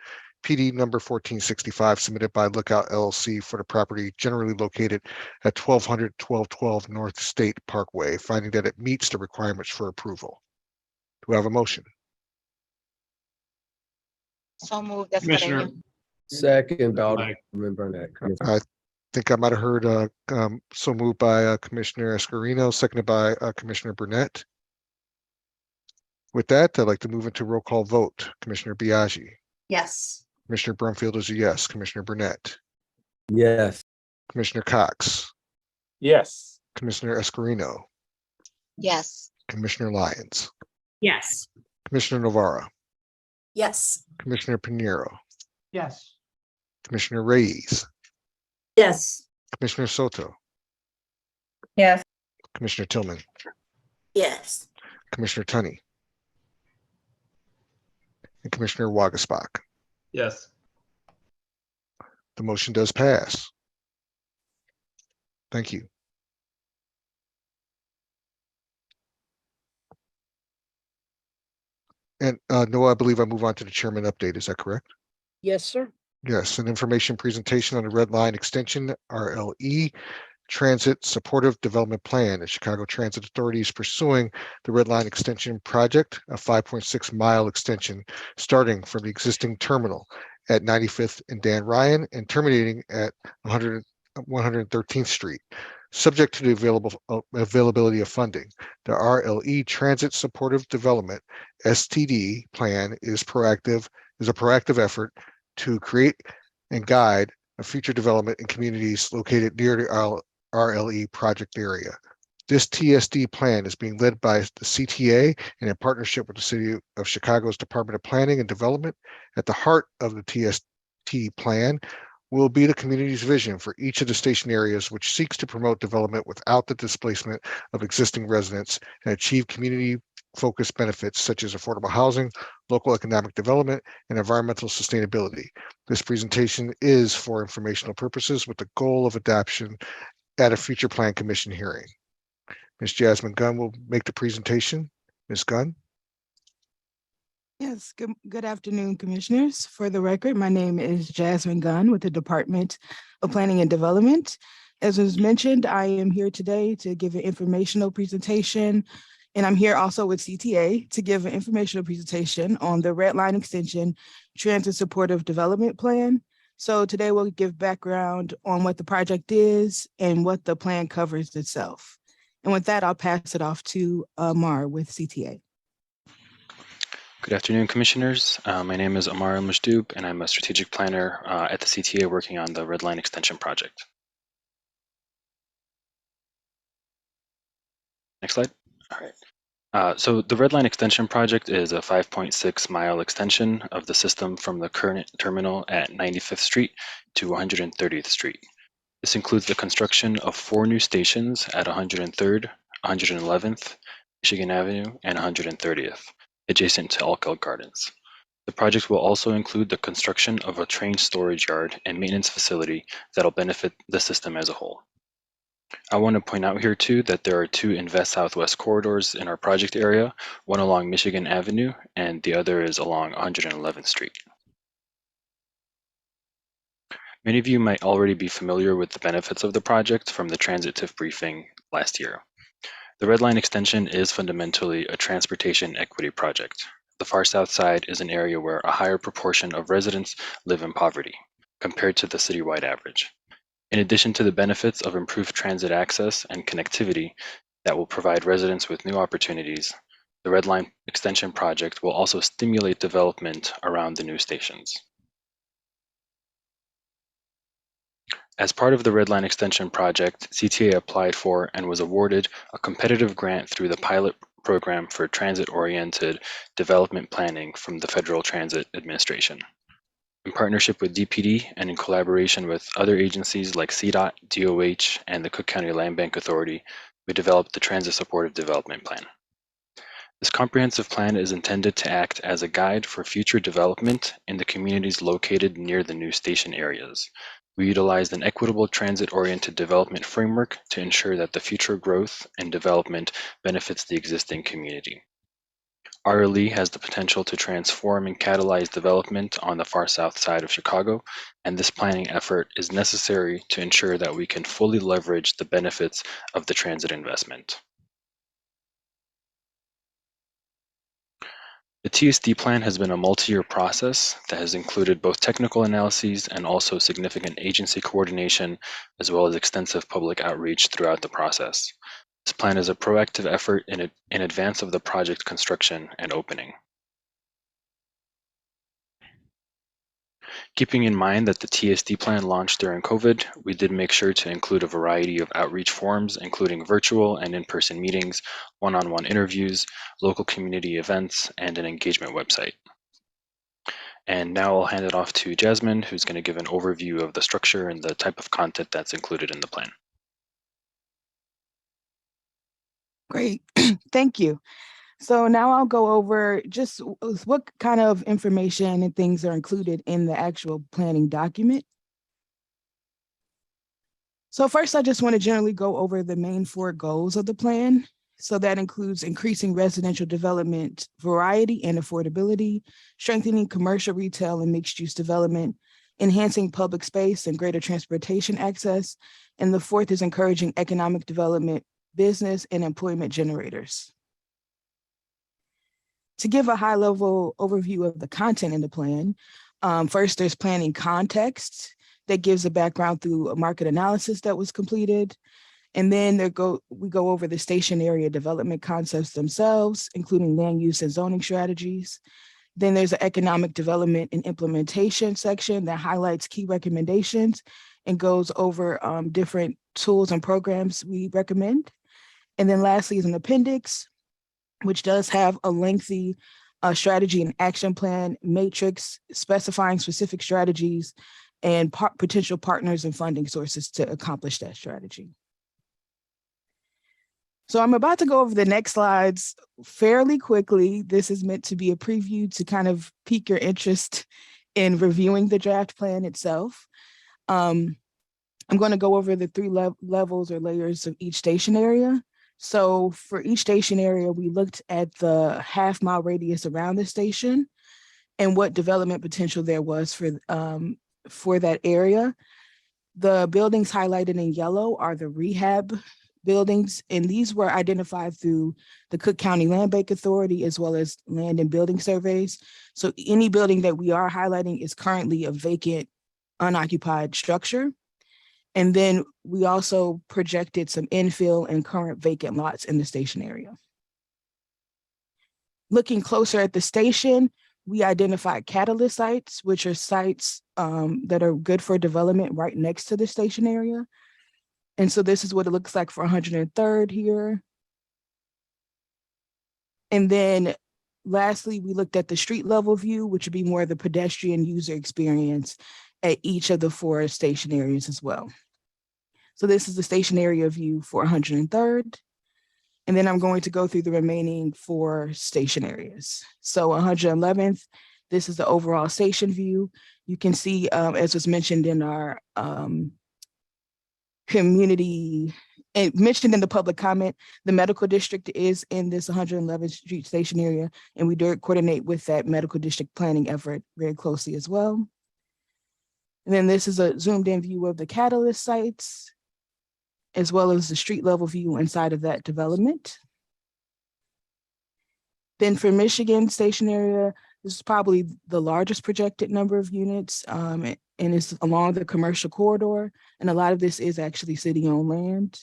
PD number 1465, submitted by Lookout LLC for the property generally located at 1200-1212 North State Parkway, finding that it meets the requirements for approval? Do I have a motion? So moved. Escudero. Second, Alderman Burnett. I think I might have heard so moved by Commissioner Escarino, seconded by Commissioner Burnett. With that, I'd like to move into roll call vote. Commissioner Biaggi. Yes. Commissioner Brumfield is a yes. Commissioner Burnett. Yes. Commissioner Cox. Yes. Commissioner Escarino. Yes. Commissioner Lyons. Yes. Commissioner Navarro. Yes. Commissioner Pinheiro. Yes. Commissioner Reyes. Yes. Commissioner Soto. Yes. Commissioner Tillman. Yes. Commissioner Tunney. And Commissioner Wagasbach. Yes. The motion does pass. Thank you. And Noah, I believe I move on to the chairman update. Is that correct? Yes, sir. Yes, an information presentation on the Red Line Extension, RLE, Transit Supportive Development Plan. The Chicago Transit Authority is pursuing the Red Line Extension project, a 5.6-mile extension starting from the existing terminal at 95th and Dan Ryan and terminating at 113th Street, subject to the availability of funding. The RLE Transit Supportive Development STD plan is a proactive effort to create and guide a future development in communities located near the RLE project area. This TSD plan is being led by the CTA and in partnership with the City of Chicago's Department of Planning and Development. At the heart of the TSD plan will be the community's vision for each of the station areas, which seeks to promote development without the displacement of existing residents and achieve community-focused benefits such as affordable housing, local economic development, and environmental sustainability. This presentation is for informational purposes with the goal of adoption at a future Plan Commission hearing. Ms. Jasmine Gunn will make the presentation. Ms. Gunn? Yes, good afternoon, Commissioners. For the record, my name is Jasmine Gunn with the Department of Planning and Development. As was mentioned, I am here today to give an informational presentation, and I'm here also with CTA to give an informational presentation on the Red Line Extension Transit Supportive Development Plan. So today we'll give background on what the project is and what the plan covers itself. And with that, I'll pass it off to Amar with CTA. Good afternoon, Commissioners. My name is Amar El-Mashdub, and I'm a strategic planner at the CTA working on the Red Line Extension project. Next slide. All right. So the Red Line Extension project is a 5.6-mile extension of the system from the current terminal at 95th Street to 130th Street. This includes the construction of 4 new stations at 103rd, 111th, Michigan Avenue, and 130th. Adjacent to Alkel Gardens. The project will also include the construction of a train storage yard and maintenance facility that'll benefit the system as a whole. I want to point out here too that there are 2 Invest Southwest corridors in our project area, one along Michigan Avenue and the other is along 111th Street. Many of you might already be familiar with the benefits of the project from the Transit TIF briefing last year. The Red Line Extension is fundamentally a transportation equity project. The far south side is an area where a higher proportion of residents live in poverty compared to the citywide average. In addition to the benefits of improved transit access and connectivity that will provide residents with new opportunities, the Red Line Extension project will also stimulate development around the new stations. As part of the Red Line Extension project, CTA applied for and was awarded a competitive grant through the pilot program for transit-oriented development planning from the Federal Transit Administration. In partnership with DPD and in collaboration with other agencies like CDOT, DOH, and the Cook County Land Bank Authority, we developed the Transit Supportive Development Plan. This comprehensive plan is intended to act as a guide for future development in the communities located near the new station areas. We utilized an equitable transit-oriented development framework to ensure that the future growth and development benefits the existing community. RLE has the potential to transform and catalyze development on the far south side of Chicago, and this planning effort is necessary to ensure that we can fully leverage the benefits of the transit investment. The TSD plan has been a multi-year process that has included both technical analyses and also significant agency coordination, as well as extensive public outreach throughout the process. This plan is a proactive effort in advance of the project construction and opening. Keeping in mind that the TSD plan launched during COVID, we did make sure to include a variety of outreach forums, including virtual and in-person meetings, one-on-one interviews, local community events, and an engagement website. And now I'll hand it off to Jasmine, who's going to give an overview of the structure and the type of content that's included in the plan. Great, thank you. So now I'll go over just what kind of information and things are included in the actual planning document. So first, I just want to generally go over the main 4 goals of the plan. So that includes increasing residential development variety and affordability, strengthening commercial, retail, and mixed-use development, enhancing public space and greater transportation access. And the fourth is encouraging economic development, business and employment generators. To give a high level overview of the content in the plan, first there's planning context that gives a background through a market analysis that was completed. And then we go over the station area development concepts themselves, including land use and zoning strategies. Then there's an economic development and implementation section that highlights key recommendations and goes over different tools and programs we recommend. And then lastly is an appendix, which does have a lengthy strategy and action plan matrix specifying specific strategies and potential partners and funding sources to accomplish that strategy. So I'm about to go over the next slides fairly quickly. This is meant to be a preview to kind of pique your interest in reviewing the draft plan itself. I'm going to go over the three levels or layers of each station area. So for each station area, we looked at the half-mile radius around the station and what development potential there was for that area. The buildings highlighted in yellow are the rehab buildings, and these were identified through the Cook County Land Bank Authority as well as land and building surveys. So any building that we are highlighting is currently a vacant, unoccupied structure. And then we also projected some infill and current vacant lots in the station area. Looking closer at the station, we identified catalyst sites, which are sites that are good for development right next to the station area. And so this is what it looks like for 103rd here. And then lastly, we looked at the street level view, which would be more of the pedestrian user experience at each of the 4 station areas as well. So this is the station area view for 103rd. And then I'm going to go through the remaining 4 station areas. So 111th, this is the overall station view. You can see, as was mentioned in our community, and mentioned in the public comment, the medical district is in this 111th Street station area, and we do coordinate with that medical district planning effort very closely as well. And then this is a zoomed in view of the catalyst sites, as well as the street level view inside of that development. Then for Michigan station area, this is probably the largest projected number of units, and it's along the commercial corridor. And a lot of this is actually city-owned land.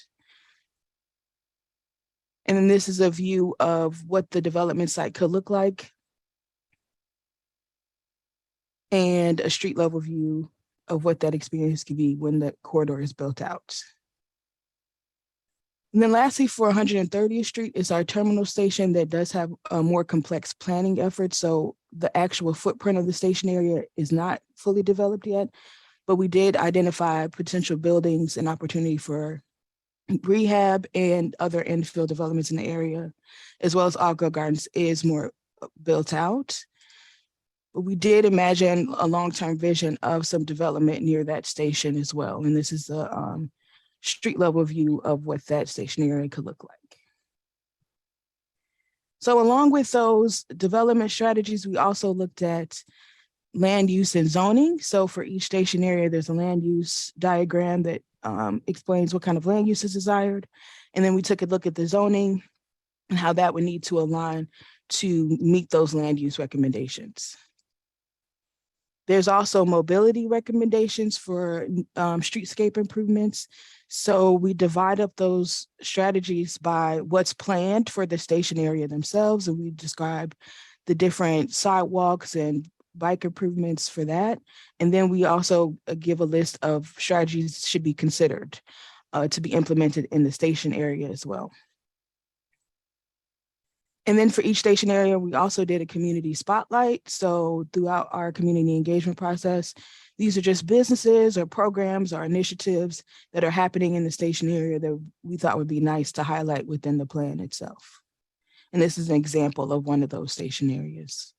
And then this is a view of what the development site could look like, and a street level view of what that experience could be when the corridor is built out. And then lastly, for 130th Street is our terminal station that does have a more complex planning effort. So the actual footprint of the station area is not fully developed yet, but we did identify potential buildings and opportunity for rehab and other infill developments in the area, as well as Alco Gardens is more built out. But we did imagine a long-term vision of some development near that station as well. And this is a street level view of what that station area could look like. So along with those development strategies, we also looked at land use and zoning. So for each station area, there's a land use diagram that explains what kind of land use is desired. And then we took a look at the zoning and how that would need to align to meet those land use recommendations. There's also mobility recommendations for streetscape improvements. So we divide up those strategies by what's planned for the station area themselves, and we describe the different sidewalks and bike improvements for that. And then we also give a list of strategies that should be considered to be implemented in the station area as well. And then for each station area, we also did a community spotlight. So throughout our community engagement process, these are just businesses or programs or initiatives that are happening in the station area that we thought would be nice to highlight within the plan itself. And this is an example of one of those station areas.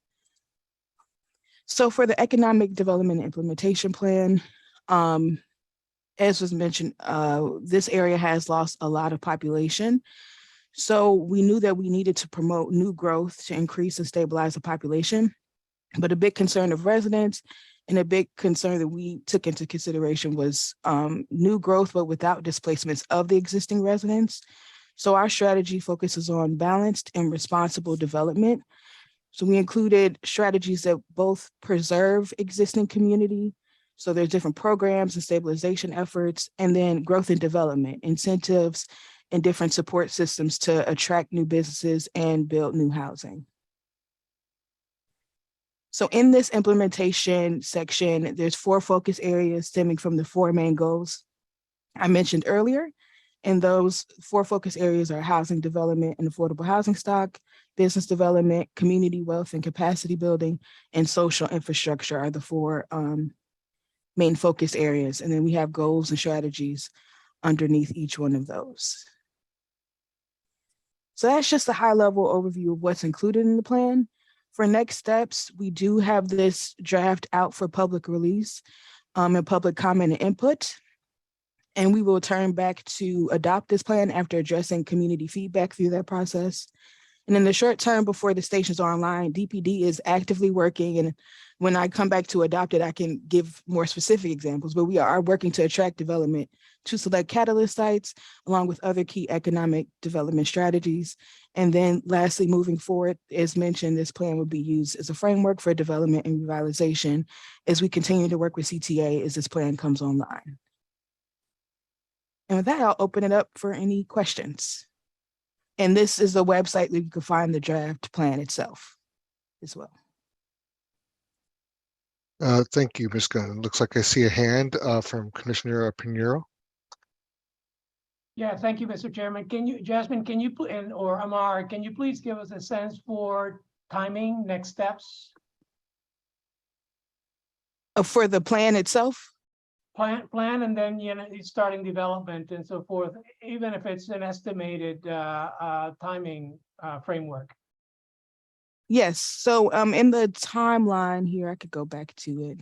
So for the Economic Development Implementation Plan, as was mentioned, this area has lost a lot of population. So we knew that we needed to promote new growth to increase and stabilize the population. But a big concern of residents And a big concern that we took into consideration was new growth, but without displacements of the existing residents. So our strategy focuses on balanced and responsible development. So we included strategies that both preserve existing community. So there's different programs and stabilization efforts, and then growth and development, incentives, and different support systems to attract new businesses and build new housing. So in this implementation section, there's 4 focus areas stemming from the 4 main goals I mentioned earlier. And those 4 focus areas are housing development and affordable housing stock, business development, community wealth and capacity building, and social infrastructure are the 4 main focus areas. And then we have goals and strategies underneath each one of those. So that's just a high level overview of what's included in the plan. For next steps, we do have this draft out for public release and public comment and input. And we will turn back to adopt this plan after addressing community feedback through that process. And in the short term before the stations are online, DPD is actively working. And when I come back to adopt it, I can give more specific examples, but we are working to attract development to select catalyst sites, along with other key economic development strategies. And then lastly, moving forward, as mentioned, this plan will be used as a framework for development and revitalization as we continue to work with CTA as this plan comes online. And with that, I'll open it up for any questions. And this is the website that you can find the draft plan itself as well. Thank you, Ms. Gunn. Looks like I see a hand from Commissioner Pinheiro. Yeah, thank you, Mr. Chairman. Can you, Jasmine, can you, or Amar, can you please give us a sense for timing, next steps? For the plan itself? Plan, and then, you know, starting development and so forth, even if it's an estimated timing framework. Yes, so in the timeline here, I could go back to it.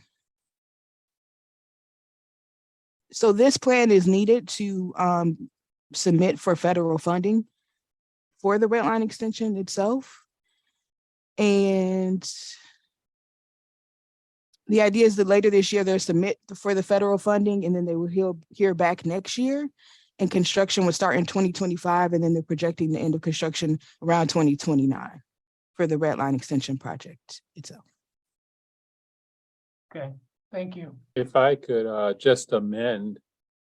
So this plan is needed to submit for federal funding for the red line extension itself. And the idea is that later this year they'll submit for the federal funding, and then they will hear back next year, and construction would start in 2025, and then they're projecting the end of construction around 2029 for the red line extension project itself. Okay, thank you. If I could just amend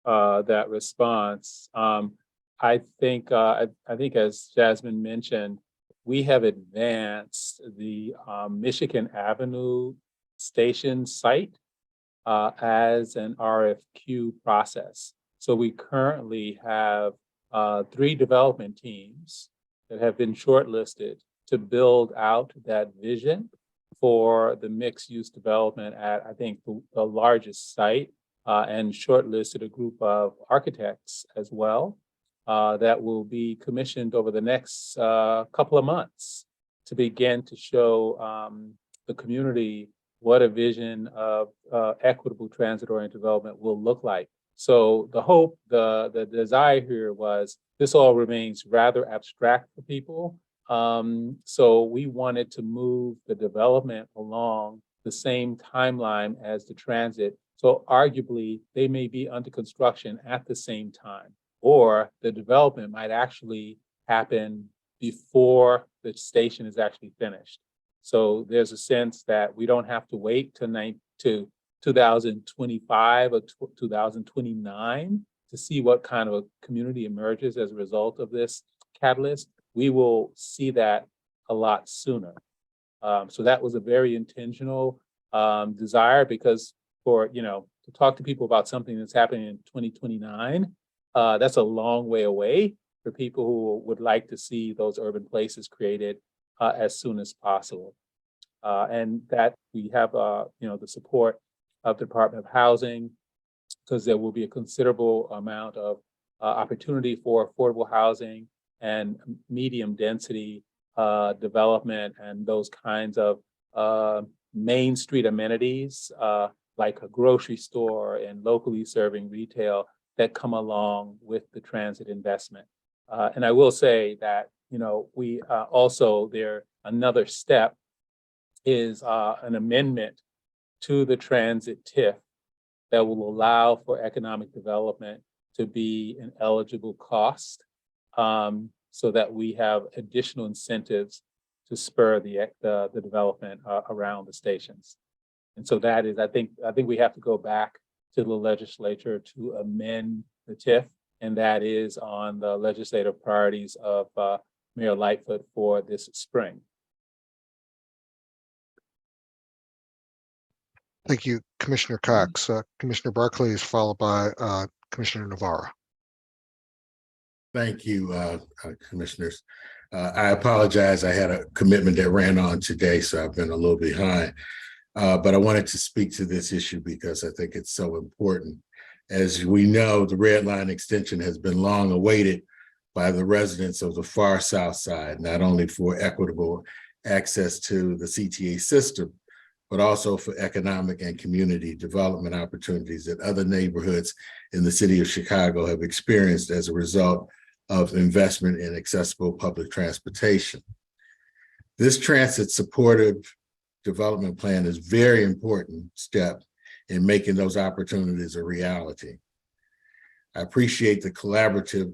that response, I think as Jasmine mentioned, we have advanced the Michigan Avenue station site as an RFQ process. So we currently have 3 development teams that have been shortlisted to build out that vision for the mixed use development at, I think, the largest site, and shortlisted a group of architects as well that will be commissioned over the next couple of months to begin to show the community what a vision of equitable transit-oriented development will look like. So the hope, the desire here was this all remains rather abstract for people. So we wanted to move the development along the same timeline as the transit. So arguably they may be under construction at the same time, or the development might actually happen before the station is actually finished. So there's a sense that we don't have to wait to 2025 or 2029 to see what kind of a community emerges as a result of this catalyst. We will see that a lot sooner. So that was a very intentional desire, because to talk to people about something that's happening in 2029, that's a long way away for people who would like to see those urban places created as soon as possible. And that we have, the support of the Department of Housing, because there will be a considerable amount of opportunity for affordable housing and medium density development, and those kinds of main street amenities like a grocery store and locally serving retail that come along with the transit investment. And I will say that, we also, another step is an amendment to the transit TIF that will allow for economic development to be an eligible cost, so that we have additional incentives to spur the development around the stations. And so that is, I think we have to go back to the legislature to amend the TIF, and that is on the legislative priorities of Mayor Lightfoot for this spring. Thank you, Commissioner Cox. Commissioner Barclay is followed by Commissioner Navarro. Thank you, commissioners. I apologize. I had a commitment that ran on today, so I've been a little behind. But I wanted to speak to this issue because I think it's so important. As we know, the Red Line extension has been long awaited by the residents of the far south side, not only for equitable access to the CTA system, but also for economic and community development opportunities that other neighborhoods in the city of Chicago have experienced as a result of investment in accessible public transportation. This transit supportive development plan is a very important step in making those opportunities a reality. I appreciate the collaborative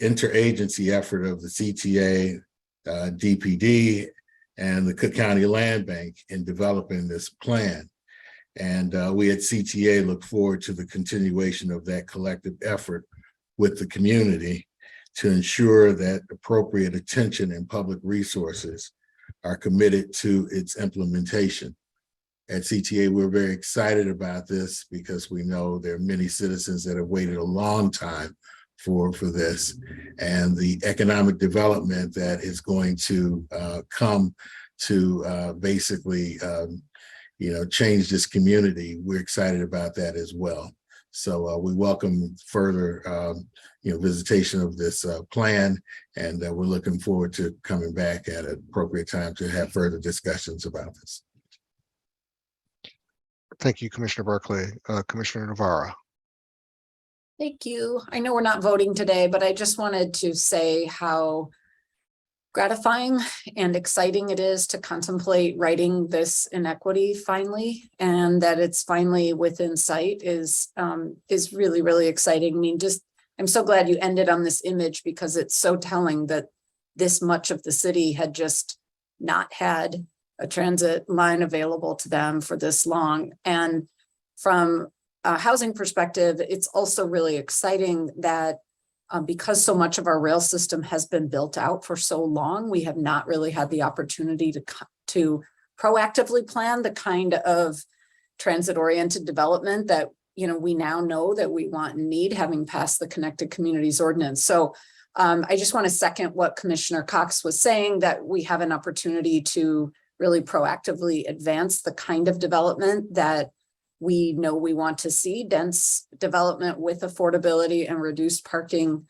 interagency effort of the CTA, DPD, and the Cook County Land Bank in developing this plan. And we at CTA look forward to the continuation of that collective effort with the community to ensure that appropriate attention and public resources are committed to its implementation. At CTA, we're very excited about this because we know there are many citizens that have waited a long time for this, and the economic development that is going to come to basically change this community. We're excited about that as well. So we welcome further visitation of this plan, and we're looking forward to coming back at an appropriate time to have further discussions about this. Thank you, Commissioner Barclay. Commissioner Navarro. Thank you. I know we're not voting today, but I just wanted to say how gratifying and exciting it is to contemplate writing this inequity finally, and that it's finally within sight is really, really exciting. I mean, I'm so glad you ended on this image because it's so telling that this much of the city had just not had a transit line available to them for this long. And from a housing perspective, it's also really exciting that because so much of our rail system has been built out for so long, we have not really had the opportunity to proactively plan the kind of transit-oriented development that we now know that we want and need, having passed the Connected Communities Ordinance. So I just want to second what Commissioner Cox was saying, that we have an opportunity to really proactively advance the kind of development that we know we want to see. Dense development with affordability and reduced parking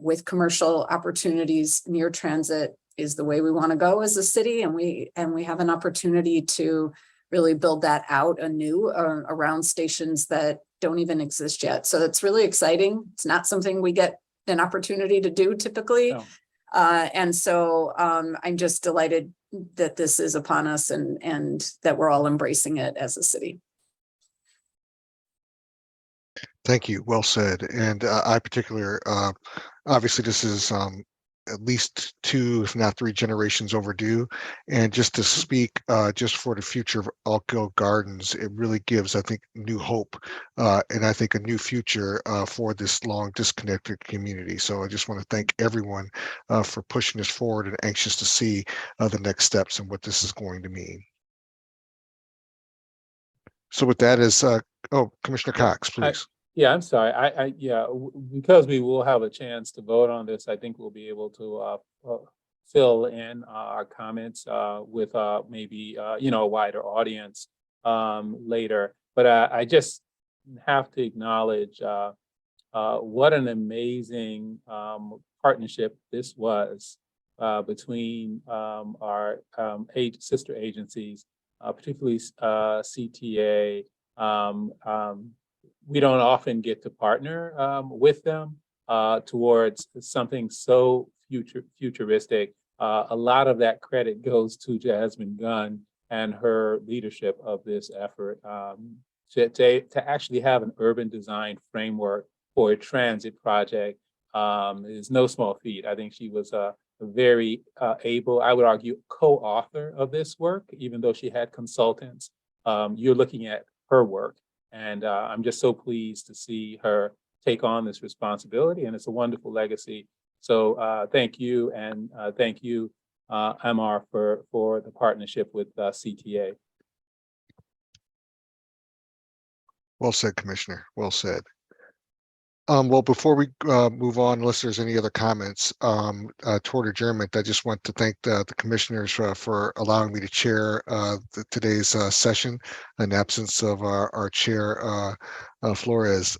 with commercial opportunities near transit is the way we want to go as a city. And we have an opportunity to really build that out anew around stations that don't even exist yet. So it's really exciting. It's not something we get an opportunity to do typically. No. And so I'm just delighted that this is upon us and that we're all embracing it as a city. Thank you. Well said. And I particularly, obviously, this is at least 2, if not 3 generations overdue. And just to speak just for the future of Elko Gardens, it really gives, I think, new hope and I think a new future for this long disconnected community. So I just want to thank everyone for pushing this forward and anxious to see the next steps and what this is going to mean. So with that is, Commissioner Cox, please. Yeah, I'm sorry. Because we will have a chance to vote on this, I think we'll be able to fill in our comments with maybe a wider audience later. But I just have to acknowledge what an amazing partnership this was between our sister agencies, particularly CTA. We don't often get to partner with them towards something so futuristic. A lot of that credit goes to Jasmine Gunn and her leadership of this effort. To actually have an urban design framework for a transit project is no small feat. I think she was a very able, I would argue, co-author of this work, even though she had consultants. You're looking at her work, and I'm just so pleased to see her take on this responsibility, and it's a wonderful legacy. So thank you, and thank you, MR, for the partnership with CTA. Well said, Commissioner. Well said. Well, before we move on, unless there's any other comments toward adjournment, I just want to thank the commissioners for allowing me to chair today's session in absence of our chair, Flores.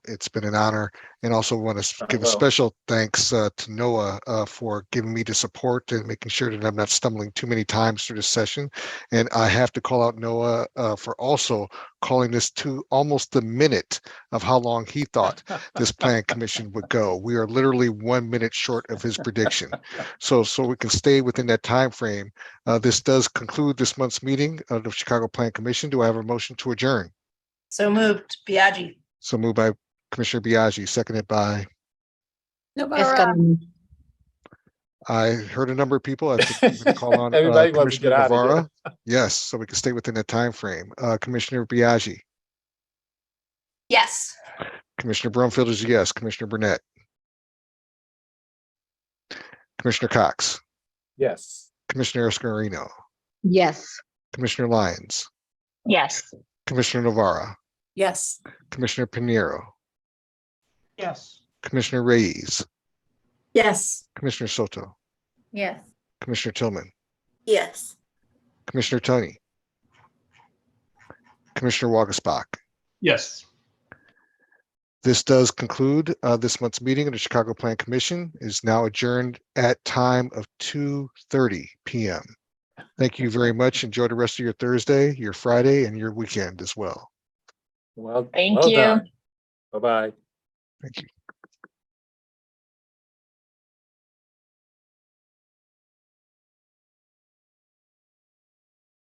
It's been an honor, and also want to give a special thanks to Noah for giving me the support and making sure that I'm not stumbling too many times through this session. And I have to call out Noah for also calling this to almost the minute of how long he thought this plan commission would go. We are literally 1 minute short of his prediction. So we can stay within that time frame. This does conclude this month's meeting of the Chicago Plan Commission. Do I have a motion to adjourn? So moved, Biagi. So moved by Commissioner Biagi, seconded by, I heard a number of people. I think I'm going to call on Everybody wants to Commissioner get out of here. Navarra. Yes, so we can stay within that time frame. Commissioner Biagi, Yes. Commissioner Brumfield is a yes. Commissioner Burnett, Commissioner Cox, Yes. Commissioner Escarino, Yes. Commissioner Lyons, Yes. Commissioner Navarra, Yes. Commissioner Pinheiro, Yes. Commissioner Reyes, Yes. Commissioner Soto, Yes. Commissioner Tillman, Yes. Commissioner Tony, Commissioner Wagasbach. Yes. This does conclude this month's meeting of the Chicago Plan Commission. It is now adjourned at time of 2:30 p.m. Thank you very much. Enjoy the rest of your Thursday, your Friday, and your weekend as well. Well, Thank well you. done. Bye-bye. Thank you.